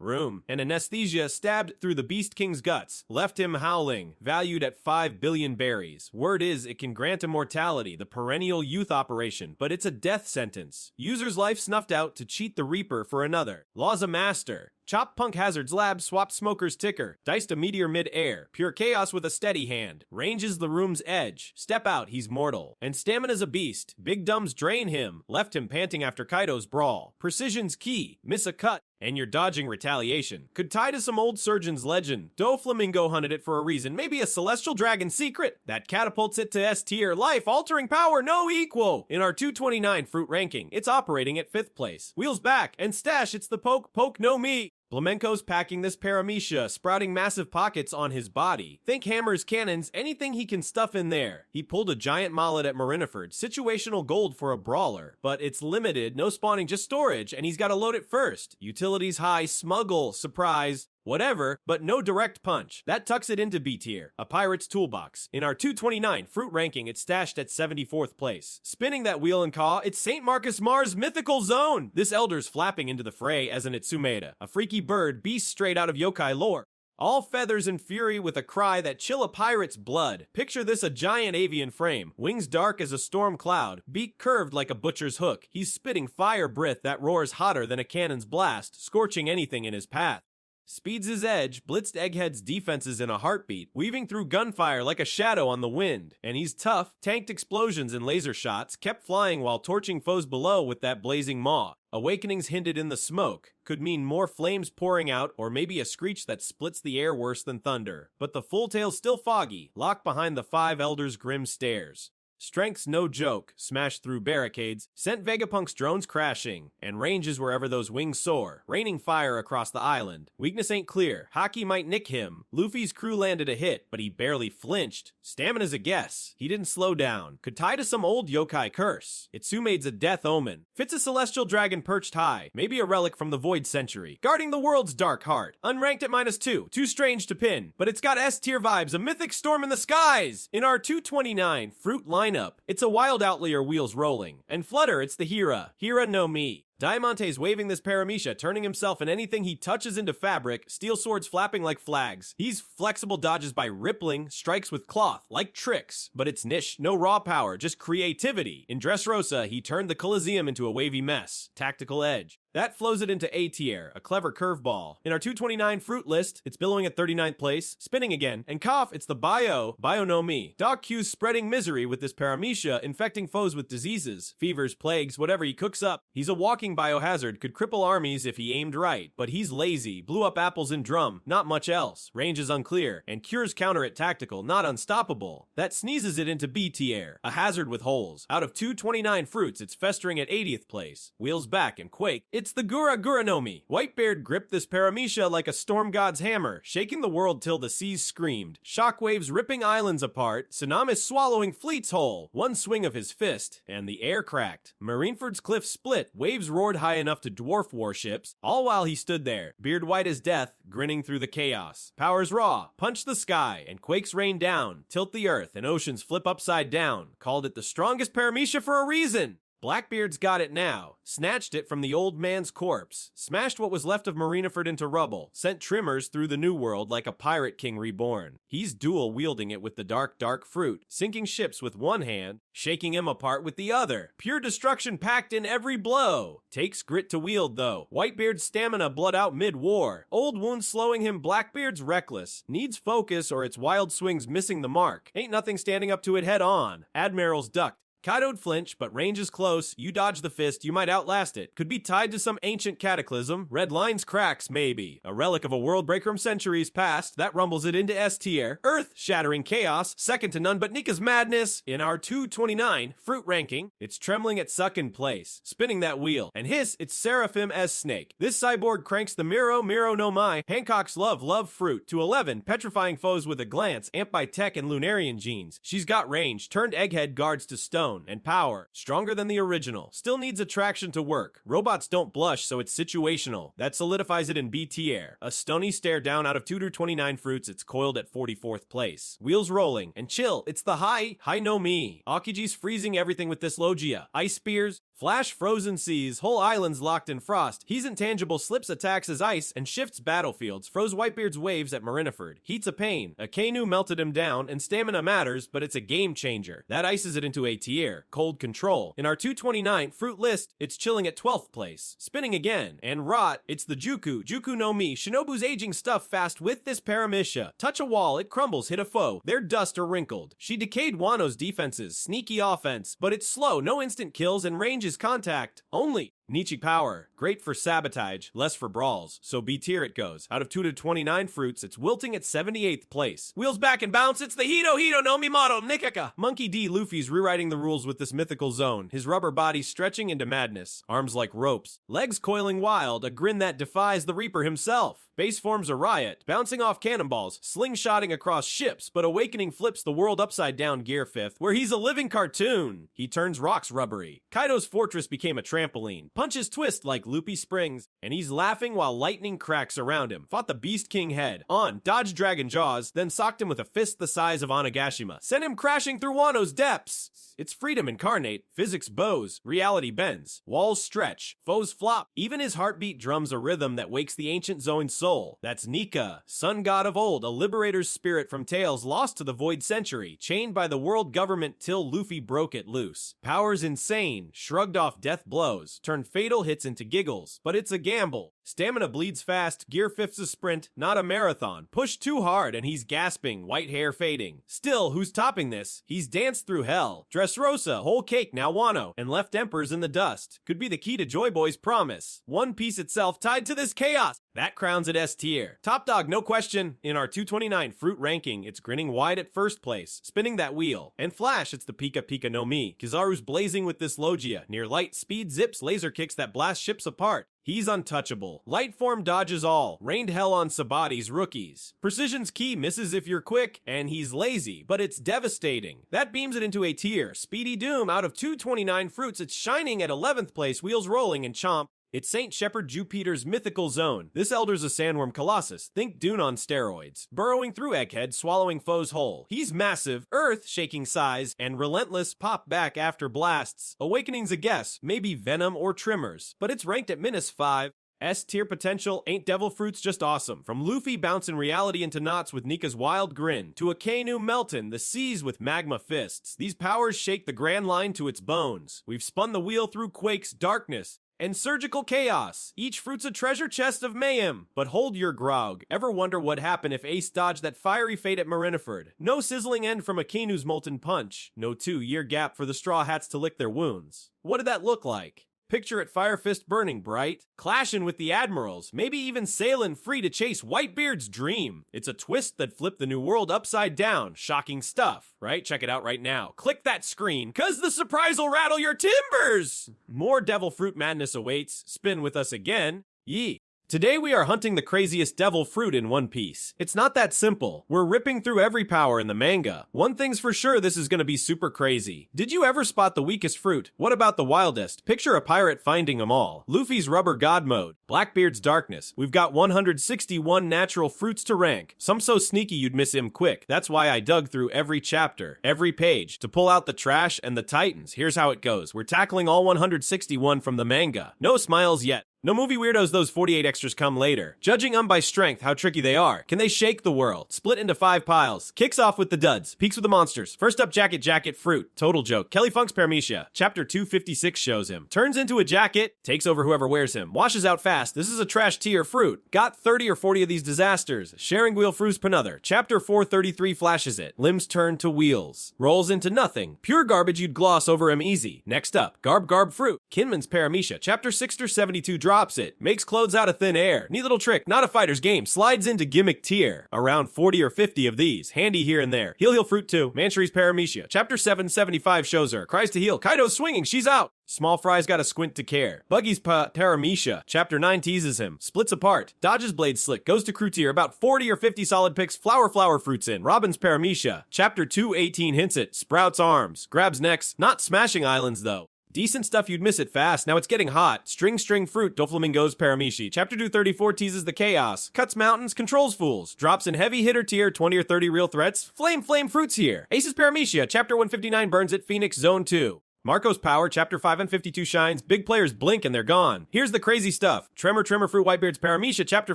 Room, and anesthesia stabbed through the Beast King's guts, left him howling, valued at 5 billion berries. Word is it can grant immortality, the perennial youth operation, but it's a death sentence. User's life snuffed out to cheat the Reaper for another. Law's a master. Chop Punk Hazard's lab swapped Smoker's ticker, diced a meteor mid-air, pure chaos with a steady hand, ranges the room's edge, step out, he's mortal, and Stamina's a beast, big dumbs drain him, left him panting after Kaido's brawl, precision's key, miss a cut, and you're dodging retaliation. Could tie to some old surgeon's legend. Doflamingo hunted it for a reason, maybe a celestial dragon secret that catapults it to S tier, life-altering power no equal. In our 229 fruit ranking, it's operating at 5th place. Wheels back, and stash, it's the poke no me. Flamenco's packing this Paramecia, sprouting massive pockets on his body. Think hammers, cannons, anything he can stuff in there. He pulled a giant mallet at Marineford, situational gold for a brawler, but it's limited, no spawning, just storage, and he's gotta load it first. Utilities high, smuggle, surprise, whatever, but no direct punch. That tucks it into B tier, a pirate's toolbox. In our 229 fruit ranking, it's stashed at 74th place. Spinning that wheel and caw, it's St. Marcus Mars' mythical zone. This elder's flapping into the fray as an Itsumeda, a freaky bird, beast straight out of yokai lore. All feathers and fury with a cry that chill a pirate's blood. Picture this a giant avian frame, wings dark as a storm cloud, beak curved like a butcher's hook. He's spitting fire breath that roars hotter than a cannon's blast, scorching anything in his path. Speeds his edge, blitzed Egghead's defenses in a heartbeat, weaving through gunfire like a shadow on the wind. And he's tough, tanked explosions and laser shots, kept flying while torching foes below with that blazing maw. Awakenings hinted in the smoke, could mean more flames pouring out or maybe a screech that splits the air worse than thunder. But the full tail's still foggy, locked behind the 5 elders' grim stares. Strength's no joke, smashed through barricades, sent Vegapunk's drones crashing, and ranges wherever those wings soar, raining fire across the island. Weakness ain't clear, Haki might nick him. Luffy's crew landed a hit, but he barely flinched. Stamina's a guess, he didn't slow down. Could tie to some old yokai curse. Itsumade's a death omen. Fits a celestial dragon perched high, maybe a relic from the Void Century. Guarding the world's dark heart. Unranked at -2, too strange to pin, but it's got S tier vibes, a mythic storm in the skies! In our 229 fruit lineup, it's a wild outlier wheels rolling. And Flutter, it's the Hira no me. Diamante's waving this Paramecia, turning himself and anything he touches into fabric, steel swords flapping like flags. He's flexible dodges by rippling, strikes with cloth, like tricks. But it's niche, no raw power, just creativity. In Dressrosa, he turned the Coliseum into a wavy mess. Tactical edge. That flows it into A tier, a clever curveball. In our 229 fruit list, it's billowing at 39th place, spinning again, and cough, it's the Bio no me. Dog Q's spreading misery with this Paramecia, infecting foes with diseases, fevers, plagues, whatever he cooks up. He's a walking biohazard, could cripple armies if he aimed right, but he's lazy, blew up apples in drum, not much else. Range is unclear, and cures counter at tactical, not unstoppable. That sneezes it into B tier, a hazard with holes. Out of 229 fruits, it's festering at 80th place. Wheels back and quake. It's the Gura no mi. Whitebeard gripped this Paramecia like a storm god's hammer, shaking the world till the seas screamed. Shockwaves ripping islands apart, Tsunamis swallowing fleets whole. One swing of his fist, and the air cracked. Marineford's cliff split, waves roared high enough to dwarf warships, all while he stood there, beard white as death, grinning through the chaos. Powers raw, punch the sky, and quakes rain down, tilt the earth, and oceans flip upside down. Called it the strongest Paramecia for a reason. Blackbeard's got it now. Snatched it from the old man's corpse. Smashed what was left of Marineford into rubble. Sent tremors through the new world like a pirate king reborn. He's dual wielding it with the dark fruit. Sinking ships with one hand. Shaking him apart with the other. Pure destruction packed in every blow. Takes grit to wield though. Whitebeard's stamina bled out mid-war. Old wounds slowing him, Blackbeard's reckless. Needs focus or its wild swings missing the mark. Ain't nothing standing up to it head on. Admiral's ducked. Kaido'd flinch, but range is close. You dodge the fist, you might outlast it. Could be tied to some ancient cataclysm. Red lines cracks, maybe. A relic of a world breaker from centuries past. That rumbles it into S tier. Earth-shattering chaos, second to none but Nika's madness. In our 229 fruit ranking, it's trembling at suck in place. Spinning that wheel. And hiss, it's Seraphim as Snake. This cyborg cranks the Miro no Mai. Hancock's love fruit. To 11, petrifying foes with a glance. Amped by tech and Lunarian genes. She's got range. Turned egghead guards to stone. And power, stronger than the original. Still needs attraction to work. Robots don't blush, so it's situational. That solidifies it in B tier. A stony stare down out of 229 fruits, it's coiled at 44th place. Wheels rolling, and chill, it's the high no mi. Aokij's freezing everything with this Logia. Ice spears, flash frozen seas, whole islands locked in frost. He's intangible, slips attacks as ice, and shifts battlefields. Froze Whitebeard's waves at Marineford. Heat's a pain. Akainu melted him down, and stamina matters, but it's a game changer. That ices it into A tier. Cold control. In our 229 fruit list, it's chilling at 12th place. Spinning again. And rot, it's the Juku no Mi. Shinobu's aging stuff fast with this Paramecia. Touch a wall, it crumbles, hit a foe. Their dust are wrinkled. She decayed Wano's defenses. Sneaky offense. But it's slow, no instant kills, and range is contact. Only. Nichi power. Great for sabotage, less for brawls. So B tier it goes. Out of 229 fruits, it's wilting at 78th place. Wheels back and bounce, it's the Hito no Mimato Nikaka. Monkey D. Luffy's rewriting the rules with this mythical zone. His rubber body stretching into madness. Arms like ropes. Legs coiling wild, a grin that defies the Reaper himself. Base forms a riot, bouncing off cannonballs, slingshotting across ships, but Awakening flips the world upside down Gear 5th, where he's a living cartoon. He turns rocks rubbery. Kaido's fortress became a trampoline. Punches twist like loopy springs, and he's laughing while lightning cracks around him. Fought the Beast King head. On, dodged Dragon Jaws, then socked him with a fist the size of Onigashima. Sent him crashing through Wano's depths. It's freedom incarnate. Physics bows. Reality bends. Walls stretch. Foes flop. Even his heartbeat drums a rhythm that wakes the ancient Zoan's soul. That's Nika, sun god of old, a liberator's spirit from tales lost to the void century, chained by the world government till Luffy broke it loose. Powers insane, shrugged off death blows, turned fatal hits into giggles. But it's a gamble. Stamina bleeds fast, Gear 5th's a sprint, not a marathon. Push too hard and he's gasping, white hair fading. Still, who's topping this? He's danced through hell. Dressrosa, whole cake now Wano, and left Emperors in the dust. Could be the key to Joy Boy's promise. One Piece itself tied to this chaos. That crowns it S tier. Top dog, no question. In our 229 fruit ranking, it's grinning wide at first place, spinning that wheel. And Flash, it's the Pika no Mi. Kizaru's blazing with this Logia. Near light, speed zips, laser kicks that blast ships apart. He's untouchable. Light form dodges all. Rained hell on Sabady's rookies. Precision's key misses if you're quick, and he's lazy, but it's devastating. That beams it into A tier. Speedy Doom, out of 229 fruits, it's shining at 11th place, wheels rolling and chomp. It's Saint Shepherd Jupiter's mythical zone. This elder's a sandworm colossus. Think Dune on steroids. Burrowing through Egghead, swallowing foes whole. He's massive, earth-shaking size, and relentless pop back after blasts. Awakening's a guess, maybe Venom or Tremors, but it's ranked at -5. S tier potential, ain't devil fruits just awesome. From Luffy bouncing reality into knots with Nika's wild grin, to Akainu melting the seas with magma fists. These powers shake the Grand Line to its bones. We've spun the wheel through quakes, darkness, and surgical chaos. Each fruit's a treasure chest of mayhem. But hold your grog. Ever wonder what happened if Ace dodged that fiery fate at Marineford? No sizzling end from Akainu's molten punch. No 2-year gap for the Straw Hats to lick their wounds. What did that look like? Picture it Fire Fist burning bright, clashing with the admirals, maybe even sailing free to chase Whitebeard's dream. It's a twist that flipped the new world upside down. Shocking stuff, right? Check it out right now. Click that screen, cause the surprise will rattle your timbers! More devil fruit madness awaits. Spin with us again. Yee. Today we are hunting the craziest devil fruit in One Piece. It's not that simple. We're ripping through every power in the manga. One thing's for sure, this is gonna be super crazy. Did you ever spot the weakest fruit? What about the wildest? Picture a pirate finding them all. Luffy's rubber god mode. Blackbeard's darkness. We've got 161 natural fruits to rank. Some so sneaky you'd miss him quick. That's why I dug through every chapter, every page, to pull out the trash and the titans. Here's how it goes. We're tackling all 161 from the manga. No smiles yet. No movie weirdos, those 48 extras come later. Judging them by strength, how tricky they are. Can they shake the world? Split into 5 piles. Kicks off with the duds. Peaks with the monsters. First up, Jacket Fruit. Total joke. Kelly Funk's Paramecia. Chapter 256 shows him. Turns into a jacket. Takes over whoever wears him. Washes out fast. This is a trash tier fruit. Got 30 or 40 of these disasters. Sharing wheel fruits Panother. Chapter 433 flashes it. Limbs turn to wheels. Rolls into nothing. Pure garbage you'd gloss over him easy. Next up, Garb Fruit. Kinman's Paramecia. Chapter 672 drops it. Makes clothes out of thin air. Neat little trick, not a fighter's game. Slides into gimmick tier. Around 40 or 50 of these. Handy here and there. Heal Fruit 2. Manchuri's Paramecia. Chapter 775 shows her. Cries to heal. Kaido's swinging. She's out. Small Fry's got a squint to care. Buggy's Paramecia. Chapter 9 teases him. Splits apart. Dodges Blade Slick. Goes to crew tier. About 40 or 50 solid picks. Flower fruits in. Robin's Paramecia. Chapter 218 hints it. Sprouts arms. Grabs necks. Not smashing islands though. Decent stuff, you'd miss it fast. Now it's getting hot. String fruit. Doflamingo's Paramecia. Chapter 234 teases the chaos. Cuts mountains, controls fools. Drops in heavy hitter tier, 20 or 30 real threats. Flame fruits here. Ace's Paramecia. Chapter 159 burns it. Phoenix Zone 2. Marco's Power, Chapter 5 and 52 shines. Big players blink and they're gone. Here's the crazy stuff. Tremor Fruit Whitebeard's Paramecia, Chapter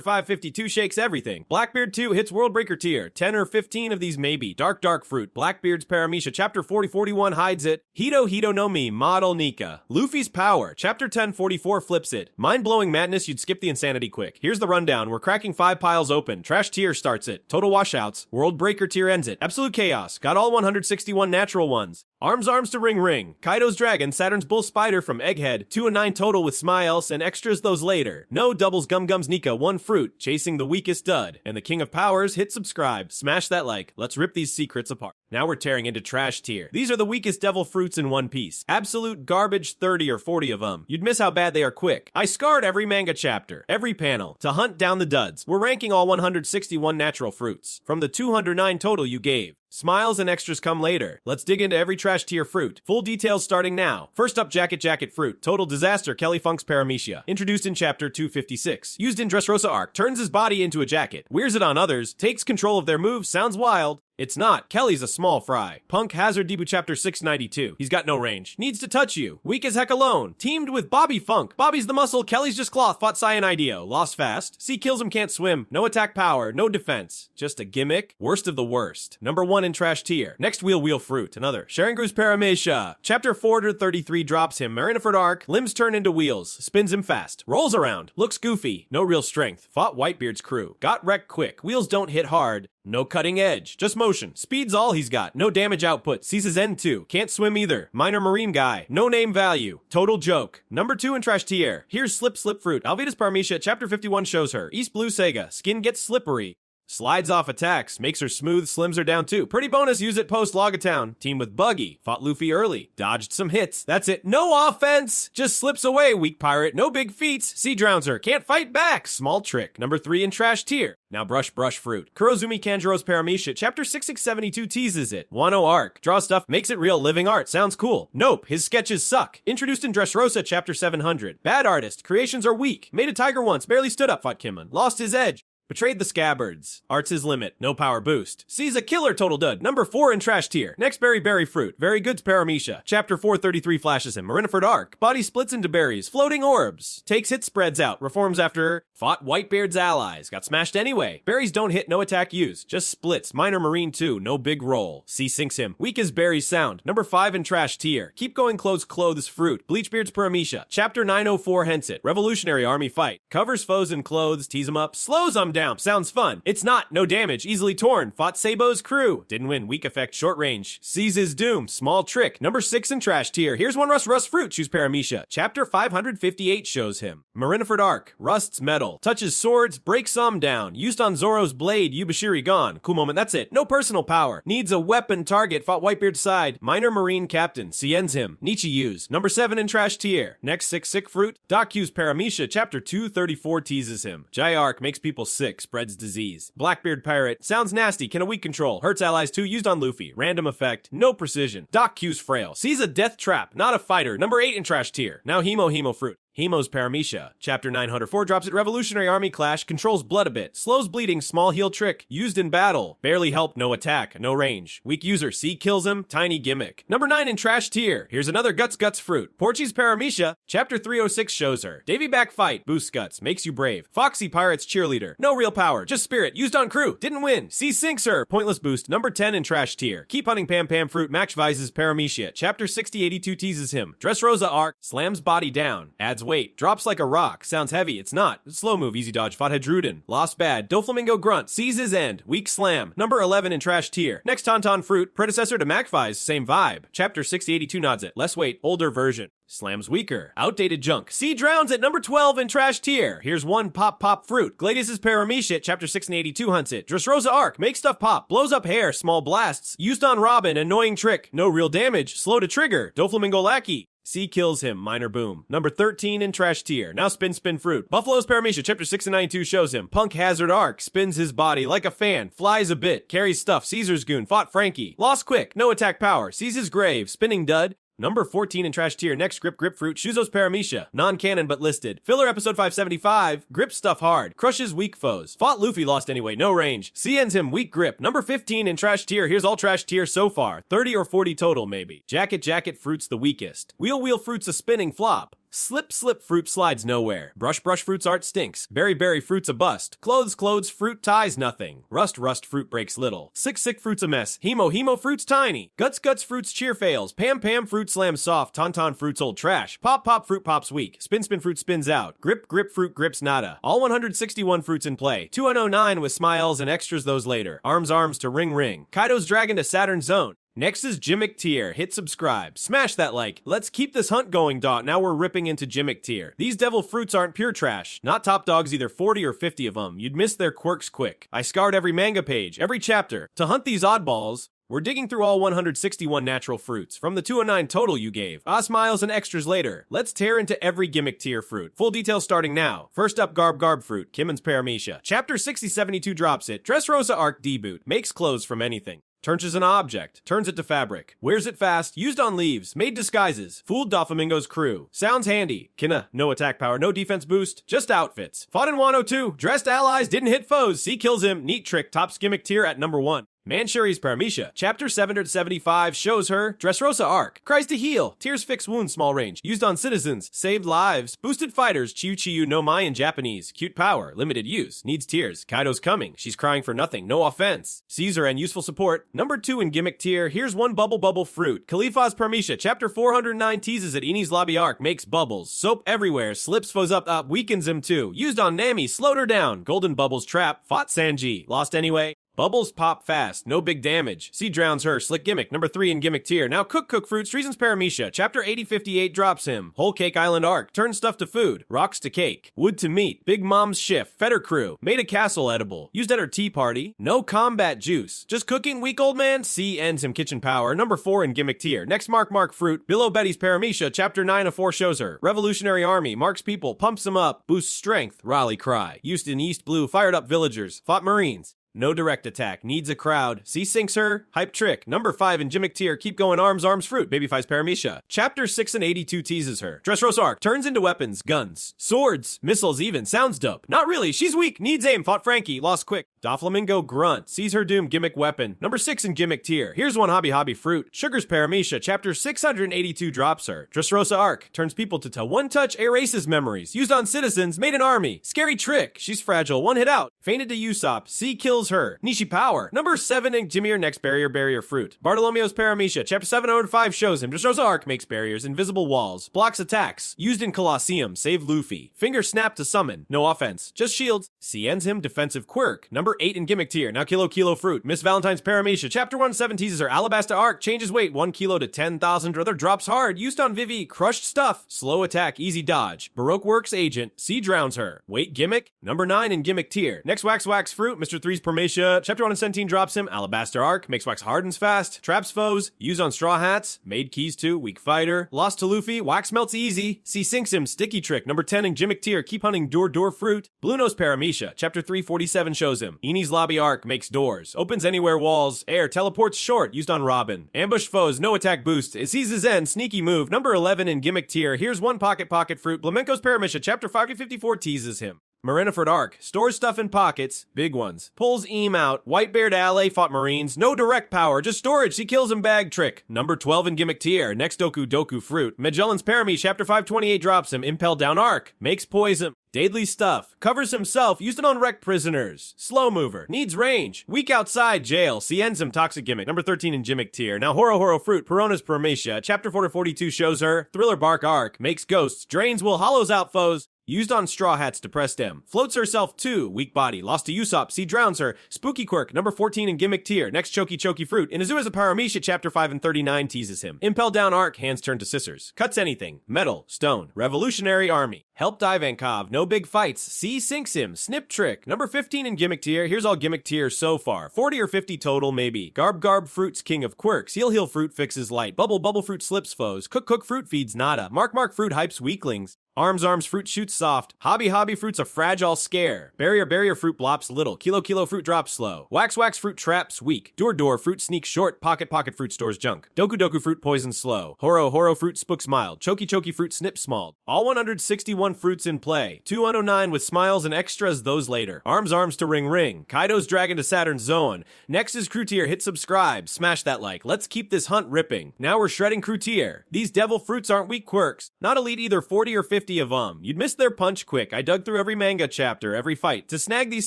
552 shakes everything. Blackbeard 2 hits World Breaker tier. 10 or 15 of these maybe. Dark Fruit. Blackbeard's Paramecia, Chapter 4041 hides it. Hito no Mi, Model Nika. Luffy's Power, Chapter 1044 flips it. Mind-blowing madness, you'd skip the insanity quick. Here's the rundown. We're cracking 5 piles open. Trash tier starts it. Total washouts. World Breaker tier ends it. Absolute chaos. Got all 161 natural ones. Arms to ring. Kaido's Dragon, Saturn's Bull Spider from Egghead, 2 and 9 total with Smiles and extras those later. No doubles Gum's Nika, 1 fruit, chasing the weakest dud. And the King of Powers, hit subscribe, smash that like, let's rip these secrets apart. Now we're tearing into trash tier. These are the weakest devil fruits in One Piece. Absolute garbage, 30 or 40 of them. You'd miss how bad they are quick. I scarred every manga chapter, every panel, to hunt down the duds. We're ranking all 161 natural fruits, from the 209 total you gave. Smiles and extras come later. Let's dig into every trash tier fruit. Full details starting now. First up, Jacket Fruit. Total disaster, Kelly Funk's Paramecia. Introduced in Chapter 256. Used in Dressrosa arc. Turns his body into a jacket. Wears it on others. Takes control of their moves. Sounds wild. It's not. Kelly's a small fry. Punk Hazard debut Chapter 692. He's got no range. Needs to touch you. Weak as heck alone. Teamed with Bobby Funk. Bobby's the muscle. Kelly's just cloth. Fought Cyanidio. Lost fast. C kills him, can't swim. No attack power. No defense. Just a gimmick. Worst of the worst. Number 1 in trash tier. Next, Wheel Fruit. Another. Sharingu's Paramecia. Chapter 433 drops him. Marineford arc. Limbs turn into wheels. Spins him fast. Rolls around. Looks goofy. No real strength. Fought Whitebeard's crew. Got wrecked quick. Wheels don't hit hard. No cutting edge, just motion. Speed's all he's got. No damage output. Sees his end too. Can't swim either. Minor marine guy. No name value. Total joke. Number 2 in trash tier. Here's Slip Fruit. Alvida's Paramecia, Chapter 51 shows her. East Blue Sega. Skin gets slippery. Slides off attacks, makes her smooth, slims her down too. Pretty bonus, use it post Logatown. Team with Buggy, fought Luffy early, dodged some hits. That's it, no offense! Just slips away, weak pirate, no big feats. Sea drowns her, can't fight back. Small trick. Number 3 in trash tier. Now Brush Fruit. Kurozumi Kanjuro's Paramecia, Chapter 6672 teases it. Wano arc. Draw stuff, makes it real, living art. Sounds cool. Nope, his sketches suck. Introduced in Dressrosa, Chapter 700. Bad artist. Creations are weak. Made a tiger once, barely stood up, fought Kimon. Lost his edge. Betrayed the Scabbards. Art's his limit. No power boost. Sees a killer total dud. Number 4 in trash tier. Next, Berry Fruit. Very good's Paramecia. Chapter 433 flashes him. Marineford arc. Body splits into berries. Floating orbs. Takes hit spreads out. Reforms after her. Fought Whitebeard's allies. Got smashed anyway. Berries don't hit, no attack use. Just splits. Minor marine too. No big roll. C sinks him. Weak as Berry's sound. Number 5 in trash tier. Keep going clothes fruit. Bleachbeard's Paramecia. Chapter 904 hence it. Revolutionary army fight. Covers foes in clothes. Tease them up. Slows them down. Sounds fun. It's not. No damage. Easily torn. Fought Sabo's crew. Didn't win. Weak effect. Short range. Sees his doom. Small trick. Number 6 in trash tier. Here's one Rust fruit. Choose Paramecia. Chapter 558 shows him. Marineford Arc. Rust's metal. Touches swords. Breaks some down. Used on Zoro's blade. Yubashiri gone. Cool moment. That's it. No personal power. Needs a weapon target. Fought Whitebeard's side. Minor Marine Captain. Cien's him. Nietzsche use. Number 7 in trash tier. Next sick fruit. Doc use Paramecia. Chapter 234 teases him. Jayark makes people sick. Spreads disease. Blackbeard Pirate. Sounds nasty. Can a weak control. Hurts allies too. Used on Luffy. Random effect. No precision. Doc cues frail. Sees a death trap. Not a fighter. Number 8 in trash tier. Now Hemo fruit. Hemo's Paramecia. Chapter 904 drops it. Revolutionary Army Clash. Controls blood a bit. Slows bleeding. Small heal trick. Used in battle. Barely help. No attack. No range. Weak user. C kills him. Tiny gimmick. Number 9 in trash tier. Here's another Guts fruit. Porchy's Paramecia. Chapter 306 shows her. Davy back fight. Boosts guts. Makes you brave. Foxy Pirate's cheerleader. No real power. Just spirit. Used on crew. Didn't win. C sinks her. Pointless boost. Number 10 in trash tier. Keep hunting Pam fruit. Max Vise's Paramecia. Chapter 6082 teases him. Dressrosa arc. Slams body down. Adds weight. Drops like a rock. Sounds heavy. It's not. Slow move. Easy dodge. Fought Hedruden. Lost bad. Doflamingo grunt. Sees his end. Weak slam. Number 11 in trash tier. Next Tauntaun fruit. Predecessor to Magpie's. Same vibe. Chapter 6082 nods it. Less weight. Older version. Slams weaker. Outdated junk. C drowns at number 12 in trash tier. Here's one pop fruit. Gladius's Paramecia. Chapter 682 hunts it. Dressrosa arc. Makes stuff pop. Blows up hair. Small blasts. Used on Robin. Annoying trick. No real damage. Slow to trigger. Doflamingo lackey. C kills him. Minor boom. Number 13 in trash tier. Now spin fruit. Buffalo's Paramecia. Chapter 692 shows him. Punk hazard arc. Spins his body like a fan. Flies a bit. Carries stuff. Caesar's goon. Fought Frankie. Lost quick. No attack power. Sees his grave. Spinning dud. Number 14 in trash tier. Next grip fruit. Shuzo's Paramecia. Non-canon but listed. Filler episode 575. Grip stuff hard. Crushes weak foes. Fought Luffy. Lost anyway. No range. C ends him. Weak grip. Number 15 in trash tier. Here's all trash tier so far. 30 or 40 total maybe. Jacket fruit's the weakest. Wheel fruit's a spinning flop. Slip fruit slides nowhere. Brush fruit's art stinks. Berry fruit's a bust. Clothes fruit ties nothing. Rust fruit breaks little. Sick fruit's a mess. Hemo fruit's tiny. Guts fruit's cheer fails. Pam fruit slams soft. Tauntaun fruit's old trash. Pop fruit pops weak. Spin fruit spins out. Grip fruit grips nada. All 161 fruits in play. 209 with smiles and extras those later. Arms to ring. Kaido's dragon to Saturn zone. Next is Jimmick tier. Hit subscribe. Smash that like. Let's keep this hunt going, Dot. Now we're ripping into Jimmick tier. These devil fruits aren't pure trash. Not top dogs either, 40 or 50 of them. You'd miss their quirks quick. I scoured every manga page, every chapter. To hunt these oddballs, we're digging through all 161 natural fruits, from the 209 total you gave. Smiles and extras later. Let's tear into every gimmick tier fruit. Full details starting now. First up, Garb fruit. Kimmon's Paramecia. Chapter 6072 drops it. Dressrosa arc deboot. Makes clothes from anything. Turns as an object. Turns it to fabric. Wears it fast. Used on leaves. Made disguises. Fooled Doflamingo's crew. Sounds handy. Kinna. No attack power. No defense boost. Just outfits. Fought in Wano 2. Dressed allies. Didn't hit foes. C kills him. Neat trick. Tops gimmick tier at number 1. Manchuri's Paramecia. Chapter 775 shows her. Dressrosa arc. Cries to heal. Tears fix wounds small range. Used on citizens. Saved lives. Boosted fighters. Chiyu no Mai in Japanese. Cute power. Limited use. Needs tears. Kaido's coming. She's crying for nothing. No offense. Caesar and useful support. Number 2 in gimmick tier. Here's one bubble fruit. Khalifa's Paramecia. Chapter 409 teases at Eni's lobby arc. Makes bubbles. Soap everywhere. Slips foes up. Weakens him too. Used on Nami. Slowed her down. Golden bubbles trap. Fought Sanji. Lost anyway. Bubbles pop fast, no big damage. C drowns her, slick gimmick, number 3 in gimmick tier. Now Cook fruit, Reason's Paramecia. Chapter 8058 drops him. Whole Cake Island arc, turns stuff to food, rocks to cake. Wood to meat, Big Mom's shift, Fetter crew. Made a castle edible, used at her tea party. No combat juice, just cooking, weak old man. C ends him kitchen power, number 4 in gimmick tier. Next Mark fruit, Billow Betty's Paramecia. Chapter 904 shows her. Revolutionary army, marks people, pumps them up, boosts strength, Raleigh cry. Used in East Blue, fired up villagers, fought marines. No direct attack. Needs a crowd. C sinks her. Hype trick. Number 5 in gimmick tier. Keep going arms fruit. Babyfie's Paramecia. Chapter 6 and 82 teases her. Dressrosa arc. Turns into weapons. Guns. Swords. Missiles even. Sounds dope. Not really. She's weak. Needs aim. Fought Frankie. Lost quick. Doflamingo grunt. Sees her doom. Gimmick weapon. Number 6 in gimmick tier. Here's one hobby fruit. Sugar's Paramecia. Chapter 682 drops her. Dressrosa arc. Turns people to one touch. Erases memories. Used on citizens. Made an army. Scary trick. She's fragile. One hit out. Fainted to Usopp. C kills kills her. Nishi Power. Number 7 in Jimir next barrier fruit. Bartolomeo's Paramecia. Chapter 705 shows him. Dressrosa Arc makes barriers, invisible walls, blocks attacks. Used in Colosseum, save Luffy. Finger snap to summon. No offense, just shields. C ends him, defensive quirk. Number 8 in Gimmick tier. Now Kilo fruit. Miss Valentine's Paramecia. Chapter 107 teases her. Alabasta Arc changes weight 1 kilo to 10,000. Brother drops hard. Used on Vivi. Crushed stuff. Slow attack, easy dodge. Baroque Works agent. C drowns her. Weight gimmick. Number 9 in Gimmick tier. Next Wax fruit. Mr. 3's Paramecia. Chapter 117 drops him. Alabaster Arc makes Wax hardens fast. Traps foes. Use on Straw Hats. Made keys to. Weak fighter. Lost to Luffy. Wax melts easy. C sinks him. Sticky trick. Number 10 in Gimmick tier. Keep hunting door fruit. Blue Nose Paramecia. Chapter 347 shows him. Eni's Lobby Arc makes doors. Opens anywhere walls. Air teleports short. Used on Robin. Ambush foes. No attack boost. It seizes end. Sneaky move. Number 11 in Gimmick tier. Here's one pocket fruit. Flamenco's Paramecia. Chapter 554 teases him. Marineford Arc. Stores stuff in pockets. Big ones. Pulls Eam out. Whitebeard Alley fought Marines. No direct power. Just storage. She kills him bag trick. Number 12 in Gimmick tier. Next Doku fruit. Magellan's Paramecia. Chapter 528 drops him. Impel down Arc. Makes poison. Daedally stuff. Covers himself. Used it on wrecked prisoners. Slow mover. Needs range. Weak outside jail. C ends him. Toxic gimmick. Number 13 in Gimmick tier. Now Horo fruit. Perona's Paramecia. Chapter 442 shows her. Thriller Bark Arc. Makes ghosts. Drains will hollows out foes. Used on Straw Hats to press them. Floats herself too. Weak body. Lost to Usopp. C drowns her. Spooky Quirk. Number 14 in Gimmick tier. Next Choky fruit. Inazua's a Paramecia. Chapter 5 and 39 teases him. Impel down Arc. Hands turn to scissors. Cuts anything. Metal. Stone. Revolutionary Army. Help Ivankov. No big fights. C sinks him. Snip trick. Number 15 in Gimmick tier. Here's all Gimmick tiers so far. 40 or 50 total maybe. Garb fruit's king of quirks. Heal fruit fixes light. Bubble fruit slips foes. Cook fruit feeds nada. Mark fruit hypes weaklings. Arms fruit shoots soft. Hobby fruit's a fragile scare. Barrier fruit blops little. Kilo fruit drops slow. Wax fruit traps weak. Door fruit sneaks short. Pocket fruit stores junk. Doku fruit poisons slow. Horo fruit spooks mild. Choky fruit snips small. All 161 fruits in play. 209 with smiles and extras those later. Arms to ring. Kaido's dragon to Saturn's zone. Next is crew tier. Hit subscribe. Smash that like. Let's keep this hunt ripping. Now we're shredding crew tier. These devil fruits aren't weak quirks. Not elite either 40 or 50 of them. You'd miss their punch quick. I dug through every manga chapter, every fight, to snag these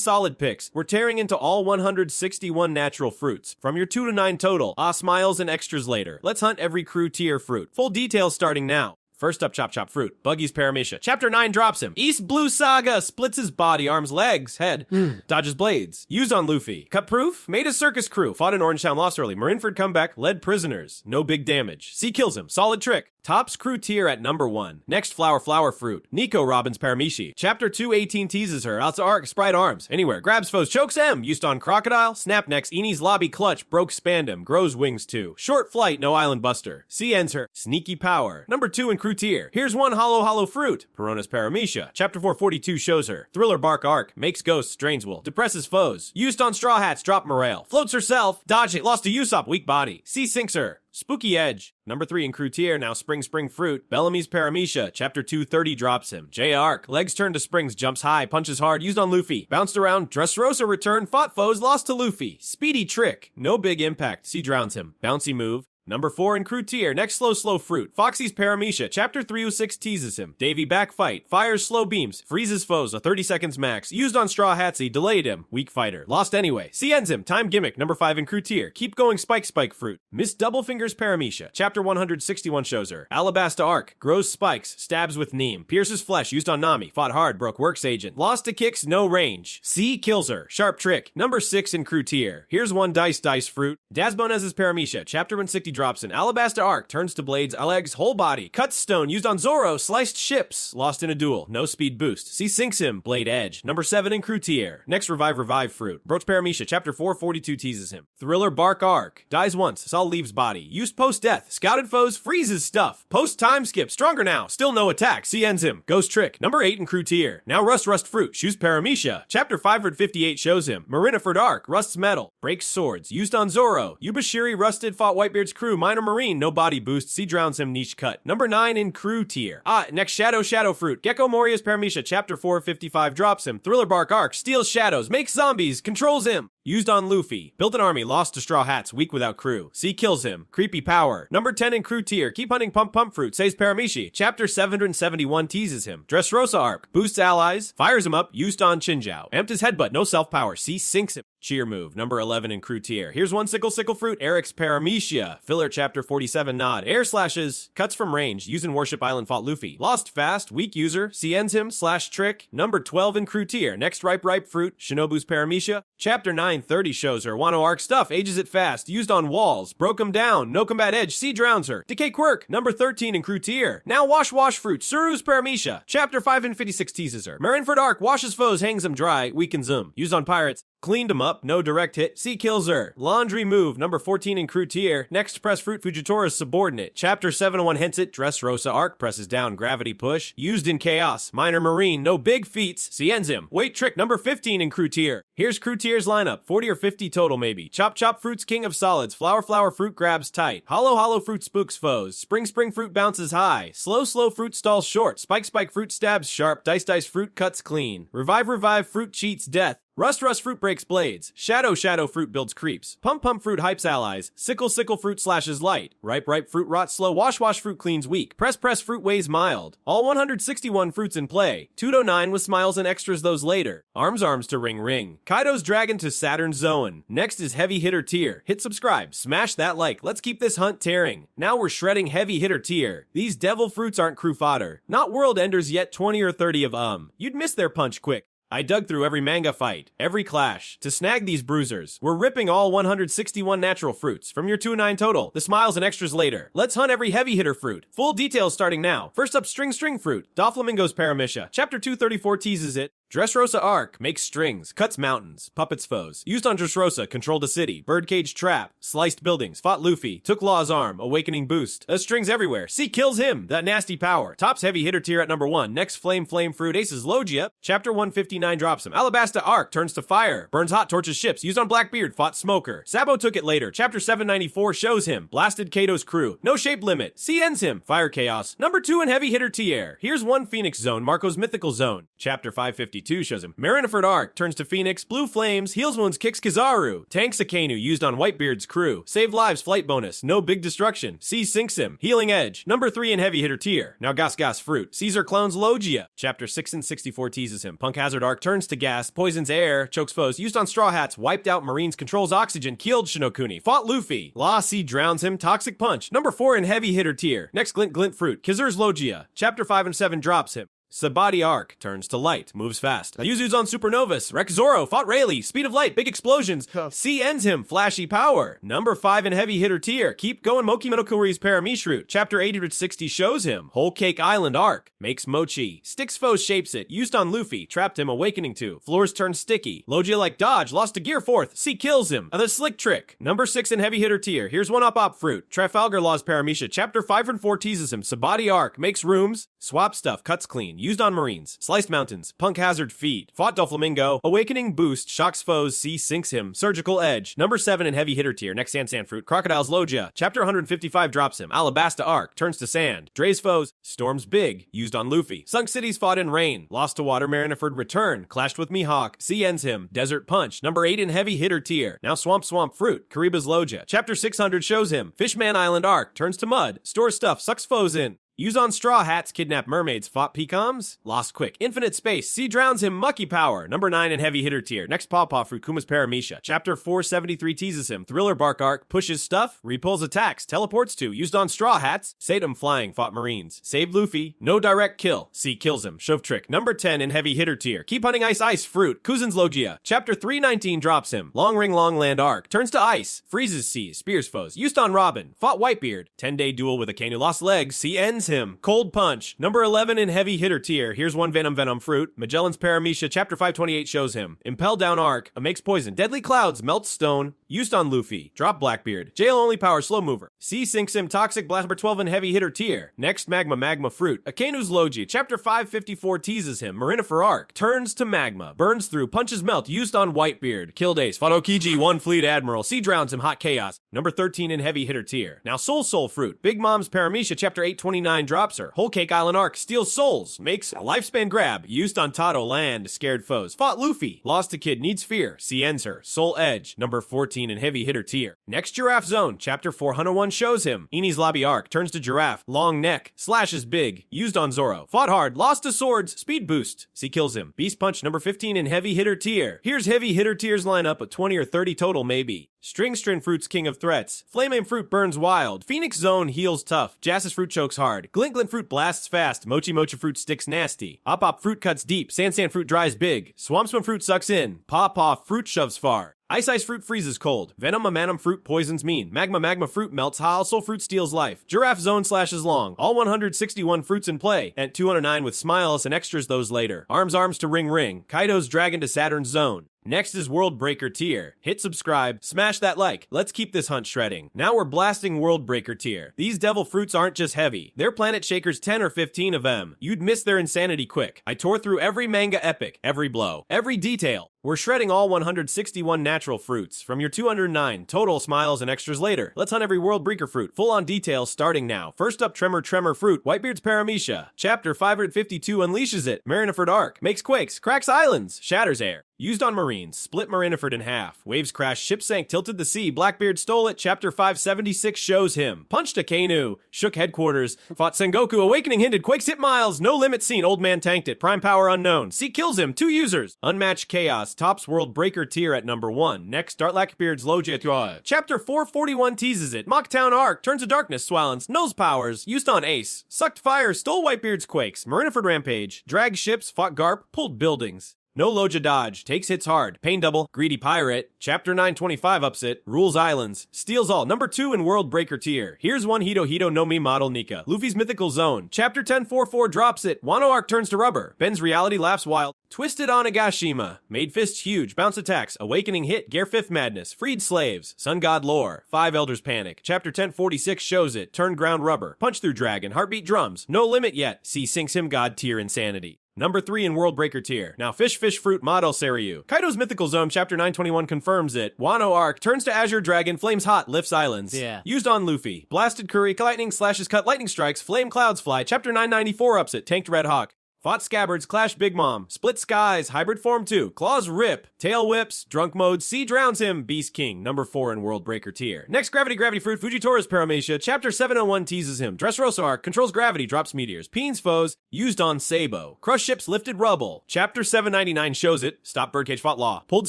solid picks. We're tearing into all 161 natural fruits. From your 2 to 9 total. Smiles and extras later. Let's hunt every crew tier fruit. Full details starting now. First up, Chop Fruit. Buggy's Paramecia. Chapter 9 drops him. East Blue Saga splits his body, arms, legs, head. Dodges blades. Used on Luffy. Cut proof? Made a circus crew. Fought in Orangetown, lost early. Marineford comeback. Led prisoners. No big damage. C kills him. Solid trick. Tops crew tier at number 1. Next, Flower Fruit. Nico Robin's Paramecia. Chapter 218 teases her. Out to Arc, Sprite arms. Anywhere. Grabs foes. Chokes M. Used on Crocodile. Snap necks. Eni's Lobby clutch. Broke Spandam. Grows wings too. Short flight. No island buster. C ends her. Sneaky power. Number 2 in crew tier. Here's one hollow fruit. Perona's Paramecia. Chapter 442 shows her. Thriller Bark Arc. Makes ghosts. Drains wool. Depresses foes. Used on Straw Hats. Drop morale. Floats herself. Dodge it. Lost to Usopp. Weak body. C sinks her. Spooky Edge. Number 3 in crew tier. Now Spring Fruit. Bellamy's Paramecia. Chapter 230 drops him. J Arc. Legs turn to springs. Jumps high. Punches hard. Used on Luffy. Bounced around. Dressrosa return. Fought foes. Lost to Luffy. Speedy trick. No big impact. C drowns him. Bouncy move. Number 4 in crew tier. Next slow fruit. Foxy's Paramecia. Chapter 306 teases him. Davy backfight. Fires slow beams. Freezes foes. A 30 seconds max. Used on Straw Hatsy. Delayed him. Weak fighter. Lost anyway. C ends him. Time gimmick. Number 5 in crew tier. Keep going Spike fruit. Miss Doublefinger's Paramecia. Chapter 161 shows her. Alabasta Arc. Grows spikes. Stabs with Neem. Pierces flesh. Used on Nami. Fought hard. Broke Works agent. Lost to kicks. No range. C kills her. Sharp trick. Number 6 in crew tier. Here's one dice fruit. Dazbonez's Paramecia. Chapter 160 drops in. Alabasta Arc turns to blades, legs, whole body, cuts stone, used on Zoro, sliced ships, lost in a duel, no speed boost. C sinks him, blade edge. Number 7 in crew tier. Next revive fruit. Broach Paramecia, chapter 442 teases him. Thriller Bark Arc, dies once, Saul leaves body, used post death, scouted foes, freezes stuff, post time skip, stronger now, still no attack, C ends him. Ghost trick, number 8 in crew tier. Now Rust fruit, shoes Paramecia, chapter 558 shows him. Marineford Arc, rusts metal, breaks swords, used on Zoro, Yubashiri rusted, fought Whitebeard's crew, minor marine, no body boost, C drowns him, niche cut. Number 9 in crew tier. Next Shadow fruit. Gecko Moria's Paramecia, chapter 455 drops him. Thriller Bark Arc, steals shadows, makes zombies, controls him. Used on Luffy. Built an army, lost to Straw Hats, weak without crew. C kills him. Creepy power. Number 10 in crew tier. Keep hunting Pump Pump Fruit. Saves Paramishi. Chapter 771 teases him. Dressrosa arc. Boosts allies. Fires him up. Used on Chinjiao. Amped his headbutt. No self-power. C sinks him. Cheer move. Number 11 in crew tier. Here's one Sickle Fruit. Eric's Paramecia. Filler chapter 47 nod. Air slashes. Cuts from range. Used in Warship Island fought Luffy. Lost fast. Weak user. C ends him. Slash trick. Number 12 in crew tier. Next ripe fruit. Shinobu's Paramecia. Chapter 930 shows her. Wano arc stuff. Ages it fast. Used on walls. Broke him down. No combat edge. C drowns her. Decay quirk. Number 13 in crew tier. Now wash fruit. Suru's Paramecia. Chapter 556 teases her. Marineford arc. Washes foes. Hangs them dry. Weakens them. Used on pirates. Cleaned him up, no direct hit. C kills her. Laundry move, number 14 in crew tier. Next press fruit Fujitori's subordinate. Chapter 701 hints it. Dressrosa arc presses down. Gravity push. Used in chaos. Minor marine, no big feats. C ends him. Wait trick, number 15 in crew tier. Here's crew tier's lineup. 40 or 50 total maybe. Chop fruit's king of solids. Flower fruit grabs tight. Hollow fruit spooks foes. Spring fruit bounces high. Slow fruit stalls short. Spike fruit stabs sharp. Dice fruit cuts clean. Revive fruit cheats death. Rust fruit breaks blades. Shadow fruit builds creeps. Pump fruit hypes allies. Sickle fruit slashes light. Ripe fruit rots slow. Wash fruit cleans weak. Press fruit weighs mild. All 161 fruits in play. 209 with smiles and extras those later. Arms to ring. Kaido's dragon to Saturn's Zoan. Next is heavy hitter tier. Hit subscribe. Smash that like. Let's keep this hunt tearing. Now we're shredding heavy hitter tier. These devil fruits aren't crew fodder. Not world enders yet 20 or 30 of You'd miss their punch quick. I dug through every manga fight, every clash, to snag these bruisers. We're ripping all 161 natural fruits, from your 209 total, the smiles and extras later. Let's hunt every heavy hitter fruit. Full details starting now. First up, string fruit. Doflamingo's Paramecia. Chapter 234 teases it. Dressrosa arc, makes strings, cuts mountains, puppets foes. Used on Dressrosa, controlled a city, birdcage trap, sliced buildings, fought Luffy, took Law's arm, awakening boost. Strings everywhere. C kills him, that nasty power. Tops heavy hitter tier at number 1. Next flame fruit, aces Logia. Chapter 159 drops him. Alabasta arc, turns to fire, burns hot, torches ships. Used on Blackbeard, fought Smoker. Sabo took it later. Chapter 794 shows him. Blasted Kato's crew. No shape limit. C ends him. Fire chaos. Number 2 in heavy hitter tier. Here's one Phoenix zone, Marco's mythical zone. Chapter 552 shows him. Marineford arc, turns to Phoenix, blue flames, heals wounds, kicks Kizaru. Tanks Akainu, used on Whitebeard's crew. Saved lives, flight bonus, no big destruction. C sinks him. Healing edge. Number 3 in heavy hitter tier. Now Gas fruit. Caesar clones Logia. Chapter 6 and 64 teases him. Punk hazard arc, turns to gas, poisons air, chokes foes. Used on Straw Hats, wiped out Marines, controls oxygen, killed Shinokuni. Fought Luffy. Law C drowns him, toxic punch. Number 4 in heavy hitter tier. Next glint fruit. Kizur's Logia. Chapter 5 and 7 drops him. Sabati arc, turns to light, moves fast. Yuzu's on Supernovus. Rex Zoro, fought Rayleigh, speed of light, big explosions. C ends him, flashy power. Number 5 in heavy hitter tier. Keep going, Moki Monokuri's Paramecia. Chapter 860 shows him. Whole Cake Island arc, makes mochi. Sticks foes, shapes it. Used on Luffy, trapped him, awakening to. Floors turn sticky. Logia like dodge, lost to Gear 4th. C kills him. The slick trick. Number 6 in heavy hitter tier. Here's one up fruit. Trafalgar Law's Paramecia. Chapter 5 and 4 teases him. Sabati arc, makes rooms. Swap stuff, cuts clean. Used on Marines. Sliced mountains. Punk hazard feed. Fought Doflamingo. Awakening boost. Shocks foes. C sinks him. Surgical edge. Number 7 in heavy hitter tier. Next sand fruit. Crocodile's Logia. Chapter 155 drops him. Alabasta arc. Turns to sand. Dre's foes. Storms big. Used on Luffy. Sunk cities fought in rain. Lost to water. Marineford return. Clashed with Mihawk. C ends him. Desert punch. Number 8 in heavy hitter tier. Now swamp fruit. Kariba's Logia. Chapter 600 shows him. Fishman Island arc. Turns to mud. Stores stuff. Sucks foes in. Use on Straw Hats, kidnap mermaids, fought Pecoms, lost quick, infinite space, C drowns him, mucky power, number 9 in heavy hitter tier, next Pawpaw Fruit, Kuma's Paramecia, chapter 473 teases him, Thriller Bark arc, pushes stuff, repulls attacks, teleports to, used on Straw Hats, Satum flying, fought Marines, saved Luffy, no direct kill, C kills him, shove trick, number 10 in heavy hitter tier, keep hunting ice fruit, Kuzen's Logia, chapter 319 drops him, Long Ring Long Land arc, turns to ice, freezes C, spears foes, used on Robin, fought Whitebeard, 10-day duel with Akainu, lost legs, C ends him. Cold punch. Number 11 in heavy hitter tier. Here's one Venom fruit. Magellan's Paramecia. Chapter 528 shows him. Impel down arc. Makes poison. Deadly clouds. Melts stone. Used on Luffy. Drop Blackbeard. Jail only power. Slow mover. C sinks him. Toxic blast. Number 12 in heavy hitter tier. Next magma fruit. Akainu's Logia. Chapter 554 teases him. Marinifer arc. Turns to magma. Burns through. Punches melt. Used on Whitebeard. Killed Ace. Fought Okiji. One fleet admiral. C drowns him. Hot chaos. Number 13 in heavy hitter tier. Now Soul fruit. Big Mom's Paramecia. Chapter 829 99 drops her. Whole Cake Island Arc steals souls, makes a lifespan grab, used on Tato land, scared foes. Fought Luffy, lost a kid, needs fear, see ends her. Soul Edge, number 14 in heavy hitter tier. Next Giraffe Zone, chapter 401 shows him. Enies Lobby Arc, turns to Giraffe, long neck, slashes big, used on Zoro. Fought hard, lost to swords, speed boost, see kills him. Beast Punch, number 15 in heavy hitter tier. Here's heavy hitter tier's lineup, a 20 or 30 total maybe. String Fruit's king of threats. Flame Aim Fruit burns wild. Phoenix Zone heals tough. Jassis Fruit chokes hard. Glint Fruit blasts fast. Mochi Fruit sticks nasty. Op Fruit cuts deep. Sand Fruit dries big. Swampsman Fruit sucks in. Paw Fruit shoves far. Ice Fruit freezes cold. Venom Manum Fruit poisons mean. Magma Fruit melts Hal. Soul Fruit steals life. Giraffe Zone slashes long. All 161 fruits in play. And 209 with smiles and extras those later. Arms to Ring. Kaido's Dragon to Saturn's Zone. Next is World Breaker tier. Hit subscribe, smash that like. Let's keep this hunt shredding. Now we're blasting World Breaker tier. These devil fruits aren't just heavy. They're Planet Shakers, 10 or 15 of them. You'd miss their insanity quick. I tore through every manga epic, every blow, every detail. We're shredding all 161 natural fruits, from your 209 total smiles and extras later. Let's hunt every World Breaker fruit, full on details starting now. First up, Tremor Fruit, Whitebeard's Paramecia. Chapter 552 unleashes it. Marineford Arc, makes quakes, cracks islands, shatters air. Used on Marines, split Marineford in half. Waves crashed, ship sank, tilted the sea. Blackbeard stole it, chapter 576 shows him. Punched a Kainu, shook headquarters. Fought Sengoku, awakening hinted, quakes hit miles. No limit seen, old man tanked it. Prime power unknown. Sea kills him, 2 users. Unmatched chaos, tops World Breaker tier at number 1. Next, Dartlackbeard's Logia. Chapter 441 teases it. Mocktown Arc, turns to darkness, swallens. Nose powers, used on Ace. Sucked fire, stole Whitebeard's quakes. Marineford rampage, dragged ships, fought Garp, pulled buildings. No Loja dodge, takes hits hard, pain double, greedy pirate, chapter 925 ups it, rules islands, steals all, number 2 in World Breaker tier. Here's one Hito no Mi model Nika. Luffy's mythical zone, chapter 1044 drops it, Wano Arc turns to rubber, Ben's reality laughs wild, twisted Onigashima, made fists huge, bounce attacks, awakening hit, Gear 5th madness, freed slaves, sun god lore, 5 elders panic, chapter 1046 shows it, turned ground rubber, punch through dragon, heartbeat drums, no limit yet, see sinks him god tier insanity. Number 3 in World Breaker tier. Now Fish Fruit model Seiryu. Kaido's mythical zone chapter 921 confirms it. Wano Arc turns to Azure Dragon, flames hot, lifts islands. Used on Luffy. Blasted Curry, lightning slashes cut, lightning strikes, flame clouds fly. Chapter 994 ups it. Tanked Red Hawk. Fought Scabbards, Clash Big Mom, Split Skies, Hybrid Form 2, Claws Rip, Tail Whips, Drunk Mode, Sea drowns him, Beast King, number 4 in World Breaker tier. Next, Gravity Fruit, Fujitori's Paramecia, Chapter 701 teases him, Dressrosa Arc, controls gravity, drops meteors, Peen's foes, used on Sabo, Crush ships, lifted rubble, Chapter 799 shows it, Stop Birdcage, fought Law, pulled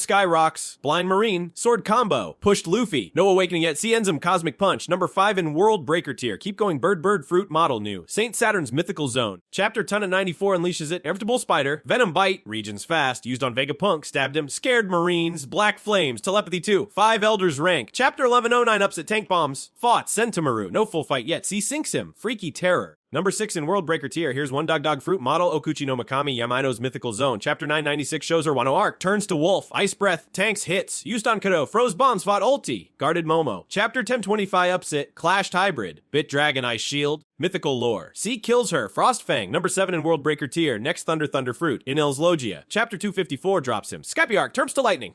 Sky Rocks, Blind Marine, Sword Combo, pushed Luffy, no awakening yet, See Enzim, Cosmic Punch, number 5 in World Breaker tier, keep going Bird Fruit model new, Saint Saturn's Mythical Zone, Chapter 1094 unleashes it, Inevitable Spider, Venom Bite, regions fast, used on Vegapunk, stabbed him, scared Marines, Black Flames, Telepathy 2, 5 Elders rank, Chapter 1109 ups at Tank Bombs, fought Sentamaru, no full fight yet, see sinks him, Freaky Terror. Number 6 in World Breaker tier, here's one Dog Fruit model Okuchi no Makami, Yamaino's Mythical Zone. Chapter 996 shows her Wano Arc, turns to Wolf, Ice Breath, tanks hits, used on Kado, froze bombs, fought ulti, guarded Momo. Chapter 1025 ups it, clashed Hybrid, bit Dragon Ice Shield, Mythical Lore. Sea kills her, Frostfang, number 7 in World Breaker tier, next Thunder Fruit, Inel's Logia. Chapter 254 drops him, Skype Arc, turns to lightning,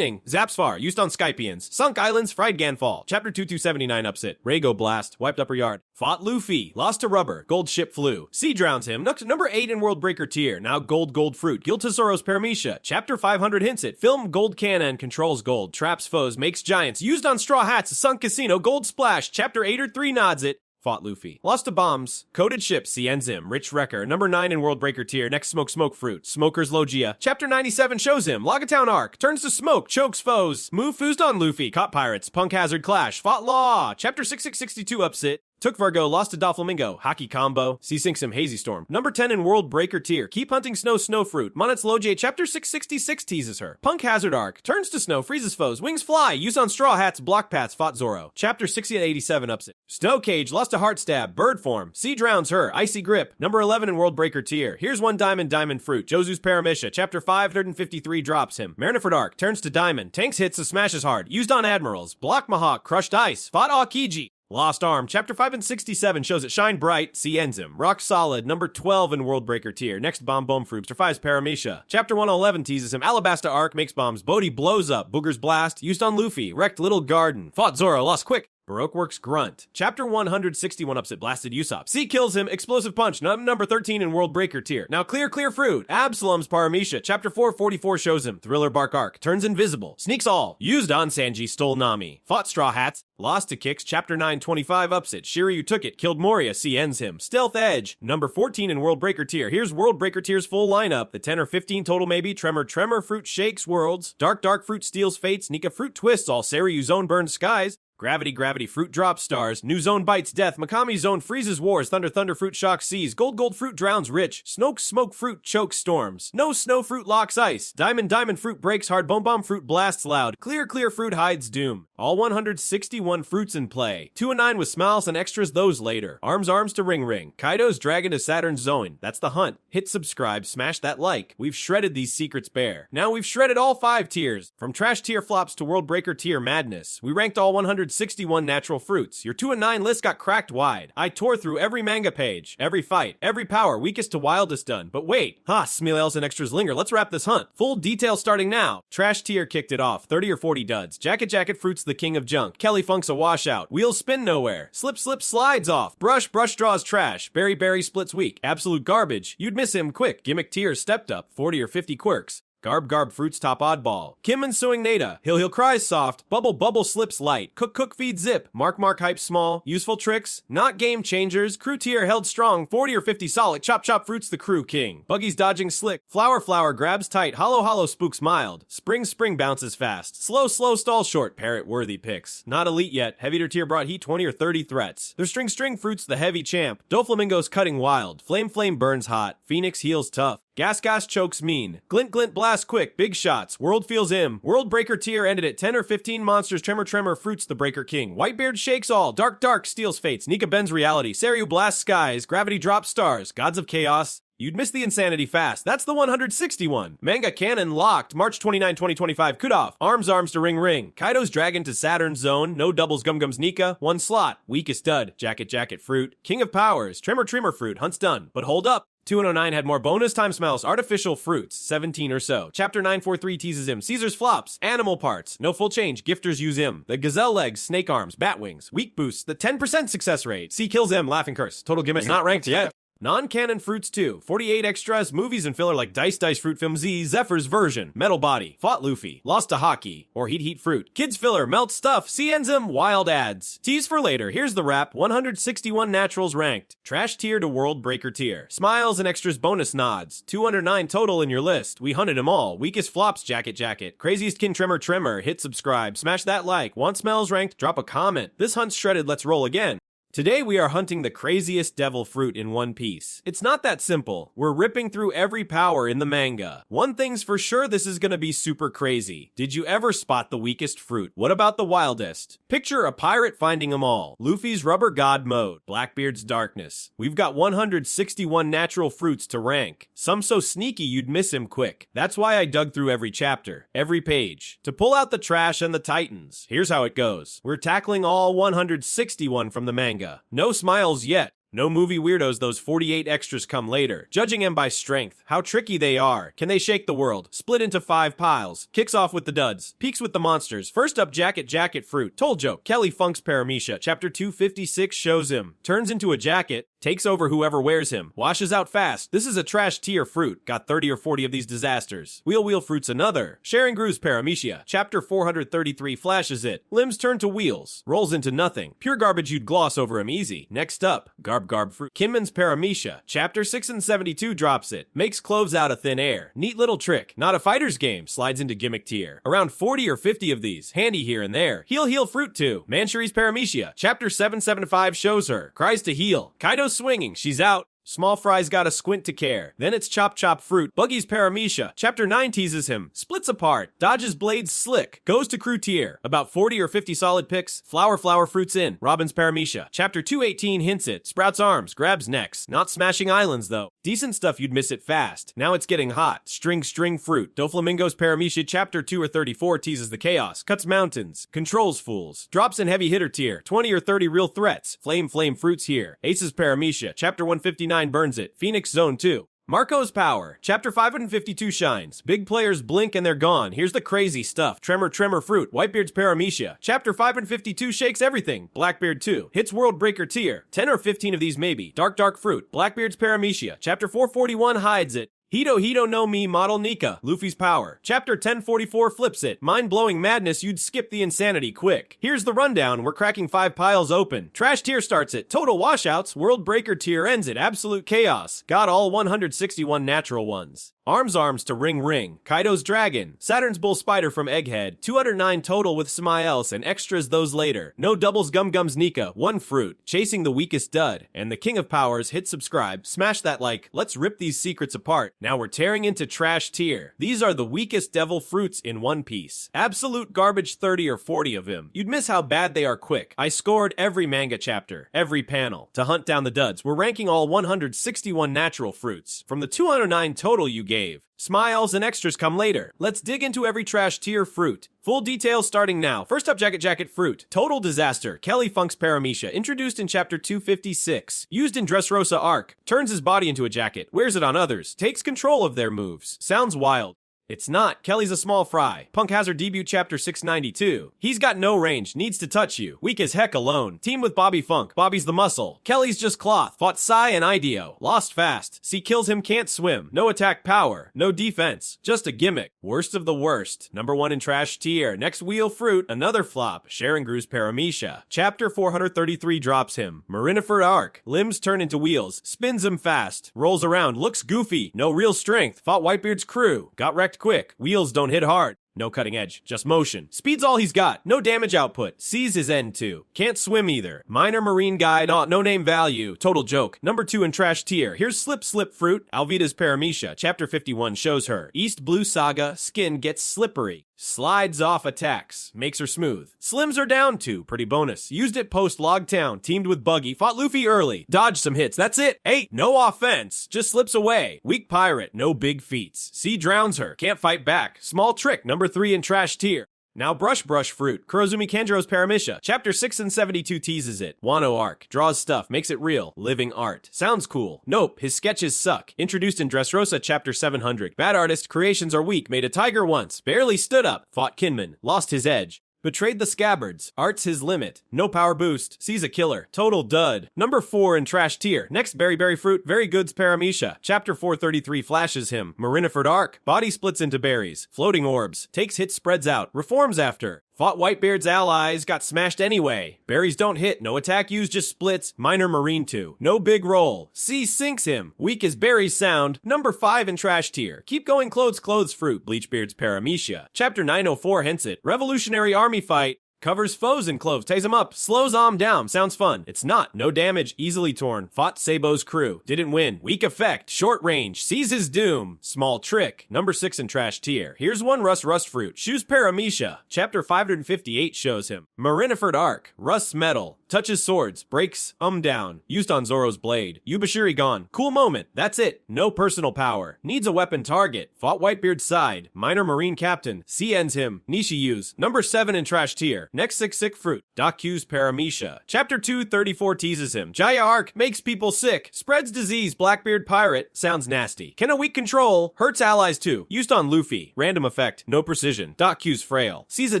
Zapsfar, used on Skypians, Sunk Islands, fried Ganfall. Chapter 2279 ups it, Rago Blast, wiped upper yard, fought Luffy, lost to rubber, gold ship flew, Sea drowns him, number 8 in World Breaker tier, now gold fruit, Guild Tesoro's Paramecia. Chapter 500 hints it, film gold cannon, controls gold, traps foes, makes giants, used on Straw Hats, Sunk Casino, gold splash, chapter 803 nods it, fought Luffy. Lost to bombs, coded ships, see Enzim, Rich Wrecker, number 9 in World Breaker tier, next Smoke Fruit, Smoker's Logia. Chapter 97 shows him, Logatown Arc, turns to smoke, chokes foes, move fused on Luffy, caught pirates, Punk Hazard Clash, fought Law. Chapter 6662 ups it, took Virgo, lost to Doflamingo, Hockey Combo, Sea sinks him, Hazy Storm. Number 10 in World Breaker tier, keep hunting Snow Fruit, Monet's Logia, chapter 666 teases her. Punk Hazard Arc, turns to snow, freezes foes, wings fly, use on Straw Hats, block paths, fought Zoro. Chapter 6887 ups it. Snow Cage, lost to Heart Stab, Bird Form, Sea drowns her, Icy Grip. Number 11 in World Breaker tier, here's one Diamond Fruit, Jozu's Paramecia, chapter 553 drops him. Marineford Arc, turns to Diamond, tanks hits, smashes hard, used on Admirals, Block Mahawk, crushed ice, fought Aokiji. Lost Arm, chapter 567 shows it shine bright, see Enzim. Rock Solid, number 12 in World Breaker tier. Next Bomb Fruits, Defies Paramecia. Chapter 111 teases him. Alabasta Arc makes bombs. Bodhi blows up. Boogers Blast, used on Luffy. Wrecked Little Garden. Fought Zoro, lost quick. Baroque Works Grunt. Chapter 161 ups it, Blasted Usopp. C kills him, Explosive Punch, number 13 in World Breaker tier. Now clear fruit. Absalom's Paramecia. Chapter 444 shows him. Thriller Bark Arc. Turns invisible. Sneaks all. Used on Sanji, stole Nami. Fought Straw Hats. Lost to Kicks. Chapter 925 ups it. Shiryu took it, killed Moria, C ends him. Stealth Edge. Number 14 in World Breaker tier. Here's World Breaker tier's full lineup. The 10 or 15 total maybe. Tremor Fruit shakes worlds. Dark Fruit steals fates. Nika Fruit twists all. Seiryu Zone burns skies. Gravity Fruit drops stars. New Zone bites death. Makami Zone freezes wars. Thunder Fruit shocks seas. Gold Fruit drowns rich. Smoke Fruit chokes storms. No Snow Fruit locks ice. Diamond Fruit breaks hard. Bomb Fruit blasts loud. Clear Fruit hides doom. All 161 fruits in play. 2 and 9 with smiles and extras, those later. Arms to Ring. Kaido's Dragon to Saturn's Zone. That's the hunt. Hit subscribe, smash that like. We've shredded these secrets bare. Now we've shredded all 5 tiers. From trash tier flops to World Breaker tier madness. We ranked all 161 natural fruits. Your 2 and 9 list got cracked wide. I tore through every manga page, every fight, every power, weakest to wildest done. But wait, Smealels and extras linger. Let's wrap this hunt. Full detail starting now. Trash tier kicked it off. 30 or 40 duds. Jacket Fruits the king of junk. Kelly Funk's a washout. Wheels spin nowhere. Slip slides off. Brush draws trash. Berry splits weak. Absolute garbage. You'd miss him quick. Gimmick tier stepped up. 40 or 50 quirks. Garb Fruits top oddball. Kim and suing Nada. Hill cries soft. Bubble slips light. Cook feed zip. Mark hype small. Useful tricks. Not game changers. Crew tier held strong. 40 or 50 solid. Chop Fruits the crew king. Buggy's dodging slick. Flower grabs tight. Hollow spooks mild. Spring bounces fast. Slow stall short. Parrot worthy picks. Not elite yet. Heavier tier brought heat 20 or 30 threats. Their string Fruits the heavy champ. Doflamingo's cutting wild. Flame burns hot. Phoenix heals tough. Gas chokes mean. Glint blast quick. Big shots. World feels im. World Breaker tier ended at 10 or 15 monsters. Tremor Fruits the Breaker king. Whitebeard shakes all. Dark steals fates. Nika bends reality. Seiryu blasts skies. Gravity drops stars. Gods of Chaos. You'd miss the insanity fast. That's the 161. Manga canon locked. March 29, 2025. Kudoff. Arms to Ring. Kaido's Dragon to Saturn's Zone. No doubles Gum's Nika. 1 slot. Weakest dud. Jacket Fruit. King of Powers. Tremor Fruit. Hunt's done. But hold up. 209 had more bonus time smells, artificial fruits, 17 or so. Chapter 943 teases him. Caesar's flops, animal parts, no full change, gifters use him. The gazelle legs, snake arms, bat wings, weak boosts, the 10% success rate. C kills him, laughing curse. Total gimmick not ranked yet. Non-canon fruits too. 48 extras, movies and filler like Dice Fruit Film Z, Zephyr's version, Metal Body, Fought Luffy, Lost to Hockey, or Heat Fruit. Kids filler, Melt Stuff, C ends him, Wild Ads. Tease for later, here's the wrap, 161 naturals ranked. Trash tier to World Breaker tier. Smiles and extras bonus nods. 209 total in your list. We hunted them all. Weakest flops, Jacket. Craziest kin Tremor. Hit subscribe, smash that like. Want smells ranked? Drop a comment. This hunt's shredded, let's roll again. Today we are hunting the craziest devil fruit in One Piece. It's not that simple. We're ripping through every power in the manga. One thing's for sure, this is gonna be super crazy. Did you ever spot the weakest fruit? What about the wildest? Picture a pirate finding them all. Luffy's rubber god mode. Blackbeard's darkness. We've got 161 natural fruits to rank. Some so sneaky you'd miss him quick. That's why I dug through every chapter, every page, to pull out the trash and the titans. Here's how it goes. We're tackling all 161 from the manga. No smiles yet. No movie weirdos, those 48 extras come later. Judging them by strength, how tricky they are. Can they shake the world? Split into 5 piles. Kicks off with the duds. Peaks with the monsters. First up, Jacket Fruit. Told joke. Kelly Funk's Paramecia. Chapter 256 shows him. Turns into a jacket. Takes over whoever wears him. Washes out fast. This is a trash tier fruit. Got 30 or 40 of these disasters. Wheel Fruit's another. Sharing Grew's Paramecia. Chapter 433 flashes it. Limbs turn to wheels. Rolls into nothing. Pure garbage, you'd gloss over him easy. Next up, Garb Fruit. Kinman's Paramecia. Chapter 6 and 72 drops it. Makes cloves out of thin air. Neat little trick. Not a fighter's game. Slides into gimmick tier. Around 40 or 50 of these. Handy here and there. Heal Fruit too. Manchuri's Paramecia. Chapter 775 shows her. Cries to heal. Kaido swinging, she's out. Small Fry's got a squint to care. Then it's Chop Fruit. Buggy's Paramecia. Chapter 9 teases him. Splits apart. Dodges blades slick. Goes to crew tier. About 40 or 50 solid picks. Flower Fruits in. Robin's Paramecia. Chapter 218 hints it. Sprouts arms. Grabs necks. Not smashing islands though. Decent stuff, you'd miss it fast. Now it's getting hot. String Fruit. Doflamingo's Paramecia. Chapter 2 or 34 teases the chaos. Cuts mountains. Controls fools. Drops in heavy hitter tier. 20 or 30 real threats. Flame Fruits here. Ace's Paramecia. Chapter 159 burns it. Phoenix Zone 2. Marco's Power. Chapter 552 shines. Big players blink and they're gone. Here's the crazy stuff. Tremor Fruit. Whitebeard's Paramecia. Chapter 552 shakes everything. Blackbeard 2. Hits World Breaker tier. 10 or 15 of these maybe. Dark Fruit. Blackbeard's Paramecia. Chapter 441 hides it. Hito no Mi model Nika, Luffy's Power. Chapter 1044 flips it. Mind-blowing madness, you'd skip the insanity quick. Here's the rundown, we're cracking 5 piles open. Trash tier starts it. Total washouts. World Breaker tier ends it. Absolute chaos. Got all 161 natural ones. Arms to Ring. Kaido's Dragon. Saturn's Bull Spider from Egghead. 209 total with Smiles and extras those later. No doubles Gum's Nika. 1 fruit. Chasing the weakest dud. And the King of Powers, hit subscribe. Smash that like. Let's rip these secrets apart. Now we're tearing into trash tier. These are the weakest devil fruits in One Piece. Absolute garbage 30 or 40 of him. You'd miss how bad they are quick. I scored every manga chapter, every panel, to hunt down the duds. We're ranking all 161 natural fruits. From the 209 total you gave. Smiles and extras come later. Let's dig into every trash tier fruit. Full details starting now. First up, Jacket Fruit. Total disaster. Kelly Funk's Paramecia. Introduced in chapter 256. Used in Dressrosa arc. Turns his body into a jacket. Wears it on others. Takes control of their moves. Sounds wild. It's not. Kelly's a small fry. Punk has her debut chapter 692. He's got no range, needs to touch you. Weak as heck alone. Team with Bobby Funk. Bobby's the muscle. Kelly's just cloth. Fought Sai and Ideo. Lost fast. See kills him, can't swim. No attack power. No defense. Just a gimmick. Worst of the worst. Number 1 in trash tier. Next wheel fruit. Another flop. Sharon Gru's Paramecia. Chapter 433 drops him. Marineford arc. Limbs turn into wheels. Spins him fast. Rolls around. Looks goofy. No real strength. Fought Whitebeard's crew. Got wrecked quick. Wheels don't hit hard. No cutting edge, just motion. Speed's all he's got. No damage output. Sees his end too. Can't swim either. Minor marine guide, no name value. Total joke. Number 2 in trash tier. Here's Slip Fruit. Alvida's Paramecia. Chapter 51 shows her. East Blue Saga. Skin gets slippery. Slides off attacks. Makes her smooth. Slims her down 2. Pretty bonus. Used it post Logtown. Teamed with Buggy. Fought Luffy early. Dodged some hits. That's it. 8. No offense. Just slips away. Weak pirate. No big feats. Sea drowns her. Can't fight back. Small trick. Number 3 in trash tier. Now Brush Fruit. Kurozumi Kanjuro's Paramecia. Chapter 6 and 72 teases it. Wano arc. Draws stuff. Makes it real. Living art. Sounds cool. Nope. His sketches suck. Introduced in Dressrosa chapter 700. Bad artist. Creations are weak. Made a tiger once. Barely stood up. Fought Kinman. Lost his edge. Betrayed the Scabbards. Art's his limit. No power boost. Sees a killer. Total dud. Number 4 in trash tier. Next, Berry Fruit. Very Good's Paramecia. Chapter 433 flashes him. Marineford arc. Body splits into berries. Floating orbs. Takes hits, spreads out. Reforms after. Fought Whitebeard's allies, got smashed anyway. Berries don't hit, no attack used, just splits. Minor marine 2. No big roll. Sea sinks him. Weak as berries sound. Number 5 in trash tier. Keep going clothes fruit. Bleachbeard's Paramecia. Chapter 904 hints it. Revolutionary army fight. Covers foes in cloves, ties him up, slows down, sounds fun. It's not, no damage, easily torn. Fought Sabo's crew, didn't win. Weak effect, short range, sees his doom. Small trick, number 6 in trash tier. Here's one Rust Fruit, Shoes Paramecia. Chapter 558 shows him. Marineford arc, Rust's metal. Touches swords, breaks, down. Used on Zoro's blade. Yubashiri gone. Cool moment. That's it. No personal power. Needs a weapon target. Fought Whitebeard's side. Minor marine captain. Sea ends him. Nishiyu's. Number 7 in trash tier. Next sick fruit. Dakyu's Paramecia. Chapter 234 teases him. Jaya arc. Makes people sick. Spreads disease. Blackbeard pirate. Sounds nasty. Can a weak control. Hurts allies too. Used on Luffy. Random effect. No precision. Dakyu's frail. Sees a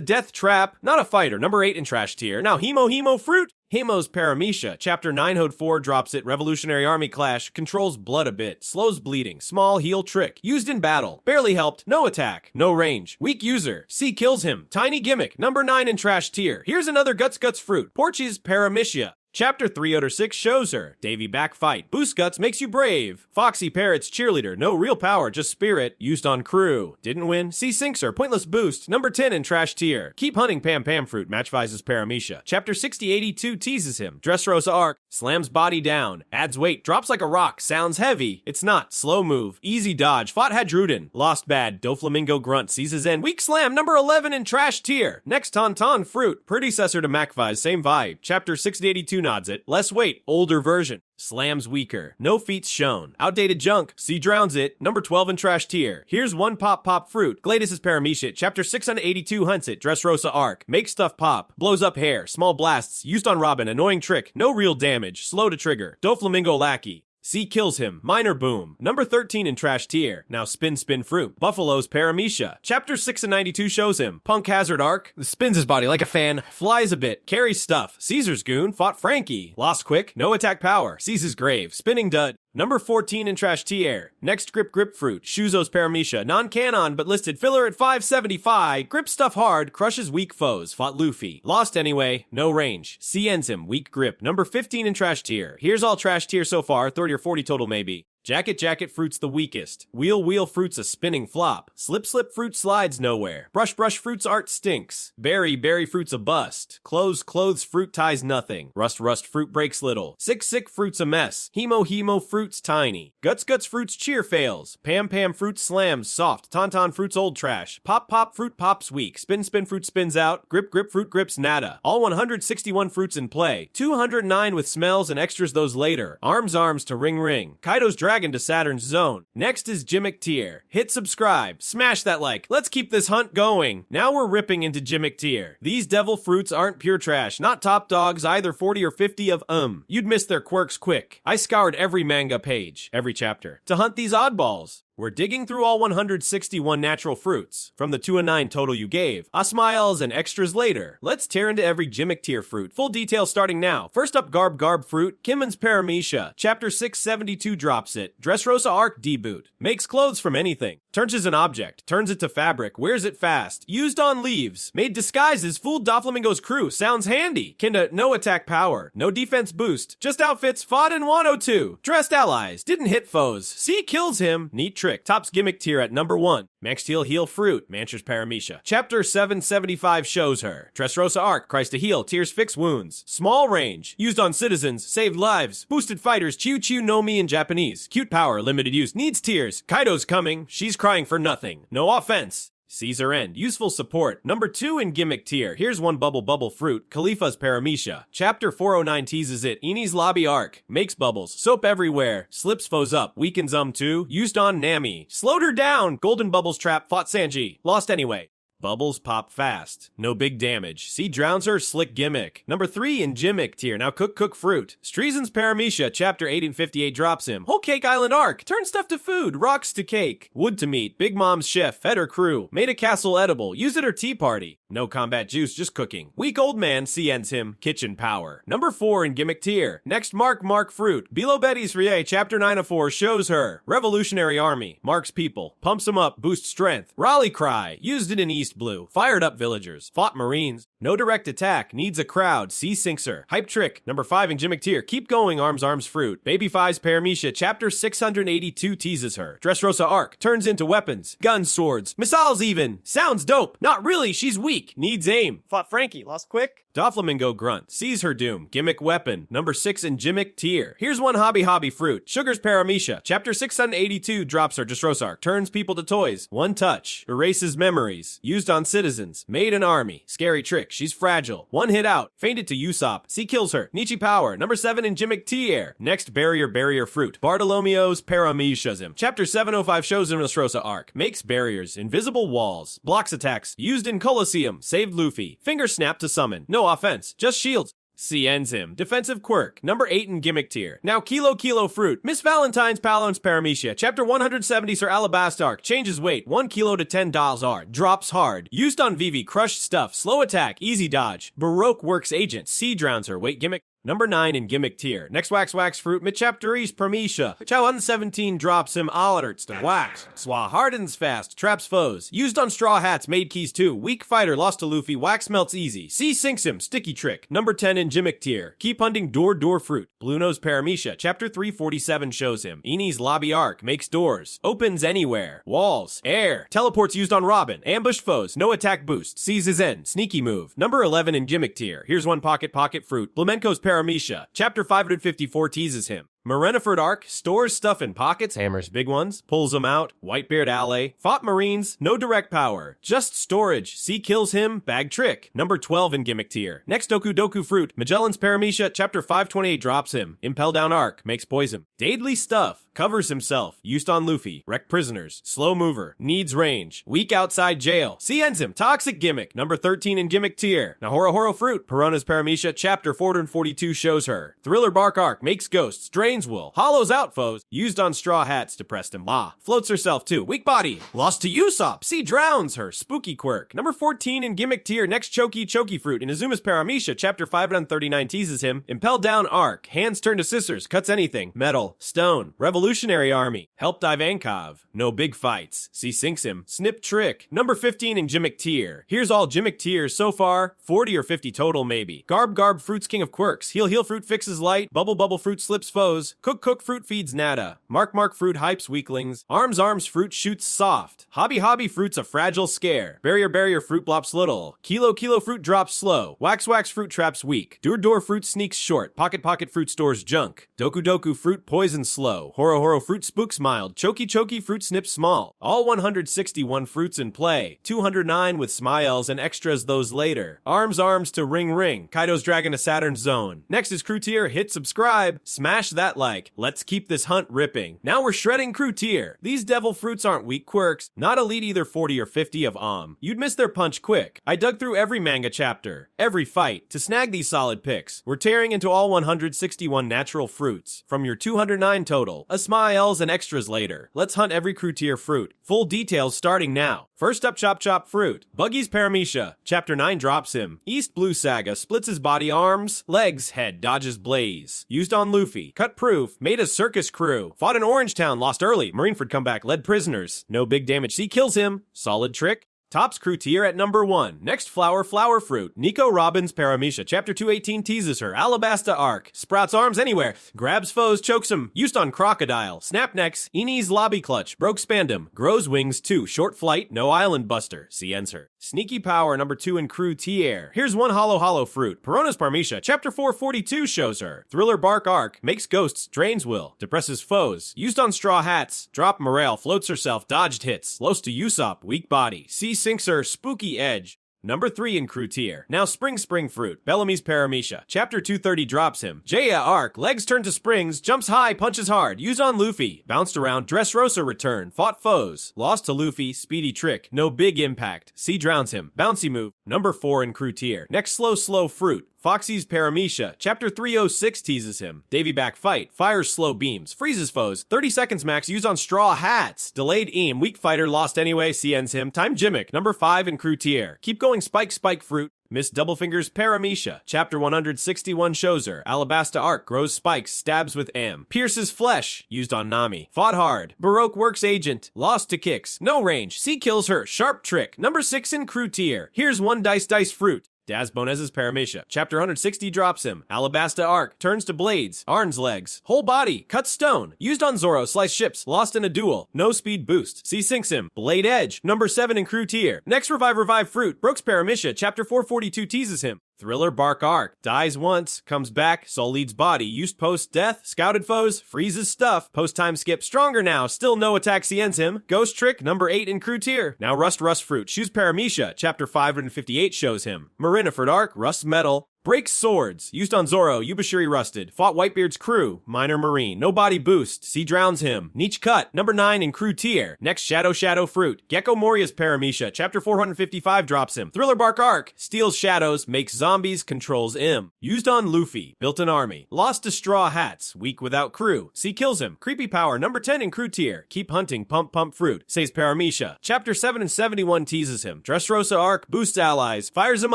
death trap. Not a fighter. Number 8 in trash tier. Now Himo fruit. Himo's Paramecia. Chapter 904 drops it. Revolutionary Army Clash. Controls blood a bit. Slows bleeding. Small heal trick. Used in battle. Barely helped. No attack. No range. Weak user. Sea kills him. Tiny gimmick. Number 9 in trash tier. Here's another Guts fruit. Porchi's Paramecia. Chapter 306 shows her. Davy back fight. Boost guts makes you brave. Foxy Parrot's cheerleader. No real power, just spirit. Used on crew. Didn't win. Sea sinks her. Pointless boost. Number 10 in trash tier. Keep hunting Pam Fruit. Matchvise's Paramecia. Chapter 6082 teases him. Dressrosa arc. Slams body down. Adds weight. Drops like a rock. Sounds heavy. It's not. Slow move. Easy dodge. Fought Hadruden. Lost bad. Doflamingo grunt. Sees his end. Weak slam. Number 11 in trash tier. Next Tauntaun Fruit. Predecessor to Macvise. Same vibe. Chapter 6082 nods it. Less weight. Older version. Slams weaker. No feats shown. Outdated junk. Sea drowns it. Number 12 in trash tier. Here's one pop fruit. Gladys' Paramecia. Chapter 682 hunts it. Dressrosa arc. Makes stuff pop. Blows up hair. Small blasts. Used on Robin. Annoying trick. No real damage. Slow to trigger. Doflamingo lackey. C kills him. Minor boom. Number 13 in trash tier. Now spin fruit. Buffalo's Paramecia. Chapter 6 and 92 shows him. Punk hazard arc. Spins his body like a fan. Flies a bit. Carries stuff. Caesar's goon. Fought Frankie. Lost quick. No attack power. Sees his grave. Spinning dud. Number 14 in trash tier. Next grip fruit. Shuzo's Paramecia. Non-canon but listed filler at 575. Grip stuff hard. Crushes weak foes. Fought Luffy. Lost anyway. No range. C ends him. Weak grip. Number 15 in trash tier. Here's all trash tier so far. 30 or 40 total maybe. Jacket fruit's the weakest. Wheel fruit's a spinning flop. Slip fruit slides nowhere. Brush fruit's art stinks. Berry fruit's a bust. Clothes fruit ties nothing. Rust fruit breaks little. Sick fruit's a mess. Hemo fruit's tiny. Guts fruit's cheer fails. Pam fruit slams soft. Tauntaun fruit's old trash. Pop fruit pops weak. Spin fruit spins out. Grip fruit grips nada. All 161 fruits in play. 209 with smells and extras those later. Arms to ring. Kaido's dragon to Saturn's zone. Next is Gimmick tier. Hit subscribe. Smash that like. Let's keep this hunt going. Now we're ripping into Gimmick tier. These devil fruits aren't pure trash. Not top dogs, either 40 or 50 of You'd miss their quirks quick. I scoured every manga page, every chapter, to hunt these oddballs. We're digging through all 161 natural fruits, from the 2 and 9 total you gave, Asmiles and extras later. Let's tear into every Gimmick tier fruit, full details starting now. First up, Garb fruit, Kimmon's Paramecia, chapter 672 drops it, Dressrosa arc deboot, makes clothes from anything, turns as an object, turns it to fabric, wears it fast, used on leaves, made disguises, fooled Doflamingo's crew, sounds handy, kinda no attack power, no defense boost, just outfits fought in Wano 2, dressed allies, didn't hit foes, C kills him, neat trick. Tops Gimmick tier at number 1. Max heal fruit, Mancher's Paramecia. Chapter 775 shows her. Dressrosa arc, Christ to heal, tears fix wounds. Small range, used on citizens, saved lives. Boosted fighters, Chiu no Mi in Japanese. Cute power, limited use, needs tears. Kaido's coming, she's crying for nothing. No offense. Caesar end. Useful support. Number 2 in Gimmick tier. Here's one bubble fruit. Khalifa's Paramecia. Chapter 409 teases it. Eni's lobby arc. Makes bubbles. Soap everywhere. Slips foes up. Weakens 2. Used on Nami. Slowed her down. Golden bubbles trap. Fought Sanji. Lost anyway. Bubbles pop fast. No big damage. C drowns her, slick gimmick. Number 3 in Gimmick tier. Now cook fruit. Streisand's Paramecia, chapter 8 and 58 drops him. Whole Cake Island arc. Turn stuff to food. Rocks to cake. Wood to meat. Big Mom's chef. Fed her crew. Made a castle edible. Used at her tea party. No combat juice, just cooking. Weak old man, C ends him. Kitchen power. Number 4 in Gimmick tier. Next Mark fruit. Below Betty's Rie, chapter 9 of 4 shows her. Revolutionary army. Marks people. Pumps them up. Boosts strength. Raleigh cry. Used it in East Blue. Fired up villagers. Fought marines. No direct attack. Needs a crowd. C sinks her. Hype trick. Number 5 in Gimmick tier. Keep going, arms fruit. Baby Five's Paramecia, chapter 682 teases her. Dressrosa arc. Turns into weapons. Guns, swords. Missiles even. Sounds dope. Not really, she's weak. Needs aim. Fought Frankie. Lost quick. Doflamingo grunt. Sees her doom. Gimmick weapon. Number 6 in Gimmick tier. Here's one hobby fruit. Sugar's Paramecia. Chapter 682 drops her. Dressrosa arc. Turns people to toys. One touch. Erases memories. Used on citizens. Made an army. Scary trick. She's fragile. One hit out. Fainted to Usopp. C kills her. Nietzsche power. Number 7 in Gimmick tier. Next barrier fruit. Bartolomeo's Paramecia's him. Chapter 705 shows him Dressrosa arc. Makes barriers. Invisible walls. Blocks attacks. Used in Colosseum. Saved Luffy. Finger snap to summon. No offense. Just shields. C ends him. Defensive quirk. Number 8 in Gimmick tier. Now Kilo fruit. Miss Valentine's Palon's Paramecia. Chapter 170 Sir Alabastark. Changes weight. 1 kilo to 10 dollars R. Drops hard. Used on Vivi. Crushed stuff. Slow attack. Easy dodge. Baroque works agent. C drowns her. Wait gimmick. Number 9 in Gimmick tier. Next wax fruit. Mid-chapter East Paramecia. Chow 117 drops him Allerts to wax. Swa hardens fast. Traps foes. Used on straw hats. Made keys too. Weak fighter. Lost to Luffy. Wax melts easy. C sinks him. Sticky trick. Number 10 in Gimmick tier. Keep hunting door fruit. Blue Nose Paramecia. Chapter 347 shows him. Eni's lobby arc. Makes doors. Opens anywhere. Walls. Air. Teleports used on Robin. Ambushed foes. No attack boost. Sees his end. Sneaky move. Number 11 in Gimmick tier. Here's one pocket fruit. Flamenco's Paramecia. Chapter 554 teases him. Mareniford arc, stores stuff in pockets, hammers big ones, pulls them out, Whitebeard ally, fought marines, no direct power, just storage, C kills him, bag trick. Number 12 in Gimmick tier. Next Doku fruit, Magellan's Paramecia, chapter 528 drops him, Impel down arc, makes poison. Daedally stuff, covers himself, used on Luffy, wreck prisoners, slow mover, needs range, weak outside jail, C ends him, toxic gimmick. Number 13 in Gimmick tier. Nahoro fruit, Piranha's Paramecia, chapter 442 shows her. Thriller bark arc, makes ghosts, drains drains wool, hollows out foes, used on Straw Hats, depressed him. Ah, floats herself too, weak body, lost to Usopp, see drowns her, spooky quirk. Number 14 in gimmick tier, next Choki fruit, Inazuma's Paramisha, chapter 539 teases him, impel down arc, hands turn to scissors, cuts anything, metal, stone, revolutionary army, help dive Ankov, no big fights, see sinks him, snip trick. Number 15 in gimmick tier, here's all gimmick tiers so far, 40 or 50 total maybe. Garb fruit's king of quirks, heal fruit fixes light, bubble fruit slips foes, cook fruit feeds nada, mark fruit hypes weaklings, arms fruit shoots soft, hobby fruit's a fragile scare, barrier fruit blops little, kilo fruit drops slow, wax fruit traps weak, dur fruit sneaks short, pocket fruit stores junk, doku fruit poison slow, horo fruit spooks mild, choki fruit snips small, all 161 fruits in play, 209 with smiles and extras those later, arms to ring, Kaido's dragon to Saturn's zone. Next is crew tier, hit subscribe, smash that like, let's keep this hunt ripping. Now we're shredding crew tier. These devil fruits aren't weak quirks, not elite either 40 or 50 of You'd miss their punch quick. I dug through every manga chapter, every fight, to snag these solid picks. We're tearing into all 161 natural fruits, from your 209 total, a smiles and extras later. Let's hunt every crew tier fruit. Full details starting now. First up, Chop fruit. Buggy's Paramisha, chapter 9 drops him. East Blue Saga splits his body, arms, legs, head, dodges blaze. Used on Luffy, cut proof, made a circus crew. Fought in Orange Town, lost early, Marineford comeback, led prisoners. No big damage, C kills him. Solid trick. Tops crew tier at number 1. Next flower fruit. Nico Robin's Paramisha, chapter 218 teases her. Alabasta arc. Sprouts arms anywhere. Grabs foes, chokes him. Used on Crocodile. Snap necks. Ini's lobby clutch. Broke spandom. Grows wings 2. Short flight. No island buster. See ends her. Sneaky power number 2 in crew tier. Here's one hollow fruit. Perona's Paramisha, chapter 442 shows her. Thriller bark arc. Makes ghosts. Drains will. Depresses foes. Used on Straw Hats. Drop morale. Floats herself. Dodged hits. Los to Usopp. Weak body. See sinks her, spooky edge. Number 3 in crew tier. Now spring fruit. Bellamy's Paramisha. Chapter 230 drops him. Jaya arc. Legs turn to springs. Jumps high. Punches hard. Used on Luffy. Bounced around. Dressrosa return. Fought foes. Lost to Luffy. Speedy trick. No big impact. C drowns him. Bouncy move. Number 4 in crew tier. Next slow fruit. Foxy's Paramisha, chapter 306 teases him. Davy back fight, fires slow beams, freezes foes, 30 seconds max used on Straw Hats. Delayed aim, weak fighter, lost anyway, C ends him. Time Jimmick, number 5 in crew tier. Keep going spike fruit. Miss Doublefinger's Paramisha, chapter 161 shows her. Alabasta arc, grows spikes, stabs with am. Pierces flesh, used on Nami. Fought hard. Baroque works agent, lost to kicks. No range, C kills her. Sharp trick, number 6 in crew tier. Here's one dice fruit. Daz Bonez's Paramisha, chapter 160 drops him. Alabasta arc, turns to blades, Arn's legs, whole body, cuts stone, used on Zoro, slice ships, lost in a duel, no speed boost, C sinks him. Blade edge, number 7 in crew tier. Next revive fruit, Brooks Paramisha, chapter 442 teases him. Thriller bark arc, dies once, comes back, soul leads body, used post death, scouted foes, freezes stuff, post time skip, stronger now, still no attack, C ends him. Ghost trick, number 8 in crew tier. Now rust fruit, shoes Paramisha, chapter 558 shows him. Marineford arc, rust metal. Breaks swords, used on Zoro, Yubashiri rusted, fought Whitebeard's crew, minor marine, no body boost, C drowns him, niche cut, number 9 in crew tier. Next shadow fruit, Gecko Moria's Paramisha, chapter 455 drops him, Thriller bark arc, steals shadows, makes zombies, controls M. Used on Luffy, built an army, lost to Straw Hats, weak without crew, C kills him, creepy power, number 10 in crew tier, keep hunting, pump fruit, says Paramisha, chapter 7 and 71 teases him, Dressrosa arc, boosts allies, fires him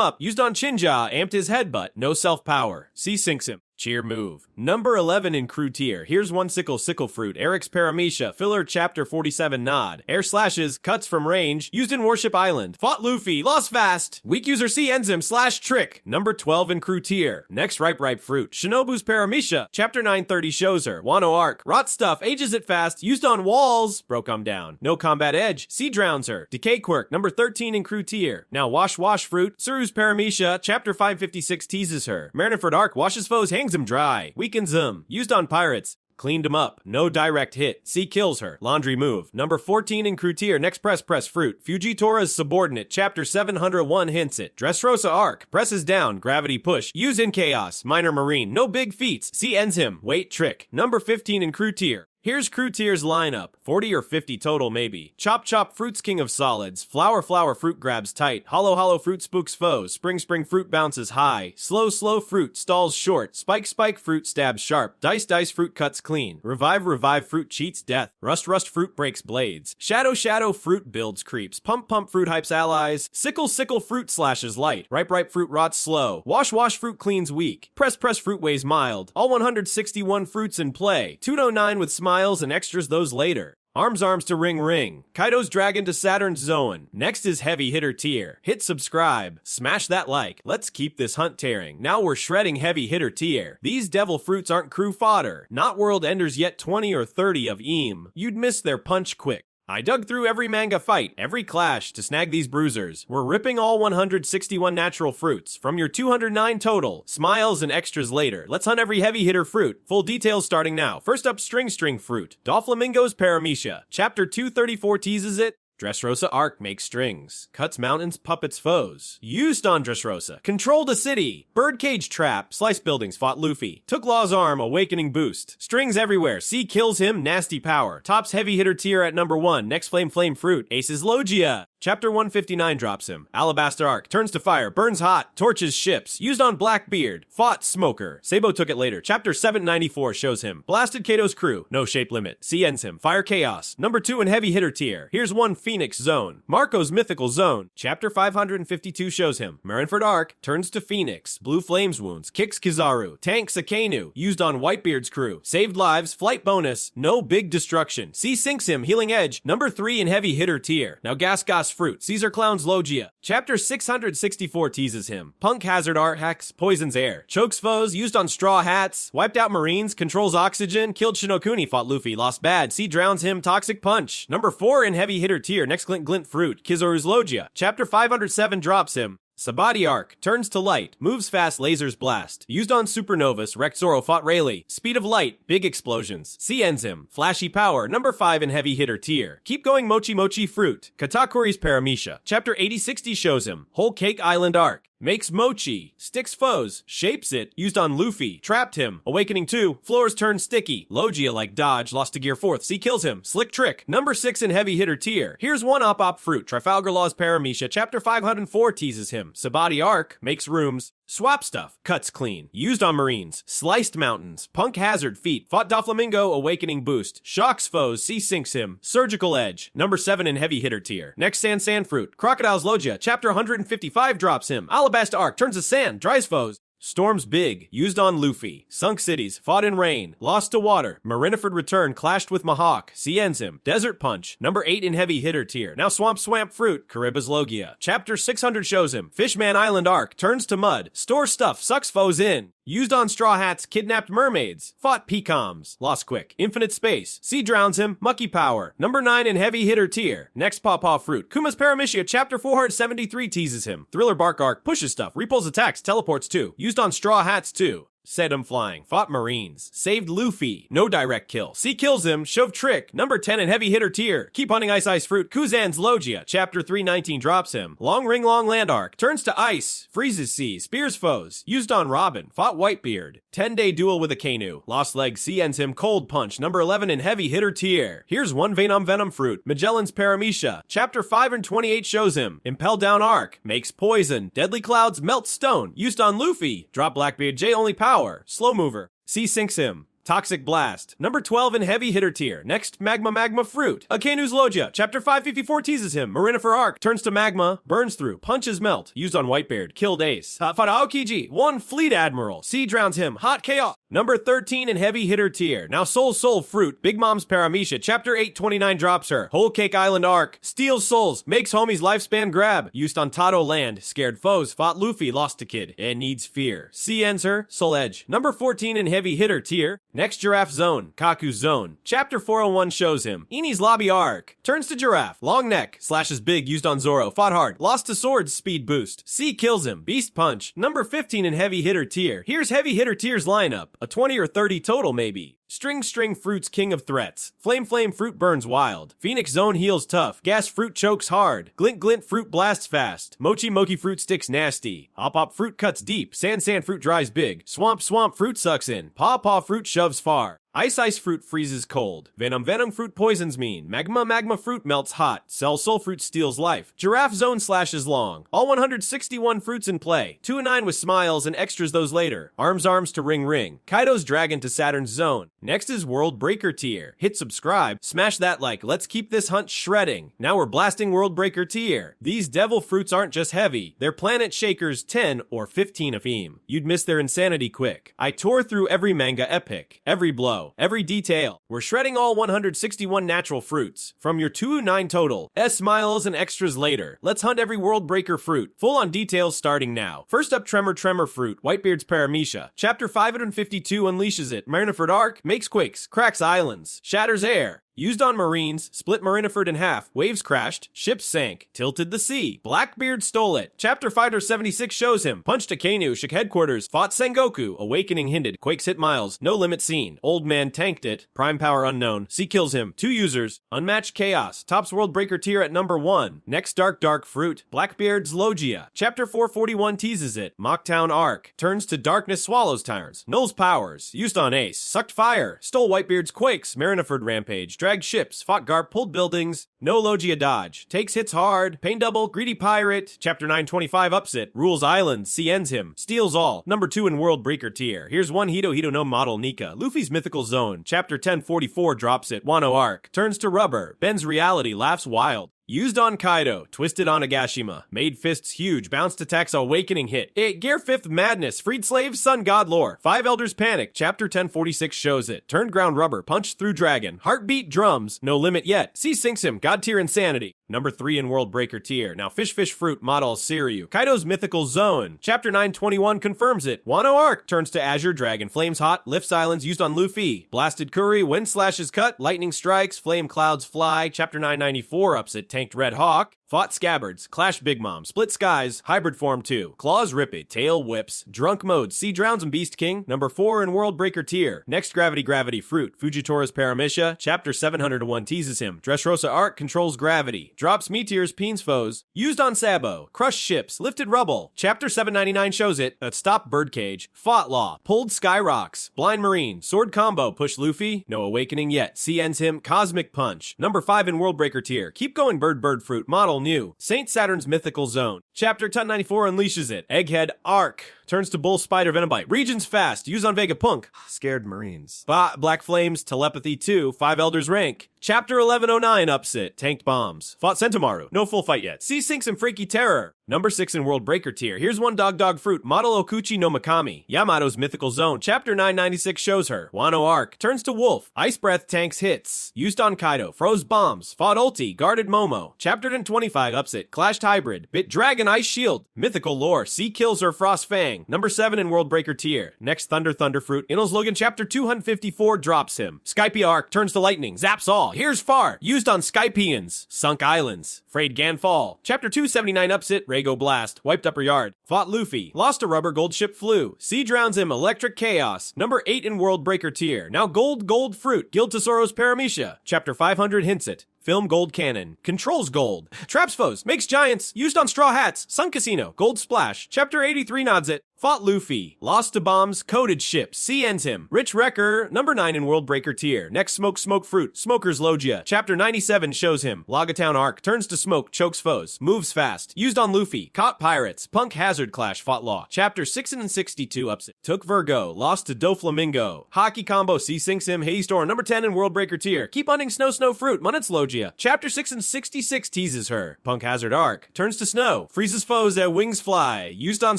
up, used on Chinja, amped his headbutt, no self-power. C sinks him. Cheer move. Number 11 in crew tier. Here's one sickle fruit. Eric's Paramisha. Filler chapter 47 nod. Air slashes. Cuts from range. Used in Warship Island. Fought Luffy. Lost fast. Weak user C ends him. Slash trick. Number 12 in crew tier. Next ripe fruit. Shinobu's Paramisha. Chapter 930 shows her. Wano arc. Rot stuff. Ages it fast. Used on walls. Broke down. No combat edge. C drowns her. Decay quirk. Number 13 in crew tier. Now wash fruit. Suru's Paramisha. Chapter 556 teases her. Marineford arc. Washes foes. Hangs him dry, weakens him, used on pirates, cleaned him up, no direct hit, C kills her, laundry move. Number 14 in crew tier, next press fruit, Fujitora's subordinate, chapter 701 hints it, Dressrosa arc, presses down, gravity push, use in chaos, minor marine, no big feats, C ends him, weight trick. Number 15 in crew tier. Here's Crew Tier's lineup, 40 or 50 total maybe. Chop Chop Fruit's king of solids, Flower Fruit grabs tight, Hollow Fruit spooks foes, Spring Fruit bounces high, Slow Fruit stalls short, Spike Fruit stabs sharp, Dice Fruit cuts clean, Revive Fruit cheats death, Rust Fruit breaks blades, Shadow Fruit builds creeps, Pump Fruit hypes allies, Sickle Fruit slashes light, Ripe Fruit rots slow, Wash Fruit cleans weak, Press Fruit weighs mild, all 161 fruits in play, 209 with smiles and extras those later. Arms to ring. Kaido's Dragon to Saturn's Zoan. Next is Heavy Hitter Tier. Hit subscribe. Smash that like. Let's keep this hunt tearing. Now we're shredding Heavy Hitter Tier. These devil fruits aren't crew fodder. Not world enders yet 20 or 30 of Eam. You'd miss their punch quick. I dug through every manga fight, every clash to snag these bruisers. We're ripping all 161 natural fruits from your 209 total. Smiles and extras later. Let's hunt every heavy hitter fruit. Full details starting now. First up, String Fruit. Doflamingo's Paramecia. Chapter 234 teases it. Dressrosa Arc makes strings. Cuts mountains, puppets foes. Used on Dressrosa. Controlled a city. Birdcage trap. Slice buildings, fought Luffy. Took Law's arm, awakening boost. Strings everywhere. C kills him, nasty power. Tops heavy hitter tier at number 1. Next flame fruit. Aces Logia. Chapter 159 drops him. Alabaster Arc. Turns to fire. Burns hot. Torches ships. Used on Blackbeard. Fought Smoker. Sabo took it later. Chapter 794 shows him. Blasted Kato's crew. No shape limit. C ends him. Fire Chaos. Number 2 in heavy hitter tier. Here's one Phoenix Zone. Marco's Mythical Zone. Chapter 552 shows him. Marineford Arc. Turns to Phoenix. Blue Flames wounds. Kicks Kizaru. Tanks Akainu. Used on Whitebeard's crew. Saved lives. Flight bonus. No big destruction. C sinks him. Healing Edge. Number 3 in heavy hitter tier. Now Gas Fruit. Caesar Clown's Logia. Chapter 664 teases him. Punk Hazard Art hacks, poisons air. Chokes foes, used on straw hats. Wiped out Marines, controls oxygen. Killed Shinokuni, fought Luffy, lost bad. C drowns him, Toxic Punch. Number 4 in heavy hitter tier. Next Glint Fruit. Kizaru's Logia. Chapter 507 drops him. Sabati Arc. Turns to light. Moves fast, lasers blast. Used on Supernovas. Wrecked Zoro, fought Rayleigh. Speed of light. Big explosions. C ends him. Flashy power. Number 5 in heavy hitter tier. Keep going Mochi Fruit. Katakuri's Paramecia. Chapter 8060 shows him. Whole Cake Island Arc. Makes mochi, sticks foes, shapes it, used on Luffy, trapped him, awakening 2, floors turn sticky, Logia like dodge, lost to gear 4th, C kills him, slick trick, number 6 in heavy hitter tier. Here's one op fruit, Trafalgar Law's Paramecia, chapter 504 teases him, Sabati Arc, makes rooms, swap stuff, cuts clean, used on Marines, sliced mountains, Punk Hazard feat, fought Doflamingo, awakening boost, shocks foes, C sinks him, surgical edge, number 7 in heavy hitter tier. Next Sand Fruit, Crocodile's Logia, chapter 155 drops him, Alabasta Arc turns to sand, dries foes. Storms big, used on Luffy. Sunk cities, fought in rain, lost to water. Marineford return, clashed with Mahawk. C ends him. Desert Punch, number 8 in heavy hitter tier. Now Swamp Fruit, Kariba's Logia. Chapter 600 shows him. Fishman Island Arc, turns to mud. Store stuff, sucks foes in. Used on Straw Hats, kidnapped mermaids. Fought Pecoms. Lost quick. Infinite space. C drowns him. Mucky power. Number 9 in heavy hitter tier. Next Pawpaw Fruit. Kuma's Paramecia, chapter 473 teases him. Thriller Bark Arc, pushes stuff. Repulls attacks, teleports too. Used on Straw Hats too. Set him flying. Fought Marines. Saved Luffy. No direct kill. C kills him. Shove Trick. Number 10 in heavy hitter tier. Keep hunting Ice Fruit. Kuzan's Logia. Chapter 319 drops him. Long Land Arc. Turns to ice. Freezes C. Spears foes. Used on Robin. Fought Whitebeard. 10-day duel with Akainu. Lost leg. C ends him. Cold Punch. Number 11 in heavy hitter tier. Here's one Venom Fruit. Magellan's Paramecia. Chapter 528 shows him. Impel Down Arc. Makes poison. Deadly Clouds. Melt stone. Used on Luffy. Drop Blackbeard. J only power. Slow mover. C sinks him. Toxic Blast. Number 12 in heavy hitter tier. Next, Magma Fruit. Akainu's Logia. Chapter 554 teases him. Marineford Arc. Turns to magma. Burns through. Punches melt. Used on Whitebeard. Killed Ace. Fought Aokiji. One Fleet Admiral. C drowns him. Hot Chaos. Number 13 in heavy hitter tier. Now Soul Fruit. Big Mom's Paramecia. Chapter 829 drops her. Whole Cake Island Arc. Steals souls. Makes homies lifespan grab. Used on Tato Land. Scared foes. Fought Luffy. Lost a kid. And needs fear. C ends her. Soul Edge. Number 14 in heavy hitter tier. Next Giraffe Zone. Kaku's Zone. Chapter 401 shows him. Eni's Lobby Arc. Turns to Giraffe. Long neck. Slashes big. Used on Zoro. Fought hard. Lost to Swords. Speed boost. C kills him. Beast Punch. Number 15 in heavy hitter tier. Here's heavy hitter tier's lineup. A 20 or 30 total maybe. String Fruit's king of threats. Flame Fruit burns wild. Phoenix Zone heals tough. Gas Fruit chokes hard. Glint Fruit blasts fast. Mochi Fruit sticks nasty. Hop Fruit cuts deep. Sand Fruit dries big. Swamp Fruit sucks in. Paw Fruit shoves far. Ice fruit freezes cold. Venom fruit poisons mean. Magma fruit melts hot. Soul fruit steals life. Giraffe zone slashes long. All 161 fruits in play. 2 and 9 with smiles and extras those later. Arms to ring. Kaido's dragon to Saturn's zone. Next is World Breaker tier. Hit subscribe. Smash that like. Let's keep this hunt shredding. Now we're blasting World Breaker tier. These devil fruits aren't just heavy. They're planet shakers 10 or 15 of eam. You'd miss their insanity quick. I tore through every manga epic. Every blow. Every detail. We're shredding all 161 natural fruits. From your 2-9 total. Smiles and extras later. Let's hunt every World Breaker fruit. Full on details starting now. First up, Tremor fruit. Whitebeard's Paramecia. Chapter 552 unleashes it. Marineford Arc makes quakes. Cracks islands. Shatters air. Used on Marines, split Marineford in half, waves crashed, ships sank, tilted the sea. Blackbeard stole it. Chapter Fighter 76 shows him. Punched Akainu, shook headquarters, fought Sengoku. Awakening hinted, quakes hit miles, no limit seen. Old man tanked it, prime power unknown. Sea kills him, 2 users. Unmatched chaos, tops World Breaker tier at number 1. Next dark fruit, Blackbeard's Logia. Chapter 441 teases it. Mocktown Arc, turns to darkness, swallows tyrants. Null's powers, used on Ace, sucked fire, stole Whitebeard's quakes. Marineford rampage, dragged ships, fought Garp, pulled buildings, no Logia dodge, takes hits hard, pain double, greedy pirate, chapter 925 ups it, rules islands, sea ends him, steals all, number 2 in World Breaker tier. Here's one Hito no model Nika, Luffy's mythical zone, chapter 1044 drops it, Wano arc, turns to rubber, bends reality, laughs wild. Used on Kaido, twisted on Agashima, made fists huge, bounced attacks, awakening hit. Gear 5th madness, freed slaves, sun god lore. 5 elders panic, chapter 1046 shows it. Turned ground rubber, punched through dragon. Heartbeat drums, no limit yet. Sea sinks him, god tier insanity. Number 3 in World Breaker tier. Now fish fruit model Siryu. Kaido's mythical zone. Chapter 921 confirms it. Wano arc turns to Azure Dragon. Flames hot. Lifts islands used on Luffy. Blasted Curry. Wind slashes cut. Lightning strikes. Flame clouds fly. Chapter 994 ups it. Tanked Red Hawk. Fought Scabbards, Clash Big Mom, Split Skies, Hybrid Form 2, Claws Rip It, Tail Whips, Drunk Mode, Sea Drowns and Beast King, number 4 in World Breaker tier. Next Gravity Fruit, Fujitori's Paramecia, Chapter 701 teases him, Dressrosa Arc controls gravity, drops Meteor's Peen's foes, used on Sabo, crushed ships, lifted rubble, Chapter 799 shows it, stopped Birdcage, fought Law, pulled Skyrocks, Blind Marine, Sword Combo, push Luffy, no awakening yet, sea ends him, Cosmic Punch, number 5 in World Breaker tier. Keep going Bird Fruit, model new, Saint Saturn's mythical zone. Chapter 1094 unleashes it. Egghead Arc turns to Bull Spider Venombite. Regions fast. Use on Vegapunk. Scared Marines. Black Flames Telepathy 2. 5 Elders rank. Chapter 1109 ups it. Tanked bombs. Fought Sentimaru. No full fight yet. Sea Sinks and Freaky Terror. Number 6 in World Breaker tier. Here's one Dog Fruit. Model Okuchi no Makami. Yamato's mythical zone. Chapter 996 shows her. Wano Arc. Turns to Wolf. Ice Breath tanks hits. Used on Kaido. Froze bombs. Fought Ulti. Guarded Momo. Chapter 1025 ups it. Clashed Hybrid. Bit Dragon Ice Shield. Mythical lore. Sea kills her Frost Fang. Number 7 in World Breaker tier. Next Thunder Fruit. Inel's Logan Chapter 254 drops him. Skype Arc. Turns to lightning. Zaps all. Here's Far. Used on Skypeans. Sunk Islands. Frayed Ganfall. Chapter 279 ups it. Rago Blast. Wiped upper yard. Fought Luffy. Lost a rubber. Gold ship flew. Sea drowns him. Electric Chaos. Number 8 in World Breaker tier. Now Gold Fruit. Guild Tesoro's Paramecia. Chapter 500 hints it. Film Gold Cannon. Controls gold. Traps foes. Makes giants. Used on Straw Hats. Sun Casino. Gold Splash. Chapter 83 nods it. Fought Luffy. Lost to bombs. Coded ships. Sea ends him. Rich Wrecker. Number 9 in World Breaker tier. Next Smoke Fruit. Smoker's Logia. Chapter 97 shows him. Logatown Arc. Turns to smoke. Chokes foes. Moves fast. Used on Luffy. Caught pirates. Punk Hazard Clash. Fought Law. Chapter 662 ups it. Took Virgo. Lost to Doflamingo. Hockey Combo. Sea sinks him. Haystorm. Number 10 in World Breaker tier. Keep hunting Snow Fruit. Munnet's Logia. Chapter 666 teases her. Punk Hazard Arc. Turns to snow. Freezes foes at wings fly. Used on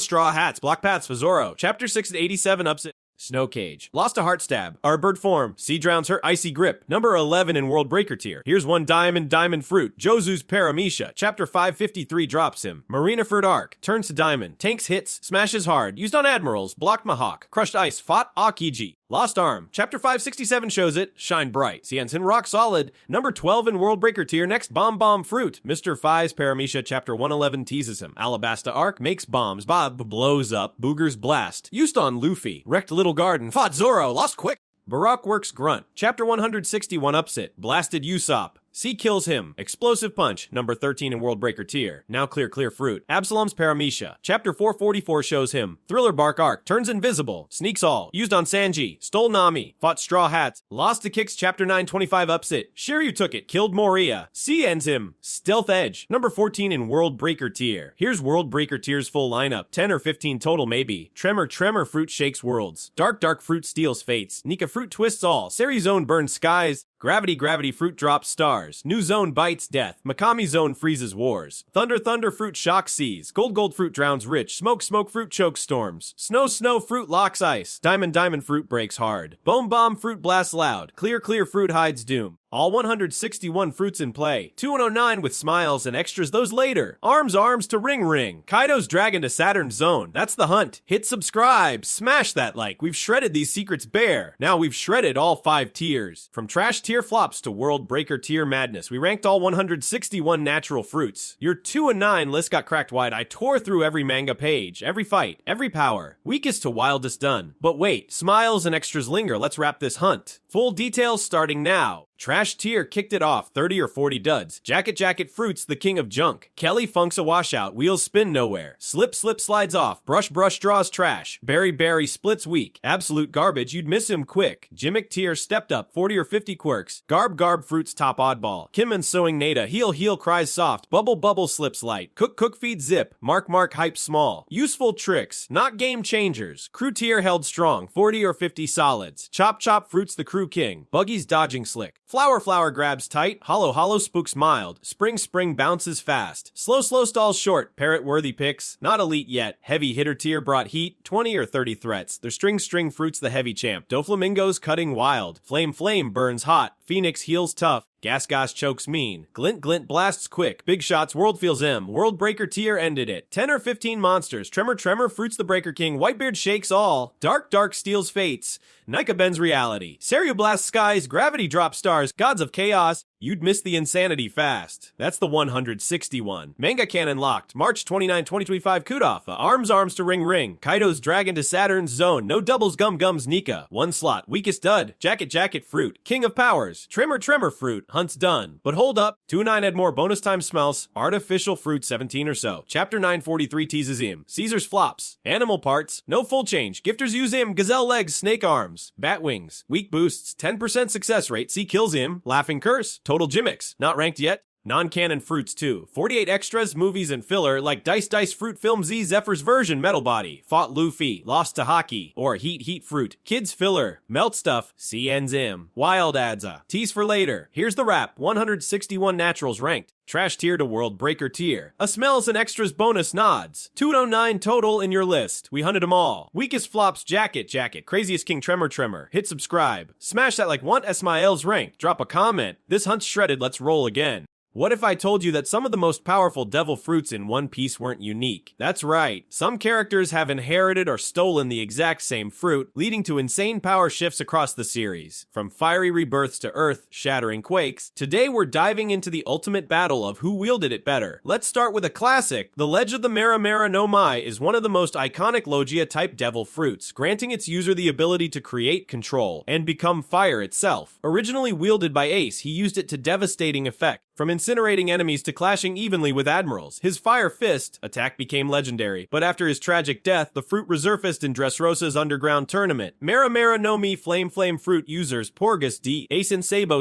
Straw Hats. Block paths for Zoro. Chapter 687 ups it. Snow Cage. Lost a Heart Stab. Arbird Form. Sea drowns her Icy Grip. Number 11 in World Breaker tier. Here's one Diamond Fruit. Jozu's Paramecia. Chapter 553 drops him. Marineford Arc. Turns to Diamond. Tanks hits. Smashes hard. Used on Admirals. Blocked Mahawk. Crushed Ice. Fought Akiji. Lost Arm. Chapter 567 shows it. Shine Bright. Ciensin Rock Solid. Number 12 in World Breaker tier. Next Bomb Fruit. Mr. Fi's Paramecia. Chapter 111 teases him. Alabasta Arc. Makes bombs. Bob blows up. Booger's Blast. Used on Luffy. Wrecked Little Garden. Fought Zoro. Lost quick. Baroque Works Grunt. Chapter 161 ups it. Blasted Usopp. C kills him. Explosive Punch, number 13 in World Breaker tier. Now clear fruit. Absalom's Paramecia. Chapter 444 shows him. Thriller Bark Arc, turns invisible. Sneaks all. Used on Sanji. Stole Nami. Fought Straw Hats. Lost to Kicks Chapter 925 Upset. Shiryu took it. Killed Moria. C ends him. Stealth Edge, number 14 in World Breaker tier. Here's World Breaker tier's full lineup. 10 or 15 total maybe. Tremor Fruit shakes worlds. Dark Fruit steals fates. Nika Fruit twists all. Seri Zone burns skies. Gravity Fruit drops stars. New Zone bites death. Makami Zone freezes wars. Thunder Fruit shocks seas. Gold Fruit drowns rich. Smoke Fruit chokes storms. Snow Fruit locks ice. Diamond Fruit breaks hard. Bomb Fruit blasts loud. Clear Fruit hides doom. All 161 fruits in play. 209 with smiles and extras those later. Arms to ring. Kaido's Dragon to Saturn's Zone. That's the hunt. Hit subscribe. Smash that like. We've shredded these secrets bare. Now we've shredded all 5 tiers. From trash tier flops to World Breaker tier madness. We ranked all 161 natural fruits. Your 2 and 9 list got cracked wide. I tore through every manga page, every fight, every power. Weakest to wildest done. But wait, smiles and extras linger. Let's wrap this hunt. Full details starting now. Trash tier kicked it off, 30 or 40 duds. Jacket Fruits, the king of junk. Kelly Funk's a washout, wheels spin nowhere. Slip slides off, brush draws trash. Berry splits weak. Absolute garbage, you'd miss him quick. Jimmick tier stepped up, 40 or 50 quirks. Garb Fruits top oddball. Kimman sewing Nada, heel cries soft. Bubble slips light. Cook feed zip. Mark hype small. Useful tricks, not game changers. Crew tier held strong, 40 or 50 solids. Chop Fruits the crew king. Buggy's dodging slick. Flower grabs tight, hollow spooks mild, spring bounces fast, slow stalls short, parrot worthy picks, not elite yet, heavy hitter tier brought heat, 20 or 30 threats, their string fruits the heavy champ, Doflamingo's cutting wild, flame burns hot, Phoenix heals tough, Gas chokes mean. Glint blasts quick. Big shots. World feels M. World Breaker tier ended it. 10 or 15 monsters. Tremor fruits the Breaker King. Whitebeard shakes all. Dark steals fates. Nika bends reality. Seiryu blasts skies. Gravity drops stars. Gods of chaos. You'd miss the insanity fast. That's the 161. Manga canon locked. March 29, 2025 Kudafa. Arms to ring. Kaido's Dragon to Saturn's Zone. No doubles gums Nika. 1 slot. Weakest dud. Jacket Fruit. King of Powers. Tremor Fruit. Hunt's done. But hold up. 2-9 had more bonus time smells. Artificial Fruit 17 or so. Chapter 943 teases him. Caesar's flops. Animal parts. No full change. Gifters use him. Gazelle legs. Snake arms. Bat wings. Weak boosts. 10% success rate. C kills him. Laughing curse. Total gimmicks. Not ranked yet. Non-canon fruits too. 48 extras, movies, and filler like Dice Fruit Film Z Zephyr's version Metal Body. Fought Luffy. Lost to Haki. Or Heat Fruit. Kids filler. Melt stuff. C ends M. Wild Adza. Tease for later. Here's the wrap. 161 naturals ranked. Trash tier to World Breaker tier. A smells and extras bonus nods. 209 total in your list. We hunted them all. Weakest flops Jacket. Craziest King Tremor. Hit subscribe. Smash that like want Esmael's rank. Drop a comment. This hunt's shredded. Let's roll again. What if I told you that some of the most powerful devil fruits in One Piece weren't unique? That's right. Some characters have inherited or stolen the exact same fruit, leading to insane power shifts across the series. From fiery rebirths to earth-shattering quakes, today we're diving into the ultimate battle of who wielded it better. Let's start with a classic. The Ledge of the Mera no Mai is one of the most iconic Logia-type devil fruits, granting its user the ability to create, control, and become fire itself. Originally wielded by Ace, he used it to devastating effect. From incinerating enemies to clashing evenly with admirals, his Fire Fist attack became legendary, but after his tragic death, the fruit resurfaced in Dressrosa's underground tournament. Mera no Mi Flame Fruit users Porgus D, Ace and Sabo,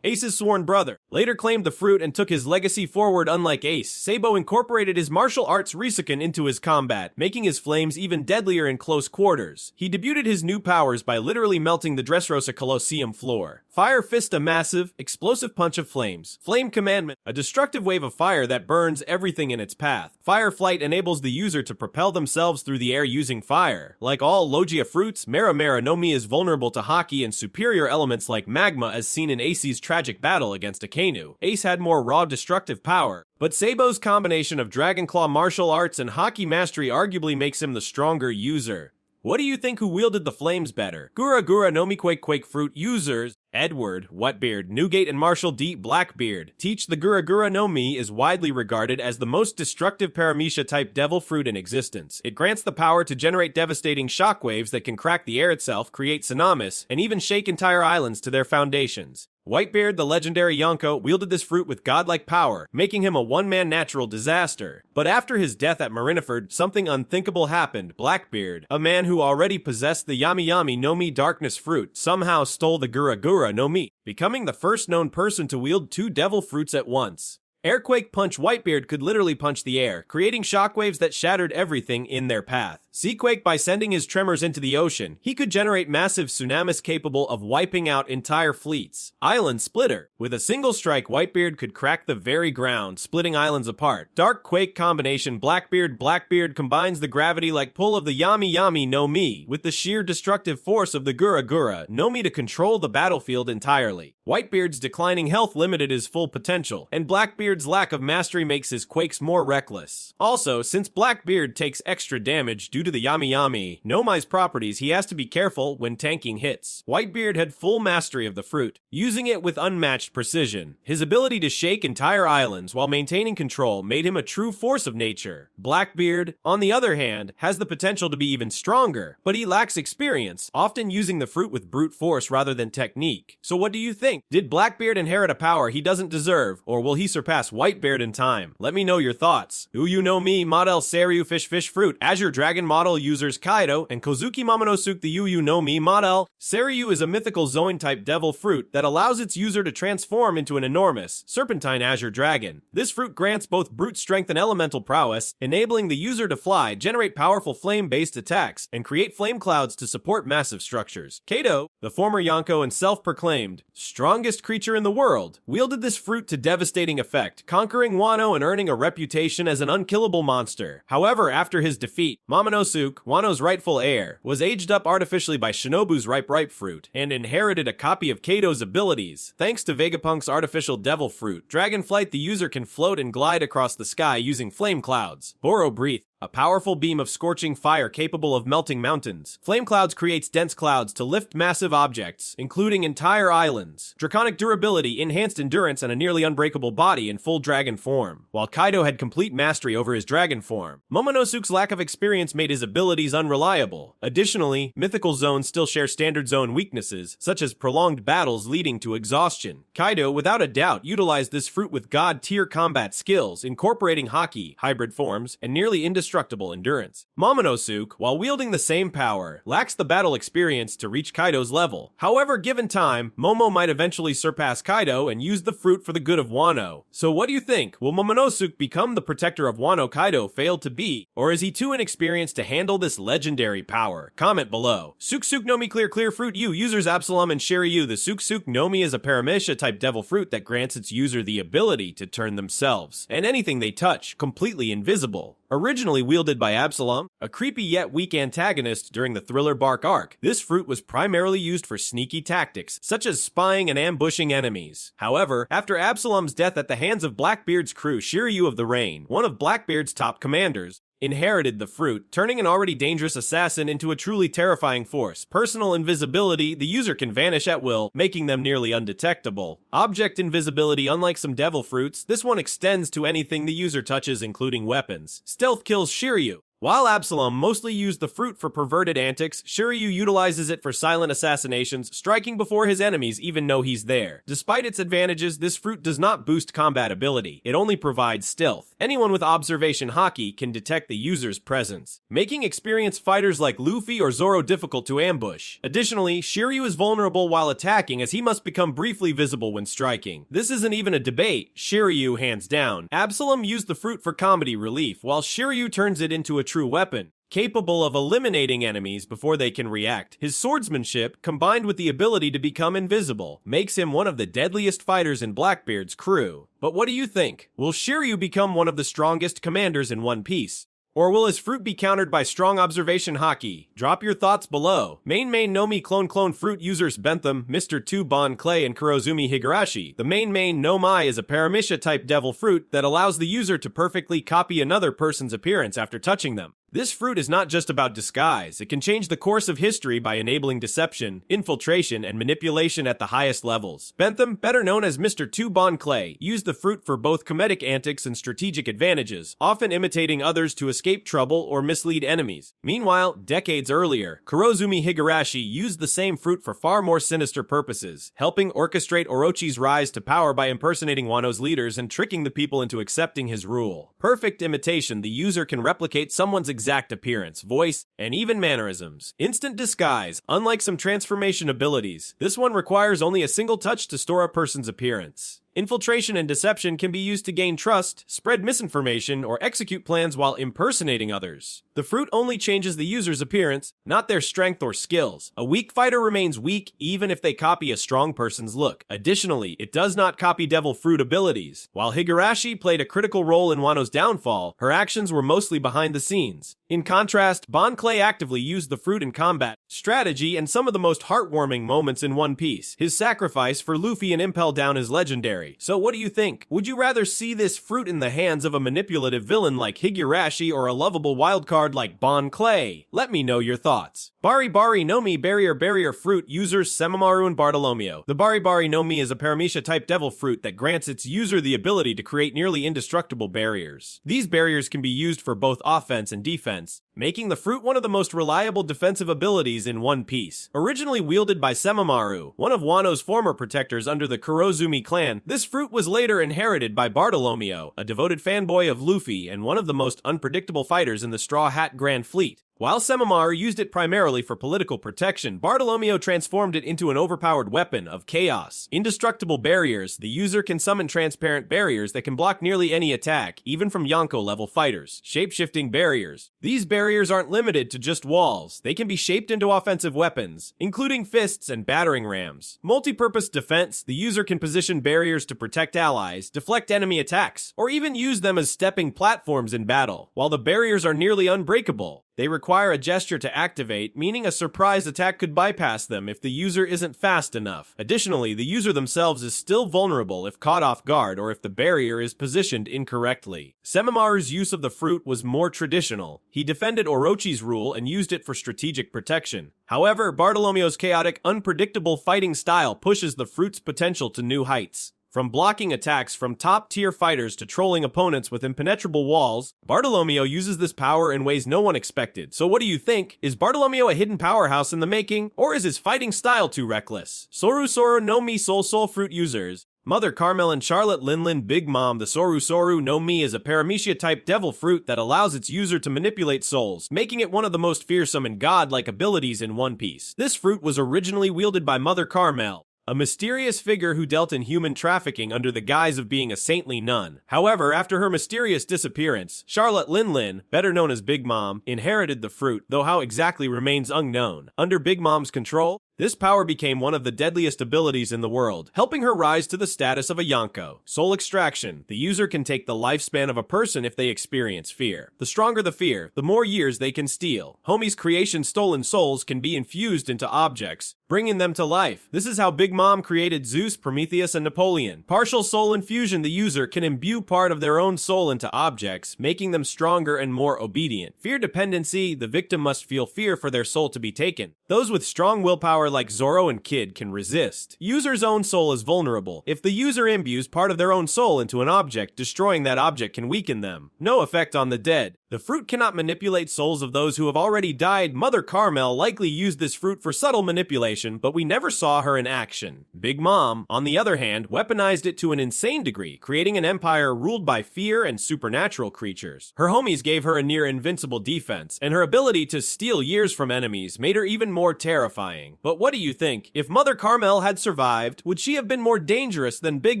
Ace's sworn brother, later claimed the fruit and took his legacy forward. Unlike Ace, Sabo incorporated his martial arts Risuken into his combat, making his flames even deadlier in close quarters. He debuted his new powers by literally melting the Dressrosa Colosseum floor. Fire Fist, a massive, explosive punch of flames. Flame Commandment, a destructive wave of fire that burns everything in its path. Fire Flight enables the user to propel themselves through the air using fire. Like all Logia fruits, Mera no Mi is vulnerable to Haki and superior elements like magma as seen in Ace's tragic battle against Akainu. Ace had more raw destructive power, but Sabo's combination of Dragon Claw martial arts and Haki mastery arguably makes him the stronger user. What do you think who wielded the flames better? Gura no Mi Quake fruit users Edward, Wetbeard, Newgate, and Marshall D. Blackbeard. Teach the Gura no Mi is widely regarded as the most destructive Paramecia-type devil fruit in existence. It grants the power to generate devastating shockwaves that can crack the air itself, create tsunamis, and even shake entire islands to their foundations. Whitebeard, the legendary Yonko, wielded this fruit with godlike power, making him a one-man natural disaster. But after his death at Marineford, something unthinkable happened. Blackbeard, a man who already possessed the Yami Yami no Mi darkness fruit, somehow stole the Gura Gura no Mi, becoming the first known person to wield two devil fruits at once. Airquake Punch Whitebeard could literally punch the air, creating shockwaves that shattered everything in their path. Seaquake, by sending his tremors into the ocean, he could generate massive tsunamis capable of wiping out entire fleets. Island Splitter. With a single strike, Whitebeard could crack the very ground, splitting islands apart. Dark Quake Combination Blackbeard. Blackbeard combines the gravity-like pull of the Yami Yami no Mi with the sheer destructive force of the Gura Gura no Mi to control the battlefield entirely. Whitebeard's declining health limited his full potential, and Blackbeard's lack of mastery makes his quakes more reckless. Also, since Blackbeard takes extra damage due to the Yami Yami no Mi's properties, he has to be careful when tanking hits. Whitebeard had full mastery of the fruit, using it with unmatched precision. His ability to shake entire islands while maintaining control made him a true force of nature. Blackbeard, on the other hand, has the potential to be even stronger, but he lacks experience, often using the fruit with brute force rather than technique. So what do you think? Did Blackbeard inherit a power he doesn't deserve, or will he surpass Whitebeard in time? Let me know your thoughts. Uyu no Mi Model Seiryu Fish Fruit. Azure Dragon model users Kaido and Kozuki Momonosuke. The Uyu no Mi model Seiryu is a mythical Zoan-type devil fruit that allows its user to transform into an enormous, serpentine Azure Dragon. This fruit grants both brute strength and elemental prowess, enabling the user to fly, generate powerful flame-based attacks, and create flame clouds to support massive structures. Kaido, the former Yonko and self-proclaimed strongest creature in the world, wielded this fruit to devastating effect, conquering Wano and earning a reputation as an unkillable monster. However, after his defeat, Momonosuke, Wano's rightful heir, was aged up artificially by Shinobu's ripe fruit, and inherited a copy of Kaido's abilities. Thanks to Vegapunk's artificial devil fruit, Dragonflight, the user can float and glide across the sky using flame clouds. Boro Breath, a powerful beam of scorching fire capable of melting mountains. Flame Clouds creates dense clouds to lift massive objects, including entire islands. Draconic durability, enhanced endurance, and a nearly unbreakable body in full dragon form, while Kaido had complete mastery over his dragon form. Momonosuke's lack of experience made his abilities unreliable. Additionally, mythical zones still share standard zone weaknesses, such as prolonged battles leading to exhaustion. Kaido, without a doubt, utilized this fruit with god-tier combat skills, incorporating Haki, hybrid forms, and nearly indestructible endurance. Momonosuke, while wielding the same power, lacks the battle experience to reach Kaido's level. However, given time, Momo might eventually surpass Kaido and use the fruit for the good of Wano. So what do you think? Will Momonosuke become the protector of Wano Kaido failed to be? Or is he too inexperienced to handle this legendary power? Comment below. Suksuk no Mi Clear Fruit U. Users Absalom and Shiryu. The Suksuk no Mi is a Paramecia type devil fruit that grants its user the ability to turn themselves and anything they touch completely invisible. Originally wielded by Absalom, a creepy yet weak antagonist during the Thriller Bark arc, this fruit was primarily used for sneaky tactics, such as spying and ambushing enemies. However, after Absalom's death at the hands of Blackbeard's crew, Shiryu of the Rain, one of Blackbeard's top commanders, inherited the fruit, turning an already dangerous assassin into a truly terrifying force. Personal invisibility, the user can vanish at will, making them nearly undetectable. Object invisibility, unlike some devil fruits, this one extends to anything the user touches, including weapons. Stealth kills Shiryu. While Absalom mostly used the fruit for perverted antics, Shiryu utilizes it for silent assassinations, striking before his enemies even know he's there. Despite its advantages, this fruit does not boost combat ability. It only provides stealth. Anyone with observation haki can detect the user's presence, making experienced fighters like Luffy or Zoro difficult to ambush. Additionally, Shiryu is vulnerable while attacking, as he must become briefly visible when striking. This isn't even a debate. Shiryu hands down. Absalom used the fruit for comedy relief, while Shiryu turns it into a true weapon, capable of eliminating enemies before they can react. His swordsmanship, combined with the ability to become invisible, makes him one of the deadliest fighters in Blackbeard's crew. But what do you think? Will Shiryu become one of the strongest commanders in One Piece? Or will his fruit be countered by strong observation haki? Drop your thoughts below. Main no Mi clone fruit users Bentham, Mr. 2 Bon Clay, and Kurozumi Higurashi. The main no Mi is a Paramecia type devil fruit that allows the user to perfectly copy another person's appearance after touching them. This fruit is not just about disguise, it can change the course of history by enabling deception, infiltration, and manipulation at the highest levels. Bentham, better known as Mr. Two Bon Clay, used the fruit for both comedic antics and strategic advantages, often imitating others to escape trouble or mislead enemies. Meanwhile, decades earlier, Kurozumi Higurashi used the same fruit for far more sinister purposes, helping orchestrate Orochi's rise to power by impersonating Wano's leaders and tricking the people into accepting his rule. Perfect imitation, the user can replicate someone's exact appearance, voice, and even mannerisms. Instant disguise. Unlike some transformation abilities, this one requires only a single touch to store a person's appearance. Infiltration and deception can be used to gain trust, spread misinformation, or execute plans while impersonating others. The fruit only changes the user's appearance, not their strength or skills. A weak fighter remains weak even if they copy a strong person's look. Additionally, it does not copy Devil Fruit abilities. While Higurashi played a critical role in Wano's downfall, her actions were mostly behind the scenes. In contrast, Bon Clay actively used the fruit in combat, strategy, and some of the most heartwarming moments in One Piece. His sacrifice for Luffy and Impel Down is legendary. So what do you think? Would you rather see this fruit in the hands of a manipulative villain like Higurashi or a lovable wildcard like Bon Clay? Let me know your thoughts. Bari Bari no Mi Barrier Fruit users Semimaru and Bartolomeo. The Bari Bari no Mi is a Paramecia-type devil fruit that grants its user the ability to create nearly indestructible barriers. These barriers can be used for both offense and defense, making the fruit one of the most reliable defensive abilities in One Piece. Originally wielded by Semimaru, one of Wano's former protectors under the Kurozumi clan, this fruit was later inherited by Bartolomeo, a devoted fanboy of Luffy and one of the most unpredictable fighters in the Straw Hat Grand Fleet. While Semimaru used it primarily for political protection, Bartolomeo transformed it into an overpowered weapon of chaos. Indestructible barriers. The user can summon transparent barriers that can block nearly any attack, even from Yonko-level fighters. Shape-shifting barriers. These barriers aren't limited to just walls. They can be shaped into offensive weapons, including fists and battering rams. Multi-purpose defense. The user can position barriers to protect allies, deflect enemy attacks, or even use them as stepping platforms in battle. While the barriers are nearly unbreakable, they require a gesture to activate, meaning a surprise attack could bypass them if the user isn't fast enough. Additionally, the user themselves is still vulnerable if caught off guard or if the barrier is positioned incorrectly. Semimaru's use of the fruit was more traditional. He defended Orochi's rule and used it for strategic protection. However, Bartolomeo's chaotic, unpredictable fighting style pushes the fruit's potential to new heights. From blocking attacks from top-tier fighters to trolling opponents with impenetrable walls, Bartolomeo uses this power in ways no one expected. So what do you think? Is Bartolomeo a hidden powerhouse in the making, or is his fighting style too reckless? Soru no Mi Soul Fruit users. Mother Carmel and Charlotte Linlin Big Mom. The Soru no Mi is a Paramecia-type devil fruit that allows its user to manipulate souls, making it one of the most fearsome and god-like abilities in One Piece. This fruit was originally wielded by Mother Carmel, a mysterious figure who dealt in human trafficking under the guise of being a saintly nun. However, after her mysterious disappearance, Charlotte Linlin, better known as Big Mom, inherited the fruit, though how exactly remains unknown. Under Big Mom's control, this power became one of the deadliest abilities in the world, helping her rise to the status of a Yonko. Soul extraction. The user can take the lifespan of a person if they experience fear. The stronger the fear, the more years they can steal. Homie's creation stolen souls can be infused into objects, bringing them to life. This is how Big Mom created Zeus, Prometheus, and Napoleon. Partial soul infusion. The user can imbue part of their own soul into objects, making them stronger and more obedient. Fear dependency. The victim must feel fear for their soul to be taken. Those with strong willpower like Zoro and Kid can resist. User's own soul is vulnerable. If the user imbues part of their own soul into an object, destroying that object can weaken them. No effect on the dead. The fruit cannot manipulate souls of those who have already died. Mother Carmel likely used this fruit for subtle manipulation, but we never saw her in action. Big Mom, on the other hand, weaponized it to an insane degree, creating an empire ruled by fear and supernatural creatures. Her homies gave her a near invincible defense, and her ability to steal years from enemies made her even more terrifying. But what do you think? If Mother Carmel had survived, would she have been more dangerous than Big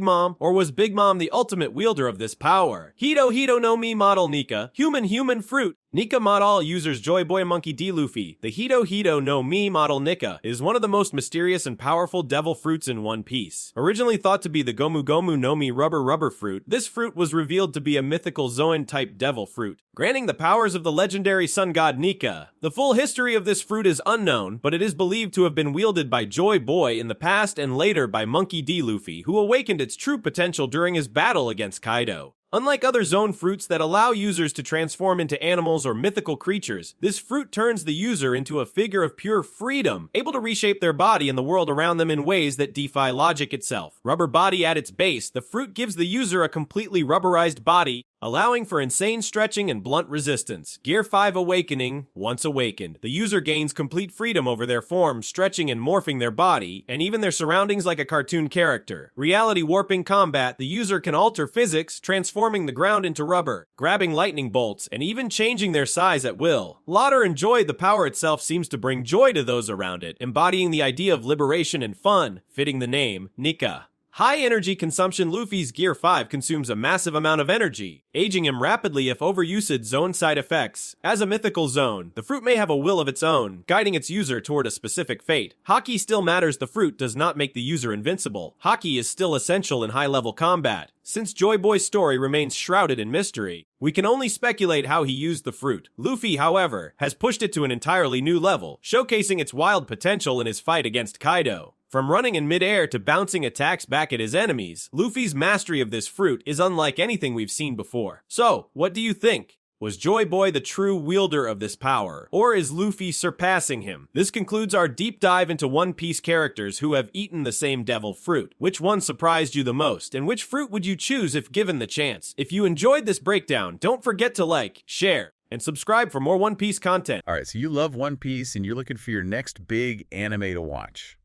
Mom, or was Big Mom the ultimate wielder of this power? Hito no Mi model Nika. Human fruit. Nika model users Joy Boy Monkey D. Luffy. The Hito no Mi model Nika is one of the most mysterious and powerful devil fruits in One Piece. Originally thought to be the Gomu no Mi rubber fruit, this fruit was revealed to be a mythical Zoan-type devil fruit, granting the powers of the legendary sun god Nika. The full history of this fruit is unknown, but it is believed to have been wielded by Joy Boy in the past and later by Monkey D. Luffy, who awakened its true potential during his battle against Kaido. Unlike other zone fruits that allow users to transform into animals or mythical creatures, this fruit turns the user into a figure of pure freedom, able to reshape their body and the world around them in ways that defy logic itself. Rubber body at its base, the fruit gives the user a completely rubberized body, allowing for insane stretching and blunt resistance. Gear 5 Awakening. Once awakened, the user gains complete freedom over their form, stretching and morphing their body, and even their surroundings like a cartoon character. Reality warping combat, the user can alter physics, transforming the ground into rubber, grabbing lightning bolts, and even changing their size at will. Lauder and joy, the power itself seems to bring joy to those around it, embodying the idea of liberation and fun, fitting the name, Nika. High energy consumption, Luffy's Gear 5 consumes a massive amount of energy, aging him rapidly if overused. Zone side effects. As a mythical zone, the fruit may have a will of its own, guiding its user toward a specific fate. Haki still matters. The fruit does not make the user invincible. Haki is still essential in high-level combat. Since Joy Boy's story remains shrouded in mystery, we can only speculate how he used the fruit. Luffy, however, has pushed it to an entirely new level, showcasing its wild potential in his fight against Kaido. From running in midair to bouncing attacks back at his enemies, Luffy's mastery of this fruit is unlike anything we've seen before. So, what do you think? Was Joy Boy the true wielder of this power, or is Luffy surpassing him? This concludes our deep dive into One Piece characters who have eaten the same devil fruit. Which one surprised you the most, and which fruit would you choose if given the chance? If you enjoyed this breakdown, don't forget to like, share, and subscribe for more One Piece content. All right, so you love One Piece and you're looking for your next big anime to watch.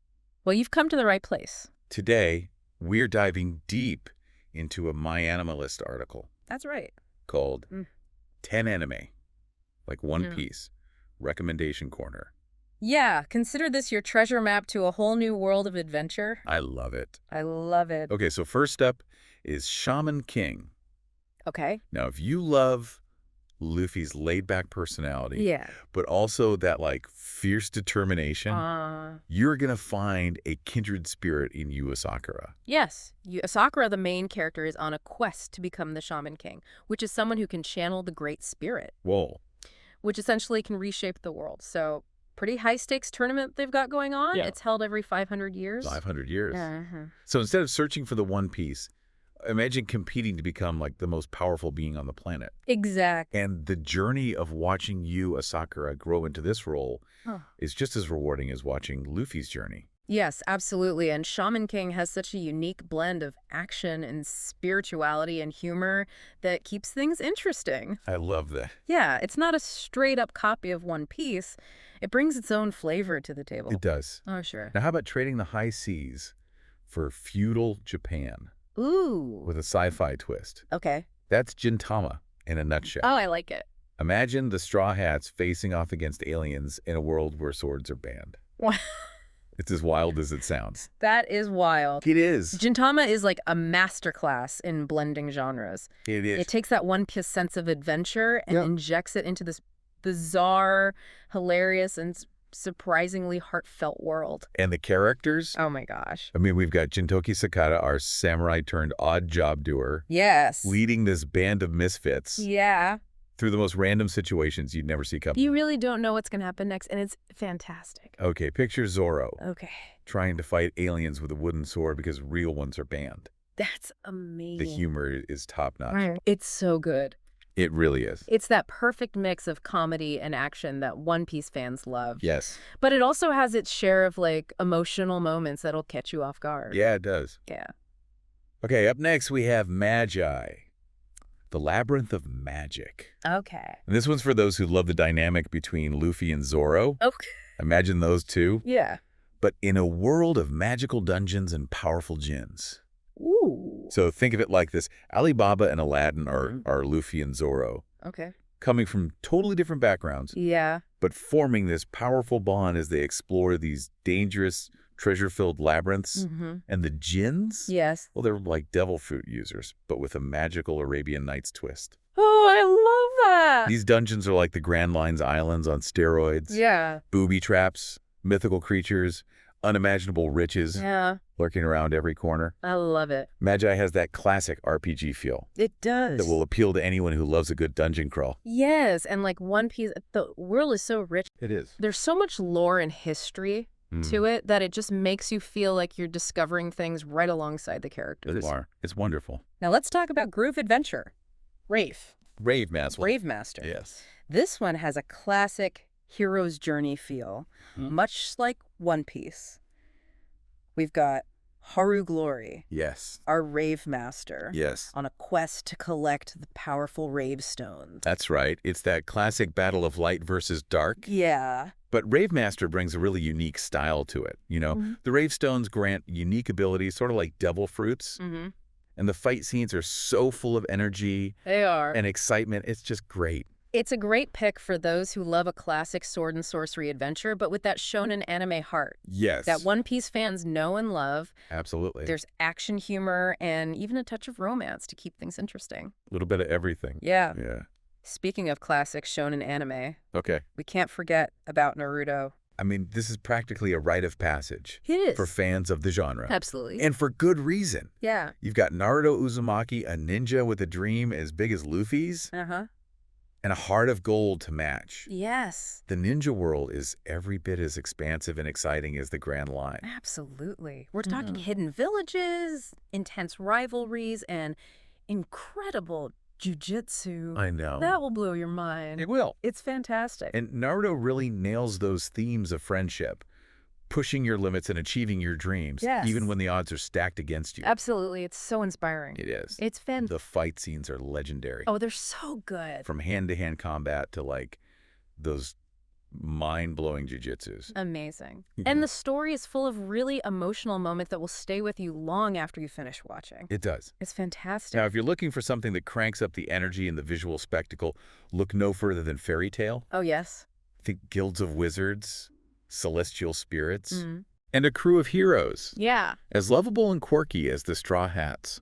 Well, you've come to the right place. Today, we're diving deep into a MyAnimalist article That's right. called 10 Anime, like One Yeah. Piece, Recommendation Corner. Yeah, consider this your treasure map to a whole new world of adventure. I love it. I love it. Okay, so first up is Shaman King. Okay. Now, if you love Luffy's laid-back personality, Yeah. but also that, like, fierce determination, you're going to find a kindred spirit in Yu Asakura. Yes. Asakura, the main character, is on a quest to become the Shaman King, which is someone who can channel the Great Spirit, Whoa. which essentially can reshape the world. So, pretty high-stakes tournament they've got going on. Yeah. It's held every 500 years. 500 years. Uh-huh. So instead of searching for the One Piece, imagine competing to become like the most powerful being on the planet. Exactly. And the journey of watching Yu Asakura grow into this role Huh. is just as rewarding as watching Luffy's journey. Yes, absolutely. And Shaman King has such a unique blend of action and spirituality and humor that keeps things interesting. I love that. Yeah, it's not a straight-up copy of One Piece. It brings its own flavor to the table. It does. Oh, sure. Now, how about trading the high seas for feudal Japan Ooh. with a sci-fi twist? Okay. That's Gintama in a nutshell. Oh, I like it. Imagine the Straw Hats facing off against aliens in a world where swords are banned. Wow. It's as wild as it sounds. That is wild. It is. Gintama is like a masterclass in blending genres. It is. It takes that One Piece sense of adventure and injects it into this bizarre, hilarious, and surprisingly heartfelt world. And the characters? Oh my gosh. I mean, we've got Jintoki Sakata, our samurai turned odd job doer, Yes. leading this band of misfits Yeah. through the most random situations you'd never see coming. You really don't know what's going to happen next, and it's fantastic. Okay, picture Zoro Okay. trying to fight aliens with a wooden sword because real ones are banned. That's amazing. The humor is top-notch. Right. It's so good. It really is. It's that perfect mix of comedy and action that One Piece fans love. Yes. But it also has its share of, like, emotional moments that'll catch you off guard. Yeah, it does. Yeah. Okay, up next we have Magi, the Labyrinth of Magic. Okay. And this one's for those who love the dynamic between Luffy and Zoro. Okay. Imagine those two, Yeah. but in a world of magical dungeons and powerful djinns. Ooh. So think of it like this. Alibaba and Aladdin are Luffy and Zoro, Okay. coming from totally different backgrounds, Yeah. but forming this powerful bond as they explore these dangerous, treasure-filled labyrinths. Mm-hmm. And the djinns? Yes. Well, they're like devil fruit users, but with a magical Arabian Nights twist. Oh, I love that. These dungeons are like the Grand Lines Islands on steroids. Yeah. Booby traps, mythical creatures, unimaginable riches Yeah. lurking around every corner. I love it. Magi has that classic RPG feel It does. that will appeal to anyone who loves a good dungeon crawl. Yes, and like One Piece, the world is so rich. It is. There's so much lore and history to it that it just makes you feel like you're discovering things right alongside the characters. It's wonderful. Now let's talk about Groove Adventure. Rave Master. Rave Master. Yes. This one has a classic hero's journey feel, much like One Piece. We've got Haru Glory, Yes. our Rave Master, Yes. on a quest to collect the powerful Rave Stones. That's right. It's that classic battle of light versus dark. Yeah. But Rave Master brings a really unique style to it. You know, the Rave Stones grant unique abilities, sort of like devil fruits. And the fight scenes are so full of energy They are. and excitement. It's just great. It's a great pick for those who love a classic sword and sorcery adventure, but with that shonen anime heart Yes. that One Piece fans know and love. Absolutely. There's action humor and even a touch of romance to keep things interesting. a little bit of everything. Yeah. Yeah. Speaking of classic shonen anime, Okay. we can't forget about Naruto. I mean, this is practically a rite of passage It is. for fans of the genre. Absolutely. And for good reason. Yeah. You've got Naruto Uzumaki, a ninja with a dream as big as Luffy's, Uh-huh. and a heart of gold to match. Yes. The ninja world is every bit as expansive and exciting as the Grand Line. Absolutely. We're talking hidden villages, intense rivalries, and incredible jujitsu. I know. That will blow your mind. It will. It's fantastic. And Naruto really nails those themes of friendship, pushing your limits and achieving your dreams, Yes. even when the odds are stacked against you. Absolutely. It's so inspiring. It is. It's The fight scenes are legendary. Oh, they're so good. From hand-to-hand combat to, like, those mind-blowing jujitsus. Amazing. And the story is full of really emotional moments that will stay with you long after you finish watching. It does. It's fantastic. Now, if you're looking for something that cranks up the energy and the visual spectacle, look no further than Fairy Tail. Oh, yes. Think guilds of wizards, celestial spirits, Mm. and a crew of heroes. Yeah. As lovable and quirky as the Straw Hats.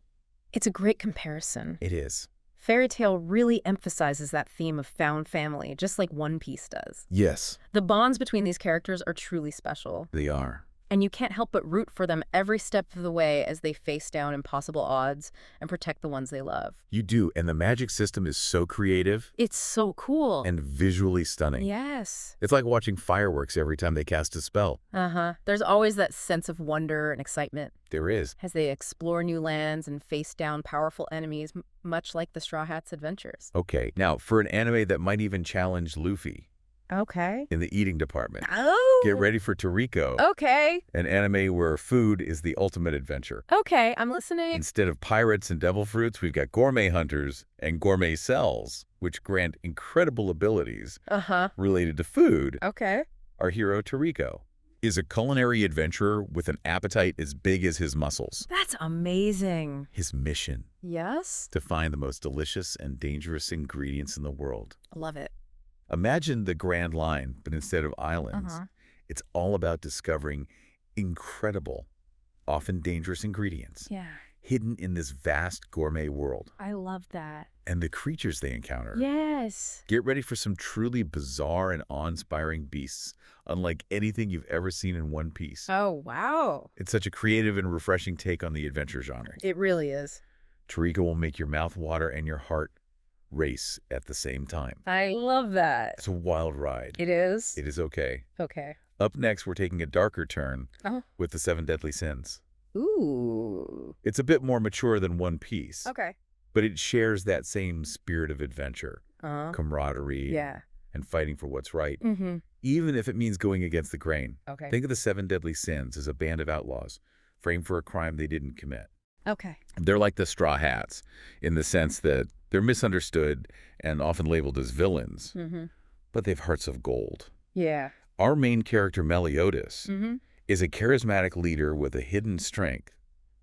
It's a great comparison. It is. Fairy Tail really emphasizes that theme of found family, just like One Piece does. Yes, The bonds between these characters are truly special, they are. and you can't help but root for them every step of the way as they face down impossible odds and protect the ones they love. You do, and the magic system is so creative It's so cool. and visually stunning. Yes. It's like watching fireworks every time they cast a spell. Uh-huh. There's always that sense of wonder and excitement There is. as they explore new lands and face down powerful enemies, much like the Straw Hats' adventures. Okay, now, for an anime that might even challenge Luffy Okay. in the eating department, Oh! get ready for Toriko, Okay. an anime where food is the ultimate adventure. Okay, I'm listening. Instead of pirates and devil fruits, we've got gourmet hunters and gourmet cells, which grant incredible abilities Uh-huh. related to food. Okay. Our hero, Toriko, is a culinary adventurer with an appetite as big as his muscles. That's amazing. His mission, Yes? to find the most delicious and dangerous ingredients in the world. I love it. Imagine the Grand Line, but instead of islands, Uh-huh. it's all about discovering incredible, often dangerous ingredients Yeah. hidden in this vast gourmet world. I love that. And the creatures they encounter. Yes. Get ready for some truly bizarre and awe-inspiring beasts, unlike anything you've ever seen in One Piece. Oh, wow. It's such a creative and refreshing take on the adventure genre. It really is. Toriko will make your mouth water and your heart race at the same time. I love that. It's a wild ride. It is? It is okay. Okay. Up next, we're taking a darker turn Uh-huh. with the Seven Deadly Sins. Ooh. It's a bit more mature than One Piece, Okay. but it shares that same spirit of adventure, Uh-huh. camaraderie, Yeah. and fighting for what's right, Mm-hmm. even if it means going against the grain. Okay. Think of the Seven Deadly Sins as a band of outlaws framed for a crime they didn't commit. Okay. They're like the Straw Hats in the sense that they're misunderstood and often labeled as villains, Mm-hmm. but they've hearts of gold. Yeah. Our main character, Meliodas, Mm-hmm. is a charismatic leader with a hidden strength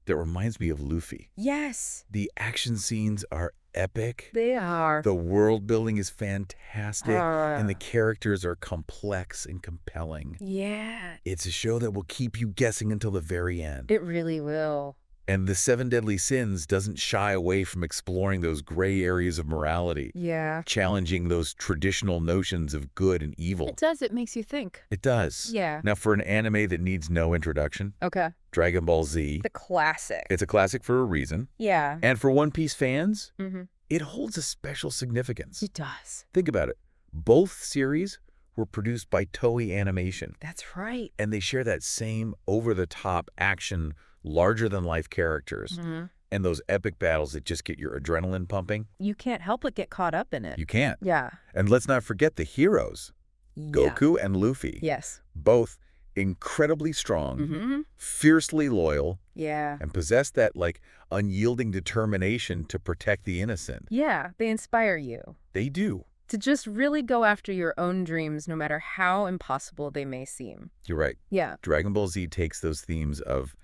that reminds me of Luffy. Yes. The action scenes are epic. They are. The world building is fantastic, and the Ah. characters are complex and compelling. Yeah. It's a show that will keep you guessing until the very end. It really will. And the Seven Deadly Sins doesn't shy away from exploring those gray areas of morality, Yeah. challenging those traditional notions of good and evil. It does. It makes you think. It does. Yeah. Now, for an anime that needs no introduction, Okay. Dragon Ball Z, The classic. it's a classic for a reason. Yeah. And for One Piece fans, Mm-hmm. it holds a special significance. It does. Think about it. Both series were produced by Toei Animation, That's right. and they share that same over-the-top action, larger-than-life characters. Mm-hmm. And those epic battles that just get your adrenaline pumping. You can't help but get caught up in it. You can't. Yeah. And let's not forget the heroes, Yeah. Goku and Luffy. Yes. Both incredibly strong, Mm-hmm. fiercely loyal, Yeah. and possess that, like, unyielding determination to protect the innocent. Yeah. They inspire you They do. to just really go after your own dreams, no matter how impossible they may seem. You're right. Yeah. Dragon Ball Z takes those themes of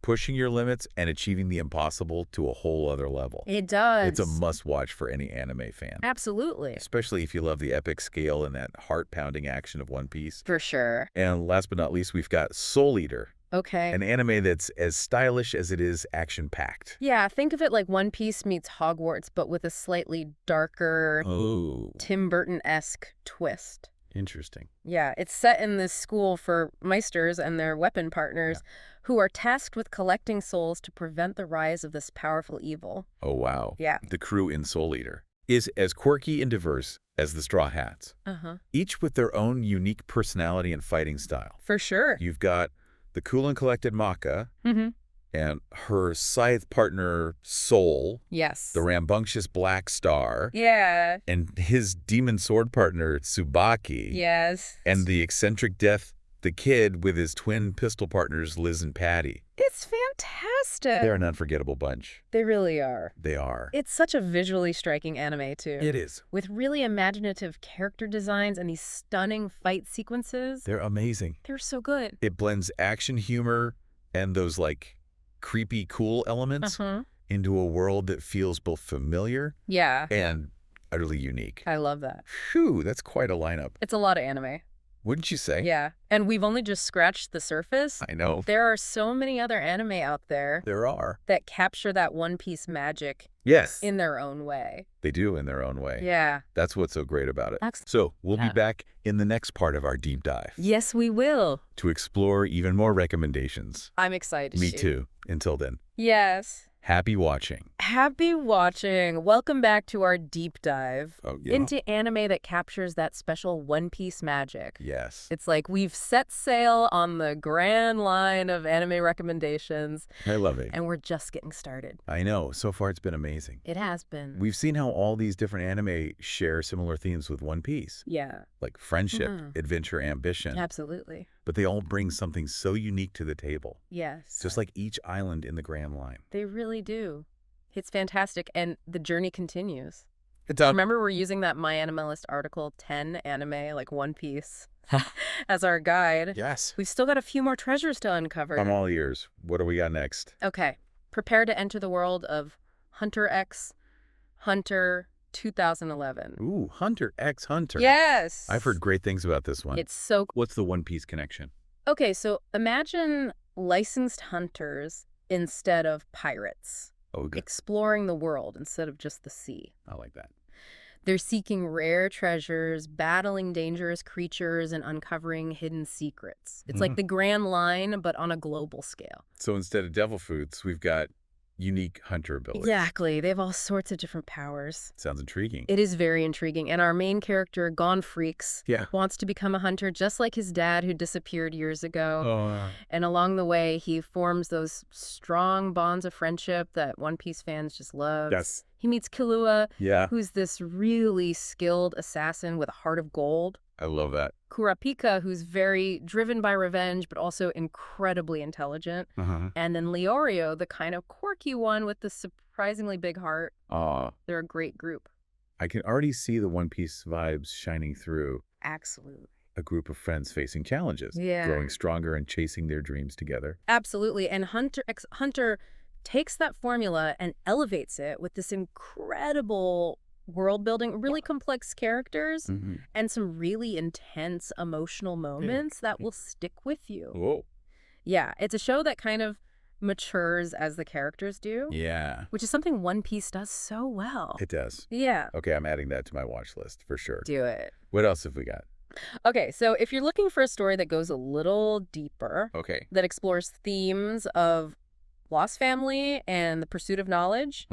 pushing your limits and achieving the impossible to a whole other level. It does. It's a must-watch for any anime fan. Absolutely. Especially if you love the epic scale and that heart-pounding action of One Piece. For sure. And last but not least, we've got Soul Eater, Okay. an anime that's as stylish as it is action-packed. Yeah, think of it like One Piece meets Hogwarts, but with a slightly darker, Oh, Tim Burton-esque twist. interesting. Yeah, it's set in this school for Meisters and their weapon partners who are tasked with collecting souls to prevent the rise of this powerful evil. Oh, wow. Yeah. The crew in Soul Eater is as quirky and diverse as the Straw Hats, Uh-huh. each with their own unique personality and fighting style. For sure. You've got the cool and collected Maka Mm-hmm. and her scythe partner Soul, Yes. the rambunctious Black Star, Yeah. and his demon sword partner Tsubaki, Yes. and the eccentric Death the Kid with his twin pistol partners Liz and Patty. It's fantastic. They're an unforgettable bunch. They really are. They are. It's such a visually striking anime, too. It is. With really imaginative character designs and these stunning fight sequences. They're amazing. They're so good. It blends action humor and those, like, creepy cool elements Uh-huh. into a world that feels both familiar Yeah. and utterly unique. I love that. Phew, that's quite a lineup. It's a lot of anime. Wouldn't you say? Yeah. And we've only just scratched the surface. I know. There are so many other anime out there There are. that capture that One Piece magic Yes. in their own way. They do in their own way. Yeah. That's what's so great about it. Excellent. So we'll be Yeah. back in the next part of our deep dive Yes, we will. to explore even more recommendations. I'm excited. Me too. Until then, Yes. happy watching. Happy watching. Welcome back to our deep dive Oh, yeah. into anime that captures that special One Piece magic. Yes. It's like we've set sail on the grand line of anime recommendations, I love it. and we're just getting started. I know. So far, it's been amazing. It has been. We've seen how all these different anime share similar themes with One Piece, Yeah, like friendship, Mhm. adventure, ambition, absolutely. but they all bring something so unique to the table, Yes. just like each island in the Grand Line. They really do. It's fantastic, and the journey continues. It's out. Remember, we're using that My Animalist article, 10 anime, like One Piece, as our guide. Yes. We've still got a few more treasures to uncover. I'm all ears. What do we got next? Okay, prepare to enter the world of Hunter x Hunter 2011. Ooh, Hunter x Hunter. Yes! I've heard great things about this one. It's so... What's the One Piece connection? Okay, so imagine licensed hunters instead of pirates, Oh, good. exploring the world instead of just the sea. I like that. They're seeking rare treasures, battling dangerous creatures, and uncovering hidden secrets. It's like the Grand Line, but on a global scale. So instead of devil fruits, we've got unique hunter abilities. Exactly. They have all sorts of different powers. Sounds intriguing. It is very intriguing. And our main character, Gon Freaks, Yeah. wants to become a hunter just like his dad who disappeared years ago. Oh, And along the way, he forms those strong bonds of friendship that One Piece fans just love. yes. He meets Killua, Yeah. who's this really skilled assassin with a heart of gold. I love that. Kurapika, who's very driven by revenge, but also incredibly intelligent. Uh-huh. And then Leorio, the kind of quirky one with the surprisingly big heart. They're a great group. I can already see the One Piece vibes shining through. Absolutely. A group of friends facing challenges, Yeah. growing stronger and chasing their dreams together. Absolutely. And Hunter x Hunter takes that formula and elevates it with this incredible world building, really complex characters, and some really intense emotional moments that will stick with you. Whoa. Yeah, it's a show that kind of matures as the characters do, Yeah. which is something One Piece does so well. It does. Yeah, Okay, I'm adding that to my watch list for sure. do it. What else have we got? Okay, so if you're looking for a story that goes a little deeper, Okay. that explores themes of lost family and the pursuit of knowledge,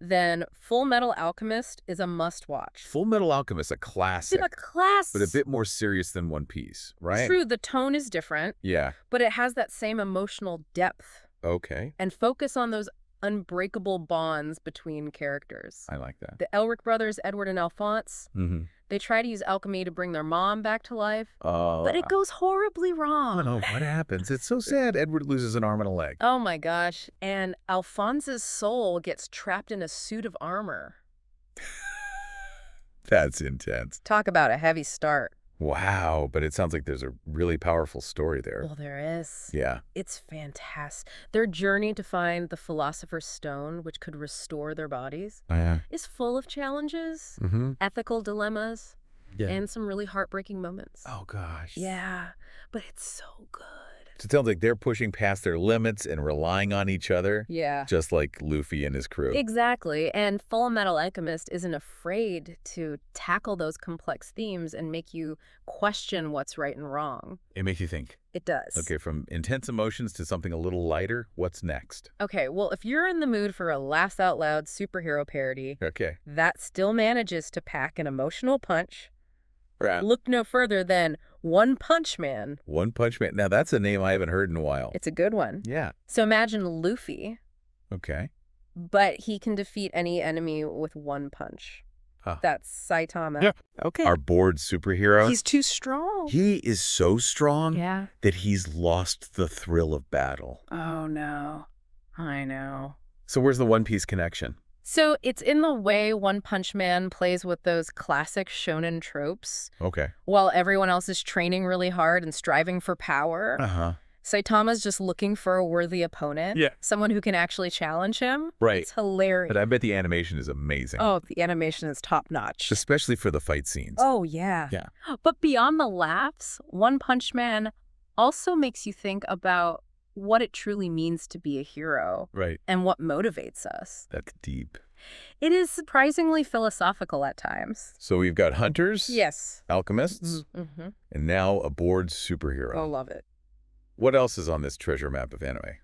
then Full Metal Alchemist is a must-watch. Full Metal Alchemist, a It's classic, a class. but a bit more serious than One Piece, right? True, the tone is different, Yeah. but it has that same emotional depth Okay. and focus on those unbreakable bonds between characters. I like that. The Elric brothers, Edward and Alphonse, Mm-hmm. they try to use alchemy to bring their mom back to life, Oh, but it goes horribly wrong. no, what happens? It's so sad. Edward loses an arm and a leg. Oh my gosh. And Alphonse's soul gets trapped in a suit of armor. That's intense. Talk about a heavy start. Wow, but it sounds like there's a really powerful story there. Well, there is. Yeah. It's fantastic. Their journey to find the Philosopher's Stone, which could restore their bodies, Oh, yeah. is full of challenges, Mm-hmm. ethical dilemmas, Yeah. and some really heartbreaking moments. Oh, gosh. Yeah, but it's so good. So it sounds like they're pushing past their limits and relying on each other, Yeah. just like Luffy and his crew. Exactly. And Full Metal Alchemist isn't afraid to tackle those complex themes and make you question what's right and wrong. It makes you think. It does. Okay, from intense emotions to something a little lighter, what's next? Okay, well, if you're in the mood for a laugh out loud superhero parody, Okay. that still manages to pack an emotional punch, Right. look no further than One Punch Man. One Punch Man. Now, that's a name I haven't heard in a while. It's a good one. Yeah. So imagine Luffy, Okay. but he can defeat any enemy with one punch. Huh. That's Saitama. Yeah. Okay. Our bored superhero. He's too strong. He is so strong Yeah. that he's lost the thrill of battle. Oh, no. I know. So where's the One Piece connection? So it's in the way One Punch Man plays with those classic shonen tropes. Okay. While everyone else is training really hard and striving for power, Uh-huh. Saitama's just looking for a worthy opponent. Yeah. Someone who can actually challenge him. Right. It's hilarious. But I bet the animation is amazing. Oh, the animation is top notch. Especially for the fight scenes. Oh, yeah. Yeah. But beyond the laughs, One Punch Man also makes you think about what it truly means to be a hero Right. and what motivates us. That's deep. It is surprisingly philosophical at times. So we've got hunters, Yes. alchemists, Mm-hmm. and now a bored superhero. Oh, love it. What else is on this treasure map of anime?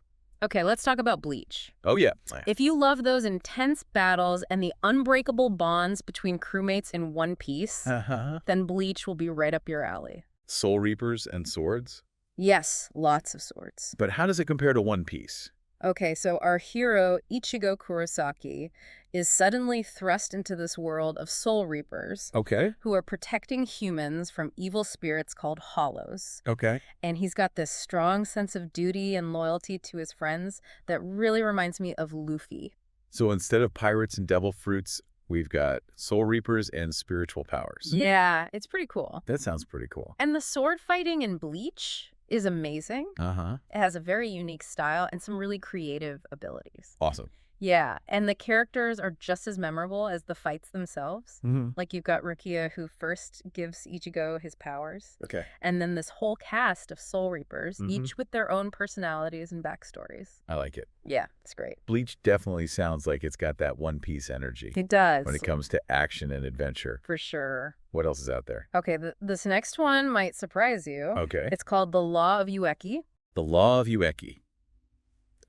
Okay, let's talk about Bleach. Oh, yeah. If you love those intense battles and the unbreakable bonds between crewmates in One Piece, Uh-huh. then Bleach will be right up your alley. Soul Reapers and swords? Yes, lots of swords. But how does it compare to One Piece? Okay, so our hero, Ichigo Kurosaki, is suddenly thrust into this world of soul reapers Okay. who are protecting humans from evil spirits called hollows. Okay. And he's got this strong sense of duty and loyalty to his friends that really reminds me of Luffy. So instead of pirates and devil fruits, we've got Soul Reapers and spiritual powers. Yeah, it's pretty cool. That sounds pretty cool. And the sword fighting in Bleach is amazing. Uh-huh. It has a very unique style and some really creative abilities. Awesome. Yeah, and the characters are just as memorable as the fights themselves. Mm-hmm. Like you've got Rukia who first gives Ichigo his powers, Okay. and then this whole cast of Soul Reapers, Mhm. each with their own personalities and backstories. I like it. Yeah, it's great. Bleach definitely sounds like it's got that One Piece energy It does. when it comes to action and adventure. For sure. What else is out there? Okay, this next one might surprise you. Okay. It's called The Law of Ueki. The Law of Ueki.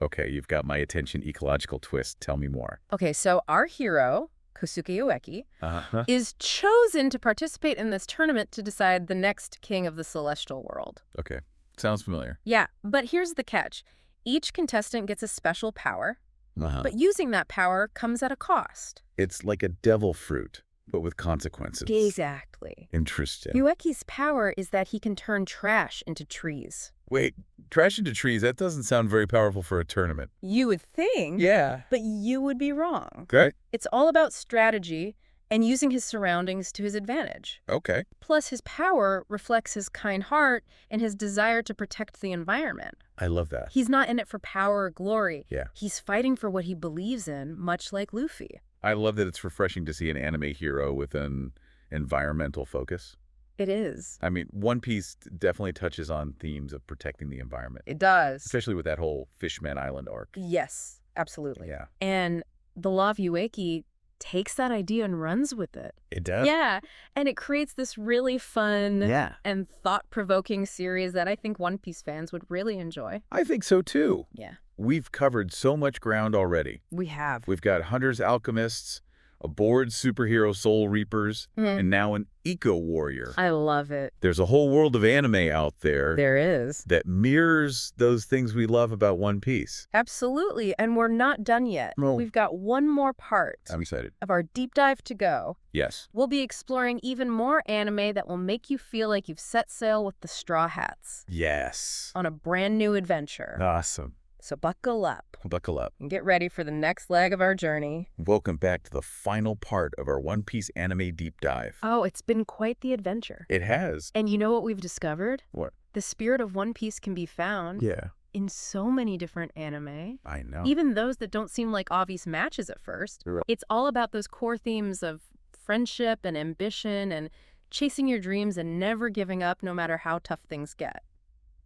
Okay, you've got my attention. Ecological twist. Tell me more. Okay, so our hero, Kosuke Ueki, Uh-huh. is chosen to participate in this tournament to decide the next king of the celestial world. Okay. Sounds familiar. Yeah, but here's the catch. Each contestant gets a special power, Uh-huh. but using that power comes at a cost. It's like a devil fruit, but with consequences. Exactly. Interesting. Ueki's power is that he can turn trash into trees. Wait, trash into trees, that doesn't sound very powerful for a tournament. You would think, Yeah. but you would be wrong. Okay. It's all about strategy and using his surroundings to his advantage. Okay. Plus, his power reflects his kind heart and his desire to protect the environment. I love that. He's not in it for power or glory. Yeah. He's fighting for what he believes in, much like Luffy. I love that it's refreshing to see an anime hero with an environmental focus. It is. I mean, One Piece definitely touches on themes of protecting the environment, It does. especially with that whole Fishman Island arc. Yes, absolutely. Yeah. And the Law of Ueki takes that idea and runs with it. It does? Yeah, and it creates this really fun Yeah. and thought-provoking series that I think One Piece fans would really enjoy. I think so too. Yeah. We've covered so much ground already. We have. We've got hunters, alchemists, aboard superhero soul reapers, and now an eco-warrior. I love it. There's a whole world of anime out there There is. that mirrors those things we love about One Piece. Absolutely. And we're not done yet. No. We've got one more part I'm excited. of our deep dive to go. Yes. We'll be exploring even more anime that will make you feel like you've set sail with the Straw Hats Yes. on a brand new adventure. Awesome. So buckle up Buckle up. and get ready for the next leg of our journey. Welcome back to the final part of our One Piece anime deep dive. Oh, it's been quite the adventure. It has. And you know what we've discovered? What? The spirit of One Piece can be found Yeah. in so many different anime. I know. Even those that don't seem like obvious matches at first. You're right. It's all about those core themes of friendship and ambition and chasing your dreams and never giving up no matter how tough things get.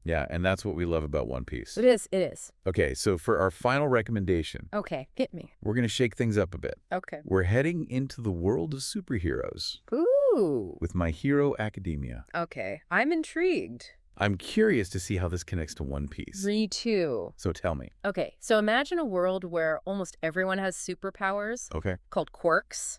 Yeah, and that's what we love about One Piece. It is. It is. Okay, so for our final recommendation, Okay, hit me. we're going to shake things up a bit. Okay. We're heading into the world of superheroes Ooh. with My Hero Academia. Okay, I'm intrigued. I'm curious to see how this connects to One Piece. Me too. So tell me. Okay, so imagine a world where almost everyone has superpowers Okay. called quirks.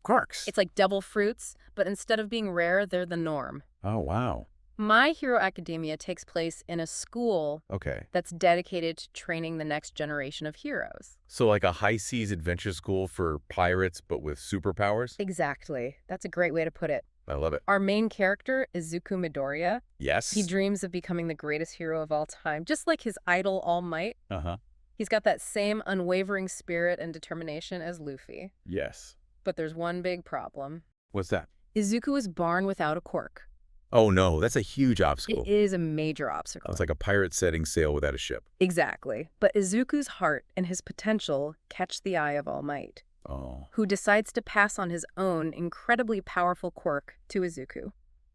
Quarks. It's like devil fruits, but instead of being rare, they're the norm. Oh, wow. My Hero Academia takes place in a school Okay. that's dedicated to training the next generation of heroes. So like a high seas adventure school for pirates, but with superpowers? Exactly. That's a great way to put it. I love it. Our main character is Zuko Midoriya. Yes. He dreams of becoming the greatest hero of all time, just like his idol All Might. Uh-huh. He's got that same unwavering spirit and determination as Luffy. Yes. But there's one big problem. What's that? Izuku was born without a quirk. Oh, no. That's a huge obstacle. It is a major obstacle. It's like a pirate setting sail without a ship. Exactly. But Izuku's heart and his potential catch the eye of All Might, Oh. who decides to pass on his own incredibly powerful quirk to Izuku.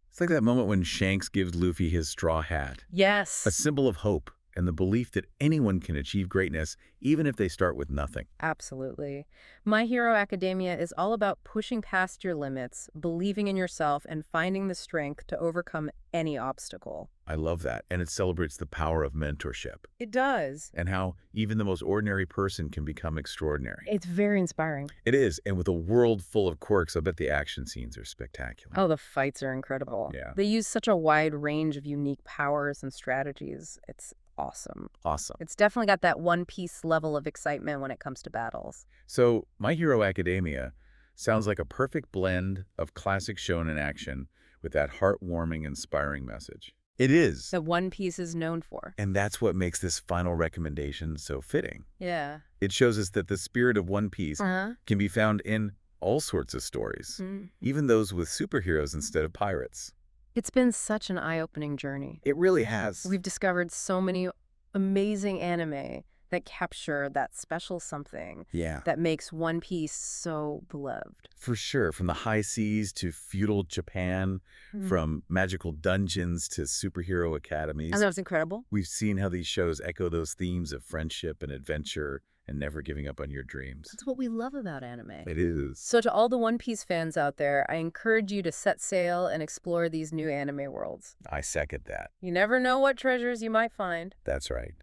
It's like that moment when Shanks gives Luffy his straw hat. Yes. A symbol of hope and the belief that anyone can achieve greatness, even if they start with nothing. Absolutely. My Hero Academia is all about pushing past your limits, believing in yourself, and finding the strength to overcome any obstacle. I love that. And it celebrates the power of mentorship It does. and how even the most ordinary person can become extraordinary. It's very inspiring. It is. And with a world full of quirks, I bet the action scenes are spectacular. Oh, the fights are incredible. Yeah. They use such a wide range of unique powers and strategies. It's awesome. Awesome. It's definitely got that One Piece level of excitement when it comes to battles. So, My Hero Academia sounds like a perfect blend of classic shonen action with that heartwarming, inspiring message. It is. That One Piece is known for. And that's what makes this final recommendation so fitting. Yeah. It shows us that the spirit of One Piece Uh-huh. can be found in all sorts of stories, even those with superheroes instead of pirates. It's been such an eye-opening journey. It really has. We've discovered so many amazing anime that capture that special something Yeah, that makes One Piece so beloved. for sure. From the high seas to feudal Japan, from magical dungeons to superhero academies. And that was incredible. We've seen how these shows echo those themes of friendship and adventure and never giving up on your dreams. That's what we love about anime. It is. So to all the One Piece fans out there, I encourage you to set sail and explore these new anime worlds. I second that. You never know what treasures you might find. That's right.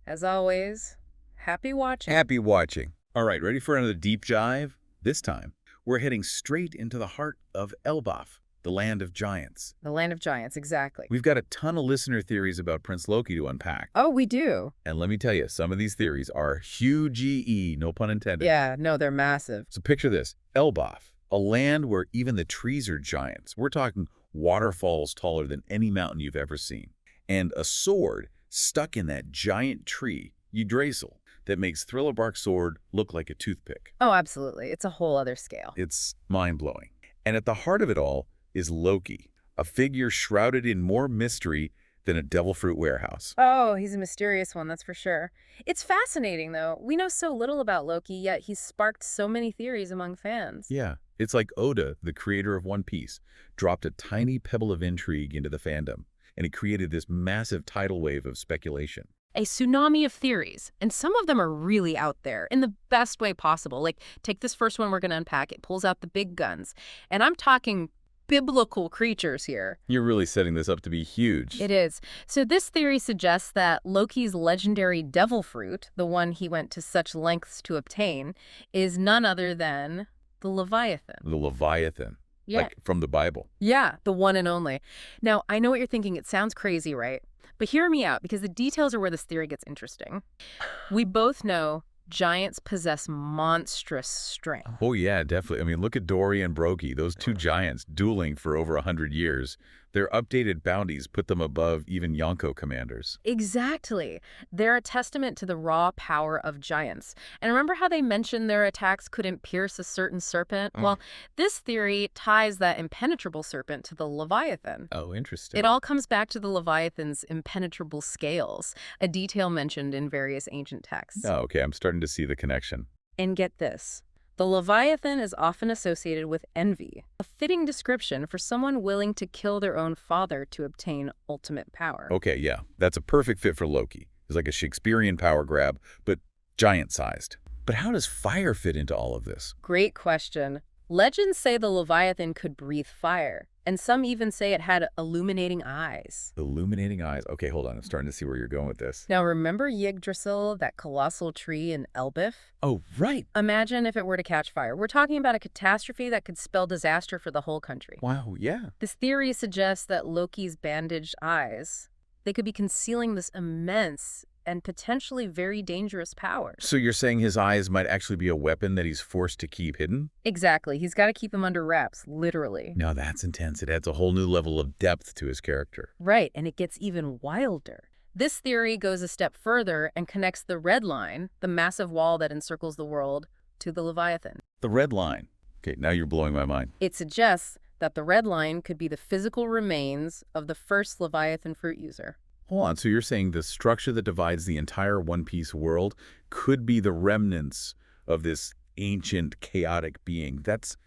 As always, happy watching. Happy watching. All right, ready for another deep dive? This time, we're heading straight into the heart of Elbaf, the land of giants. The Land of Giants, exactly. We've got a ton of listener theories about Prince Loki to unpack. Oh, we do. And let me tell you, some of these theories are huge, no pun intended. Yeah, no, they're massive. So picture this, Elbaf, a land where even the trees are giants. We're talking waterfalls taller than any mountain you've ever seen. And a sword stuck in that giant tree, Yggdrasil, that makes Thriller Bark's sword look like a toothpick. Oh, absolutely. It's a whole other scale. It's mind-blowing. And at the heart of it all is Loki, a figure shrouded in more mystery than a devil fruit warehouse. Oh, he's a mysterious one, that's for sure. It's fascinating, though. We know so little about Loki, yet he's sparked so many theories among fans. Yeah, it's like Oda, the creator of One Piece, dropped a tiny pebble of intrigue into the fandom, and it created this massive tidal wave of speculation. A tsunami of theories, and some of them are really out there in the best way possible. Like, take this first one we're going to unpack. It pulls out the big guns, and I'm talking biblical creatures here. You're really setting this up to be huge. It is. So this theory suggests that Loki's legendary devil fruit, the one he went to such lengths to obtain, is none other than The Leviathan. The Leviathan. Yeah. Like from the Bible. Yeah, the one and only. Now, I know what you're thinking. It sounds crazy, right? But hear me out, because the details are where this theory gets interesting. We both know giants possess monstrous strength. Oh, yeah, definitely. I mean, look at Dory and Brokey, those two giants dueling for over 100 years. Their updated bounties put them above even Yonko commanders. Exactly. They're a testament to the raw power of giants. And remember how they mentioned their attacks couldn't pierce a certain serpent? Well, this theory ties that impenetrable serpent to the Leviathan. Oh, interesting. It all comes back to the Leviathan's impenetrable scales, a detail mentioned in various ancient texts. Oh, okay. I'm starting to see the connection. And get this. The Leviathan is often associated with envy, a fitting description for someone willing to kill their own father to obtain ultimate power. Okay, yeah. That's a perfect fit for Loki. It's like a Shakespearean power grab, but giant-sized. But how does fire fit into all of this? Great question. Legends say the Leviathan could breathe fire, and some even say it had illuminating eyes. Illuminating eyes. Okay, hold on. I'm starting to see where you're going with this. Now remember Yggdrasil, that colossal tree in Elbif? Oh, right. Imagine if it were to catch fire. We're talking about a catastrophe that could spell disaster for the whole country. Wow, yeah. This theory suggests that Loki's bandaged eyes, they could be concealing this immense and potentially very dangerous power. So you're saying his eyes might actually be a weapon that he's forced to keep hidden? Exactly. He's got to keep them under wraps, literally. Now that's intense. It adds a whole new level of depth to his character. Right, and it gets even wilder. This theory goes a step further and connects the Red Line, the massive wall that encircles the world, to the Leviathan. The Red Line. Okay, now you're blowing my mind. It suggests that the Red Line could be the physical remains of the first Leviathan fruit user. Hold on, so you're saying the structure that divides the entire One Piece world could be the remnants of this ancient, chaotic being. That's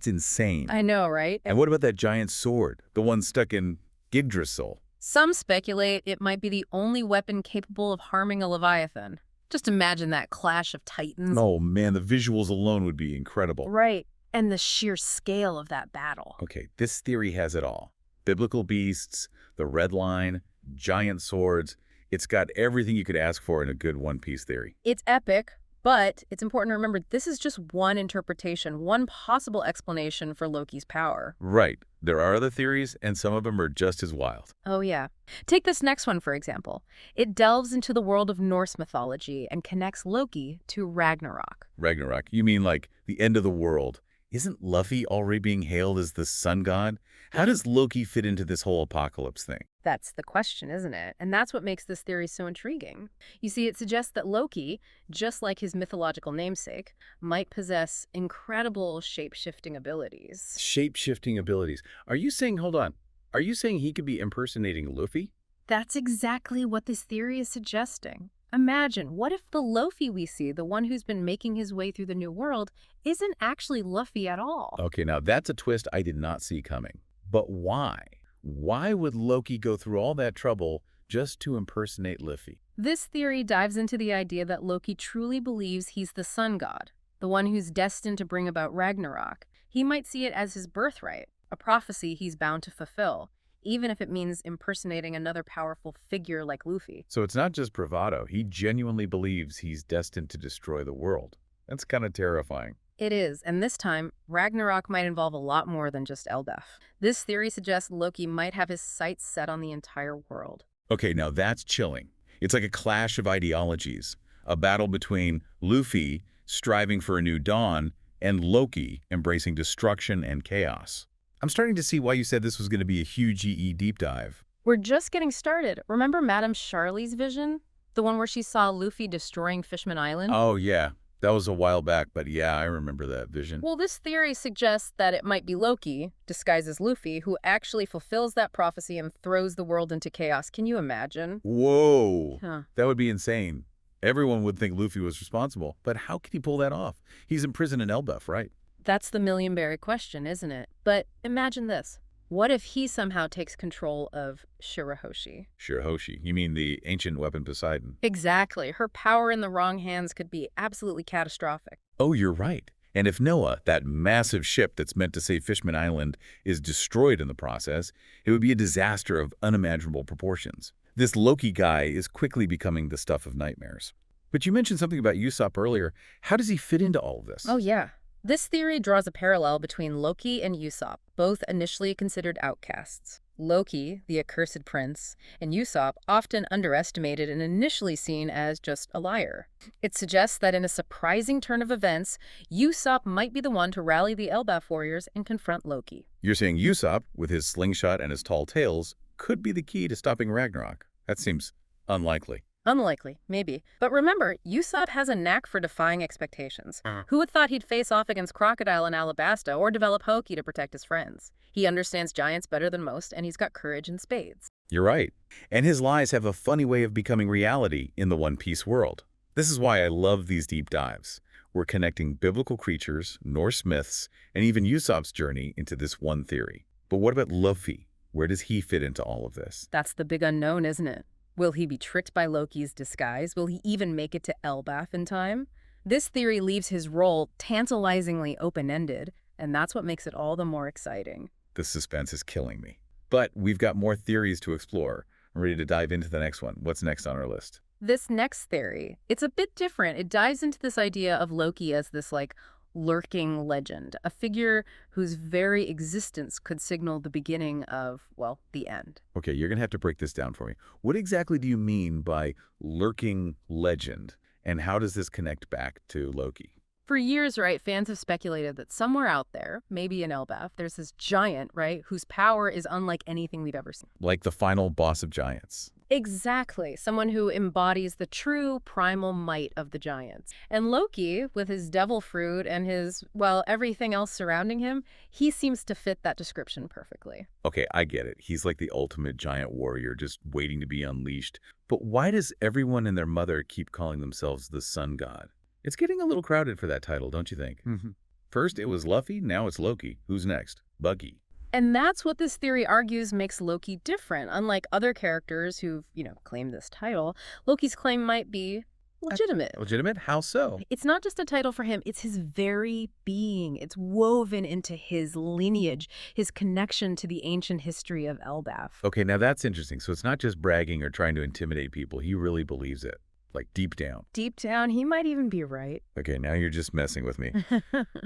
insane. I know, right? And what about that giant sword, the one stuck in Yggdrasil? Some speculate it might be the only weapon capable of harming a Leviathan. Just imagine that clash of titans. Oh man, the visuals alone would be incredible. Right. And the sheer scale of that battle. Okay, this theory has it all. Biblical beasts, the Red Line, giant swords. It's got everything you could ask for in a good One Piece theory. It's epic, but it's important to remember this is just one interpretation, one possible explanation for Loki's power. Right. There are other theories, and some of them are just as wild. Oh, yeah. Take this next one, for example. It delves into the world of Norse mythology and connects Loki to Ragnarok. Ragnarok. You mean like the end of the world. Isn't Luffy already being hailed as the sun god? How does Loki fit into this whole apocalypse thing? That's the question, isn't it? And that's what makes this theory so intriguing. You see, it suggests that Loki, just like his mythological namesake, might possess incredible shape-shifting abilities. Shape-shifting abilities. Are you saying, hold on, are you saying he could be impersonating Luffy? That's exactly what this theory is suggesting. Imagine, what if the Luffy we see, the one who's been making his way through the New World, isn't actually Luffy at all? Okay, now that's a twist I did not see coming. But why? Why would Loki go through all that trouble just to impersonate Luffy? This theory dives into the idea that Loki truly believes he's the sun god, the one who's destined to bring about Ragnarok. He might see it as his birthright, a prophecy he's bound to fulfill, even if it means impersonating another powerful figure like Luffy. So it's not just bravado. He genuinely believes he's destined to destroy the world. That's kind of terrifying. It is, and this time, Ragnarok might involve a lot more than just Elbaf. This theory suggests Loki might have his sights set on the entire world. Okay, now that's chilling. It's like a clash of ideologies, a battle between Luffy striving for a new dawn and Loki embracing destruction and chaos. I'm starting to see why you said this was going to be a huge EE deep dive. We're just getting started. Remember Madame Charlie's vision? The one where she saw Luffy destroying Fishman Island? Oh, yeah. That was a while back, but yeah, I remember that vision. Well, this theory suggests that it might be Loki, disguised as Luffy, who actually fulfills that prophecy and throws the world into chaos. Can you imagine? Whoa. Huh. That would be insane. Everyone would think Luffy was responsible, but how could he pull that off? He's in prison in Elbaf, right? That's the million-berry question, isn't it? But imagine this. What if he somehow takes control of Shirahoshi? Shirahoshi. You mean the ancient weapon Poseidon? Exactly. Her power in the wrong hands could be absolutely catastrophic. Oh, you're right. And if Noah, that massive ship that's meant to save Fishman Island, is destroyed in the process, it would be a disaster of unimaginable proportions. This Loki guy is quickly becoming the stuff of nightmares. But you mentioned something about Usopp earlier. How does he fit into all of this? Oh, yeah. This theory draws a parallel between Loki and Usopp, both initially considered outcasts. Loki, the accursed prince, and Usopp often underestimated and initially seen as just a liar. It suggests that in a surprising turn of events, Usopp might be the one to rally the Elbaf warriors and confront Loki. You're saying Usopp, with his slingshot and his tall tales, could be the key to stopping Ragnarok. That seems unlikely. Unlikely, maybe. But remember, Usopp has a knack for defying expectations. Who would thought he'd face off against Crocodile and Alabasta or develop Hoki to protect his friends? He understands giants better than most, and he's got courage in spades. You're right. And his lies have a funny way of becoming reality in the One Piece world. This is why I love these deep dives. We're connecting biblical creatures, Norse myths, and even Usopp's journey into this one theory. But what about Luffy? Where does he fit into all of this? That's the big unknown, isn't it? Will he be tricked by Loki's disguise? Will he even make it to Elbaf in time? This theory leaves his role tantalizingly open-ended, and that's what makes it all the more exciting. The suspense is killing me. But we've got more theories to explore. I'm ready to dive into the next one. What's next on our list? This next theory, it's a bit different. It dives into this idea of Loki as this, lurking legend, a figure whose very existence could signal the beginning of, well, the end. Okay, you're going to have to break this down for me. What exactly do you mean by lurking legend, and how does this connect back to Loki? For years, right, fans have speculated that somewhere out there, maybe in Elbaf, there's this giant, right, whose power is unlike anything we've ever seen. Like the final boss of giants. Exactly. Someone who embodies the true primal might of the giants. And Loki, with his devil fruit and his, well, everything else surrounding him, he seems to fit that description perfectly. Okay, I get it. He's like the ultimate giant warrior, just waiting to be unleashed. But why does everyone and their mother keep calling themselves the sun god? It's getting a little crowded for that title, don't you think? First it was Luffy, now it's Loki. Who's next? Buggy. And that's what this theory argues makes Loki different. Unlike other characters who've, claimed this title, Loki's claim might be legitimate. Legitimate? How so? It's not just a title for him, it's his very being. It's woven into his lineage, his connection to the ancient history of Elbaf. Okay, now that's interesting. So it's not just bragging or trying to intimidate people. He really believes it. Like deep down. Deep down, he might even be right. Okay, now you're just messing with me.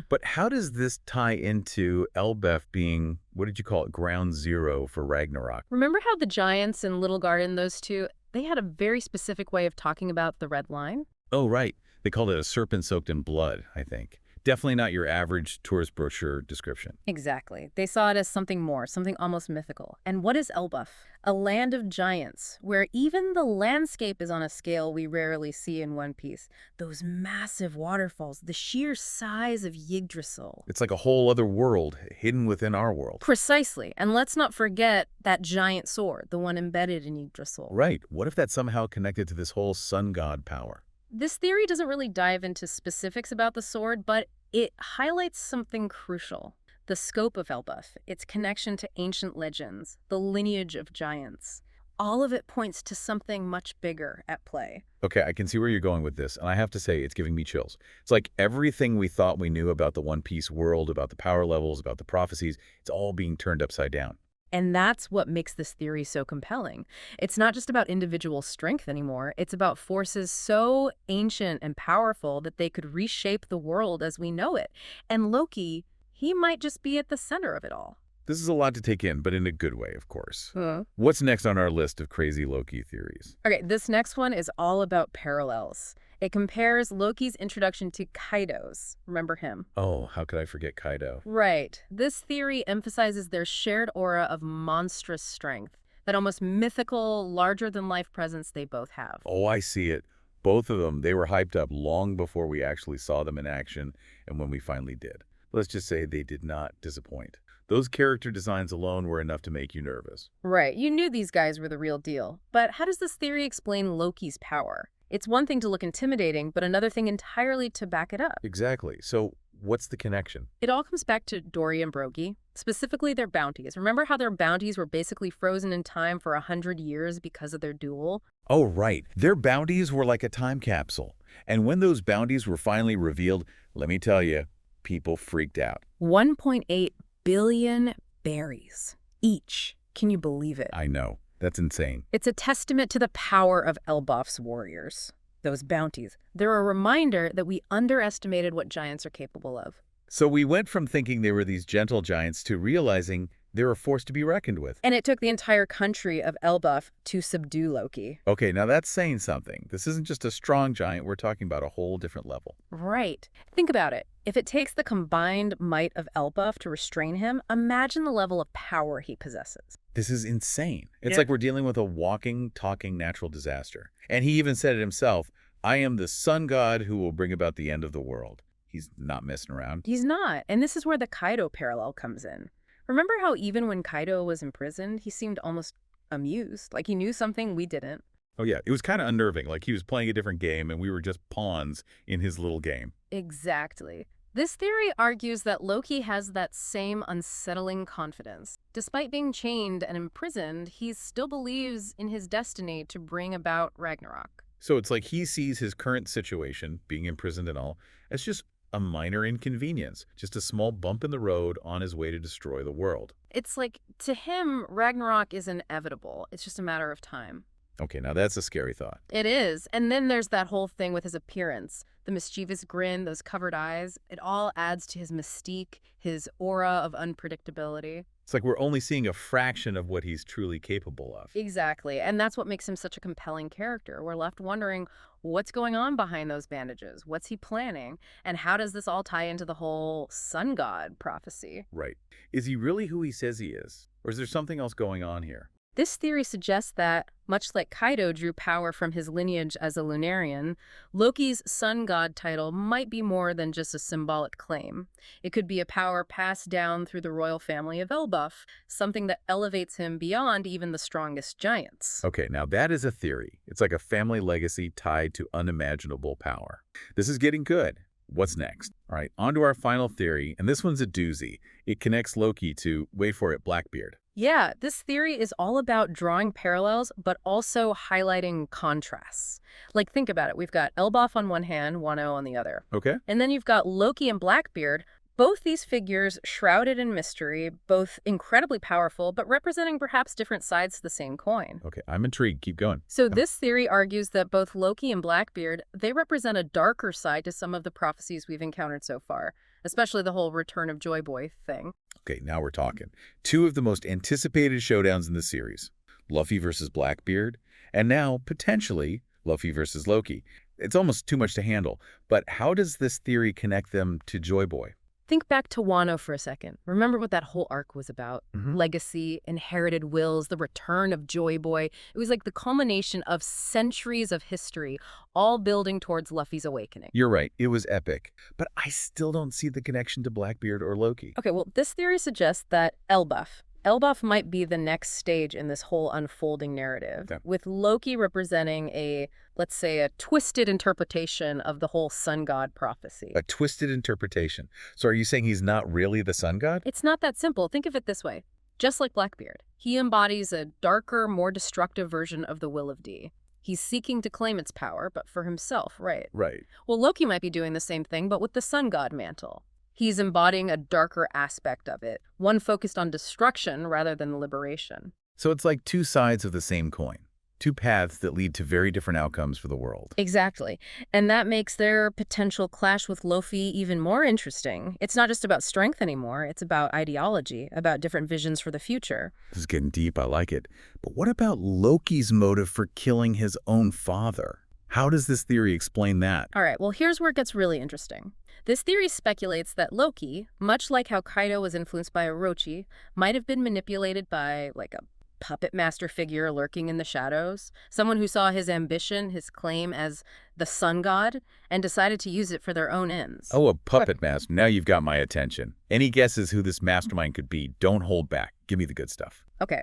But how does this tie into Elbaf being, what did you call it, ground zero for Ragnarok? Remember how the giants in Little Garden, those two, they had a very specific way of talking about the Red Line? Oh, right. They called it a serpent soaked in blood, I think. Definitely not your average tourist brochure description. Exactly. They saw it as something more, something almost mythical. And what is Elbaf? A land of giants, where even the landscape is on a scale we rarely see in One Piece. Those massive waterfalls, the sheer size of Yggdrasil. It's like a whole other world hidden within our world. Precisely. And let's not forget that giant sword, the one embedded in Yggdrasil. Right. What if that's somehow connected to this whole sun god power? This theory doesn't really dive into specifics about the sword, but it highlights something crucial. The scope of Elbaf, its connection to ancient legends, the lineage of giants. All of it points to something much bigger at play. Okay, I can see where you're going with this, and I have to say, it's giving me chills. It's like everything we thought we knew about the One Piece world, about the power levels, about the prophecies, it's all being turned upside down. And that's what makes this theory so compelling. It's not just about individual strength anymore. It's about forces so ancient and powerful that they could reshape the world as we know it. And Loki, he might just be at the center of it all. This is a lot to take in, but in a good way, of course. What's next on our list of crazy Loki theories? Okay, this next one is all about parallels. It compares Loki's introduction to Kaido's. Remember him? Oh, how could I forget Kaido? Right. This theory emphasizes their shared aura of monstrous strength, that almost mythical, larger-than-life presence they both have. Oh, I see it. Both of them, they were hyped up long before we actually saw them in action, and when we finally did. Let's just say they did not disappoint. Those character designs alone were enough to make you nervous. Right. You knew these guys were the real deal. But how does this theory explain Loki's power? It's one thing to look intimidating, but another thing entirely to back it up. Exactly. So what's the connection? It all comes back to Dory and Brogy, specifically their bounties. Remember how their bounties were basically frozen in time for 100 years because of their duel? Oh, right. Their bounties were like a time capsule. And when those bounties were finally revealed, let me tell you, people freaked out. 1.8 billion berries each. Can you believe it? I know. That's insane. It's a testament to the power of Elbaf's warriors. Those bounties. They're a reminder that we underestimated what giants are capable of. So we went from thinking they were these gentle giants to realizing they're a force to be reckoned with. And it took the entire country of Elbaf to subdue Loki. Okay, now that's saying something. This isn't just a strong giant. We're talking about a whole different level. Right. Think about it. If it takes the combined might of Elbaf to restrain him, imagine the level of power he possesses. This is insane. It's Yeah. like we're dealing with a walking, talking natural disaster. And he even said it himself, I am the sun god who will bring about the end of the world. He's not messing around. He's not. And this is where the Kaido parallel comes in. Remember how even when Kaido was imprisoned, he seemed almost amused, like he knew something we didn't? Oh, yeah. It was kind of unnerving. Like he was playing a different game and we were just pawns in his little game. Exactly. This theory argues that Loki has that same unsettling confidence. Despite being chained and imprisoned, he still believes in his destiny to bring about Ragnarok. So it's like he sees his current situation, being imprisoned and all, as just a minor inconvenience, just a small bump in the road on his way to destroy the world. It's like, to him, Ragnarok is inevitable. It's just a matter of time. Okay, now that's a scary thought. It is. And then there's that whole thing with his appearance. The mischievous grin, those covered eyes, it all adds to his mystique, his aura of unpredictability. It's like we're only seeing a fraction of what he's truly capable of. Exactly. And that's what makes him such a compelling character. We're left wondering what's going on behind those bandages? What's he planning? And how does this all tie into the whole sun god prophecy? Right. Is he really who he says he is? Or is there something else going on here? This theory suggests that, much like Kaido drew power from his lineage as a Lunarian, Loki's sun god title might be more than just a symbolic claim. It could be a power passed down through the royal family of Elbaf, something that elevates him beyond even the strongest giants. Okay, now that is a theory. It's like a family legacy tied to unimaginable power. This is getting good. What's next? All right, on to our final theory, and this one's a doozy. It connects Loki to, wait for it, Blackbeard. Yeah, this theory is all about drawing parallels, but also highlighting contrasts. Like, think about it. We've got Elbaf on one hand, Wano on the other. Okay. And then you've got Loki and Blackbeard, both these figures shrouded in mystery, both incredibly powerful, but representing perhaps different sides to the same coin. Okay, I'm intrigued. Keep going. So this theory argues that both Loki and Blackbeard, they represent a darker side to some of the prophecies we've encountered so far, especially the whole Return of Joy Boy thing. Okay, now we're talking. Two of the most anticipated showdowns in the series, Luffy versus Blackbeard, and now, potentially, Luffy versus Loki. It's almost too much to handle, but how does this theory connect them to Joy Boy? Think back to Wano for a second. Remember what that whole arc was about? Legacy, inherited wills, the return of Joy Boy. It was like the culmination of centuries of history, all building towards Luffy's awakening. You're right, it was epic, but I still don't see the connection to Blackbeard or Loki. Okay, well, this theory suggests that Elbaf might be the next stage in this whole unfolding narrative, Okay. with Loki representing a, let's say, a twisted interpretation of the whole sun god prophecy. A twisted interpretation. So are you saying he's not really the sun god? It's not that simple. Think of it this way. Just like Blackbeard, he embodies a darker, more destructive version of the Will of D. He's seeking to claim its power, but for himself, right? Right. Well, Loki might be doing the same thing, but with the sun god mantle. He's embodying a darker aspect of it, one focused on destruction rather than liberation. So it's like two sides of the same coin. Two paths that lead to very different outcomes for the world. Exactly. And that makes their potential clash with Luffy even more interesting. It's not just about strength anymore. It's about ideology, about different visions for the future. This is getting deep, I like it. But what about Loki's motive for killing his own father? How does this theory explain that? All right, well, here's where it gets really interesting. This theory speculates that Loki, much like how Kaido was influenced by Orochi, might have been manipulated by, like, a puppet master figure lurking in the shadows, someone who saw his ambition, his claim as the sun god, and decided to use it for their own ends. Oh, a puppet master. Now you've got my attention. Any guesses who this mastermind could be? Don't hold back. Give me the good stuff. Okay.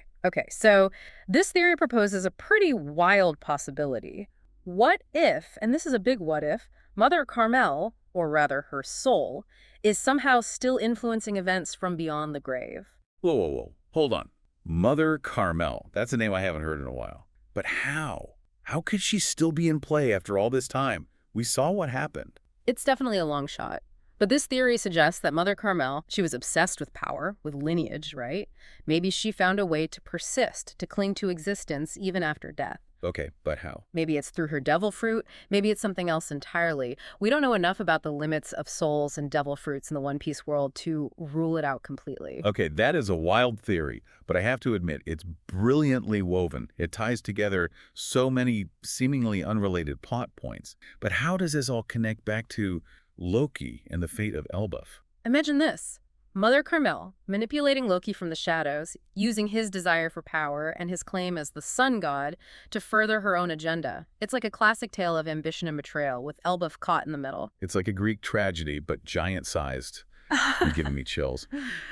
So this theory proposes a pretty wild possibility. What if, and this is a big what if, Mother Carmel, or rather her soul, is somehow still influencing events from beyond the grave? Whoa, whoa, whoa. Hold on. Mother Carmel. That's a name I haven't heard in a while. But how? How could she still be in play after all this time? We saw what happened. It's definitely a long shot. But this theory suggests that Mother Carmel, she was obsessed with power, with lineage, right? Maybe she found a way to persist, to cling to existence even after death. Okay, but how? Maybe it's through her devil fruit. Maybe it's something else entirely. We don't know enough about the limits of souls and devil fruits in the One Piece world to rule it out completely. Okay, that is a wild theory, but I have to admit, it's brilliantly woven. It ties together so many seemingly unrelated plot points. But how does this all connect back to Loki and the fate of Elbaf? Imagine this. Mother Carmel, manipulating Loki from the shadows, using his desire for power and his claim as the sun god to further her own agenda. It's like a classic tale of ambition and betrayal, with Elbaf caught in the middle. It's like a Greek tragedy, but giant-sized. You're giving me chills.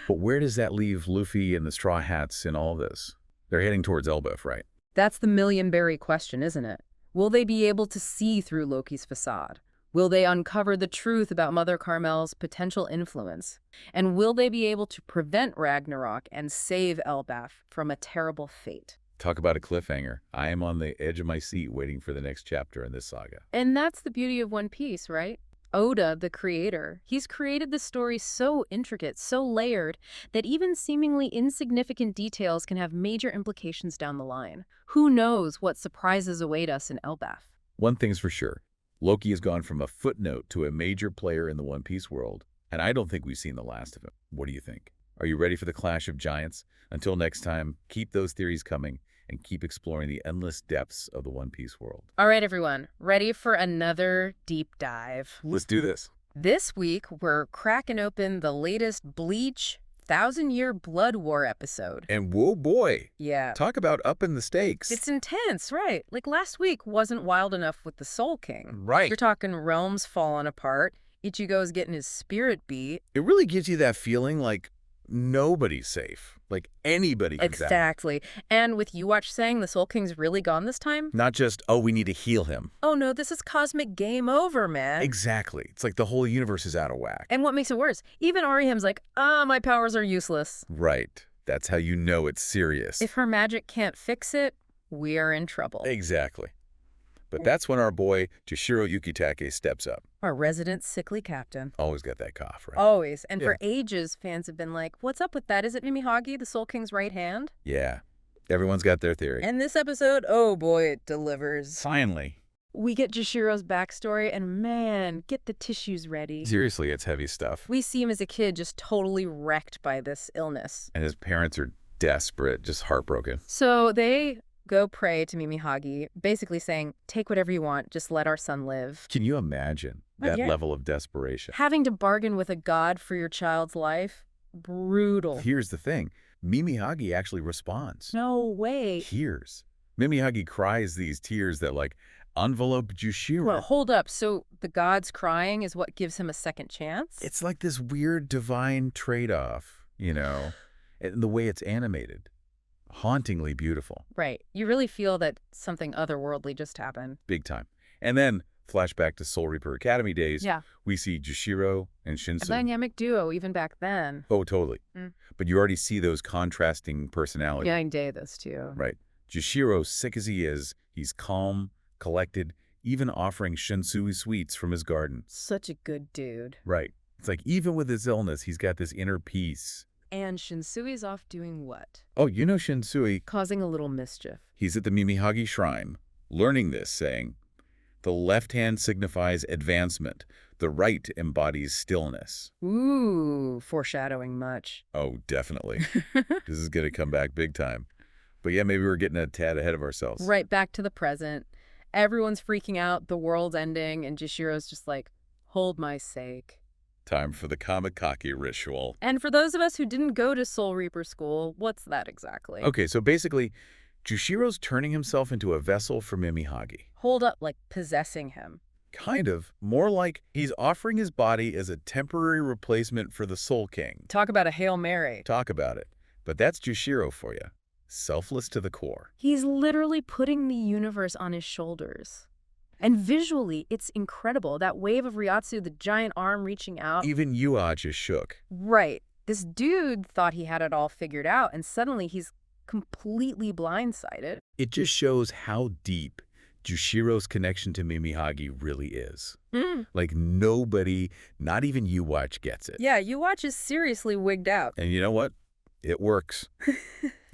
But where does that leave Luffy and the Straw Hats in all this? They're heading towards Elbaf, right? That's the million-berry question, isn't it? Will they be able to see through Loki's facade? Will they uncover the truth about Mother Carmel's potential influence? And will they be able to prevent Ragnarok and save Elbaf from a terrible fate? Talk about a cliffhanger. I am on the edge of my seat waiting for the next chapter in this saga. And that's the beauty of One Piece, right? Oda, the creator, he's created the story so intricate, so layered, that even seemingly insignificant details can have major implications down the line. Who knows what surprises await us in Elbaf? One thing's for sure. Loki has gone from a footnote to a major player in the One Piece world, and I don't think we've seen the last of him. What do you think? Are you ready for the clash of giants? Until next time, keep those theories coming and keep exploring the endless depths of the One Piece world. All right, everyone, ready for another deep dive? Let's do this. This week, we're cracking open the latest Bleach 1,000-Year Blood War episode. And whoa boy, Yeah. talk about upping the stakes. It's intense, right? Like last week wasn't wild enough with the Soul King. Right. You're talking realms falling apart. Ichigo's getting his spirit beat. It really gives you that feeling like nobody's safe. Like anybody can die. Exactly. And with Yuwatch saying the Soul King's really gone this time? Not just, oh, we need to heal him. Oh no, this is cosmic game over, man. Exactly. It's like the whole universe is out of whack. And what makes it worse? Even Orihim's like, my powers are useless. Right. That's how you know it's serious. If her magic can't fix it, we are in trouble. Exactly. But that's when our boy Jishiro Yukitake steps up. Our resident sickly captain. Always got that cough, right? Always. And Yeah. for ages, fans have been like, what's up with that? Is it Mimihagi, the Soul King's right hand? Yeah. Everyone's got their theory. And this episode, oh boy, it delivers. Finally. We get Jishiro's backstory, and man, get the tissues ready. Seriously, it's heavy stuff. We see him as a kid just totally wrecked by this illness. And his parents are desperate, just heartbroken. So they go pray to Mimihagi, basically saying, take whatever you want, just let our son live. Can you imagine that Yeah. level of desperation? Having to bargain with a god for your child's life? Brutal. Here's the thing. Mimihagi actually responds. No way. Tears. Mimihagi cries these tears that, like, envelope Jushiro. Well, hold up. So the god's crying is what gives him a second chance? It's like this weird divine trade-off, you know, and the way it's animated. Hauntingly beautiful. Right. You really feel that something otherworldly just happened. Big time. And then, flashback to Soul Reaper Academy days, Yeah. we see Jushiro and A Shinsu. dynamic duo even back then. Oh, totally. Mm. But you already see those contrasting personalities. Yeah, I day this too. Right. Jushiro, sick as he is, he's calm, collected, even offering Shinsui sweets from his garden. Such a good dude. Right. It's like even with his illness, he's got this inner peace. And Shinsui's off doing what? Oh, you know Shinsui. Causing a little mischief. He's at the Mimihagi Shrine, learning this, saying, the left hand signifies advancement. The right embodies stillness. Ooh, foreshadowing much. Oh, definitely. This is going to come back big time. But yeah, maybe we're getting a tad ahead of ourselves. Right back to the present. Everyone's freaking out, the world's ending, and Jishiro's just like, hold my sake. Time for the Kamikake ritual. And for those of us who didn't go to Soul Reaper school, what's that exactly? Okay, so basically, Jushiro's turning himself into a vessel for Mimihagi. Hold up, like possessing him. Kind of. More like he's offering his body as a temporary replacement for the Soul King. Talk about a Hail Mary. Talk about it. But that's Jushiro for you. Selfless to the core. He's literally putting the universe on his shoulders. And visually, it's incredible. That wave of Ryatsu, the giant arm reaching out. Even Yuach is shook. Right. This dude thought he had it all figured out, and suddenly he's completely blindsided. It just shows how deep Jushiro's connection to Mimihagi really is. Like nobody, not even Yuach, gets it. Yeah, Yuwatch is seriously wigged out. And you know what? It works.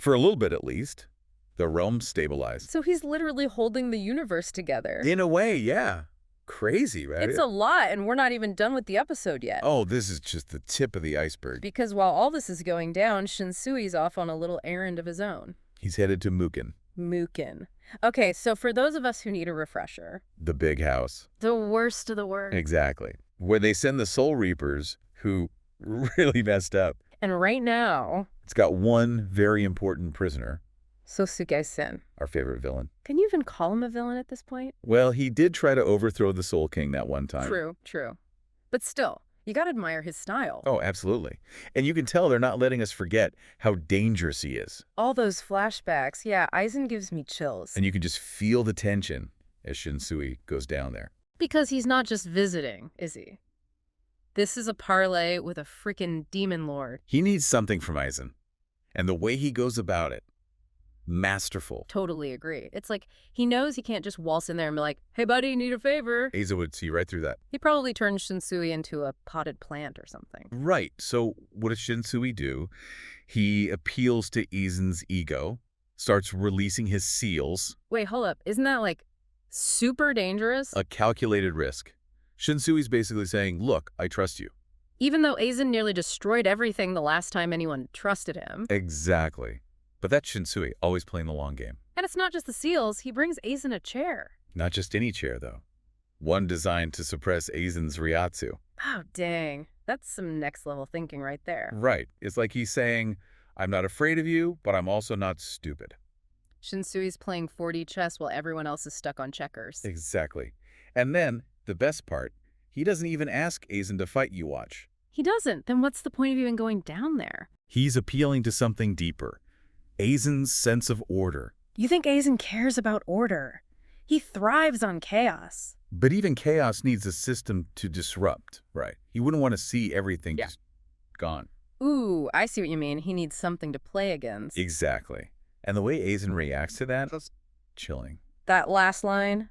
For a little bit at least. The realm's stabilized. So he's literally holding the universe together. In a way, yeah. Crazy, right? It's a lot, and we're not even done with the episode yet. Oh, this is just the tip of the iceberg. Because while all this is going down, Shinsui's off on a little errand of his own. He's headed to Mukin, Mukin. Okay, so for those of us who need a refresher. the big house. The worst of the worst. Exactly. Where they send the Soul Reapers, who really messed up. And right now, It's got one very important prisoner, Sosuke-sen. our favorite villain. Can you even call him a villain at this point? Well, he did try to overthrow the Soul King that one time. True, true. But still, you gotta admire his style. Oh, absolutely. And you can tell they're not letting us forget how dangerous he is. All those flashbacks, yeah, Aizen gives me chills. And you can just feel the tension as Shinsui goes down there. Because he's not just visiting, is he? This is a parlay with a freaking demon lord. He needs something from Aizen. And the way he goes about it, masterful. Totally agree. It's like he knows he can't just waltz in there and be like, hey buddy, need a favor. Aizen would see right through that. He probably turns Shinsui into a potted plant or something. Right. So what does Shinsui do? He appeals to Aizen's ego, starts releasing his seals, Wait, hold up. Isn't that like super dangerous? a calculated risk. Shinsui's basically saying, look, I trust you. Even though Aizen nearly destroyed everything the last time anyone trusted him. Exactly. But that's Shinsui, always playing the long game. And it's not just the seals. He brings Aizen a chair. Not just any chair, though. One designed to suppress Aizen's Ryatsu. Oh, dang. That's some next level thinking right there. Right. It's like he's saying, I'm not afraid of you, but I'm also not stupid. Shinsui's playing 4D chess while everyone else is stuck on checkers. Exactly. And then, the best part, he doesn't even ask Aizen to fight you, watch. He doesn't. Then what's the point of even going down there? He's appealing to something deeper. Aizen's sense of order. You think Aizen cares about order? He thrives on chaos. But even chaos needs a system to disrupt, right? He wouldn't want to see everything just gone. Ooh, I see what you mean. He needs something to play against. Exactly. And the way Aizen reacts to that, chilling. That last line,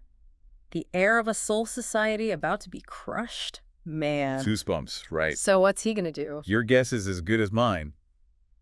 the air of a soul society about to be crushed? Man. Goosebumps, right? So what's he gonna do? Your guess is as good as mine.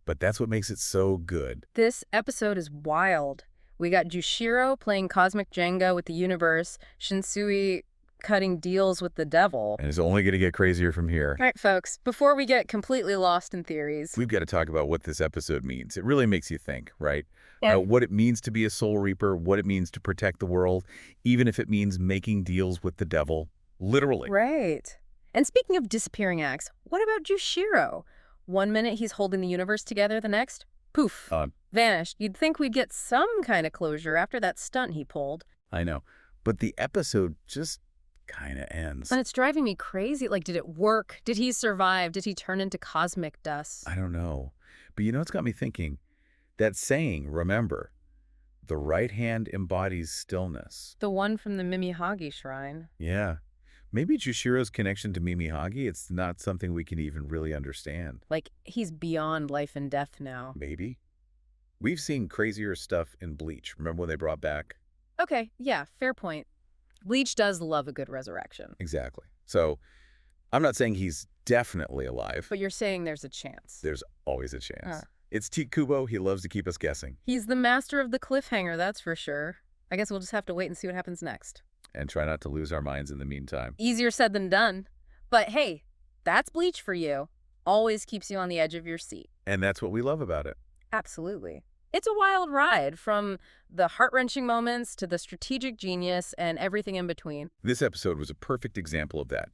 But that's what makes it so good. This episode is wild. We got Jushiro playing cosmic Jenga with the universe, Shinsui cutting deals with the devil. And it's only going to get crazier from here. All right, folks, before we get completely lost in theories. We've got to talk about what this episode means. It really makes you think, right? Yeah. What it means to be a Soul Reaper, what it means to protect the world, even if it means making deals with the devil. Literally. Right. And speaking of disappearing acts, what about Jushiro? One minute he's holding the universe together, the next, poof, vanished. You'd think we'd get some kind of closure after that stunt he pulled. I know. But the episode just kind of ends. And it's driving me crazy. Like, did it work? Did he survive? Did he turn into cosmic dust? I don't know. But you know what's got me thinking? That saying, remember, the right hand embodies stillness. The one from the Mimihagi shrine. Yeah. Maybe Jushiro's connection to Mimihagi, it's not something we can even really understand. Like, he's beyond life and death now. Maybe. We've seen crazier stuff in Bleach. Remember when they brought back? Okay, yeah, fair point. Bleach does love a good resurrection. Exactly. So, I'm not saying he's definitely alive. But you're saying there's a chance. There's always a chance. It's T. Kubo. He loves to keep us guessing. He's the master of the cliffhanger, that's for sure. I guess we'll just have to wait and see what happens next. And try not to lose our minds in the meantime. Easier said than done. But hey, that's Bleach for you. Always keeps you on the edge of your seat. And that's what we love about it. Absolutely. It's a wild ride, from the heart-wrenching moments to the strategic genius and everything in between. This episode was a perfect example of that.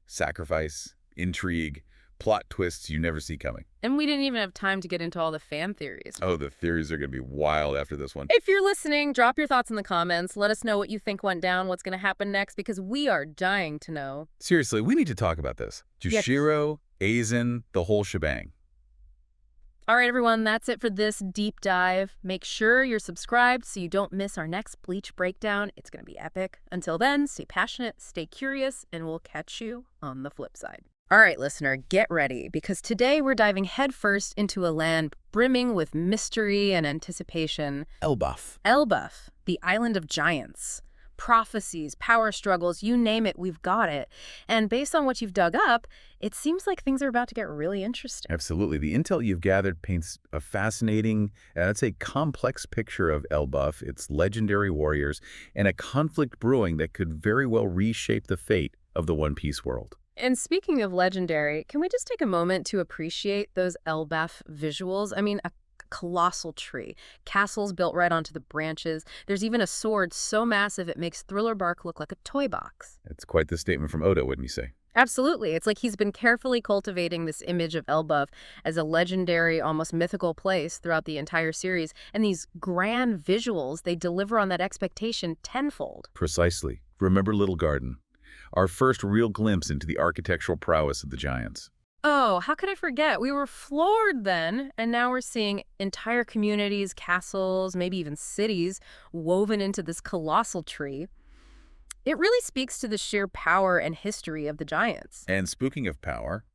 Sacrifice, intrigue, plot twists you never see coming. And we didn't even have time to get into all the fan theories. Oh, the theories are going to be wild after this one. If you're listening, drop your thoughts in the comments. Let us know what you think went down, what's going to happen next, because we are dying to know. Seriously, we need to talk about this. Jushiro, Aizen, the whole shebang. All right, everyone, that's it for this deep dive. Make sure you're subscribed so you don't miss our next Bleach breakdown. It's going to be epic. Until then, stay passionate, stay curious, and we'll catch you on the flip side. All right, listener, get ready, because today we're diving headfirst into a land brimming with mystery and anticipation. Elbaf. Elbaf, the Island of Giants. prophecies, power struggles, you name it, we've got it. And based on what you've dug up, it seems like things are about to get really interesting. Absolutely. The intel you've gathered paints a fascinating, and I'd say complex picture of Elbaf, its legendary warriors, and a conflict brewing that could very well reshape the fate of the One Piece world. And speaking of legendary, can we just take a moment to appreciate those Elbaf visuals? I mean, a colossal tree, castles built right onto the branches. There's even a sword so massive it makes Thriller Bark look like a toy box. It's quite the statement from Oda, wouldn't you say? Absolutely. It's like he's been carefully cultivating this image of Elbaf as a legendary, almost mythical place throughout the entire series. And these grand visuals, they deliver on that expectation tenfold. Precisely. Remember Little Garden, our first real glimpse into the architectural prowess of the Giants. Oh, how could I forget? We were floored then, and now we're seeing entire communities, castles, maybe even cities woven into this colossal tree. It really speaks to the sheer power and history of the Giants. And speaking of power,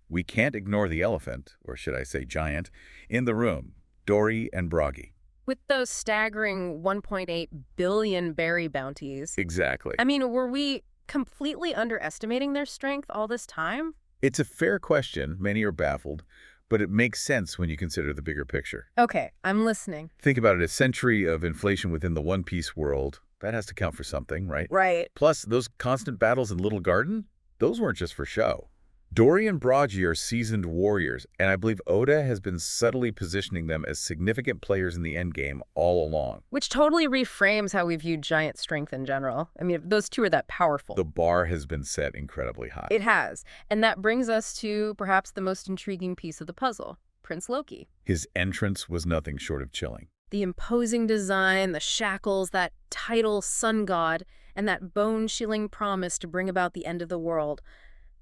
we can't ignore the elephant, or should I say giant, in the room, Dory and Bragi. With those staggering 1.8 billion berry bounties. Exactly. I mean, were we completely underestimating their strength all this time? It's a fair question. Many are baffled, but it makes sense when you consider the bigger picture. Okay, I'm listening. Think about it, a century of inflation within the One Piece world. That has to count for something, right? Right. Plus, those constant battles in Little Garden, those weren't just for show. Dory and Bragi are seasoned warriors, and I believe Oda has been subtly positioning them as significant players in the endgame all along. Which totally reframes how we view giant strength in general. I mean, those two are that powerful. The bar has been set incredibly high. It has. And that brings us to perhaps the most intriguing piece of the puzzle, Prince Loki. His entrance was nothing short of chilling. The imposing design, the shackles, that title sun god, and that bone-chilling promise to bring about the end of the world.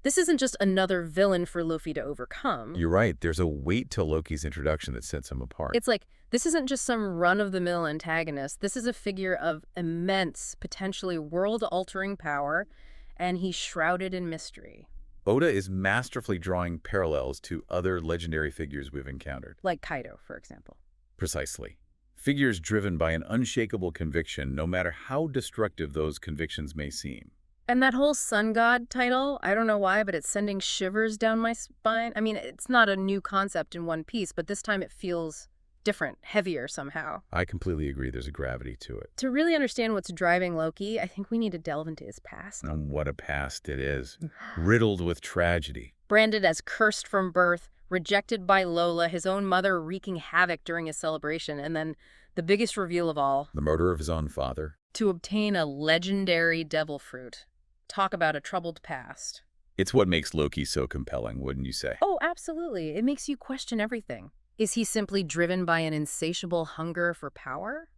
This isn't just another villain for Luffy to overcome. You're right. There's a wait till Loki's introduction that sets him apart. It's like, this isn't just some run-of-the-mill antagonist. This is a figure of immense, potentially world-altering power, and he's shrouded in mystery. Oda is masterfully drawing parallels to other legendary figures we've encountered. Like Kaido, for example. Precisely. Figures driven by an unshakable conviction, no matter how destructive those convictions may seem. And that whole sun god title, I don't know why, but it's sending shivers down my spine. I mean, it's not a new concept in One Piece, but this time it feels different, heavier somehow. I completely agree. There's a gravity to it. To really understand what's driving Loki, I think we need to delve into his past. And what a past it is. Riddled with tragedy. Branded as cursed from birth, rejected by Lola, his own mother wreaking havoc during his celebration, and then the biggest reveal of all. The murder of his own father. To obtain a legendary devil fruit. Talk about a troubled past. It's what makes Loki so compelling, wouldn't you say? Oh, absolutely. It makes you question everything. Is he simply driven by an insatiable hunger for power?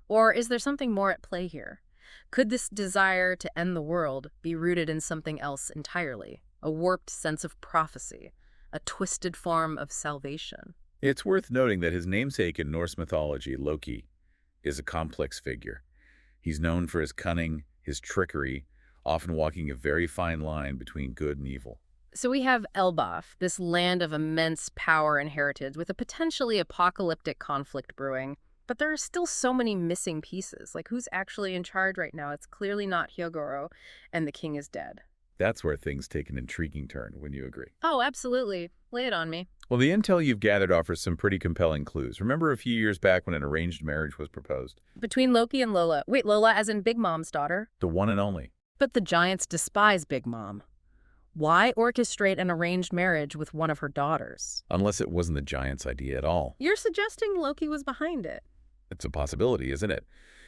Or is there something more at play here? Could this desire to end the world be rooted in something else entirely? A warped sense of prophecy? A twisted form of salvation? It's worth noting that his namesake in Norse mythology, Loki, is a complex figure. He's known for his cunning, his trickery, often walking a very fine line between good and evil. So we have Elbaf, this land of immense power and heritage with a potentially apocalyptic conflict brewing. But there are still so many missing pieces. Like, who's actually in charge right now? It's clearly not Hyogoro, and the king is dead. That's where things take an intriguing turn, wouldn't you agree? Oh, absolutely. Lay it on me. Well, the intel you've gathered offers some pretty compelling clues. Remember a few years back when an arranged marriage was proposed? Between Loki and Lola. Wait, Lola as in Big Mom's daughter? The one and only. But the Giants despise Big Mom. Why orchestrate an arranged marriage with one of her daughters? Unless it wasn't the Giants' idea at all. You're suggesting Loki was behind it. It's a possibility, isn't it?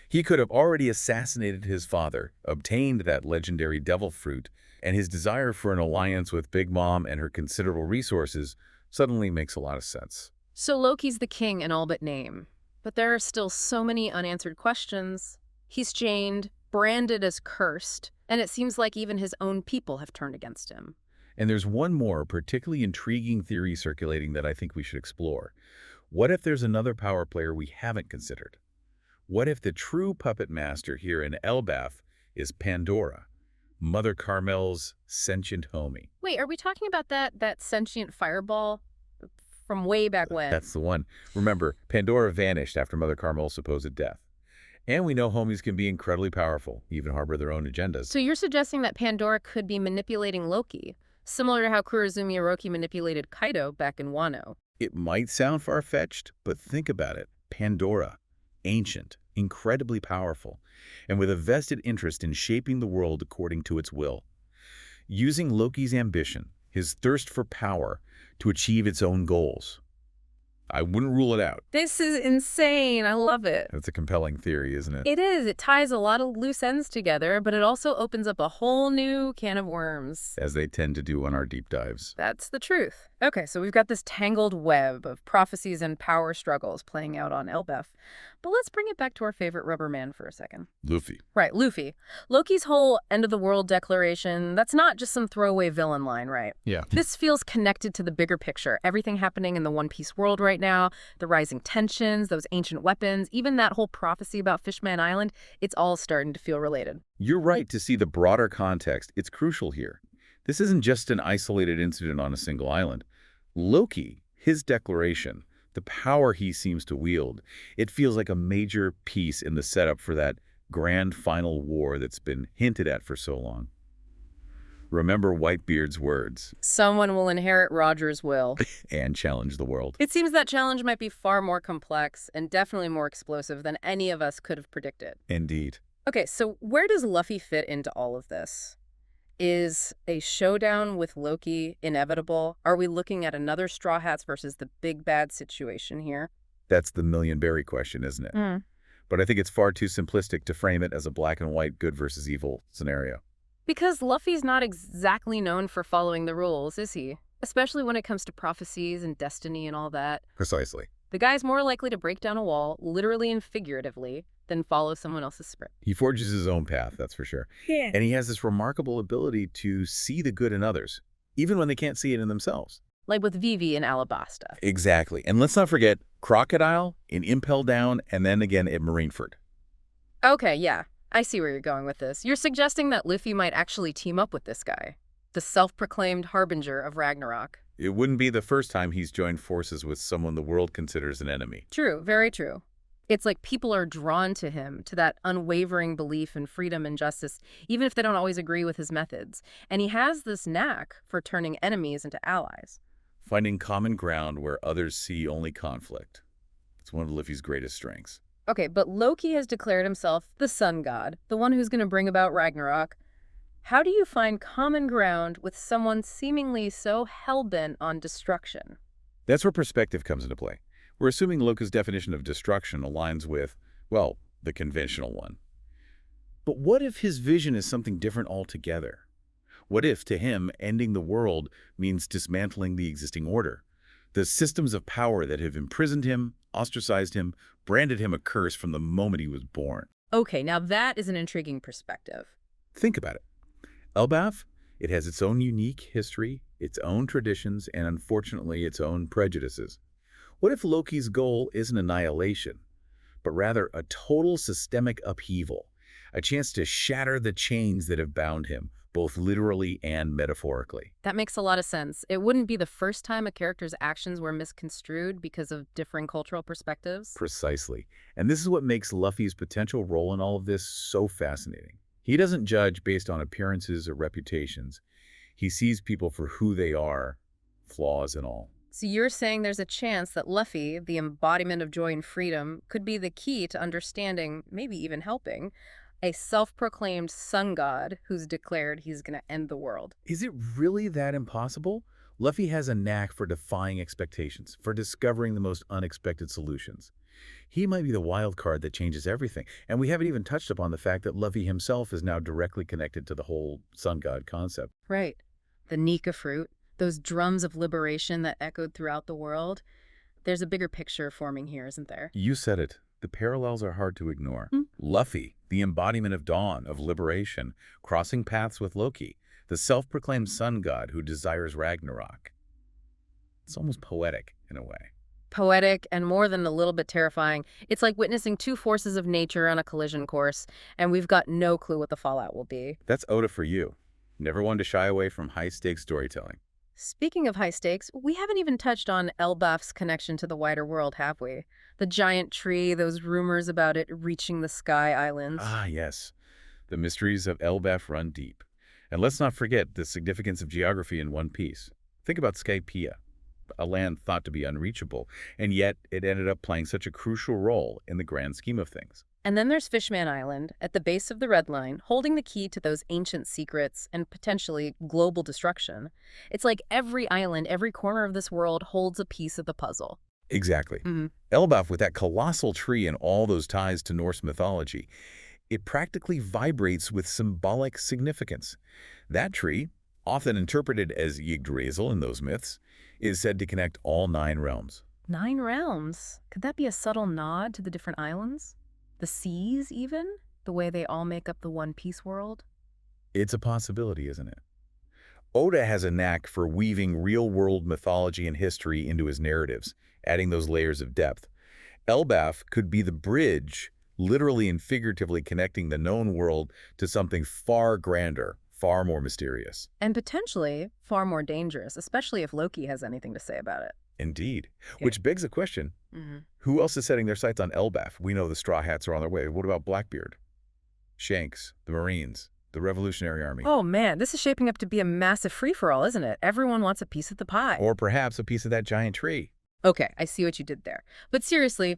He could have already assassinated his father, obtained that legendary devil fruit, and his desire for an alliance with Big Mom and her considerable resources suddenly makes a lot of sense. So Loki's the king in all but name. But there are still so many unanswered questions. He's chained, branded as cursed, and it seems like even his own people have turned against him. And there's one more particularly intriguing theory circulating that I think we should explore. What if there's another power player we haven't considered? What if the true puppet master here in Elbaf is Pandora, Mother Carmel's sentient homie? Wait, are we talking about that sentient fireball from way back when? That's the one. Remember, Pandora vanished after Mother Carmel's supposed death. And we know homies can be incredibly powerful, even harbor their own agendas. So you're suggesting that Pandora could be manipulating Loki, similar to how Kurozumi Orochi manipulated Kaido back in Wano. It might sound far-fetched, but think about it. Pandora, ancient, incredibly powerful, and with a vested interest in shaping the world according to its will. Using Loki's ambition, his thirst for power, to achieve its own goals. I wouldn't rule it out. This is insane. I love it. That's a compelling theory, isn't it? It is. It ties a lot of loose ends together, but it also opens up a whole new can of worms. As they tend to do on our deep dives. That's the truth. Okay, so we've got this tangled web of prophecies and power struggles playing out on Elbaf. But let's bring it back to our favorite rubber man for a second. Luffy. Right, Luffy. Loki's whole end-of-the-world declaration, that's not just some throwaway villain line, right? Yeah. This feels connected to the bigger picture. Everything happening in the One Piece world right now, the rising tensions, those ancient weapons, even that whole prophecy about Fishman Island, it's all starting to feel related. You're right to see the broader context. It's crucial here. This isn't just an isolated incident on a single island. Loki, his declaration, the power he seems to wield, it feels like a major piece in the setup for that grand final war that's been hinted at for so long. Remember Whitebeard's words. Someone will inherit Roger's will. And challenge the world. It seems that challenge might be far more complex and definitely more explosive than any of us could have predicted. Indeed. Okay, so where does Luffy fit into all of this? Is a showdown with Loki inevitable? Are we looking at another Straw Hats versus the big bad situation here? That's the million-berry question, isn't it? But I think it's far too simplistic to frame it as a black and white good versus evil scenario. Because Luffy's not exactly known for following the rules, is he? Especially when it comes to prophecies and destiny and all that. Precisely. The guy's more likely to break down a wall, literally and figuratively, than follow someone else's script. He forges his own path, that's for sure. Yeah. And he has this remarkable ability to see the good in others, even when they can't see it in themselves. Like with Vivi in Alabasta. Exactly. And let's not forget Crocodile in Impel Down and then again at Marineford. Okay, yeah. I see where you're going with this. You're suggesting that Luffy might actually team up with this guy, the self-proclaimed harbinger of Ragnarok. It wouldn't be the first time he's joined forces with someone the world considers an enemy. True, very true. It's like people are drawn to him, to that unwavering belief in freedom and justice, even if they don't always agree with his methods. And he has this knack for turning enemies into allies. Finding common ground where others see only conflict. It's one of Luffy's greatest strengths. Okay, but Loki has declared himself the sun god, the one who's going to bring about Ragnarok. How do you find common ground with someone seemingly so hell-bent on destruction? That's where perspective comes into play. We're assuming Loki's definition of destruction aligns with, well, the conventional one. But what if his vision is something different altogether? What if, to him, ending the world means dismantling the existing order? The systems of power that have imprisoned him, ostracized him, branded him a curse from the moment he was born. Okay, now that is an intriguing perspective. Think about it. Elbaf, it has its own unique history, its own traditions, and unfortunately its own prejudices. What if Loki's goal isn't annihilation, but rather a total systemic upheaval, a chance to shatter the chains that have bound him, both literally and metaphorically? That makes a lot of sense. It wouldn't be the first time a character's actions were misconstrued because of differing cultural perspectives. Precisely. And this is what makes Luffy's potential role in all of this so fascinating. He doesn't judge based on appearances or reputations. He sees people for who they are, flaws and all. So you're saying there's a chance that Luffy, the embodiment of joy and freedom, could be the key to understanding, maybe even helping, a self-proclaimed sun god who's declared he's going to end the world. Is it really that impossible? Luffy has a knack for defying expectations, for discovering the most unexpected solutions. He might be the wild card that changes everything. And we haven't even touched upon the fact that Luffy himself is now directly connected to the whole sun god concept. Right. The Nika fruit, those drums of liberation that echoed throughout the world. There's a bigger picture forming here, isn't there? You said it. The parallels are hard to ignore. Luffy, the embodiment of dawn, of liberation, crossing paths with Loki, the self-proclaimed sun god who desires Ragnarok. It's almost poetic in a way. Poetic and more than a little bit terrifying. It's like witnessing two forces of nature on a collision course, and we've got no clue what the fallout will be. That's Oda for you. Never one to shy away from high-stakes storytelling. Speaking of high stakes, we haven't even touched on Elbaf's connection to the wider world, have we? The giant tree, those rumors about it reaching the Sky Islands. Ah, yes. The mysteries of Elbaf run deep. And let's not forget the significance of geography in One Piece. Think about Skypiea, a land thought to be unreachable, and yet it ended up playing such a crucial role in the grand scheme of things. And then there's Fishman Island, at the base of the Red Line, holding the key to those ancient secrets and potentially global destruction. It's like every island, every corner of this world holds a piece of the puzzle. Exactly. Elbaf, with that colossal tree and all those ties to Norse mythology, it practically vibrates with symbolic significance. That tree, often interpreted as Yggdrasil in those myths, is said to connect all 9 realms. 9 realms. Could that be a subtle nod to the different islands? The seas, even? The way they all make up the One Piece world? It's a possibility, isn't it? Oda has a knack for weaving real-world mythology and history into his narratives, adding those layers of depth. Elbaf could be the bridge, literally and figuratively connecting the known world to something far grander, far more mysterious. And potentially far more dangerous, especially if Loki has anything to say about it. Indeed. Okay. Which begs the question, who else is setting their sights on Elbaf? We know the Straw Hats are on their way. What about Blackbeard? Shanks, the Marines, the Revolutionary Army? Oh man, this is shaping up to be a massive free-for-all, isn't it? Everyone wants a piece of the pie. Or perhaps a piece of that giant tree. Okay, I see what you did there. But seriously,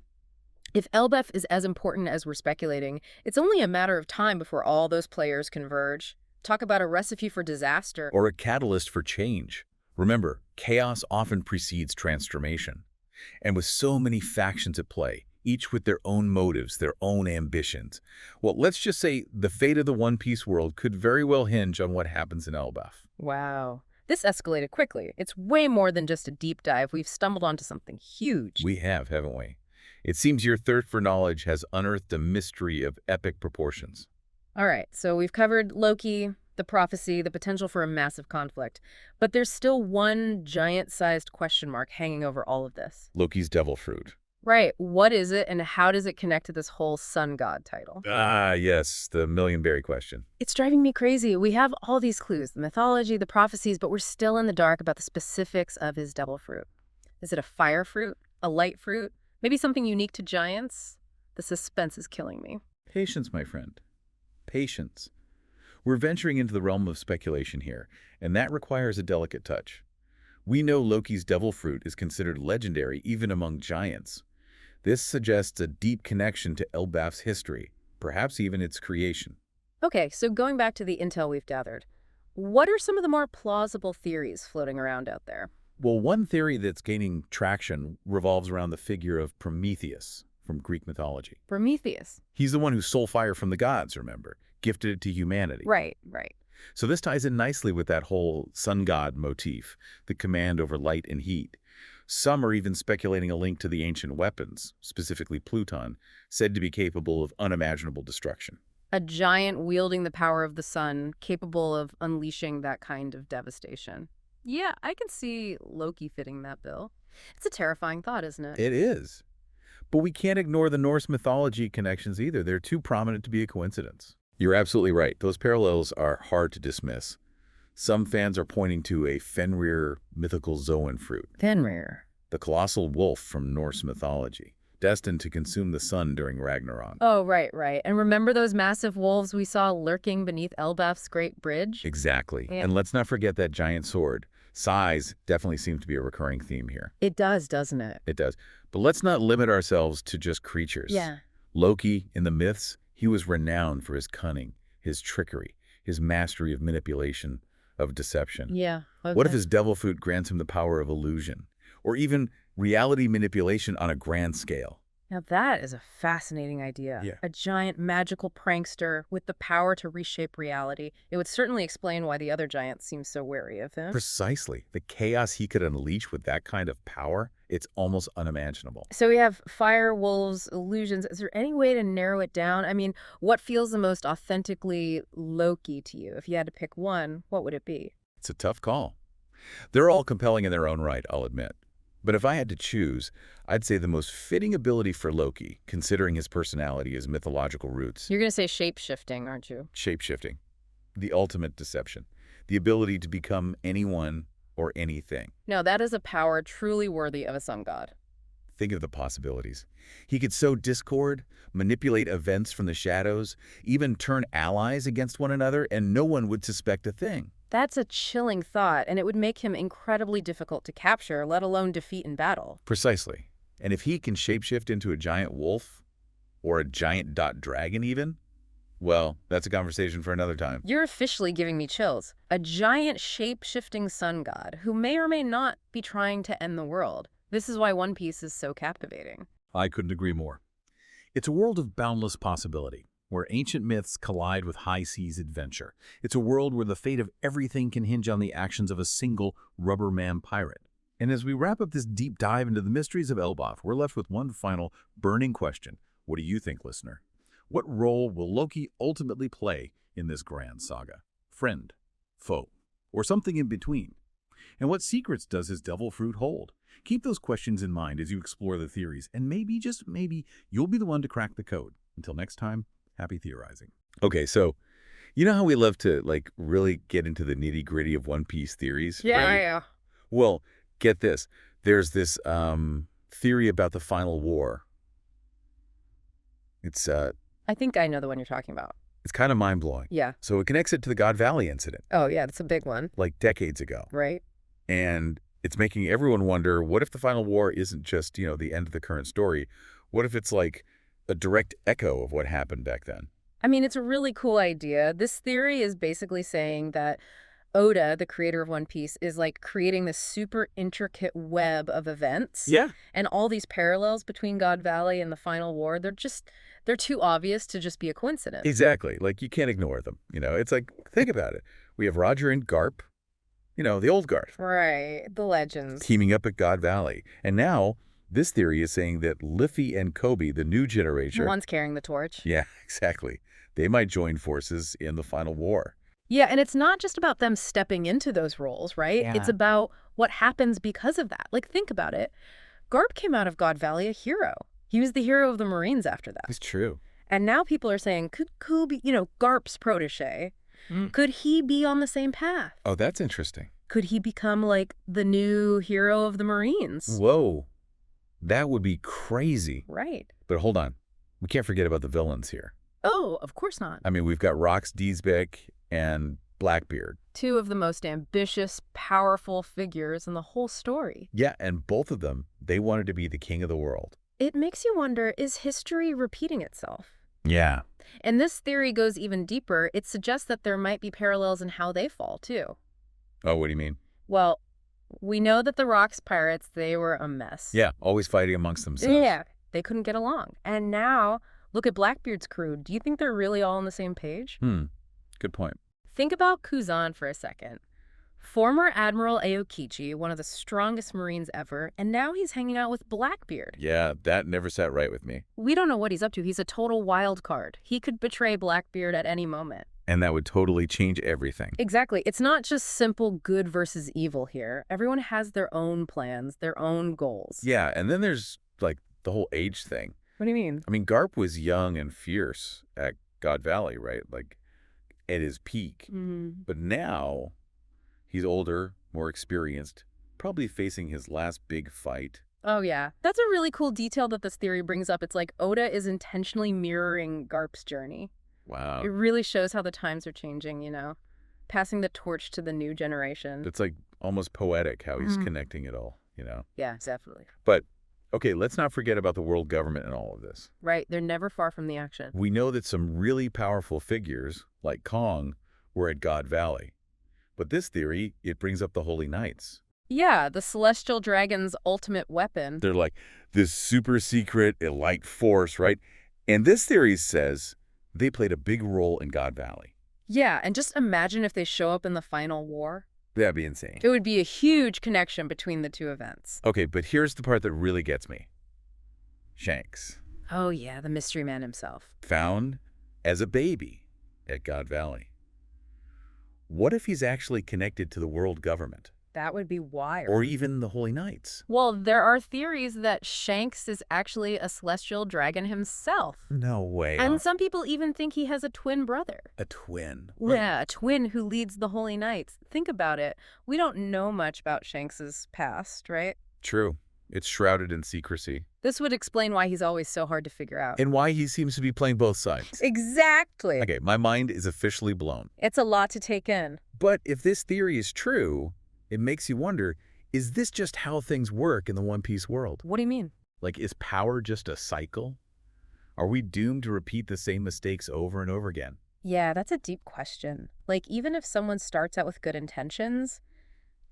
if Elbaf is as important as we're speculating, it's only a matter of time before all those players converge. Talk about a recipe for disaster. Or a catalyst for change. Remember, chaos often precedes transformation. And with so many factions at play, each with their own motives, their own ambitions, well, let's just say the fate of the One Piece world could very well hinge on what happens in Elbaf. Wow. This escalated quickly. It's way more than just a deep dive. We've stumbled onto something huge. We have, haven't we? It seems your thirst for knowledge has unearthed a mystery of epic proportions. All right, so we've covered Loki, the prophecy, the potential for a massive conflict. But there's still one giant-sized question mark hanging over all of this. Loki's devil fruit. Right. What is it, and how does it connect to this whole sun god title? Ah, yes, the million-berry question. It's driving me crazy. We have all these clues, the mythology, the prophecies, but we're still in the dark about the specifics of his devil fruit. Is it a fire fruit? A light fruit? Maybe something unique to giants? The suspense is killing me. Patience, my friend. Patience. We're venturing into the realm of speculation here, and that requires a delicate touch. We know Loki's devil fruit is considered legendary even among giants. This suggests a deep connection to Elbaf's history, perhaps even its creation. Okay, so going back to the intel we've gathered, what are some of the more plausible theories floating around out there? Well, one theory that's gaining traction revolves around the figure of Prometheus from Greek mythology. Prometheus. He's the one who stole fire from the gods, remember? Gifted it to humanity. Right. So this ties in nicely with that whole sun god motif, the command over light and heat. Some are even speculating a link to the ancient weapons, specifically Pluton, said to be capable of unimaginable destruction. A giant wielding the power of the sun, capable of unleashing that kind of devastation. Yeah, I can see Loki fitting that bill. It's a terrifying thought, isn't it? It is. But we can't ignore the Norse mythology connections either. They're too prominent to be a coincidence. You're absolutely right. Those parallels are hard to dismiss. Some fans are pointing to a Fenrir mythical Zoan fruit, Fenrir. the colossal wolf from Norse mythology, destined to consume the sun during Ragnarok. Oh, right. And remember those massive wolves we saw lurking beneath Elbaf's Great Bridge? Exactly. Yeah. And let's not forget that giant sword. Size definitely seems to be a recurring theme here. It does, doesn't it? It does. But let's not limit ourselves to just creatures. Yeah. Loki, in the myths, he was renowned for his cunning, his trickery, his mastery of manipulation, of deception. Yeah. What if his devil fruit grants him the power of illusion, or even reality manipulation on a grand scale? Now that is a fascinating idea. Yeah. A giant magical prankster with the power to reshape reality. It would certainly explain why the other giants seem so wary of him. Precisely. The chaos he could unleash with that kind of power, it's almost unimaginable. So we have fire, wolves, illusions. Is there any way to narrow it down? I mean, what feels the most authentically Loki to you? If you had to pick one, what would it be? It's a tough call. They're all compelling in their own right, I'll admit. But if I had to choose, I'd say the most fitting ability for Loki, considering his personality, his mythological roots, You're going to say shape-shifting, aren't you? shape-shifting, the ultimate deception, the ability to become anyone or anything. No, that is a power truly worthy of a sun god. Think of the possibilities. He could sow discord, manipulate events from the shadows, even turn allies against one another, and no one would suspect a thing. That's a chilling thought, and it would make him incredibly difficult to capture, let alone defeat in battle. Precisely. And if he can shapeshift into a giant wolf, or a giant dot dragon even, well, that's a conversation for another time. You're officially giving me chills. A giant shape-shifting sun god who may or may not be trying to end the world. This is why One Piece is so captivating. I couldn't agree more. It's a world of boundless possibility, where ancient myths collide with high seas adventure. It's a world where the fate of everything can hinge on the actions of a single Rubberman pirate. And as we wrap up this deep dive into the mysteries of Elbaf, we're left with one final burning question. What do you think, listener? What role will Loki ultimately play in this grand saga? Friend, foe, or something in between? And what secrets does his devil fruit hold? Keep those questions in mind as you explore the theories, and maybe, just maybe, you'll be the one to crack the code. Until next time, happy theorizing. Okay, so you know how we love to really get into the nitty-gritty of One Piece theories? Right? Yeah. Well, get this. There's this theory about the final war. It's I think I know the one you're talking about. it's kind of mind-blowing. Yeah. So it connects it to the God Valley incident, Oh, yeah, that's a big one. like decades ago. Right? And it's making everyone wonder, what if the final war isn't just, the end of the current story? What if it's like a direct echo of what happened back then? I mean, it's a really cool idea. This theory is basically saying that Oda, the creator of One Piece, is like creating this super intricate web of events. Yeah. And all these parallels between God Valley and the final war, they're too obvious to just be a coincidence. Exactly. Like, you can't ignore them. It's like, think about it. We have Roger and Garp, the old Garp, Right. The legends. teaming up at God Valley. And now this theory is saying that Luffy and Kobe, the new generation. One's carrying the torch. Yeah, exactly. They might join forces in the final war. Yeah, and it's not just about them stepping into those roles, right? Yeah. It's about what happens because of that. Like, think about it. Garp came out of God Valley a hero. He was the hero of the Marines after that. It's true. And now people are saying, could Kobe, Garp's protege, could he be on the same path? Oh, that's interesting. Could he become like the new hero of the Marines? Whoa. That would be crazy. Right. But hold on. We can't forget about the villains here. Oh, of course not. I mean, we've got Rox Diesbeck and Blackbeard. Two of the most ambitious, powerful figures in the whole story. Yeah, and both of them, they wanted to be the king of the world. It makes you wonder, is history repeating itself? Yeah. And this theory goes even deeper. It suggests that there might be parallels in how they fall, too. Oh, what do you mean? Well, we know that the Rocks pirates, they were a mess. Yeah, always fighting amongst themselves. Yeah, they couldn't get along. And now, look at Blackbeard's crew. Do you think they're really all on the same page? Good point. Think about Kuzan for a second. Former Admiral Aokichi, one of the strongest Marines ever, and now he's hanging out with Blackbeard. Yeah, that never sat right with me. We don't know what he's up to. He's a total wild card. He could betray Blackbeard at any moment. And that would totally change everything. Exactly. It's not just simple good versus evil here. Everyone has their own plans, their own goals. Yeah, and then there's, the whole age thing. What do you mean? I mean, Garp was young and fierce at God Valley, right? At his peak. But now, he's older, more experienced, probably facing his last big fight. Oh, yeah. That's a really cool detail that this theory brings up. It's like Oda is intentionally mirroring Garp's journey. Wow. It really shows how the times are changing, passing the torch to the new generation. It's almost poetic how he's connecting it all, Yeah, definitely. But, okay, let's not forget about the world government and all of this. Right. They're never far from the action. We know that some really powerful figures, like Kong, were at God Valley. But this theory, it brings up the Holy Knights. Yeah, the Celestial Dragon's ultimate weapon. They're like this super secret elite force, right? And this theory says they played a big role in God Valley. Yeah, and just imagine if they show up in the final war. That'd be insane. It would be a huge connection between the two events. Okay, but here's the part that really gets me. Shanks. Oh, yeah, the mystery man himself. Found as a baby at God Valley. What if he's actually connected to the world government? That would be wild. Or even the Holy Knights. Well, there are theories that Shanks is actually a celestial dragon himself. No way. And some people even think he has a twin brother. A twin. Yeah, a twin who leads the Holy Knights. Think about it. We don't know much about Shanks's past, right? True. It's shrouded in secrecy. This would explain why he's always so hard to figure out. And why he seems to be playing both sides. Exactly. Okay, my mind is officially blown. It's a lot to take in. But if this theory is true, it makes you wonder, is this just how things work in the One Piece world? What do you mean? Like, is power just a cycle? Are we doomed to repeat the same mistakes over and over again? Yeah, that's a deep question. Like, even if someone starts out with good intentions,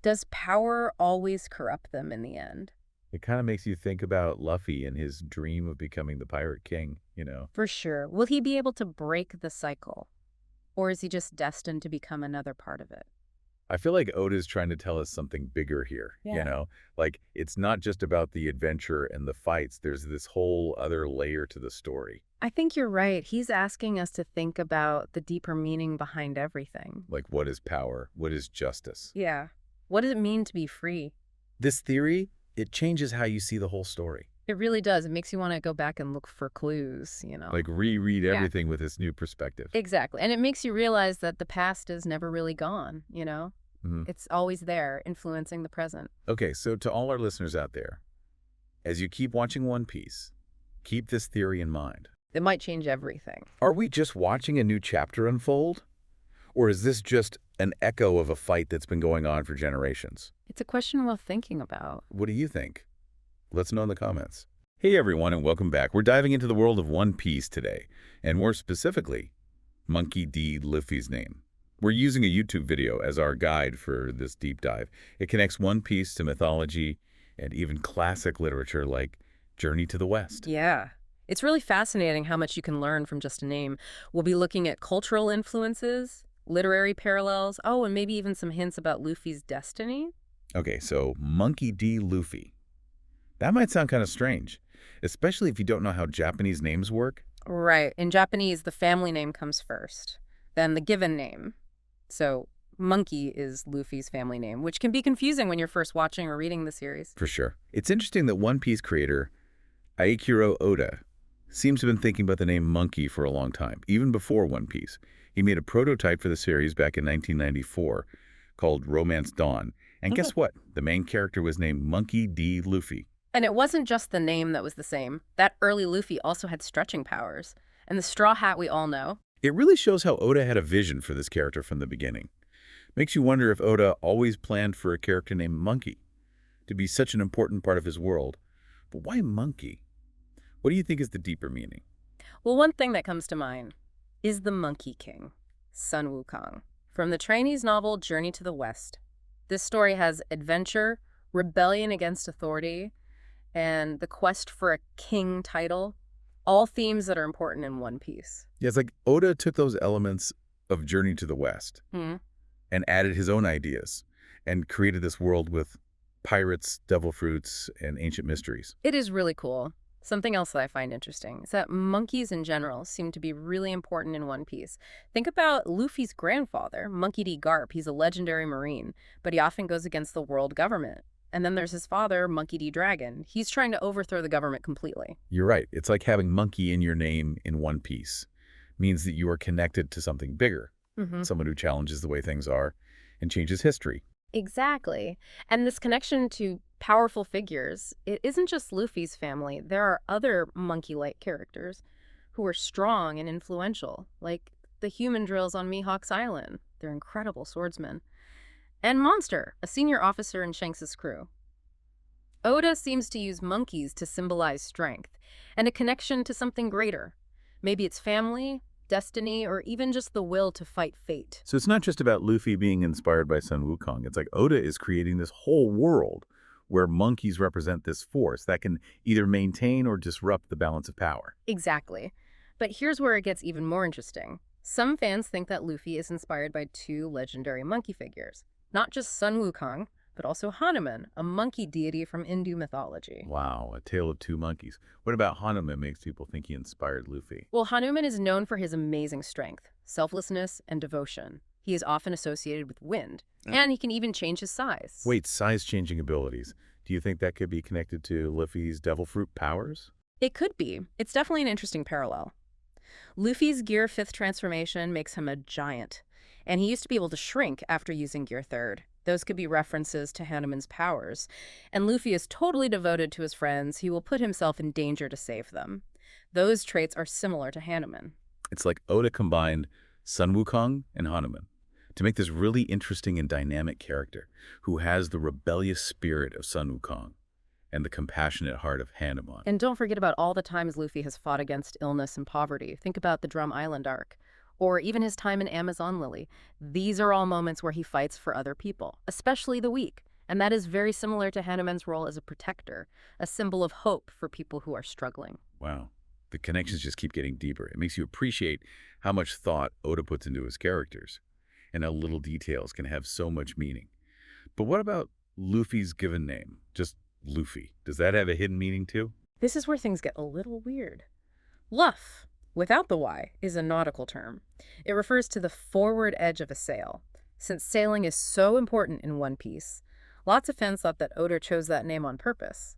does power always corrupt them in the end? It kind of makes you think about Luffy and his dream of becoming the Pirate King, you know? For sure. Will he be able to break the cycle? Or is he just destined to become another part of it? I feel like Oda's trying to tell us something bigger here, you Yeah. know? Like, it's not just about the adventure and the fights. There's this whole other layer to the story. I think you're right. He's asking us to think about the deeper meaning behind everything. Like, what is power? What is justice? Yeah. What does it mean to be free? This theory, it changes how you see the whole story. It really does. It makes you want to go back and look for clues, you know? Like, reread everything with this new perspective. Exactly. And it makes you realize that the past is never really gone, you know? Mhm. It's always there, influencing the present. Okay, so to all our listeners out there, as you keep watching One Piece, keep this theory in mind. It might change everything. Are we just watching a new chapter unfold? Or is this just an echo of a fight that's been going on for generations? It's a question worth thinking about. What do you think? Let us know in the comments. Hey everyone, and welcome back. We're diving into the world of One Piece today, and more specifically, Monkey D. Luffy's name. We're using a YouTube video as our guide for this deep dive. It connects One Piece to mythology and even classic literature like Journey to the West. Yeah. It's really fascinating how much you can learn from just a name. We'll be looking at cultural influences, literary parallels, and maybe even some hints about Luffy's destiny. Okay, so Monkey D. Luffy. That might sound kind of strange, especially if you don't know how Japanese names work. Right. In Japanese, the family name comes first, then the given name. So Monkey is Luffy's family name, which can be confusing when you're first watching or reading the series. For sure. It's interesting that One Piece creator Eiichiro Oda seems to have been thinking about the name Monkey for a long time, even before One Piece. He made a prototype for the series back in 1994 called Romance Dawn. And guess what? The main character was named Monkey D. Luffy. And it wasn't just the name that was the same. That early Luffy also had stretching powers. And the straw hat we all know. It really shows how Oda had a vision for this character from the beginning. Makes you wonder if Oda always planned for a character named Monkey to be such an important part of his world. But why Monkey? What do you think is the deeper meaning? Well, one thing that comes to mind is the Monkey King, Sun Wukong, from the Chinese novel Journey to the West. This story has adventure, rebellion against authority, and the quest for a king title, all themes that are important in One Piece. Yeah, it's like Oda took those elements of Journey to the West and added his own ideas and created this world with pirates, devil fruits, and ancient mysteries. It is really cool. Something else that I find interesting is that monkeys in general seem to be really important in One Piece. Think about Luffy's grandfather, Monkey D. Garp. He's a legendary marine, but he often goes against the world government. And then there's his father, Monkey D. Dragon. He's trying to overthrow the government completely. You're right. It's like having monkey in your name in One Piece. Means that you are connected to something bigger, someone who challenges the way things are and changes history. Exactly. And this connection to powerful figures, it isn't just Luffy's family. There are other monkey-like characters who are strong and influential, like the human drills on Mihawk's Island. They're incredible swordsmen. And Monster, a senior officer in Shanks' crew. Oda seems to use monkeys to symbolize strength and a connection to something greater. Maybe it's family, destiny, or even just the will to fight fate. So it's not just about Luffy being inspired by Sun Wukong. It's like Oda is creating this whole world where monkeys represent this force that can either maintain or disrupt the balance of power. Exactly. But here's where it gets even more interesting. Some fans think that Luffy is inspired by two legendary monkey figures. Not just Sun Wukong, but also Hanuman, a monkey deity from Hindu mythology. Wow, a tale of two monkeys. What about Hanuman makes people think he inspired Luffy? Well, Hanuman is known for his amazing strength, selflessness, and devotion. He is often associated with wind, and he can even change his size. Wait, size-changing abilities. Do you think that could be connected to Luffy's devil fruit powers? It could be. It's definitely an interesting parallel. Luffy's Gear 5th transformation makes him a giant, and he used to be able to shrink after using Gear 3rd. Those could be references to Hanneman's powers. And Luffy is totally devoted to his friends. He will put himself in danger to save them. Those traits are similar to Hanneman. It's like Oda combined Sun Wukong and Hanuman to make this really interesting and dynamic character who has the rebellious spirit of Sun Wukong and the compassionate heart of Hanuman. And don't forget about all the times Luffy has fought against illness and poverty. Think about the Drum Island arc, or even his time in Amazon Lily. These are all moments where he fights for other people, especially the weak. And that is very similar to Hanneman's role as a protector, a symbol of hope for people who are struggling. Wow. The connections just keep getting deeper. It makes you appreciate how much thought Oda puts into his characters and how little details can have so much meaning. But what about Luffy's given name? Just Luffy. Does that have a hidden meaning too? This is where things get a little weird. Luff, without the Y, is a nautical term. It refers to the forward edge of a sail. Since sailing is so important in One Piece, lots of fans thought that Oda chose that name on purpose.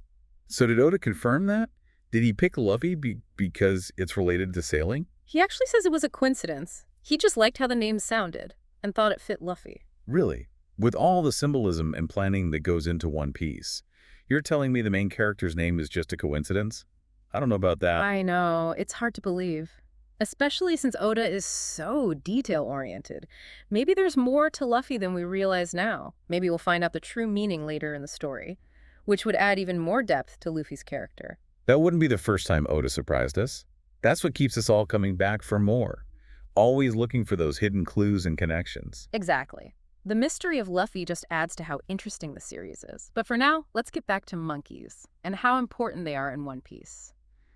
So did Oda confirm that? Did he pick Luffy because it's related to sailing? He actually says it was a coincidence. He just liked how the name sounded and thought it fit Luffy. Really? With all the symbolism and planning that goes into One Piece, you're telling me the main character's name is just a coincidence? I don't know about that. I know, it's hard to believe. Especially since Oda is so detail-oriented. Maybe there's more to Luffy than we realize now. Maybe we'll find out the true meaning later in the story, which would add even more depth to Luffy's character. That wouldn't be the first time Oda surprised us. That's what keeps us all coming back for more. Always looking for those hidden clues and connections. Exactly. The mystery of Luffy just adds to how interesting the series is. But for now, let's get back to monkeys and how important they are in One Piece.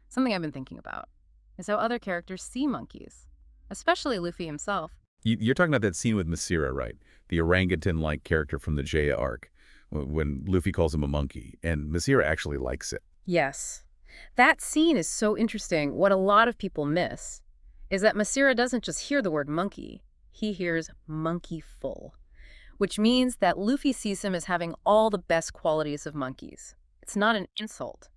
Something I've been thinking about is how other characters see monkeys, especially Luffy himself. You're talking about that scene with Masira, right? The orangutan-like character from the Jaya arc, when Luffy calls him a monkey, and Masira actually likes it. Yes. That scene is so interesting. What a lot of people miss is that Masira doesn't just hear the word monkey. He hears monkeyful, which means that Luffy sees him as having all the best qualities of monkeys. It's not an insult.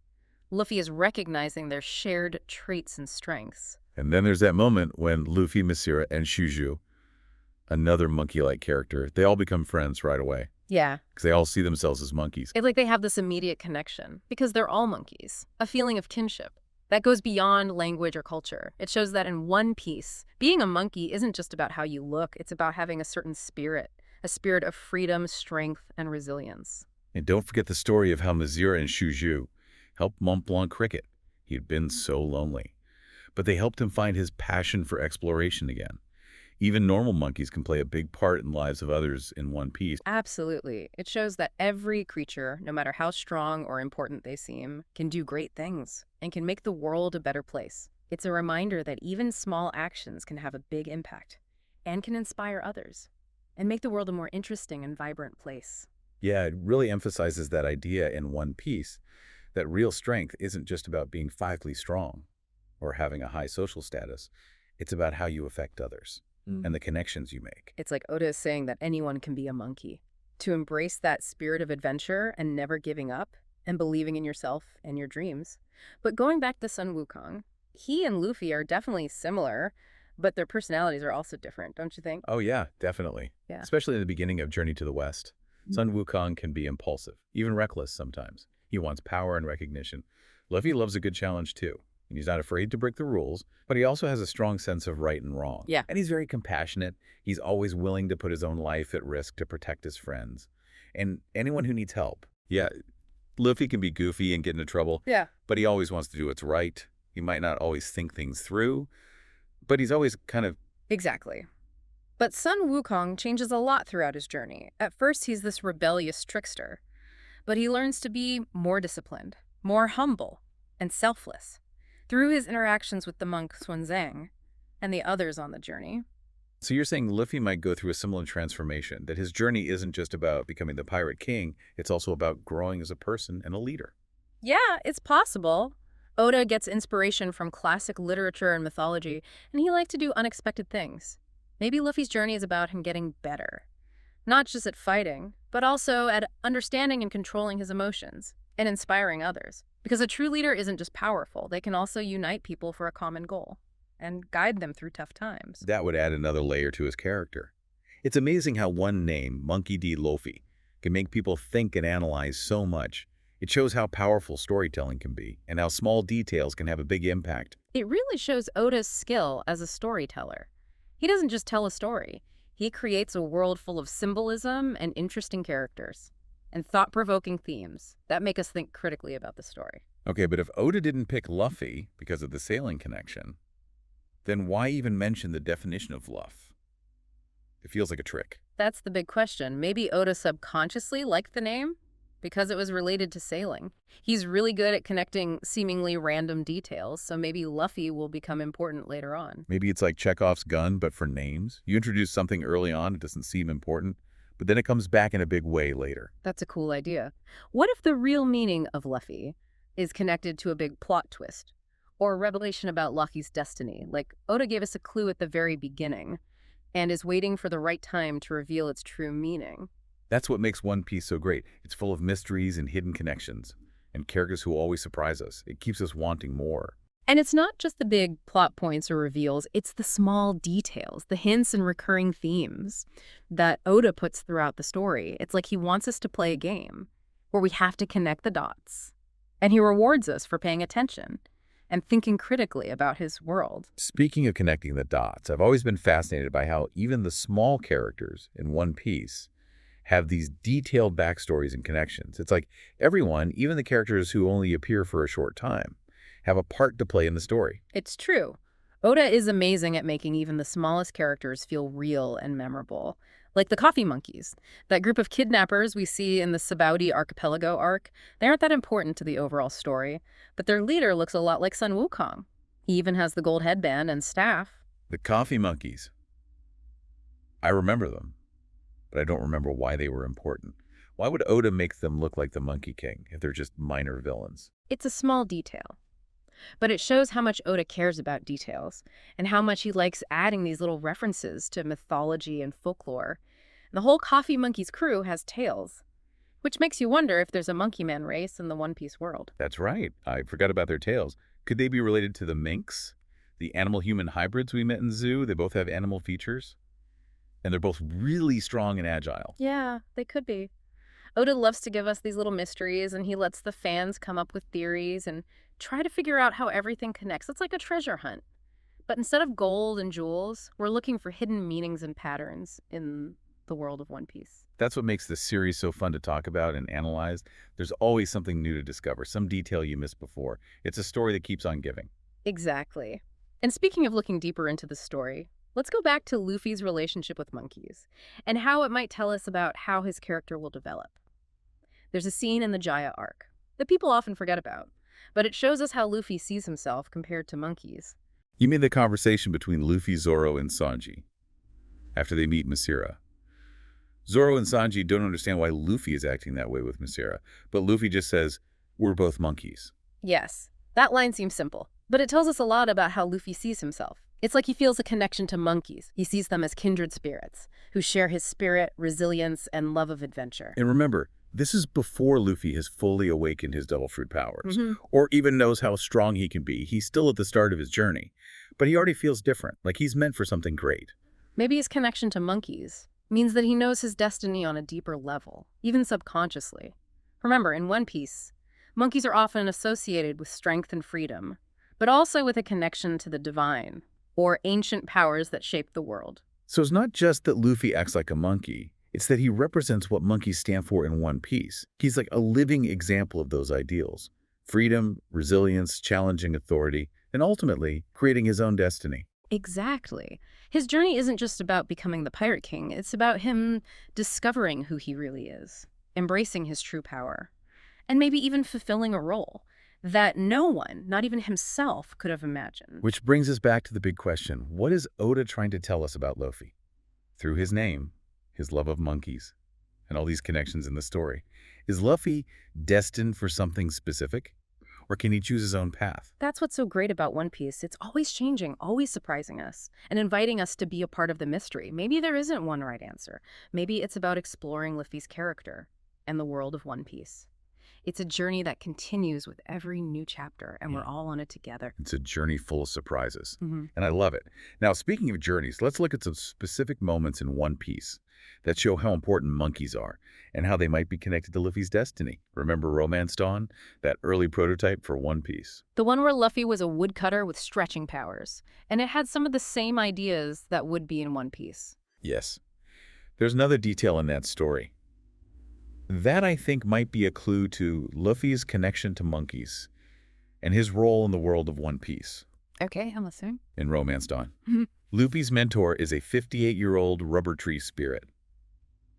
Luffy is recognizing their shared traits and strengths. And then there's that moment when Luffy, Masira, and Shuju, another monkey-like character, they all become friends right away. Yeah. Because they all see themselves as monkeys. It's like they have this immediate connection because they're all monkeys, a feeling of kinship that goes beyond language or culture. It shows that in One Piece, being a monkey isn't just about how you look, it's about having a certain spirit, a spirit of freedom, strength, and resilience. And don't forget the story of how Masira and Shuju helped Mont Blanc cricket. He had been so lonely. But they helped him find his passion for exploration again. Even normal monkeys can play a big part in the lives of others in One Piece. Absolutely. It shows that every creature, no matter how strong or important they seem, can do great things and can make the world a better place. It's a reminder that even small actions can have a big impact and can inspire others and make the world a more interesting and vibrant place. Yeah, it really emphasizes that idea in One Piece that real strength isn't just about being physically strong or having a high social status. It's about how you affect others and the connections you make. It's like Oda is saying that anyone can be a monkey. To embrace that spirit of adventure and never giving up and believing in yourself and your dreams. But going back to Sun Wukong, he and Luffy are definitely similar, but their personalities are also different, don't you think? Oh yeah, definitely. Yeah. Especially in the beginning of Journey to the West. Sun Wukong can be impulsive, even reckless sometimes. He wants power and recognition. Luffy loves a good challenge too. And he's not afraid to break the rules, but he also has a strong sense of right and wrong. Yeah. And he's very compassionate. He's always willing to put his own life at risk to protect his friends and anyone who needs help. Yeah, Luffy can be goofy and get into trouble, Yeah. but he always wants to do what's right. He might not always think things through, but he's always kind of... Exactly. But Sun Wukong changes a lot throughout his journey. At first, he's this rebellious trickster, but he learns to be more disciplined, more humble, and selfless through his interactions with the monk Xuanzang and the others on the journey. So you're saying Luffy might go through a similar transformation, that his journey isn't just about becoming the pirate king, it's also about growing as a person and a leader. Yeah, it's possible. Oda gets inspiration from classic literature and mythology, and he liked to do unexpected things. Maybe Luffy's journey is about him getting better. Not just at fighting, but also at understanding and controlling his emotions and inspiring others. Because a true leader isn't just powerful, they can also unite people for a common goal and guide them through tough times. That would add another layer to his character. It's amazing how one name, Monkey D. Luffy, can make people think and analyze so much. It shows how powerful storytelling can be and how small details can have a big impact. It really shows Oda's skill as a storyteller. He doesn't just tell a story. He creates a world full of symbolism and interesting characters and thought-provoking themes that make us think critically about the story. Okay, but if Oda didn't pick Luffy because of the sailing connection, then why even mention the definition of Luff? It feels like a trick. That's the big question. Maybe Oda subconsciously liked the name because it was related to sailing. He's really good at connecting seemingly random details, so maybe Luffy will become important later on. Maybe it's like Chekhov's gun, but for names. You introduce something early on, it doesn't seem important, but then it comes back in a big way later. That's a cool idea. What if the real meaning of Luffy is connected to a big plot twist or a revelation about Lucky's destiny? Like Oda gave us a clue at the very beginning and is waiting for the right time to reveal its true meaning. That's what makes One Piece so great. It's full of mysteries and hidden connections, and characters who always surprise us. It keeps us wanting more. And it's not just the big plot points or reveals, it's the small details, the hints and recurring themes that Oda puts throughout the story. It's like he wants us to play a game where we have to connect the dots. And he rewards us for paying attention and thinking critically about his world. Speaking of connecting the dots, I've always been fascinated by how even the small characters in One Piece have these detailed backstories and connections. It's like everyone, even the characters who only appear for a short time, have a part to play in the story. It's true. Oda is amazing at making even the smallest characters feel real and memorable. Like the Coffee Monkeys, that group of kidnappers we see in the Sabaody Archipelago arc. They aren't that important to the overall story, but their leader looks a lot like Sun Wukong. He even has the gold headband and staff. The Coffee Monkeys. I remember them, but I don't remember why they were important. Why would Oda make them look like the Monkey King if they're just minor villains? It's a small detail, but it shows how much Oda cares about details and how much he likes adding these little references to mythology and folklore. The whole Coffee Monkeys crew has tails, which makes you wonder if there's a Monkey Man race in the One Piece world. That's right. I forgot about their tails. Could they be related to the minks? The animal-human hybrids we met in Zoo? They both have animal features? And they're both really strong and agile. Yeah, they could be. Oda loves to give us these little mysteries, and he lets the fans come up with theories and try to figure out how everything connects. It's like a treasure hunt. But instead of gold and jewels, we're looking for hidden meanings and patterns in the world of One Piece. That's what makes this series so fun to talk about and analyze. There's always something new to discover, some detail you missed before. It's a story that keeps on giving. Exactly. And speaking of looking deeper into the story, let's go back to Luffy's relationship with monkeys and how it might tell us about how his character will develop. There's a scene in the Jaya arc that people often forget about, but it shows us how Luffy sees himself compared to monkeys. You mean the conversation between Luffy, Zoro, and Sanji after they meet Masira. Zoro and Sanji don't understand why Luffy is acting that way with Masira, but Luffy just says, "We're both monkeys." Yes, that line seems simple, but it tells us a lot about how Luffy sees himself. It's like he feels a connection to monkeys. He sees them as kindred spirits who share his spirit, resilience, and love of adventure. And remember, this is before Luffy has fully awakened his Devil Fruit powers, Mm-hmm. or even knows how strong he can be. He's still at the start of his journey, but he already feels different, like he's meant for something great. Maybe his connection to monkeys means that he knows his destiny on a deeper level, even subconsciously. Remember, in One Piece, monkeys are often associated with strength and freedom, but also with a connection to the divine, or ancient powers that shape the world. So it's not just that Luffy acts like a monkey, it's that he represents what monkeys stand for in One Piece. He's like a living example of those ideals. Freedom, resilience, challenging authority, and ultimately, creating his own destiny. Exactly. His journey isn't just about becoming the Pirate King, it's about him discovering who he really is, embracing his true power, and maybe even fulfilling a role that no one, not even himself, could have imagined. Which brings us back to the big question, what is Oda trying to tell us about Luffy? Through his name, his love of monkeys, and all these connections in the story. Is Luffy destined for something specific? Or can he choose his own path? That's what's so great about One Piece. It's always changing, always surprising us, and inviting us to be a part of the mystery. Maybe there isn't one right answer. Maybe it's about exploring Luffy's character and the world of One Piece. It's a journey that continues with every new chapter, and we're all on it together. It's a journey full of surprises. Mm-hmm. And I love it. Now, speaking of journeys, let's look at some specific moments in One Piece that show how important monkeys are and how they might be connected to Luffy's destiny. Remember Romance Dawn, that early prototype for One Piece? The one where Luffy was a woodcutter with stretching powers, and it had some of the same ideas that would be in One Piece. Yes. There's another detail in that story. That, I think, might be a clue to Luffy's connection to monkeys and his role in the world of One Piece. Okay, I'm listening. In Romance Dawn, Luffy's mentor is a 58-year-old rubber tree spirit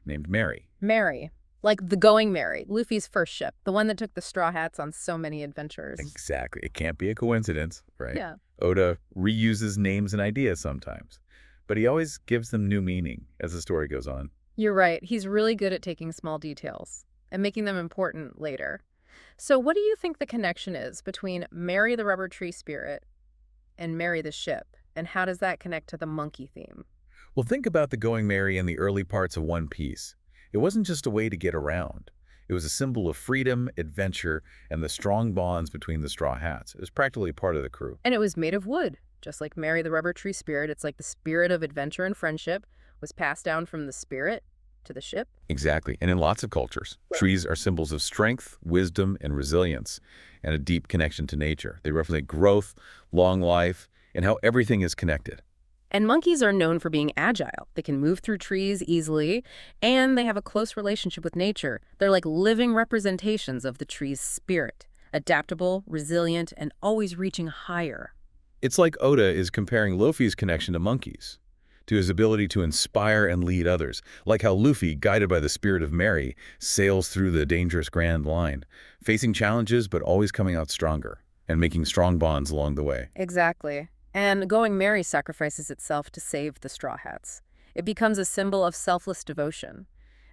named Mary. Mary. Like the Going Mary, Luffy's first ship, the one that took the Straw Hats on so many adventures. Exactly. It can't be a coincidence, right? Yeah. Oda reuses names and ideas sometimes, but he always gives them new meaning as the story goes on. You're right. He's really good at taking small details and making them important later. So what do you think the connection is between Mary the rubber tree spirit and Mary the ship? And how does that connect to the monkey theme? Well, think about the Going Merry in the early parts of One Piece. It wasn't just a way to get around. It was a symbol of freedom, adventure, and the strong bonds between the Straw Hats. It was practically part of the crew. And it was made of wood, just like Mary the rubber tree spirit. It's like the spirit of adventure and friendship was passed down from the spirit to the ship. Exactly. And in lots of cultures, trees are symbols of strength, wisdom, and resilience, and a deep connection to nature. They represent growth, long life, and how everything is connected. And monkeys are known for being agile. They can move through trees easily, and they have a close relationship with nature. They're like living representations of the tree's spirit, adaptable, resilient, and always reaching higher. It's like Oda is comparing Luffy's connection to monkeys, to his ability to inspire and lead others, like how Luffy, guided by the spirit of Mary, sails through the dangerous Grand Line, facing challenges but always coming out stronger and making strong bonds along the way. Exactly. And Going Merry sacrifices itself to save the Straw Hats. It becomes a symbol of selfless devotion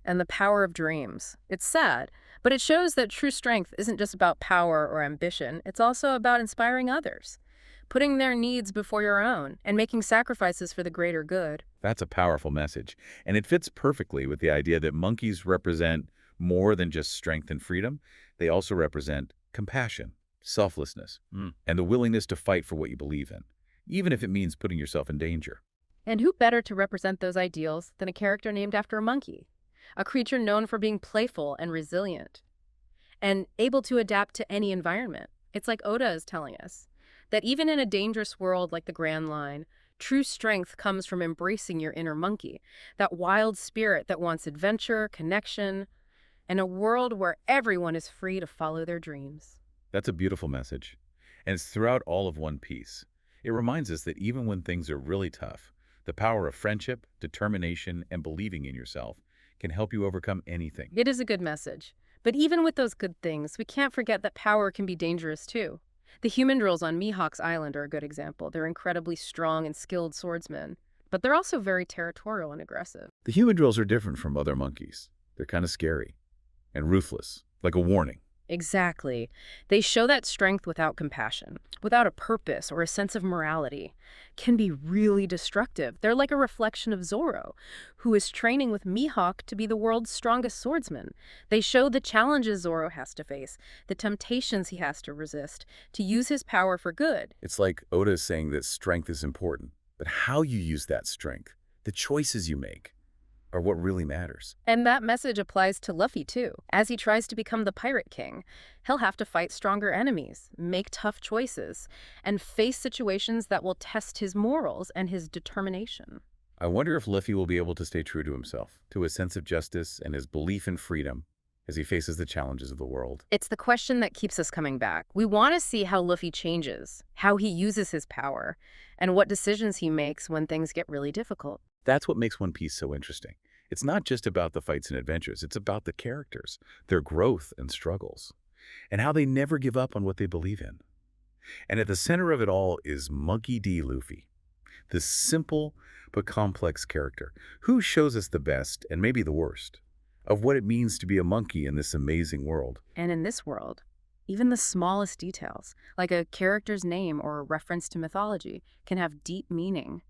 and the power of dreams. It's sad, but it shows that true strength isn't just about power or ambition. It's also about inspiring others, putting their needs before your own, and making sacrifices for the greater good. That's a powerful message, and it fits perfectly with the idea that monkeys represent more than just strength and freedom. They also represent compassion, selflessness, and the willingness to fight for what you believe in, even if it means putting yourself in danger. And who better to represent those ideals than a character named after a monkey? A creature known for being playful and resilient, and able to adapt to any environment. It's like Oda is telling us that even in a dangerous world like the Grand Line, true strength comes from embracing your inner monkey, that wild spirit that wants adventure, connection, and a world where everyone is free to follow their dreams. That's a beautiful message, and it's throughout all of One Piece. It reminds us that even when things are really tough, the power of friendship, determination, and believing in yourself can help you overcome anything. It is a good message. But even with those good things, we can't forget that power can be dangerous too. The human drills on Mihawk's Island are a good example. They're incredibly strong and skilled swordsmen, but they're also very territorial and aggressive. The human drills are different from other monkeys. They're kind of scary and ruthless, like a warning. Exactly. They show that strength without compassion, without a purpose or a sense of morality, can be really destructive. They're like a reflection of Zoro, who is training with Mihawk to be the world's strongest swordsman. They show the challenges Zoro has to face, the temptations he has to resist, to use his power for good. It's like Oda is saying that strength is important, but how you use that strength, the choices you make, are what really matters. And that message applies to Luffy, too. As he tries to become the Pirate King, he'll have to fight stronger enemies, make tough choices, and face situations that will test his morals and his determination. I wonder if Luffy will be able to stay true to himself, to his sense of justice and his belief in freedom as he faces the challenges of the world. It's the question that keeps us coming back. We want to see how Luffy changes, how he uses his power, and what decisions he makes when things get really difficult. That's what makes One Piece so interesting. It's not just about the fights and adventures. It's about the characters, their growth and struggles, and how they never give up on what they believe in. And at the center of it all is Monkey D. Luffy, this simple but complex character who shows us the best, and maybe the worst, of what it means to be a monkey in this amazing world. And in this world, Even the smallest details, like a character's name or a reference to mythology, can have deep meaning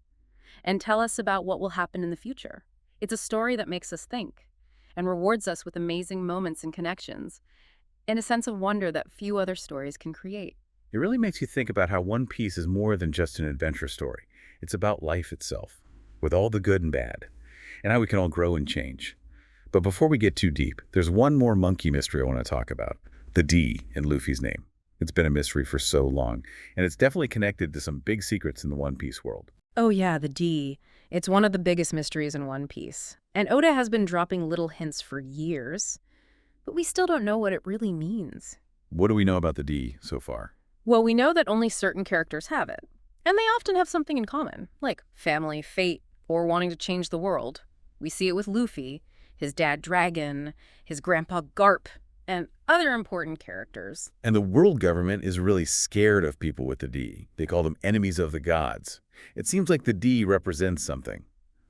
and tell us about what will happen in the future. It's a story that makes us think and rewards us with amazing moments and connections, and a sense of wonder that few other stories can create. It really makes you think about how One Piece is more than just an adventure story. It's about life itself, with all the good and bad, and how we can all grow and change. But before we get too deep, there's one more monkey mystery I want to talk about. The D in Luffy's name. It's been a mystery for so long, and it's definitely connected to some big secrets in the One Piece world. Oh yeah, the D. It's one of the biggest mysteries in One Piece. And Oda has been dropping little hints for years, but we still don't know what it really means. What do we know about the D so far? Well, we know that only certain characters have it, and they often have something in common, like family, fate, or wanting to change the world. We see it with Luffy, his dad Dragon, his grandpa Garp, and other important characters. And the world government is really scared of people with the D. They call them enemies of the gods. It seems like the D represents something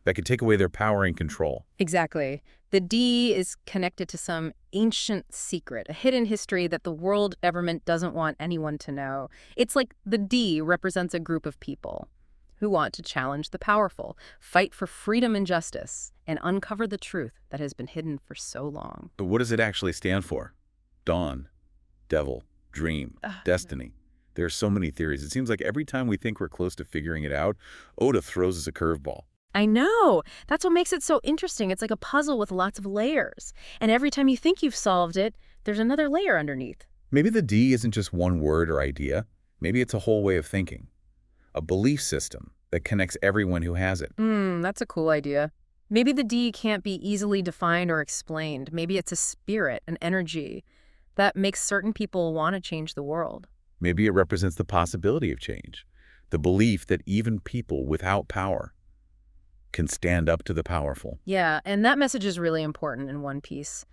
that could take away their power and control. Exactly. The D is connected to some ancient secret, a hidden history that the world government doesn't want anyone to know. It's like the D represents a group of people who want to challenge the powerful, fight for freedom and justice, and uncover the truth that has been hidden for so long. But what does it actually stand for? Dawn, devil, dream, destiny. There are so many theories. It seems like every time we think we're close to figuring it out, Oda throws us a curveball. I know. That's what makes it so interesting. It's like a puzzle with lots of layers. And every time you think you've solved it, there's another layer underneath. Maybe the D isn't just one word or idea. Maybe it's a whole way of thinking. A belief system that connects everyone who has it. That's a cool idea. Maybe the D can't be easily defined or explained. Maybe it's a spirit, an energy that makes certain people want to change the world. Maybe it represents the possibility of change, the belief that even people without power can stand up to the powerful. Yeah, and that message is really important in One Piece.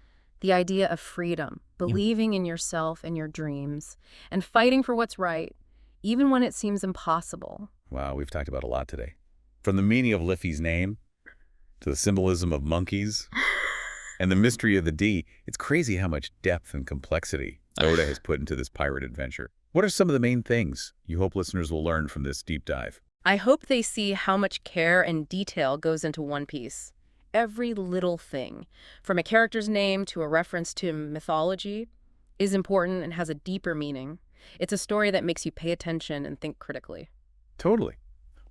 The idea of freedom, believing in yourself and your dreams, and fighting for what's right, even when it seems impossible. Wow, we've talked about a lot today. From the meaning of Luffy's name to the symbolism of monkeys and the mystery of the D, it's crazy how much depth and complexity Oda has put into this pirate adventure. What are some of the main things you hope listeners will learn from this deep dive? I hope they see how much care and detail goes into One Piece. Every little thing, from a character's name to a reference to mythology, is important and has a deeper meaning. It's a story that makes you pay attention and think critically. Totally.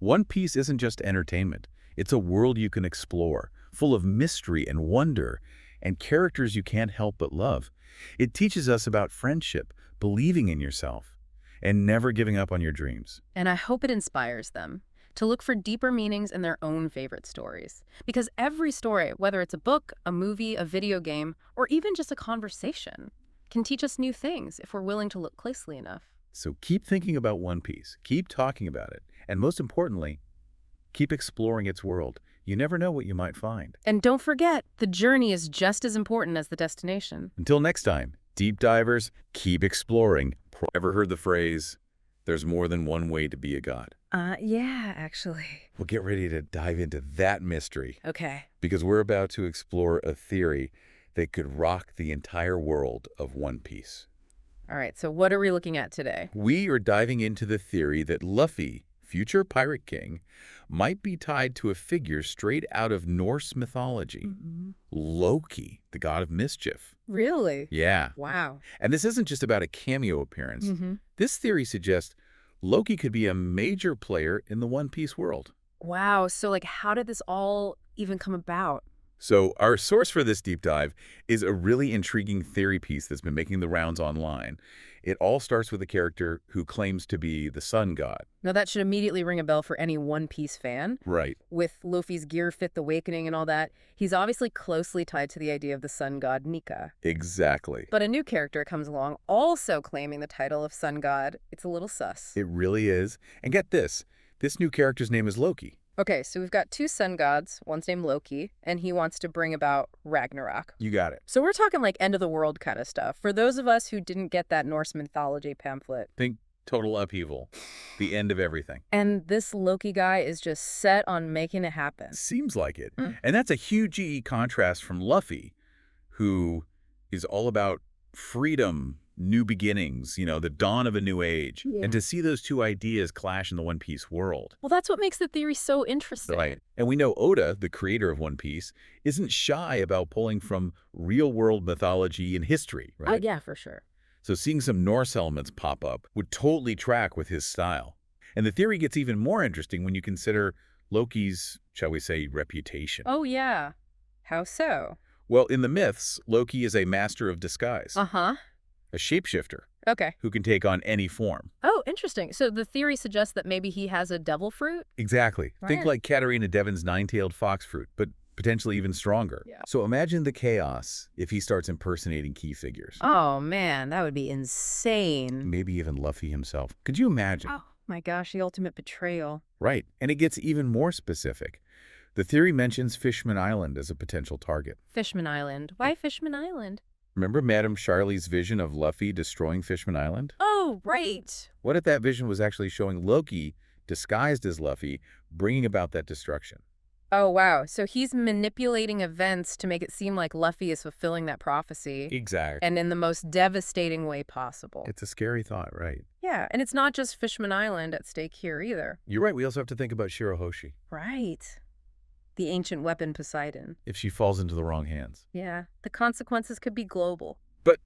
One Piece isn't just entertainment. It's a world you can explore, full of mystery and wonder, and characters you can't help but love. It teaches us about friendship, believing in yourself, and never giving up on your dreams. And I hope it inspires them to look for deeper meanings in their own favorite stories. Because every story, whether it's a book, a movie, a video game, or even just a conversation, can teach us new things if we're willing to look closely enough. So keep thinking about One Piece, keep talking about it, and most importantly, keep exploring its world. You never know what you might find. And don't forget, the journey is just as important as the destination. Until next time, deep divers, keep exploring. Ever heard the phrase, there's more than one way to be a god? Yeah, actually. Well, get ready to dive into that mystery, Okay. because we're about to explore a theory that could rock the entire world of One Piece. All right, so what are we looking at today? We are diving into the theory that Luffy, future Pirate King, might be tied to a figure straight out of Norse mythology. Loki, the god of mischief. Really? Yeah. Wow. And this isn't just about a cameo appearance. This theory suggests Loki could be a major player in the One Piece world. Wow, so like how did this all even come about? So our source for this deep dive is a really intriguing theory piece that's been making the rounds online. It all starts with a character who claims to be the sun god. Now that should immediately ring a bell for any One Piece fan. Right. With Luffy's Gear Fifth Awakening and all that, he's obviously closely tied to the idea of the sun god Nika. Exactly. But a new character comes along also claiming the title of sun god. It's a little sus. It really is. And get this new character's name is Loki. Okay, so we've got two sun gods. One's named Loki, and he wants to bring about Ragnarok. You got it. So we're talking like end of the world kind of stuff. For those of us who didn't get that Norse mythology pamphlet. Think total upheaval. The end of everything. And this Loki guy is just set on making it happen. Seems like it. And that's a huge contrast from Luffy, who is all about freedom, new beginnings, the dawn of a new age. Yeah. And to see those two ideas clash in the One Piece world. Well, that's what makes the theory so interesting. Right. And we know Oda, the creator of One Piece, isn't shy about pulling from real-world mythology and history, right? Yeah, for sure. So seeing some Norse elements pop up would totally track with his style. And the theory gets even more interesting when you consider Loki's, shall we say, reputation. Oh, yeah. How so? Well, in the myths, Loki is a master of disguise, Uh-huh. a shapeshifter Okay. who can take on any form. Oh, interesting. So the theory suggests that maybe he has a devil fruit? Exactly. Think Right. like Katarina Devon's nine-tailed fox fruit, but potentially even stronger. Yeah. So imagine the chaos if he starts impersonating key figures. Oh, man, that would be insane. Maybe even Luffy himself. Could you imagine? Oh, my gosh, the ultimate betrayal. Right. And it gets even more specific. The theory mentions Fishman Island as a potential target. Fishman Island. Why Fishman Island? Remember Madame Charlie's vision of Luffy destroying Fishman Island? Oh, right. What if that vision was actually showing Loki, disguised as Luffy, bringing about that destruction? Oh, wow. So he's manipulating events to make it seem like Luffy is fulfilling that prophecy. Exactly. And in the most devastating way possible. It's a scary thought, right? Yeah, and it's not just Fishman Island at stake here either. You're right. We also have to think about Shirahoshi Right. The ancient weapon Poseidon. if she falls into the wrong hands. Yeah, the consequences could be global. But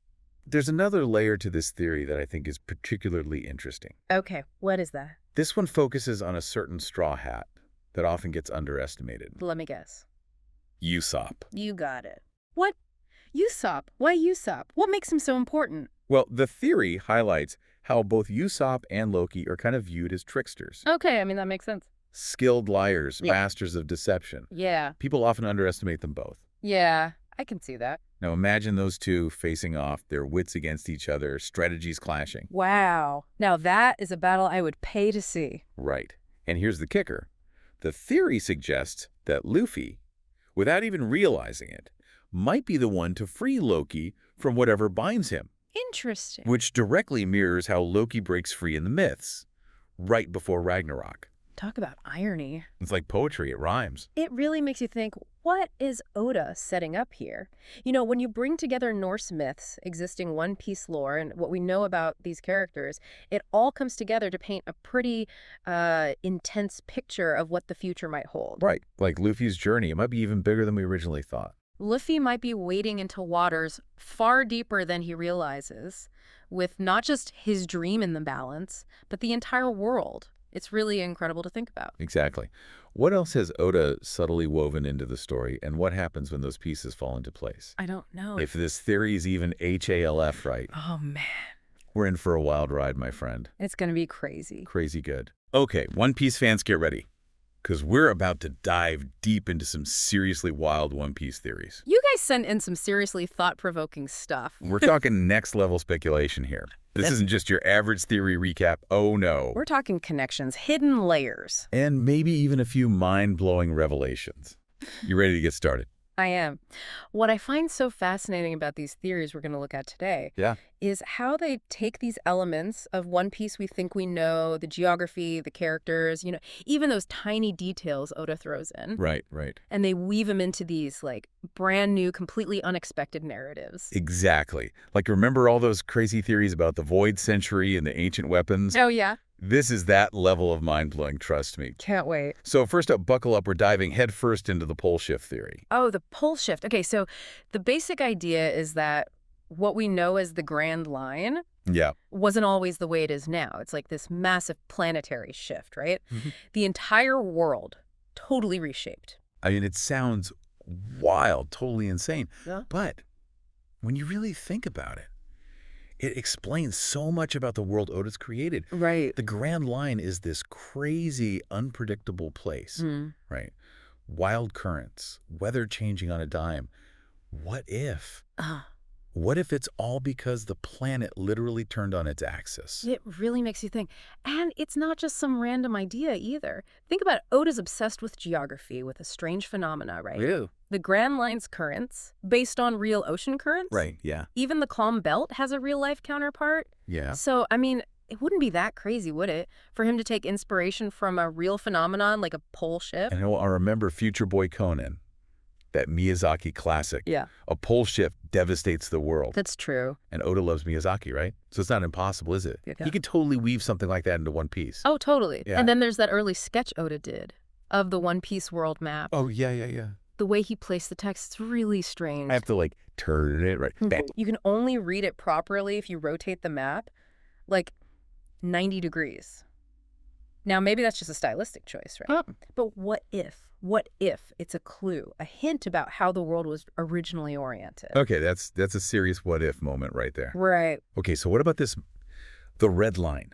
there's another layer to this theory that I think is particularly interesting. Okay, what is that? This one focuses on a certain straw hat that often gets underestimated. Let me guess. Usopp. You got it. What? Usopp? Why Usopp? What makes him so important? Well, the theory highlights how both Usopp and Loki are kind of viewed as tricksters. Okay, I mean, that makes sense. Skilled liars, Yeah. masters of deception. Yeah. People often underestimate them both. Yeah, I can see that. Now imagine those two facing off, their wits against each other, strategies clashing. Wow. Now that is a battle I would pay to see. Right. And here's the kicker. The theory suggests that Luffy, without even realizing it, might be the one to free Loki from whatever binds him, Interesting. which directly mirrors how Loki breaks free in the myths, right before Ragnarok. Talk about irony. It's like poetry, it rhymes. It really makes you think, what is Oda setting up here? You know, when you bring together Norse myths, existing One Piece lore, and what we know about these characters, it all comes together to paint a pretty intense picture of what the future might hold. Right. Like Luffy's journey, it might be even bigger than we originally thought. Luffy might be wading into waters far deeper than he realizes, with not just his dream in the balance, but the entire world. It's really incredible to think about. Exactly. What else has Oda subtly woven into the story, and what happens when those pieces fall into place? I don't know. If this theory is even HALF right, Oh, man. we're in for a wild ride, my friend. It's going to be crazy. Crazy good. Okay, One Piece fans, get ready, because we're about to dive deep into some seriously wild One Piece theories. You guys sent in some seriously thought-provoking stuff. We're talking next-level speculation here. This isn't just your average theory recap. Oh, no. We're talking connections, hidden layers. And maybe even a few mind-blowing revelations. You ready to get started? I am. What I find so fascinating about these theories we're going to look at today Yeah. is how they take these elements of One Piece we think we know, the geography, the characters, you know, even those tiny details Oda throws in, Right, right. and they weave them into these, like, brand new, completely unexpected narratives. Exactly. Like, remember all those crazy theories about the Void Century and the ancient weapons? Oh, yeah? This is that level of mind-blowing, trust me. Can't wait. So first up, buckle up, we're diving headfirst into the pole shift theory. Oh, the pole shift. Okay, so the basic idea is that what we know as the Grand Line Yeah. wasn't always the way it is now. It's like this massive planetary shift, right? Mhm. The entire world totally reshaped. I mean, it sounds wild, totally insane. Yeah. But when you really think about it, it explains so much about the world Oda's created. Right. The Grand Line is this crazy, unpredictable place, right? Wild currents, weather changing on a dime. What if? What if it's all because the planet literally turned on its axis? It really makes you think. And it's not just some random idea either. Think about it. Oda's obsessed with geography, with a strange phenomena, right? Yeah. The Grand Line's currents, based on real ocean currents. Right, yeah. Even the Calm Belt has a real-life counterpart. Yeah. So, I mean, it wouldn't be that crazy, would it, for him to take inspiration from a real phenomenon like a pole shift? And I remember Future Boy Conan. That Miyazaki classic. Yeah. A pole shift devastates the world. That's true. And Oda loves Miyazaki, right? So it's not impossible, is it? Yeah. He could totally weave something like that into one piece. Oh, totally. Yeah. And then there's that early sketch Oda did of the One Piece world map. Oh, yeah. The way he placed the text, it's really strange. I have to, like, turn it right. Bam. You can only read it properly if you rotate the map like 90 degrees. Now, maybe that's just a stylistic choice, right? But what if it's a clue, a hint about how the world was originally oriented? Okay, that's a serious what-if moment right there. Right. Okay, so what about this, the red line?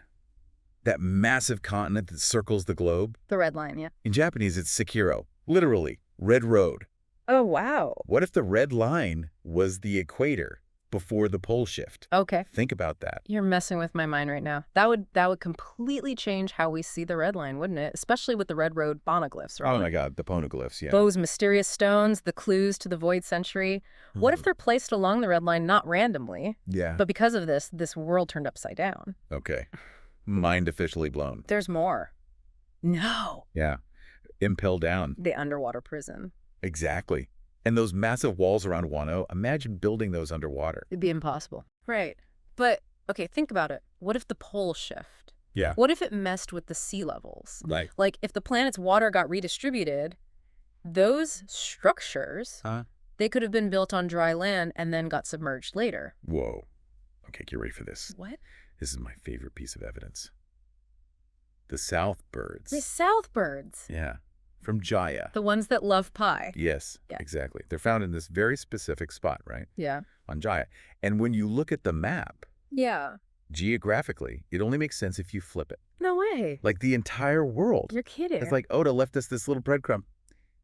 That massive continent that circles the globe? The red line, yeah. In Japanese, it's Sekiro. Literally, red road. Oh, wow. What if the red line was the equator before the pole shift? Okay. Think about that. You're messing with my mind right now. That would completely change how we see the red line, wouldn't it? Especially with the red road poneglyphs, right? Oh my God, the poneglyphs, yeah. Those mysterious stones, the clues to the Void Century. What if they're placed along the red line not randomly, Yeah. but because of this world turned upside down? Okay. Mind officially blown. There's more. No. Yeah. Impel down. The underwater prison. Exactly. And those massive walls around Wano, imagine building those underwater. It'd be impossible. Right. But, okay, think about it. What if the pole shift? Yeah. What if it messed with the sea levels? Like, if the planet's water got redistributed, those structures, they could have been built on dry land and then got submerged later. Whoa. Okay, get ready for this. What? This is my favorite piece of evidence. The Southbirds. The Southbirds. Yeah. From Jaya. The ones that love pie. Yes, Yeah. exactly. They're found in this very specific spot, right? Yeah. On Jaya. And when you look at the map, Yeah. geographically, it only makes sense if you flip it. No way. Like the entire world. You're kidding. It's like Oda left us this little breadcrumb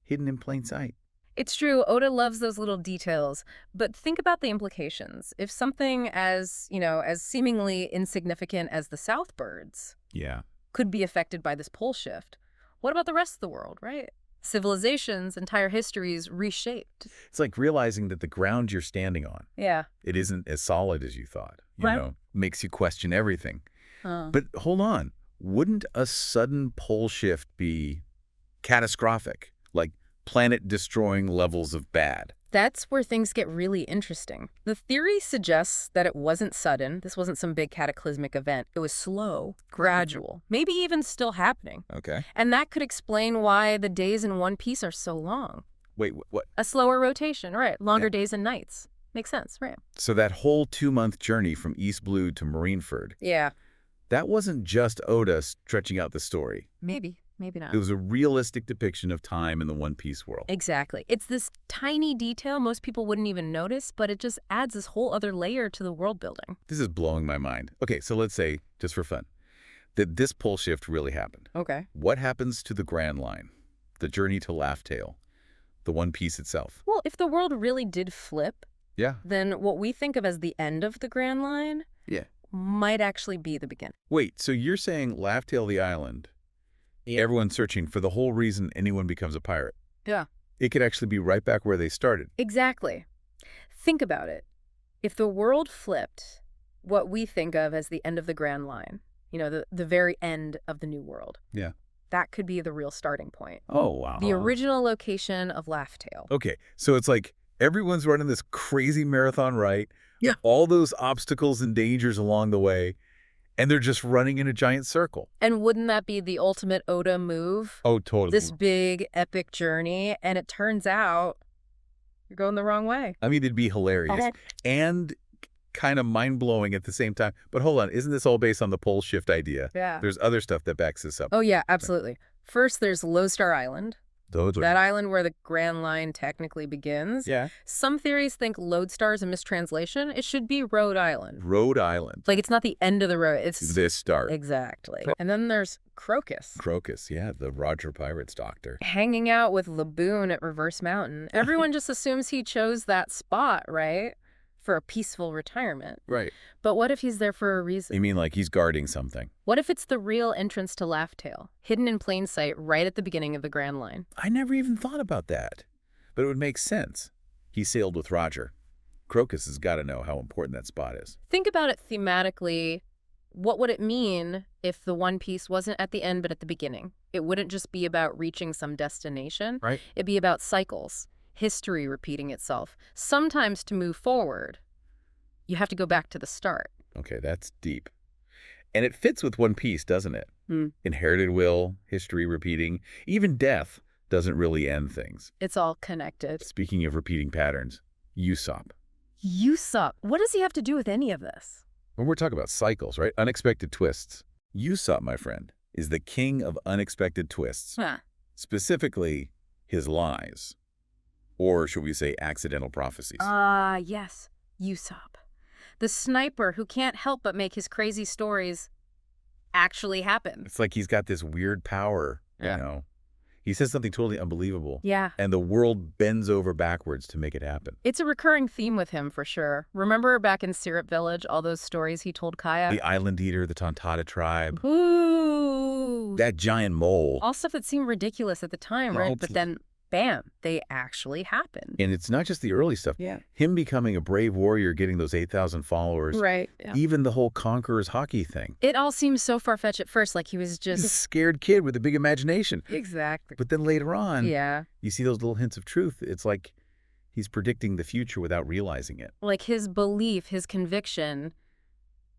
hidden in plain sight. It's true. Oda loves those little details. But think about the implications. If something as, as seemingly insignificant as the Southbirds Yeah. could be affected by this pole shift, what about the rest of the world, right? Civilizations, entire histories reshaped. It's like realizing that the ground you're standing on, Yeah. it isn't as solid as you thought. You Right. know, makes you question everything. Oh. But hold on. Wouldn't a sudden pole shift be catastrophic? Like planet-destroying levels of bad? That's where things get really interesting. The theory suggests that it wasn't sudden. This wasn't some big cataclysmic event. It was slow, gradual, maybe even still happening. Okay. And that could explain why the days in One Piece are so long. Wait, what? A slower rotation, right? Longer Yeah. days and nights. Makes sense, right? So that whole 2-month journey from East Blue to Marineford, Yeah. that wasn't just Oda stretching out the story. Maybe not. It was a realistic depiction of time in the One Piece world. Exactly. It's this tiny detail most people wouldn't even notice, but it just adds this whole other layer to the world building. This is blowing my mind. Okay, so let's say, just for fun, that this pole shift really happened. Okay. What happens to the Grand Line, the journey to Laugh Tale, the One Piece itself? Well, if the world really did flip, Yeah. then what we think of as the end of the Grand Line Yeah. might actually be the beginning. Wait, so you're saying Laugh Tale the island, everyone's searching for the whole reason anyone becomes a pirate. Yeah. It could actually be right back where they started. Exactly. Think about it. If the world flipped, what we think of as the end of the Grand Line, the very end of the New World. Yeah. That could be the real starting point. Oh, wow. The original location of Laugh Tale. Okay, so it's like everyone's running this crazy marathon, right? Yeah. All those obstacles and dangers along the way, and they're just running in a giant circle. And wouldn't that be the ultimate Oda move? Oh, totally. This big, epic journey, and it turns out you're going the wrong way. I mean, it'd be hilarious and kind of mind-blowing at the same time. But hold on, isn't this all based on the pole shift idea? Yeah. There's other stuff that backs this up. Oh, yeah, absolutely. First, there's Lodestar Island. Those are... That island where the Grand Line technically begins. Yeah. Some theories think Lodestar is a mistranslation. It should be Rhode Island. Rhode Island. Like, it's not the end of the road. It's This start. Exactly. And then there's Crocus. Crocus, yeah, the Roger Pirates doctor. Hanging out with Laboon at Reverse Mountain. Everyone just assumes he chose that spot, right? For a peaceful retirement. Right. But what if he's there for a reason? You mean like he's guarding something? What if it's the real entrance to Laugh Tale, hidden in plain sight right at the beginning of the Grand Line? I never even thought about that. But it would make sense. He sailed with Roger. Crocus has got to know how important that spot is. Think about it thematically. What would it mean if the One Piece wasn't at the end but at the beginning? It wouldn't just be about reaching some destination. Right. It'd be about cycles. history repeating itself. Sometimes to move forward, you have to go back to the start. Okay, that's deep. And it fits with One Piece, doesn't it? Hmm. Inherited will, history repeating, even death doesn't really end things. It's all connected. Speaking of repeating patterns, Usopp. Usopp, what does he have to do with any of this? When we're talking about cycles, right? Unexpected twists. Usopp, my friend, is the king of unexpected twists. Huh. Specifically, his lies. Or should we say accidental prophecies? Yes, Usopp. The sniper who can't help but make his crazy stories actually happen. It's like he's got this weird power, Yeah. you know. He says something totally unbelievable. Yeah. And the world bends over backwards to make it happen. It's a recurring theme with him, for sure. Remember back in Syrup Village, all those stories he told Kaya? The Island Eater, the Tontada tribe, Ooh. that giant mole. All stuff that seemed ridiculous at the time, right? But then, bam, they actually happened. And it's not just the early stuff. Yeah. Him becoming a brave warrior, getting those 8,000 followers. Right. Yeah. Even the whole Conqueror's hockey thing. It all seems so far-fetched at first, like he was He's a just... scared kid with a big imagination. Exactly. But then later on, Yeah. you see those little hints of truth. It's like he's predicting the future without realizing it. Like his belief, his conviction,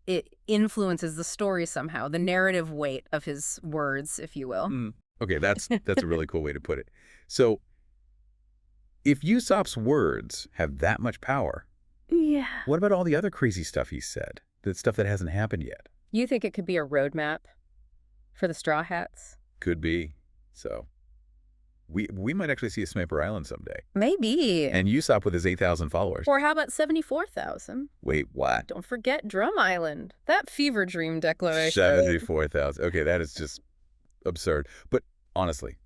it influences the story somehow, the narrative weight of his words, if you will. Okay, that's a really cool way to put it. So, if Usopp's words have that much power, Yeah. what about all the other crazy stuff he's said? The stuff that hasn't happened yet? You think it could be a roadmap for the Straw Hats? Could be. So, we might actually see a Sniper Island someday. Maybe. And Usopp with his 8,000 followers. Or how about 74,000? Wait, what? Don't forget Drum Island. That fever dream declaration. 74,000. Okay, that is just absurd. But honestly,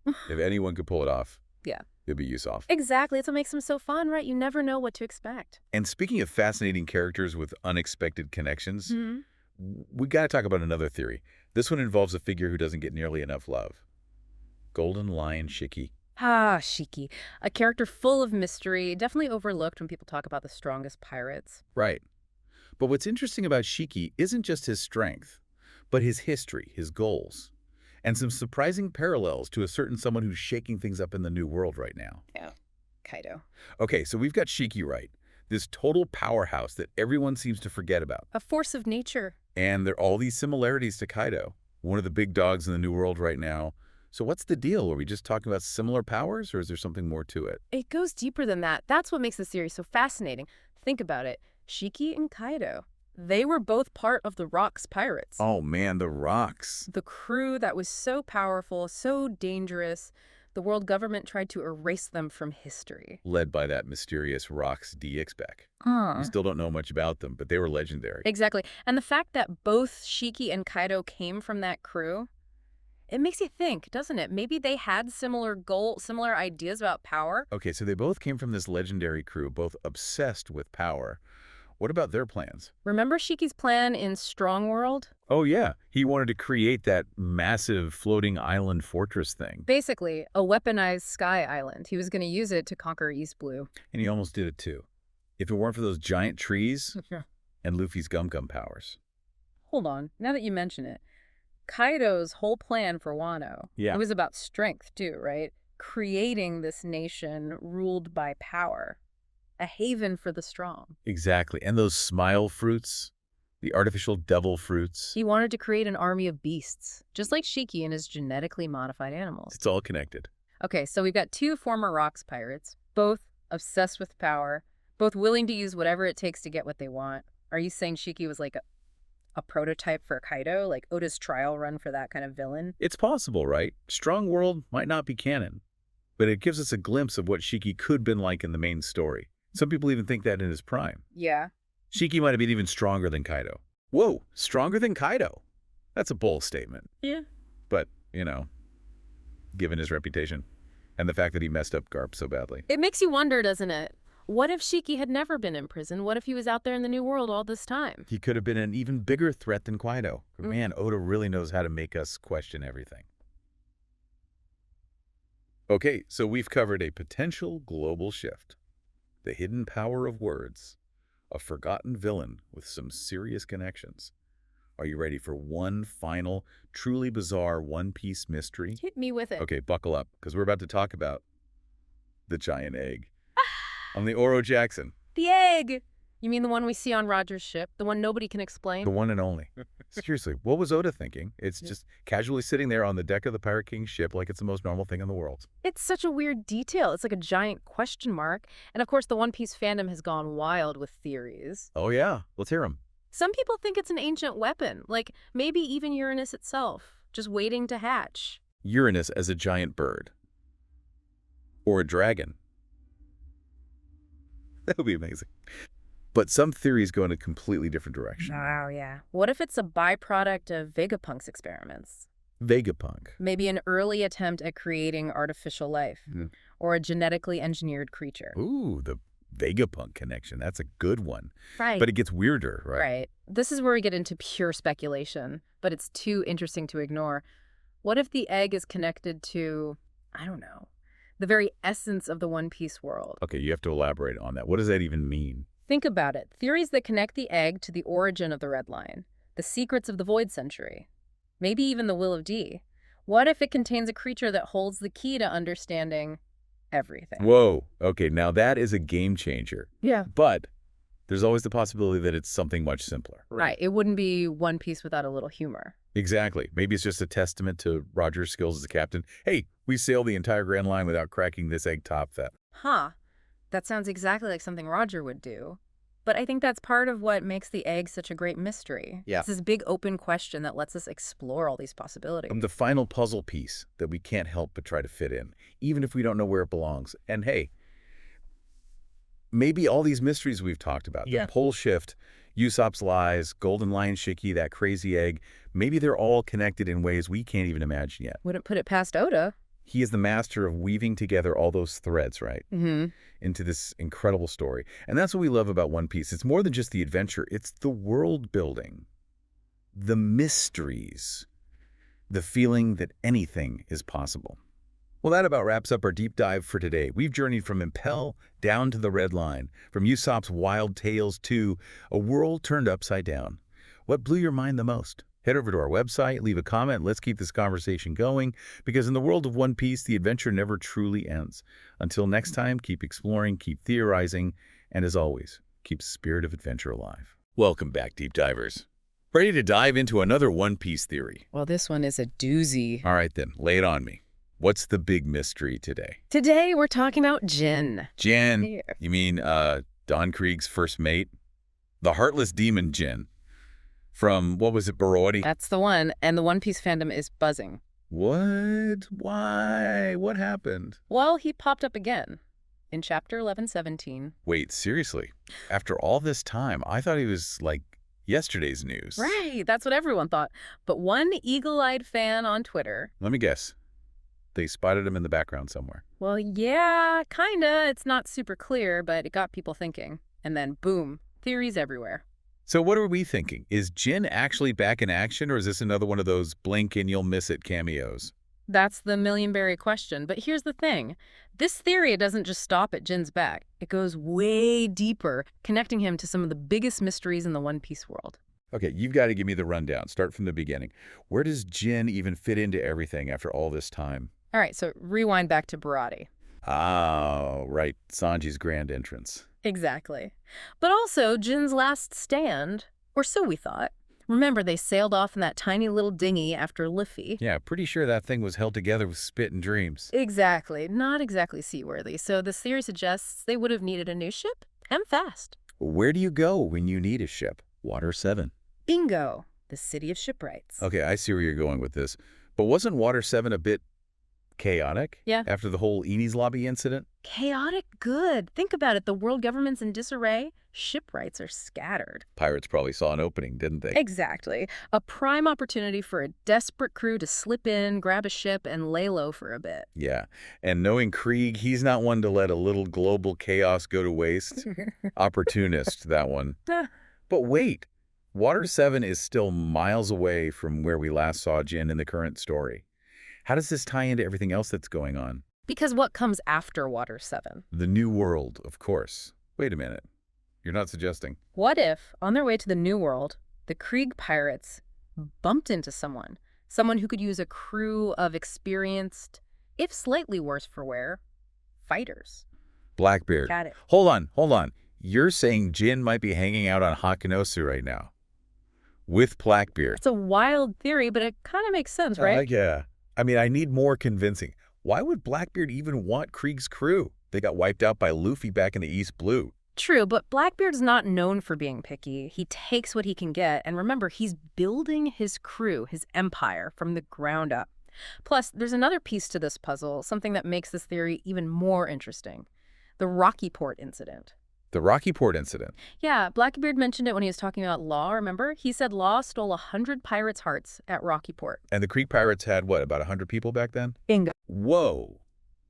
if anyone could pull it off, Yeah. it'd be Usopp. Exactly. It's what makes them so fun, right? You never know what to expect. And speaking of fascinating characters with unexpected connections, Hmm. we got to talk about another theory. This one involves a figure who doesn't get nearly enough love. Golden Lion Shiki. Ah, Shiki. A character full of mystery, definitely overlooked when people talk about the strongest pirates. Right. But what's interesting about Shiki isn't just his strength, but his history, his goals, and some surprising parallels to a certain someone who's shaking things up in the new world right now. Yeah. Kaido. Okay, so we've got Shiki right, this total powerhouse that everyone seems to forget about. A force of nature. And there are all these similarities to Kaido, one of the big dogs in the new world right now. So what's the deal? Are we just talking about similar powers, or is there something more to it? It goes deeper than that. That's what makes the series so fascinating. Think about it. Shiki and Kaido, they were both part of the Rocks pirates. Oh man, the rocks. The crew that was so powerful, so dangerous, the world government tried to erase them from history. Led by that mysterious Rocks DX Beck. Huh. We still don't know much about them, but they were legendary. Exactly. And the fact that both Shiki and Kaido came from that crew, it makes you think, doesn't it? Maybe they had similar ideas about power. Okay, so they both came from this legendary crew, both obsessed with power. What about their plans? Remember Shiki's plan in Strong World? Oh yeah, he wanted to create that massive floating island fortress thing. Basically, a weaponized sky island. He was going to use it to conquer East Blue. And he almost did it too. If it weren't for those giant trees and Luffy's Gum Gum powers. Hold on. Now that you mention it, Kaido's whole plan for Wano, Yeah. it was about strength too, right? Creating this nation ruled by power. A haven for the strong. Exactly. And those smile fruits, the artificial devil fruits. He wanted to create an army of beasts, just like Shiki and his genetically modified animals. It's all connected. Okay, so we've got two former Rocks pirates, both obsessed with power, both willing to use whatever it takes to get what they want. Are you saying Shiki was like a prototype for Kaido, like Oda's trial run for that kind of villain? It's possible, right? Strong World might not be canon, but it gives us a glimpse of what Shiki could have been like in the main story. Some people even think that in his prime. Yeah. Shiki might have been even stronger than Kaido. Whoa, stronger than Kaido? That's a bold statement. Yeah. But, you know, given his reputation and the fact that he messed up Garp so badly. It makes you wonder, doesn't it? What if Shiki had never been in prison? What if he was out there in the New World all this time? He could have been an even bigger threat than Kaido. Man, Oda really knows how to make us question everything. Okay, so we've covered a potential global shift, the hidden power of words, a forgotten villain with some serious connections. Are you ready for one final, truly bizarre One Piece mystery? Hit me with it. Okay, buckle up, because we're about to talk about the giant egg. I'm the Oro Jackson, The egg! You mean the one we see on Roger's ship? The one nobody can explain? the one and only. Seriously, what was Oda thinking? It's just casually sitting there on the deck of the Pirate King's ship like it's the most normal thing in the world. It's such a weird detail. It's like a giant question mark. And of course, the One Piece fandom has gone wild with theories. Oh yeah, let's hear him. Some people think it's an ancient weapon, like maybe even Uranus itself, just waiting to hatch. Uranus as a giant bird. Or a dragon. That would be amazing. But some theories go in a completely different direction. Oh, yeah. What if it's a byproduct of Vegapunk's experiments? Vegapunk. Maybe an early attempt at creating artificial life, or a genetically engineered creature. Ooh, the Vegapunk connection. That's a good one. Right. But it gets weirder, right? Right. This is where we get into pure speculation, but it's too interesting to ignore. What if the egg is connected to, I don't know, the very essence of the One Piece world? Okay, you have to elaborate on that. What does that even mean? Think about it. Theories that connect the egg to the origin of the Red Line, the secrets of the Void Century, maybe even the Will of D. What if it contains a creature that holds the key to understanding everything? Whoa. Okay, now that is a game changer. Yeah. But there's always the possibility that it's something much simpler. Right. It wouldn't be One Piece without a little humor. Exactly. Maybe it's just a testament to Roger's skills as a captain. Hey, we sailed the entire Grand Line without cracking this egg top that. Huh. That sounds exactly like something Roger would do. But I think that's part of what makes the egg such a great mystery. Yeah. It's this big open question that lets us explore all these possibilities. The final puzzle piece that we can't help but try to fit in, even if we don't know where it belongs. And hey, maybe all these mysteries we've talked about, the pole shift, Usopp's lies, Golden Lion Shiki, that crazy egg, maybe they're all connected in ways we can't even imagine yet. Wouldn't put it past Oda. He is the master of weaving together all those threads, right? Mm-hmm. Into this incredible story. And that's what we love about One Piece. It's more than just the adventure. It's the world building, the mysteries, the feeling that anything is possible. Well, that about wraps up our deep dive for today. We've journeyed from Impel down to the Red Line, from Usopp's wild tales to a world turned upside down. What blew your mind the most? Head over to our website, leave a comment, let's keep this conversation going, because in the world of One Piece, the adventure never truly ends. Until next time, keep exploring, keep theorizing, and as always, keep the spirit of adventure alive. Welcome back, Deep Divers. Ready to dive into another One Piece theory? Well, this one is a doozy. All right then, lay it on me. What's the big mystery today? Today, we're talking about Jin. Jin? Yeah. You mean Don Krieg's first mate? The heartless demon Jin. From, what was it, Barodi? That's the one, and the One Piece fandom is buzzing. What? Why? What happened? Well, he popped up again in chapter 1117. Wait, seriously? After all this time, I thought he was, like, yesterday's news. Right, that's what everyone thought. But one eagle-eyed fan on Twitter... Let me guess. They spotted him in the background somewhere. Well, yeah, kinda. It's not super clear, but it got people thinking. And then, boom, theories everywhere. So what are we thinking? Is Jin actually back in action, or is this another one of those blink and you'll miss it cameos? That's the million-berry question. But here's the thing. This theory doesn't just stop at Jin's back. It goes way deeper, connecting him to some of the biggest mysteries in the One Piece world. Okay, you've got to give me the rundown. Start from the beginning. Where does Jin even fit into everything after all this time? All right, so rewind back to Barati. Oh, right. Sanji's grand entrance. Exactly. But also Jin's last stand, or so we thought. Remember, they sailed off in that tiny little dinghy after Luffy. Yeah, pretty sure that thing was held together with spit and dreams. Exactly. Not exactly seaworthy. So this theory suggests they would have needed a new ship, and fast. Where do you go when you need a ship? Water 7. Bingo. The city of shipwrights. Okay, I see where you're going with this. But wasn't Water 7 a bit chaotic? Yeah. After the whole Enies Lobby incident? Chaotic good. Think about it. The world government's in disarray. Shipwrights are scattered. Pirates probably saw an opening, didn't they? Exactly. A prime opportunity for a desperate crew to slip in, grab a ship, and lay low for a bit. Yeah. And knowing Krieg, he's not one to let a little global chaos go to waste. Opportunist, that one. But wait. Water 7 is still miles away from where we last saw Jin in the current story. How does this tie into everything else that's going on? Because what comes after Water 7? The New World, of course. Wait a minute. You're not suggesting. What if, on their way to the New World, the Krieg pirates bumped into someone who could use a crew of experienced, if slightly worse for wear, fighters. Blackbeard. Got it. Hold on. You're saying Jin might be hanging out on Hakanosu right now with Blackbeard. It's a wild theory, but it kind of makes sense, right? Yeah. I mean, I need more convincing. Why would Blackbeard even want Krieg's crew? They got wiped out by Luffy back in the East Blue. True, but Blackbeard's not known for being picky. He takes what he can get, and remember, he's building his crew, his empire, from the ground up. Plus, there's another piece to this puzzle, something that makes this theory even more interesting. The Rocky Port incident. The Rocky Port incident. Yeah, Blackbeard mentioned it when he was talking about Law, remember? He said Law stole 100 pirates' hearts at Rocky Port. And the Krieg pirates had, what, about 100 people back then? Bingo. Whoa.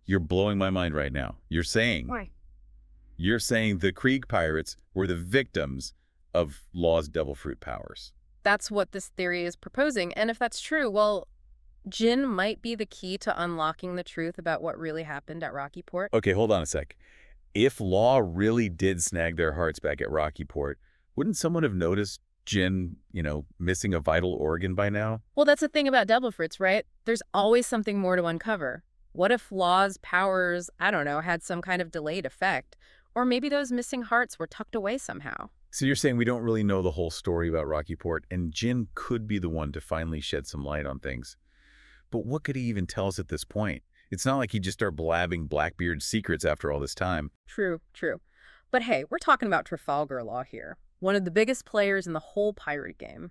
You're blowing my mind right now. You're saying the Krieg pirates were the victims of Law's devil fruit powers. That's what this theory is proposing, and if that's true, well, Jin might be the key to unlocking the truth about what really happened at Rocky Port. Okay, hold on a sec. If Law really did snag their hearts back at Rocky Port, wouldn't someone have noticed Jin, missing a vital organ by now? Well, that's the thing about devil fruits, right? There's always something more to uncover. What if Law's powers, I don't know, had some kind of delayed effect? Or maybe those missing hearts were tucked away somehow. So you're saying we don't really know the whole story about Rocky Port, and Jin could be the one to finally shed some light on things. But what could he even tell us at this point? It's not like he'd just start blabbing Blackbeard's secrets after all this time. True. But hey, we're talking about Trafalgar Law here, one of the biggest players in the whole pirate game.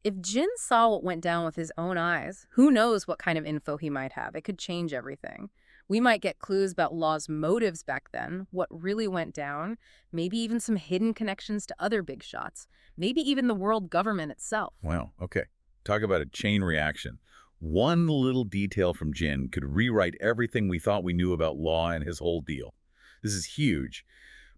If Jin saw what went down with his own eyes, who knows what kind of info he might have. It could change everything. We might get clues about Law's motives back then, what really went down, maybe even some hidden connections to other big shots, maybe even the world government itself. Wow, okay. Talk about a chain reaction. One little detail from Jin could rewrite everything we thought we knew about Law and his whole deal. This is huge.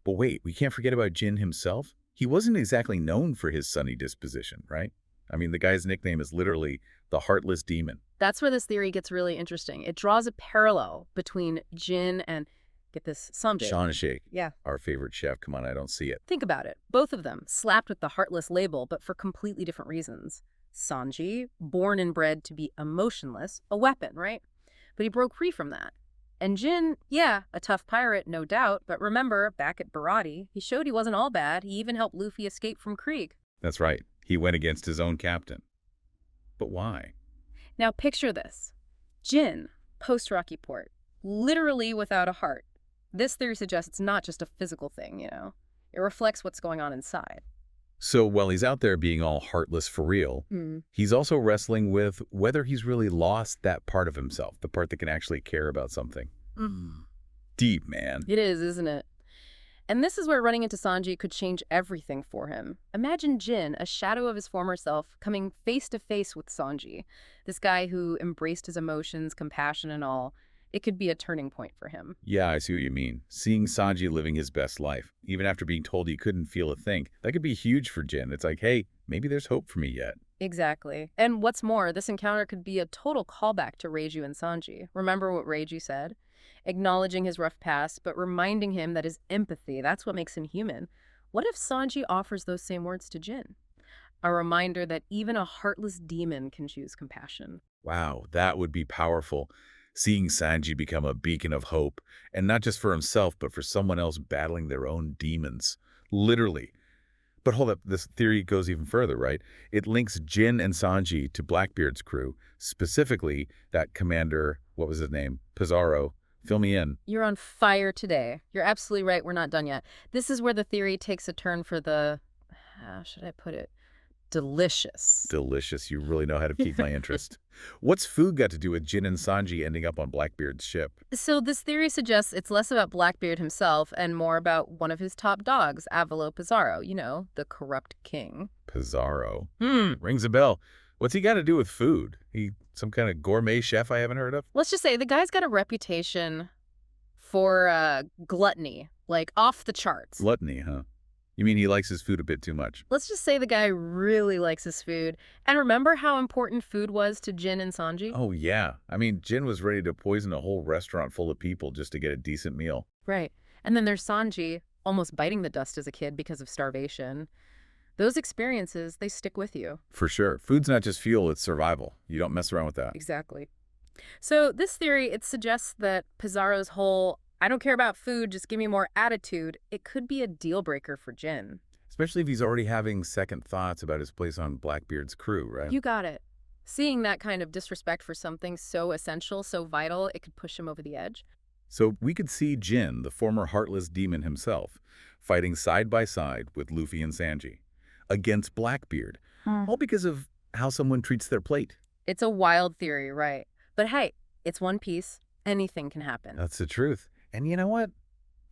But wait, we can't forget about Jin himself. He wasn't exactly known for his sunny disposition, right? I mean, the guy's nickname is literally the Heartless Demon. That's where this theory gets really interesting. It draws a parallel between Jin and, get this, Sanji. Shawnashake. Yeah. Our favorite chef. Come on, I don't see it. Think about it. Both of them, slapped with the Heartless label, but for completely different reasons. Sanji, born and bred to be emotionless, a weapon, right? But he broke free from that. And Jin, yeah, a tough pirate, no doubt, but remember, back at Barati, he showed he wasn't all bad. He even helped Luffy escape from Krieg. That's right. He went against his own captain. But why? Now picture this. Jin, post-Rocky Port, literally without a heart. This theory suggests it's not just a physical thing, It reflects what's going on inside. So while he's out there being all heartless for real, he's also wrestling with whether he's really lost that part of himself, the part that can actually care about something. Deep, man. It is, isn't it? And this is where running into Sanji could change everything for him. Imagine Jin, a shadow of his former self, coming face to face with Sanji, this guy who embraced his emotions, compassion and all. It could be a turning point for him. Yeah, I see what you mean. Seeing Sanji living his best life, even after being told he couldn't feel a thing, that could be huge for Jin. It's like, hey, maybe there's hope for me yet. Exactly. And what's more, this encounter could be a total callback to Reiju and Sanji. Remember what Reiju said? Acknowledging his rough past, but reminding him that his empathy, that's what makes him human. What if Sanji offers those same words to Jin? A reminder that even a heartless demon can choose compassion. Wow, that would be powerful. Seeing Sanji become a beacon of hope, and not just for himself, but for someone else battling their own demons. Literally. But hold up, this theory goes even further, right? It links Jin and Sanji to Blackbeard's crew, specifically that commander, what was his name? Pizarro. Fill me in. You're on fire today. You're absolutely right. We're not done yet. This is where the theory takes a turn for the, how should I put it? Delicious. Delicious. You really know how to keep my interest. What's food got to do with Jin and Sanji ending up on Blackbeard's ship? So this theory suggests it's less about Blackbeard himself and more about one of his top dogs, Avalo Pizarro, the corrupt king. Pizarro. Rings a bell. What's he got to do with food? He some kind of gourmet chef I haven't heard of? Let's just say the guy's got a reputation for gluttony, like off the charts. Gluttony, huh? You mean he likes his food a bit too much? Let's just say the guy really likes his food. And remember how important food was to Jin and Sanji? Oh, yeah. I mean, Jin was ready to poison a whole restaurant full of people just to get a decent meal. Right. And then there's Sanji, almost biting the dust as a kid because of starvation. Those experiences, they stick with you. For sure. Food's not just fuel, it's survival. You don't mess around with that. Exactly. So this theory, it suggests that Pizarro's whole I don't care about food, just give me more attitude, it could be a deal breaker for Jin. Especially if he's already having second thoughts about his place on Blackbeard's crew, right? You got it. Seeing that kind of disrespect for something so essential, so vital, it could push him over the edge. So we could see Jin, the former heartless demon himself, fighting side by side with Luffy and Sanji against Blackbeard, all because of how someone treats their plate. It's a wild theory, right? But hey, it's One Piece. Anything can happen. That's the truth. And you know what?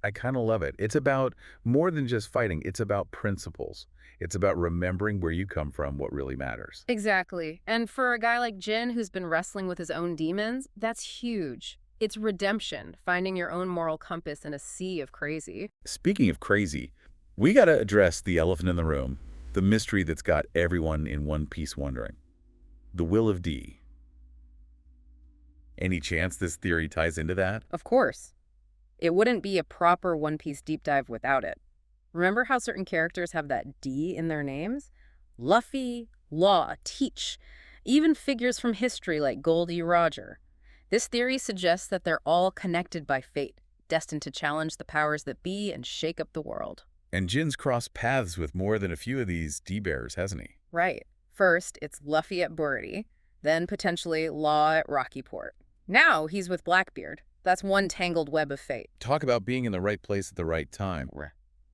I kind of love it. It's about more than just fighting. It's about principles. It's about remembering where you come from, what really matters. Exactly. And for a guy like Jin who's been wrestling with his own demons, that's huge. It's redemption, finding your own moral compass in a sea of crazy. Speaking of crazy, we got to address the elephant in the room, the mystery that's got everyone in One Piece wondering. The Will of D. Any chance this theory ties into that? Of course. It wouldn't be a proper One Piece deep dive without it. Remember how certain characters have that D in their names? Luffy, Law, Teach, even figures from history like Goldie Roger. This theory suggests that they're all connected by fate, destined to challenge the powers that be and shake up the world. And Jin's crossed paths with more than a few of these D-bears, hasn't he? Right. First, it's Luffy at Burity, then potentially Law at Rockyport. Now he's with Blackbeard. That's one tangled web of fate. Talk about being in the right place at the right time.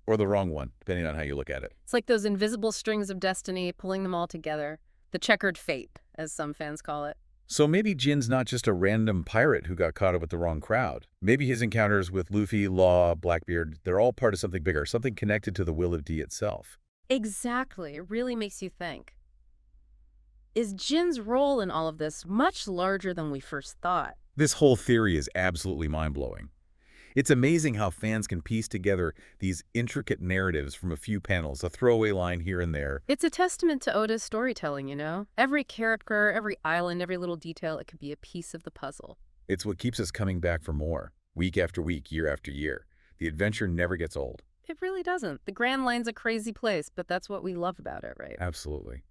Or the wrong one, depending on how you look at it. It's like those invisible strings of destiny, pulling them all together. The checkered fate, as some fans call it. So maybe Jin's not just a random pirate who got caught up with the wrong crowd. Maybe his encounters with Luffy, Law, Blackbeard, they're all part of something bigger, something connected to the Will of D itself. Exactly. It really makes you think. Is Jin's role in all of this much larger than we first thought? This whole theory is absolutely mind-blowing. It's amazing how fans can piece together these intricate narratives from a few panels, a throwaway line here and there. It's a testament to Oda's storytelling, you know? Every character, every island, every little detail, it could be a piece of the puzzle. It's what keeps us coming back for more, week after week, year after year. The adventure never gets old. It really doesn't. The Grand Line's a crazy place, but that's what we love about it, right? Absolutely.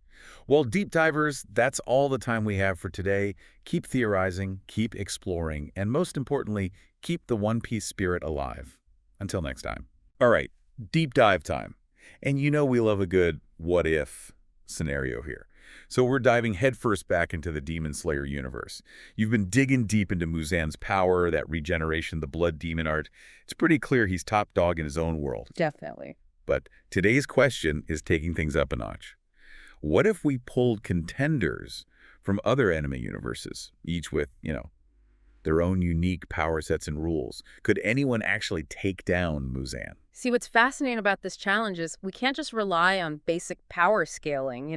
Well, deep divers, that's all the time we have for today. Keep theorizing, keep exploring, and most importantly, keep the One Piece spirit alive. Until next time. All right, deep dive time. And you know we love a good what-if scenario here. So we're diving headfirst back into the Demon Slayer universe. You've been digging deep into Muzan's power, that regeneration, the blood demon art. It's pretty clear he's top dog in his own world. Definitely. But today's question is taking things up a notch. What if we pulled contenders from other anime universes, each with, their own unique power sets and rules? Could anyone actually take down Muzan? See, what's fascinating about this challenge is we can't just rely on basic power scaling,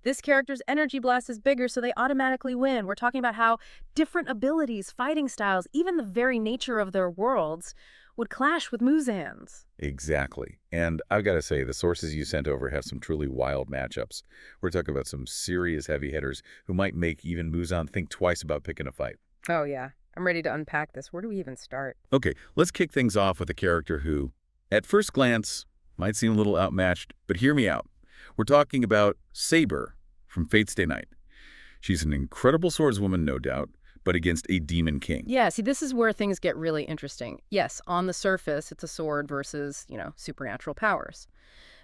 This character's energy blast is bigger, so they automatically win. We're talking about how different abilities, fighting styles, even the very nature of their worlds would clash with Muzan's. Exactly. And I've got to say, the sources you sent over have some truly wild matchups. We're talking about some serious heavy hitters who might make even Muzan think twice about picking a fight. Oh, yeah. I'm ready to unpack this. Where do we even start? Okay, let's kick things off with a character who, at first glance, might seem a little outmatched, but hear me out. We're talking about Saber from Fate Stay Night. She's an incredible swordswoman, no doubt, but against a demon king. Yeah, see, this is where things get really interesting. Yes, on the surface, it's a sword versus, supernatural powers.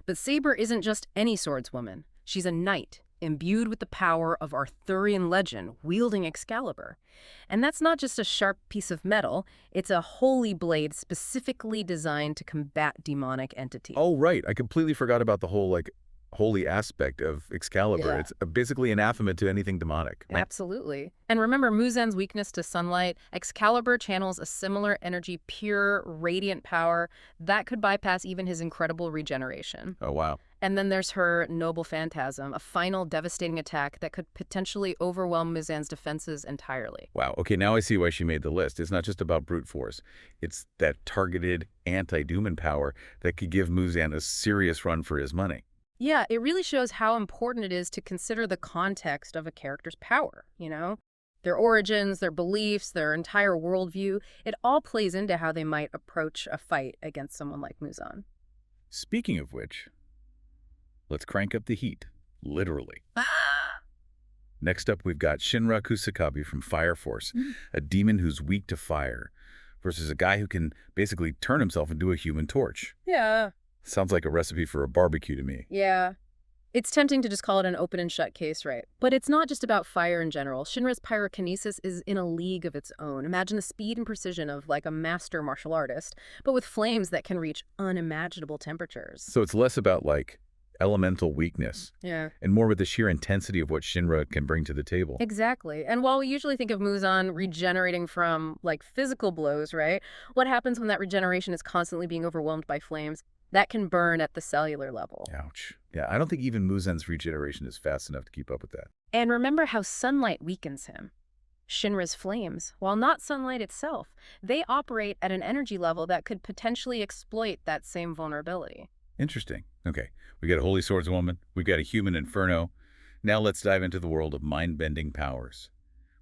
But Saber isn't just any swordswoman. She's a knight, imbued with the power of Arthurian legend, wielding Excalibur. And that's not just a sharp piece of metal, it's a holy blade specifically designed to combat demonic entities. Oh, right. I completely forgot about the whole, holy aspect of Excalibur. Yeah. It's basically anathema to anything demonic. Absolutely. And remember Muzan's weakness to sunlight? Excalibur channels a similar energy, pure, radiant power that could bypass even his incredible regeneration. Oh, wow. And then there's her Noble Phantasm, a final devastating attack that could potentially overwhelm Muzan's defenses entirely. Wow. Okay, now I see why she made the list. It's not just about brute force. It's that targeted anti-Demon power that could give Muzan a serious run for his money. Yeah, it really shows how important it is to consider the context of a character's power, Their origins, their beliefs, their entire worldview, it all plays into how they might approach a fight against someone like Muzan. Speaking of which, let's crank up the heat, literally. Next up, we've got Shinra Kusakabe from Fire Force, a demon who's weak to fire. versus a guy who can basically turn himself into a human torch. Yeah. Sounds like a recipe for a barbecue to me. Yeah. It's tempting to just call it an open and shut case, right? But it's not just about fire in general. Shinra's pyrokinesis is in a league of its own. Imagine the speed and precision of like a master martial artist, but with flames that can reach unimaginable temperatures. So it's less about like elemental weakness Yeah. and more with the sheer intensity of what Shinra can bring to the table. Exactly. And while we usually think of Muzan regenerating from like physical blows, right? What happens when that regeneration is constantly being overwhelmed by flames? That can burn at the cellular level. Ouch. Yeah, I don't think even Muzan's regeneration is fast enough to keep up with that. And remember how sunlight weakens him. Shinra's flames, while not sunlight itself, they operate at an energy level that could potentially exploit that same vulnerability. Interesting. Okay, we got a Holy Swordswoman, we've got a human Inferno. Now let's dive into the world of mind-bending powers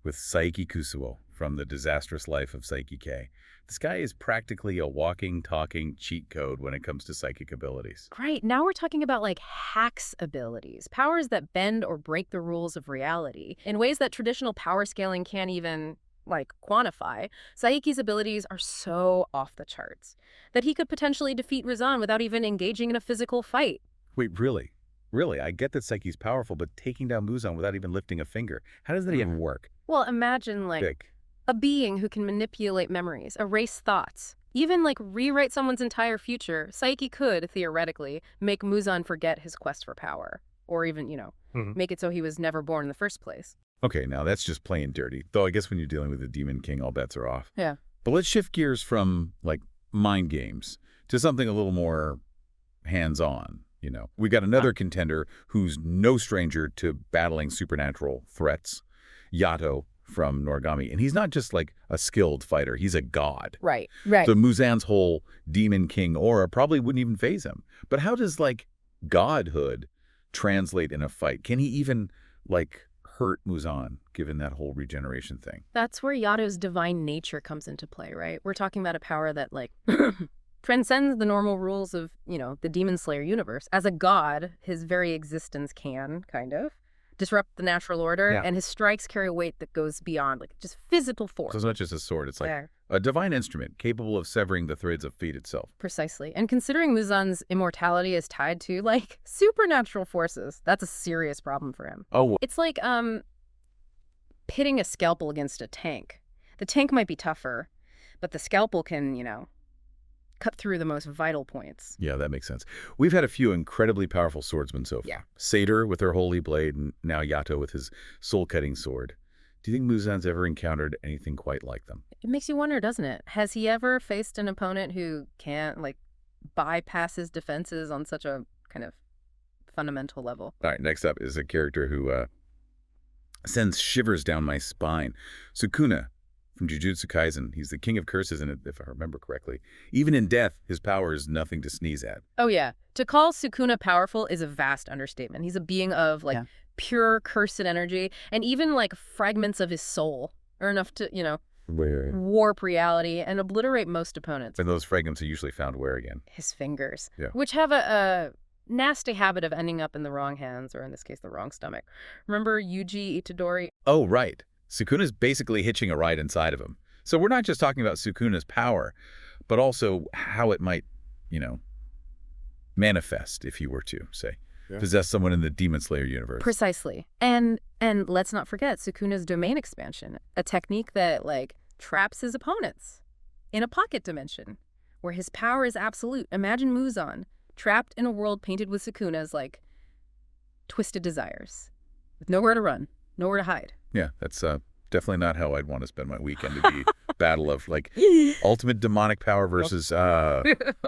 with Saiki Kusuo from The Disastrous Life of Saiki K. This guy is practically a walking, talking cheat code when it comes to psychic abilities. Right, now we're talking about like hacks abilities, powers that bend or break the rules of reality in ways that traditional power scaling can't even like quantify. Saiki's abilities are so off the charts that he could potentially defeat Rizan without even engaging in a physical fight. Wait, really? Really? I get that Saiki's powerful, but taking down Muzan without even lifting a finger, how does that even work? Well, imagine like Vic. a being who can manipulate memories, erase thoughts, even like rewrite someone's entire future. Saiki could, theoretically, make Muzan forget his quest for power. Or even, make it so he was never born in the first place. Okay, now that's just plain dirty. Though I guess when you're dealing with a Demon King, all bets are off. Yeah. But let's shift gears from, like, mind games to something a little more hands-on, We got another contender who's no stranger to battling supernatural threats, Yato from Noragami. And he's not just, like, a skilled fighter. He's a god. Right. So Muzan's whole Demon King aura probably wouldn't even faze him. But how does, like, godhood translate in a fight? Can he even, like, hurt Muzan, given that whole regeneration thing? That's where Yato's divine nature comes into play, right? We're talking about a power that, like, transcends the normal rules of, the Demon Slayer universe. As a god, his very existence can, kind of, disrupt the natural order, and his strikes carry a weight that goes beyond, like, just physical force. So it's not just a sword. It's like Yeah. a divine instrument capable of severing the threads of fate itself. Precisely. And considering Muzan's immortality is tied to, like, supernatural forces, that's a serious problem for him. Oh, It's like pitting a scalpel against a tank. The tank might be tougher, but the scalpel can, cut through the most vital points. yeah, that makes sense. We've had a few incredibly powerful swordsmen so far. Yeah. Sator with her holy blade, and now Yato with his soul-cutting sword. Do you think Muzan's ever encountered anything quite like them? It makes you wonder, doesn't it? Has he ever faced an opponent who can't, like, bypass his defenses on such a kind of fundamental level? All right, next up is a character who sends shivers down my spine. Sukuna from Jujutsu Kaisen. He's the king of curses in it, if I remember correctly. Even in death, his power is nothing to sneeze at. Oh, yeah. To call Sukuna powerful is a vast understatement. He's a being of, like, pure cursed energy, and even, like, fragments of his soul are enough to, warp reality and obliterate most opponents. And those fragments are usually found where again? His fingers, Yeah. which have a nasty habit of ending up in the wrong hands, or in this case, the wrong stomach. Remember Yuji Itadori? Oh, right. Sukuna's basically hitching a ride inside of him. So we're not just talking about Sukuna's power, but also how it might, manifest if he were to, say, possess someone in the Demon Slayer universe. Precisely. And let's not forget Sukuna's domain expansion, a technique that, like, traps his opponents in a pocket dimension where his power is absolute. Imagine Muzan trapped in a world painted with Sukuna's, like, twisted desires, with nowhere to run, nowhere to hide. Yeah, that's definitely not how I'd want to spend my weekend, to be battle of, like, ultimate demonic power versus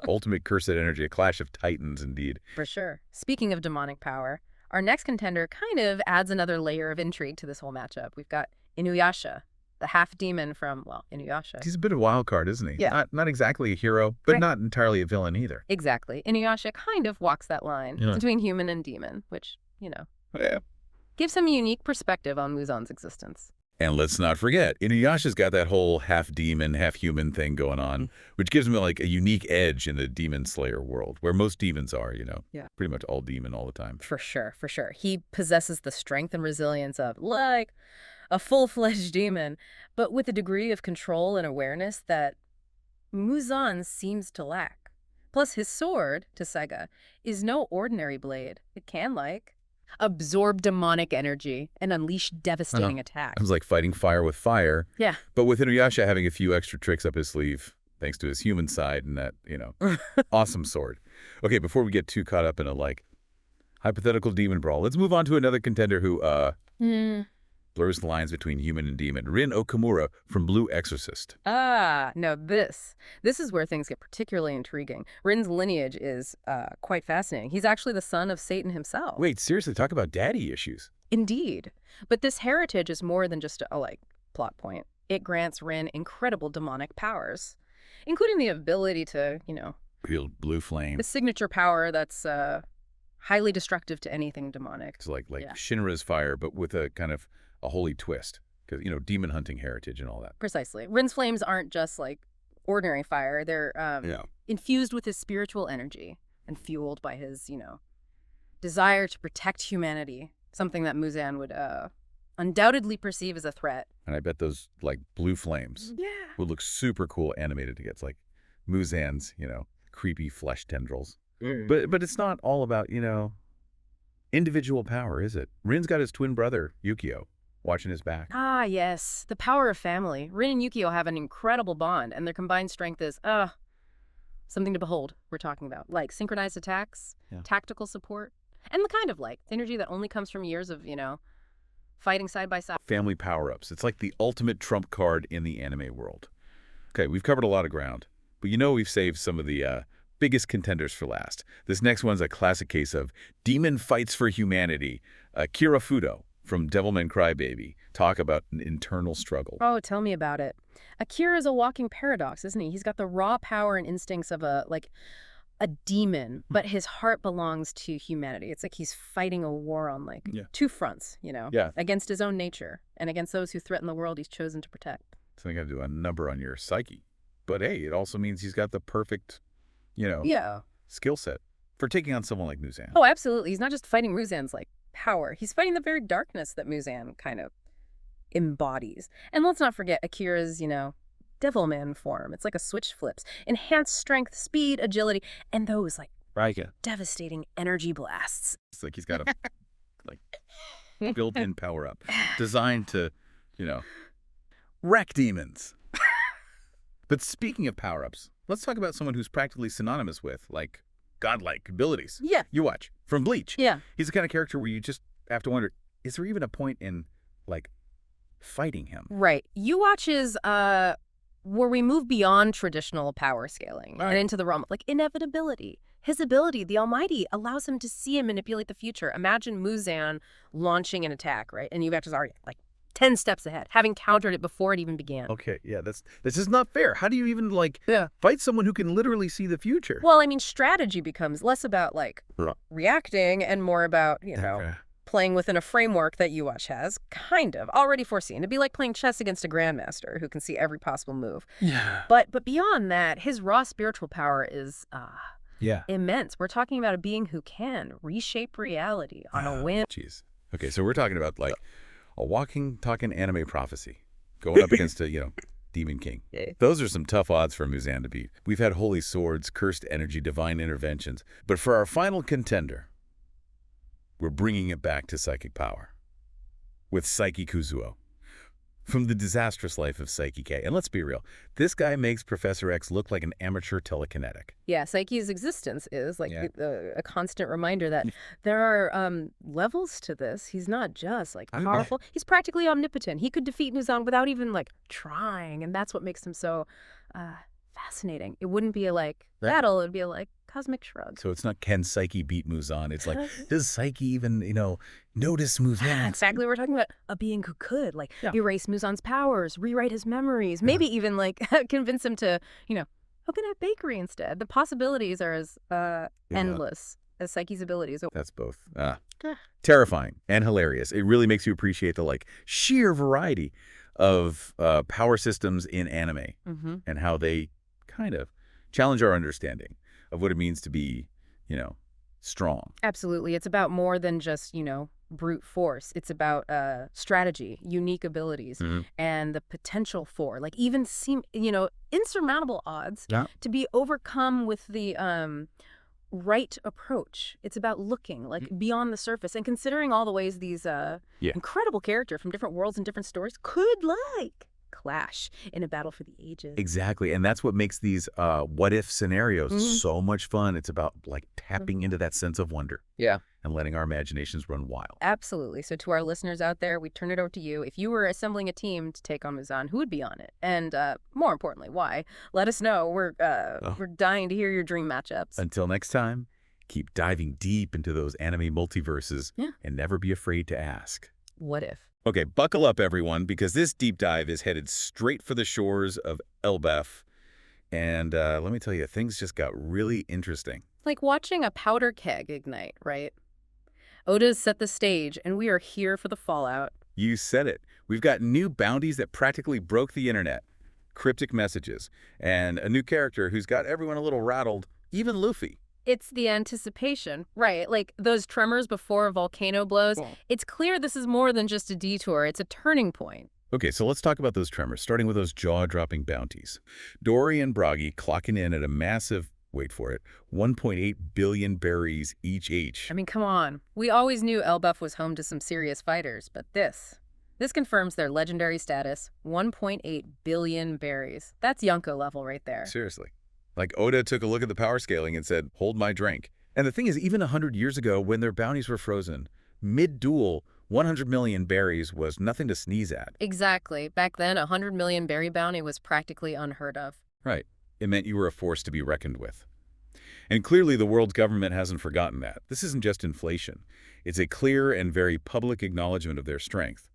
ultimate cursed energy, a clash of titans indeed. For sure. Speaking of demonic power, our next contender kind of adds another layer of intrigue to this whole matchup. We've got Inuyasha, the half-demon from, Inuyasha. He's a bit of a wild card, isn't he? Yeah. Not exactly a hero, but Right. not entirely a villain either. Exactly. Inuyasha kind of walks that line between human and demon, which, Yeah. gives him a unique perspective on Muzan's existence. And let's not forget, Inuyasha's got that whole half-demon, half-human thing going on, which gives him, like, a unique edge in the Demon Slayer world, where most demons are, Yeah. pretty much all demon all the time. For sure, for sure. He possesses the strength and resilience of, like, a full-fledged demon, but with a degree of control and awareness that Muzan seems to lack. Plus, his sword, Tesega, is no ordinary blade. It can, absorb demonic energy and unleash devastating attacks. It was like fighting fire with fire. Yeah. But with Inuyasha having a few extra tricks up his sleeve, thanks to his human side and that, awesome sword. Okay, before we get too caught up in a, hypothetical demon brawl, let's move on to another contender who, blurs the lines between human and demon. Rin Okamura from Blue Exorcist. No, this is where things get particularly intriguing. Rin's lineage is quite fascinating. He's actually the son of Satan himself. Wait, seriously, talk about daddy issues. Indeed. But this heritage is more than just a, plot point. It grants Rin incredible demonic powers, including the ability to, Wield blue flame. the signature power that's highly destructive to anything demonic. It's like Yeah. Shinra's fire, but with a kind of a holy twist. Because, demon hunting heritage and all that. Precisely. Rin's flames aren't just, ordinary fire. They're infused with his spiritual energy and fueled by his, desire to protect humanity, something that Muzan would undoubtedly perceive as a threat. And I bet those, blue flames Yeah. would look super cool animated against, Muzan's, creepy flesh tendrils. But it's not all about, individual power, is it? Rin's got his twin brother, Yukio, watching his back. Ah, yes. The power of family. Rin and Yukio have an incredible bond, and their combined strength is, something to behold, we're talking about. Like synchronized attacks, tactical support, and the kind of, synergy that only comes from years of, fighting side by side. Family power-ups. It's like the ultimate trump card in the anime world. Okay, we've covered a lot of ground, but we've saved some of the biggest contenders for last. This next one's a classic case of demon fights for humanity. Kira Fudo from Devilman Crybaby. Talk about an internal struggle. Oh, tell me about it. Akira is a walking paradox, isn't he? He's got the raw power and instincts of a demon, but his heart belongs to humanity. It's like he's fighting a war on two fronts, against his own nature and against those who threaten the world he's chosen to protect. So you got to do a number on your psyche. But hey, it also means he's got the perfect, skill set for taking on someone like Muzan. Oh, absolutely. He's not just fighting Muzan's power. He's fighting the very darkness that Muzan kind of embodies. And let's not forget Akira's, Devilman form. It's like a switch flips. Enhanced strength, speed, agility, and those devastating energy blasts. It's like he's got a built-in power-up designed to, wreck demons. But speaking of power-ups, let's talk about someone who's practically synonymous with, godlike abilities. Yeah. You watch. From Bleach. Yeah. He's the kind of character where you just have to wonder, is there even a point in, fighting him? Right. You watch is where we move beyond traditional power scaling and into the realm of inevitability. His ability, the Almighty, allows him to see and manipulate the future. Imagine Muzan launching an attack, right? And you've actually already 10 steps ahead, having countered it before it even began. Okay, yeah, that's just not fair. How do you even fight someone who can literally see the future? Well, I mean, strategy becomes less about reacting and more about, playing within a framework that UWatch has, kind of, already foreseen. It'd be like playing chess against a grandmaster who can see every possible move. Yeah. But beyond that, his raw spiritual power is immense. We're talking about a being who can reshape reality on a whim. Jeez. Okay, so we're talking about a walking, talking anime prophecy going up against a, Demon King. Those are some tough odds for Muzan to beat. We've had holy swords, cursed energy, divine interventions. But for our final contender, we're bringing it back to psychic power with Saiki Kuzuo from The Disastrous Life of Saiki K. And let's be real, this guy makes Professor X look like an amateur telekinetic. Yeah, Saiki's existence is a constant reminder that there are levels to this. He's not just powerful. He's practically omnipotent. He could defeat Muzan without even trying, and that's what makes him so fascinating. It wouldn't be a battle. It'd be a cosmic shrug. So it's not can Saiki beat Muzan. It's does Saiki even notice Muzan? Exactly. We're talking about a being who could erase Muzan's powers, rewrite his memories, maybe even convince him to open a bakery instead. The possibilities are as endless as Saiki's abilities. That's both terrifying and hilarious. It really makes you appreciate the sheer variety of power systems in anime and how they kind of challenge our understanding of what it means to be, strong. Absolutely. It's about more than just, brute force. It's about strategy, unique abilities, and the potential for, like, even insurmountable odds to be overcome with the right approach. It's about looking, like, beyond the surface and considering all the ways these incredible characters from different worlds and different stories could, like, clash in a battle for the ages. Exactly. And that's what makes these what-if scenarios so much fun. It's about, like, tapping into that sense of wonder. Yeah. And letting our imaginations run wild. Absolutely. So to our listeners out there, we turn it over to you. If you were assembling a team to take on Muzan, who would be on it? And more importantly, why? Let us know. We're dying to hear your dream matchups. Until next time, keep diving deep into those anime multiverses and never be afraid to ask. What if? Okay, buckle up, everyone, because this deep dive is headed straight for the shores of Elbaf. And let me tell you, things just got really interesting. Like watching a powder keg ignite, right? Oda's set the stage, and we are here for the fallout. You said it. We've got new bounties that practically broke the internet, cryptic messages, and a new character who's got everyone a little rattled, even Luffy. It's the anticipation, right? Like those tremors before a volcano blows. Yeah. It's clear this is more than just a detour. It's a turning point. Okay, so let's talk about those tremors, starting with those jaw-dropping bounties. Dory and Bragi clocking in at a massive, wait for it, 1.8 billion berries each. I mean, come on. We always knew Elbaf was home to some serious fighters, but this confirms their legendary status, 1.8 billion berries. That's Yonko level right there. Seriously. Like Oda took a look at the power scaling and said, hold my drink. And the thing is, even 100 years ago, when their bounties were frozen, mid-duel, 100 million berries was nothing to sneeze at. Exactly. Back then, 100 million berry bounty was practically unheard of. Right. It meant you were a force to be reckoned with. And clearly the world's government hasn't forgotten that. This isn't just inflation. It's a clear and very public acknowledgement of their strength.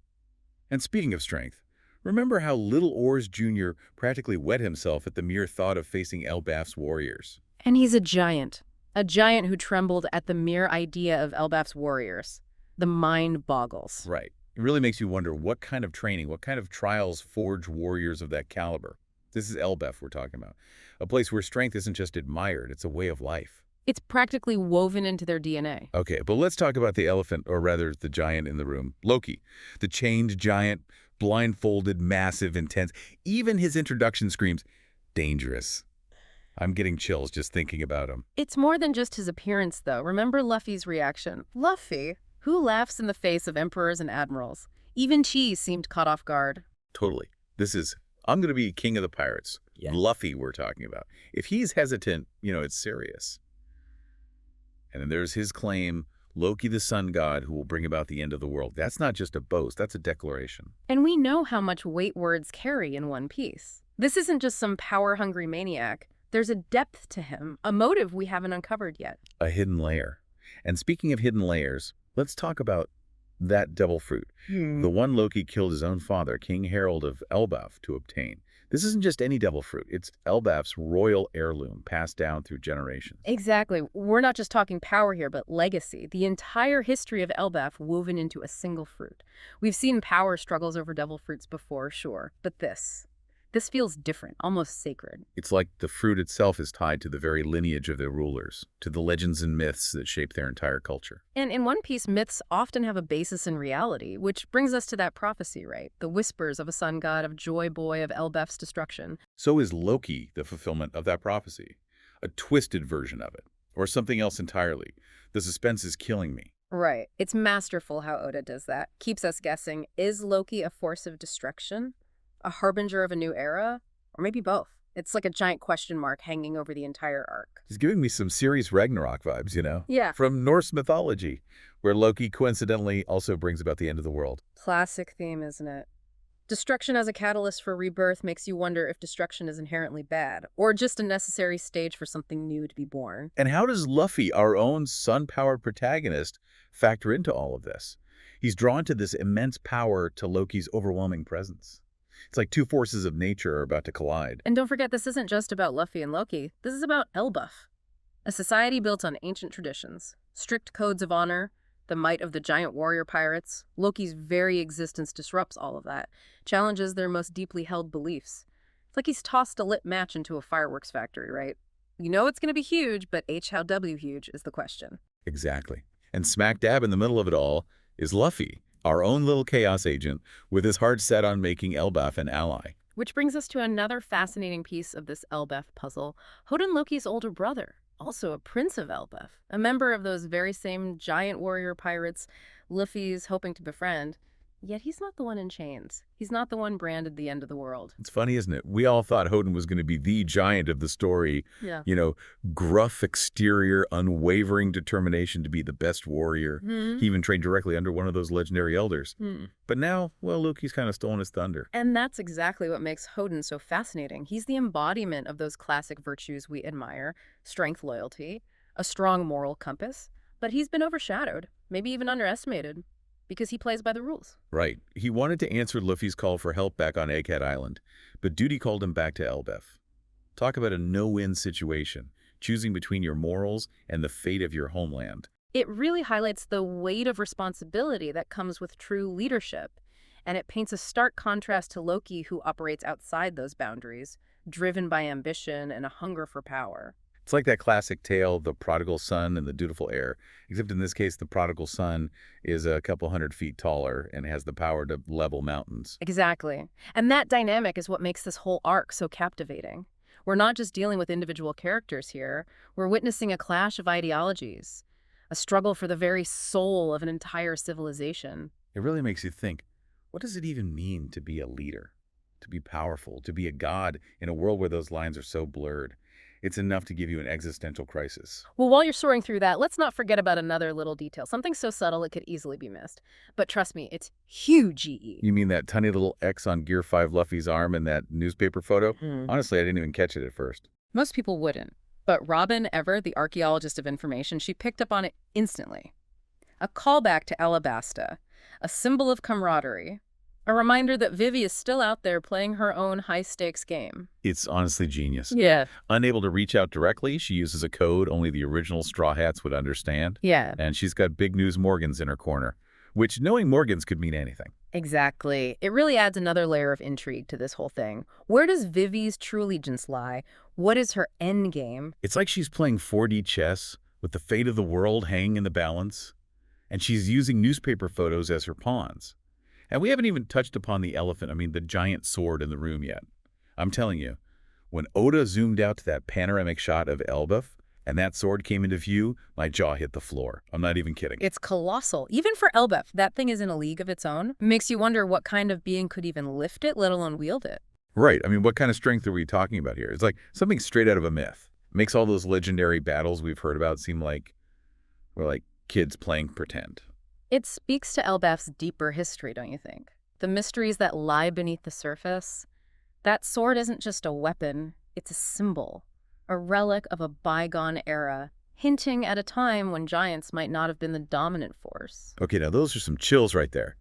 And speaking of strength, remember how Little Oars Jr. practically wet himself at the mere thought of facing Elbaf's warriors. And he's a giant who trembled at the mere idea of Elbaf's warriors. The mind boggles. Right. It really makes you wonder what kind of training, what kind of trials forge warriors of that caliber. This is Elbaf we're talking about. A place where strength isn't just admired, it's a way of life. It's practically woven into their DNA. Okay, but let's talk about the elephant, or rather the giant in the room, Loki. The chained giant, blindfolded, massive, intense. Even his introduction screams, dangerous. I'm getting chills just thinking about him. It's more than just his appearance, though. Remember Luffy's reaction. Luffy? Who laughs in the face of emperors and admirals? Even Chi seemed caught off guard. Totally. This is, I'm going to be king of the pirates. Yeah. Luffy we're talking about. If he's hesitant, it's serious. And then there's his claim, Loki the sun god who will bring about the end of the world. That's not just a boast, that's a declaration. And we know how much weight words carry in One Piece. This isn't just some power-hungry maniac. There's a depth to him, a motive we haven't uncovered yet. A hidden layer. And speaking of hidden layers, let's talk about that devil fruit. The one Loki killed his own father, King Harold of Elbaf, to obtain. This isn't just any devil fruit. It's Elbaf's royal heirloom passed down through generations. Exactly. We're not just talking power here, but legacy. The entire history of Elbaf woven into a single fruit. We've seen power struggles over devil fruits before, sure. But this feels different, almost sacred. It's like the fruit itself is tied to the very lineage of their rulers, to the legends and myths that shape their entire culture. And in One Piece, myths often have a basis in reality, which brings us to that prophecy, right? The whispers of a sun god, of Joy Boy, of Elbaf's destruction. So is Loki the fulfillment of that prophecy? A twisted version of it, or something else entirely? The suspense is killing me. Right. It's masterful how Oda does that. Keeps us guessing, is Loki a force of destruction? A harbinger of a new era? Or maybe both. It's like a giant question mark hanging over the entire arc. He's giving me some serious Ragnarok vibes, Yeah. From Norse mythology, where Loki coincidentally also brings about the end of the world. Classic theme, isn't it? Destruction as a catalyst for rebirth makes you wonder if destruction is inherently bad, or just a necessary stage for something new to be born. And how does Luffy, our own sun-powered protagonist, factor into all of this? He's drawn to this immense power to Loki's overwhelming presence. It's like two forces of nature are about to collide. And don't forget, this isn't just about Luffy and Loki. This is about Elbaf, a society built on ancient traditions, strict codes of honor, the might of the giant warrior pirates. Loki's very existence disrupts all of that, challenges their most deeply held beliefs. It's like he's tossed a lit match into a fireworks factory, right? You know it's going to be huge, but how W huge is the question. Exactly. And smack dab in the middle of it all, is Luffy, our own little chaos agent, with his heart set on making Elbaf an ally. Which brings us to another fascinating piece of this Elbaf puzzle. Hoden Loki's older brother, also a prince of Elbaf, a member of those very same giant warrior pirates Luffy's hoping to befriend. Yet he's not the one in chains. He's not the one branded the end of the world. It's funny, isn't it? We all thought Hoden was going to be the giant of the story. Yeah. You know, gruff exterior, unwavering determination to be the best warrior. He even trained directly under one of those legendary elders. But now, well, Loki's kind of stolen his thunder. And that's exactly what makes Hoden so fascinating. He's the embodiment of those classic virtues we admire: strength, loyalty, a strong moral compass. But he's been overshadowed, maybe even underestimated, because he plays by the rules. Right. He wanted to answer Luffy's call for help back on Egghead Island, but duty called him back to Elbaf. Talk about a no-win situation, choosing between your morals and the fate of your homeland. It really highlights the weight of responsibility that comes with true leadership, and it paints a stark contrast to Loki, who operates outside those boundaries, driven by ambition and a hunger for power. It's like that classic tale, the prodigal son and the dutiful heir, except in this case, the prodigal son is a couple 100 feet taller and has the power to level mountains. Exactly. And that dynamic is what makes this whole arc so captivating. We're not just dealing with individual characters here. We're witnessing a clash of ideologies, a struggle for the very soul of an entire civilization. It really makes you think, what does it even mean to be a leader, to be powerful, to be a god in a world where those lines are so blurred? It's enough to give you an existential crisis. Well, while you're soaring through that, let's not forget about another little detail, something so subtle it could easily be missed. But trust me, it's huge EE. You mean that tiny little X on Gear 5 Luffy's arm in that newspaper photo? Honestly, I didn't even catch it at first. Most people wouldn't. But Robin Ever, the archaeologist of information, she picked up on it instantly. A callback to Alabasta, a symbol of camaraderie, a reminder that Vivi is still out there playing her own high-stakes game. It's honestly genius. Yeah. Unable to reach out directly, she uses a code only the original Straw Hats would understand. Yeah. And she's got Big News Morgans in her corner, which knowing Morgans could mean anything. Exactly. It really adds another layer of intrigue to this whole thing. Where does Vivi's true allegiance lie? What is her end game? It's like she's playing 4D chess with the fate of the world hanging in the balance, and she's using newspaper photos as her pawns. And we haven't even touched upon the elephant, the giant sword in the room yet. I'm telling you, when Oda zoomed out to that panoramic shot of Elbaf and that sword came into view, my jaw hit the floor. I'm not even kidding. It's colossal. Even for Elbaf, that thing is in a league of its own. Makes you wonder what kind of being could even lift it, let alone wield it. Right. What kind of strength are we talking about here? It's like something straight out of a myth. It makes all those legendary battles we've heard about seem like we're like kids playing pretend. It speaks to Elbaf's deeper history, don't you think? The mysteries that lie beneath the surface. That sword isn't just a weapon, it's a symbol, a relic of a bygone era, hinting at a time when giants might not have been the dominant force. Okay, now those are some chills right there.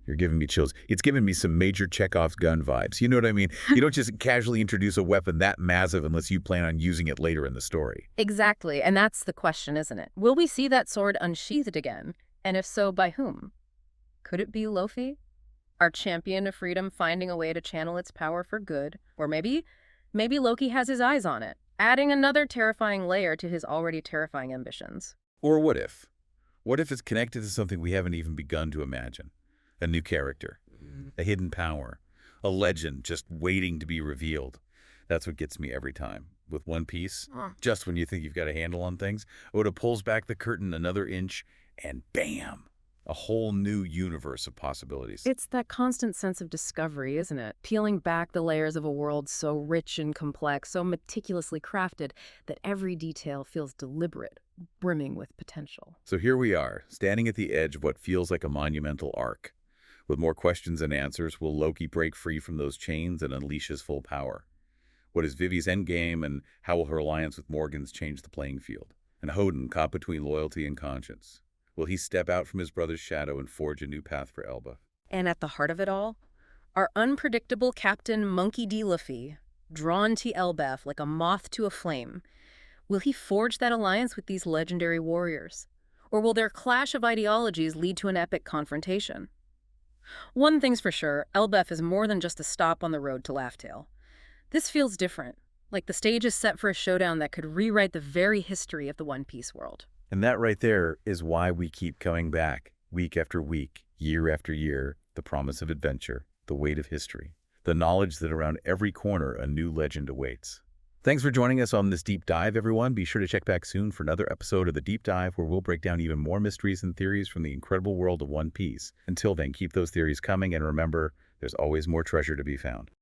You're giving me chills. It's giving me some Major Chekhov's gun vibes. You know what I mean? You don't just casually introduce a weapon that massive unless you plan on using it later in the story. Exactly, and that's the question, isn't it? Will we see that sword unsheathed again? And if so, by whom? Could it be Luffy, our champion of freedom, finding a way to channel its power for good? Or maybe Loki has his eyes on it, adding another terrifying layer to his already terrifying ambitions. Or what if? What if it's connected to something we haven't even begun to imagine? A new character, a hidden power, a legend just waiting to be revealed. That's what gets me every time. With One Piece, just when you think you've got a handle on things, Oda pulls back the curtain another inch and bam, a whole new universe of possibilities. It's that constant sense of discovery, isn't it? Peeling back the layers of a world so rich and complex, so meticulously crafted that every detail feels deliberate, brimming with potential. So here we are, standing at the edge of what feels like a monumental arc. With more questions than answers, will Loki break free from those chains and unleash his full power? What is Vivi's endgame, and how will her alliance with Morgans change the playing field? And Hoden, caught between loyalty and conscience. Will he step out from his brother's shadow and forge a new path for Elbaf? And at the heart of it all, our unpredictable Captain Monkey D. Luffy, drawn to Elbaf like a moth to a flame. Will he forge that alliance with these legendary warriors? Or will their clash of ideologies lead to an epic confrontation? One thing's for sure, Elbaf is more than just a stop on the road to Laugh Tale. This feels different, like the stage is set for a showdown that could rewrite the very history of the One Piece world. And that right there is why we keep coming back. Week after week, year after year, the promise of adventure, the weight of history, the knowledge that around every corner a new legend awaits. Thanks for joining us on this deep dive, everyone. Be sure to check back soon for another episode of The Deep Dive, where we'll break down even more mysteries and theories from the incredible world of One Piece. Until then, keep those theories coming, and remember, there's always more treasure to be found.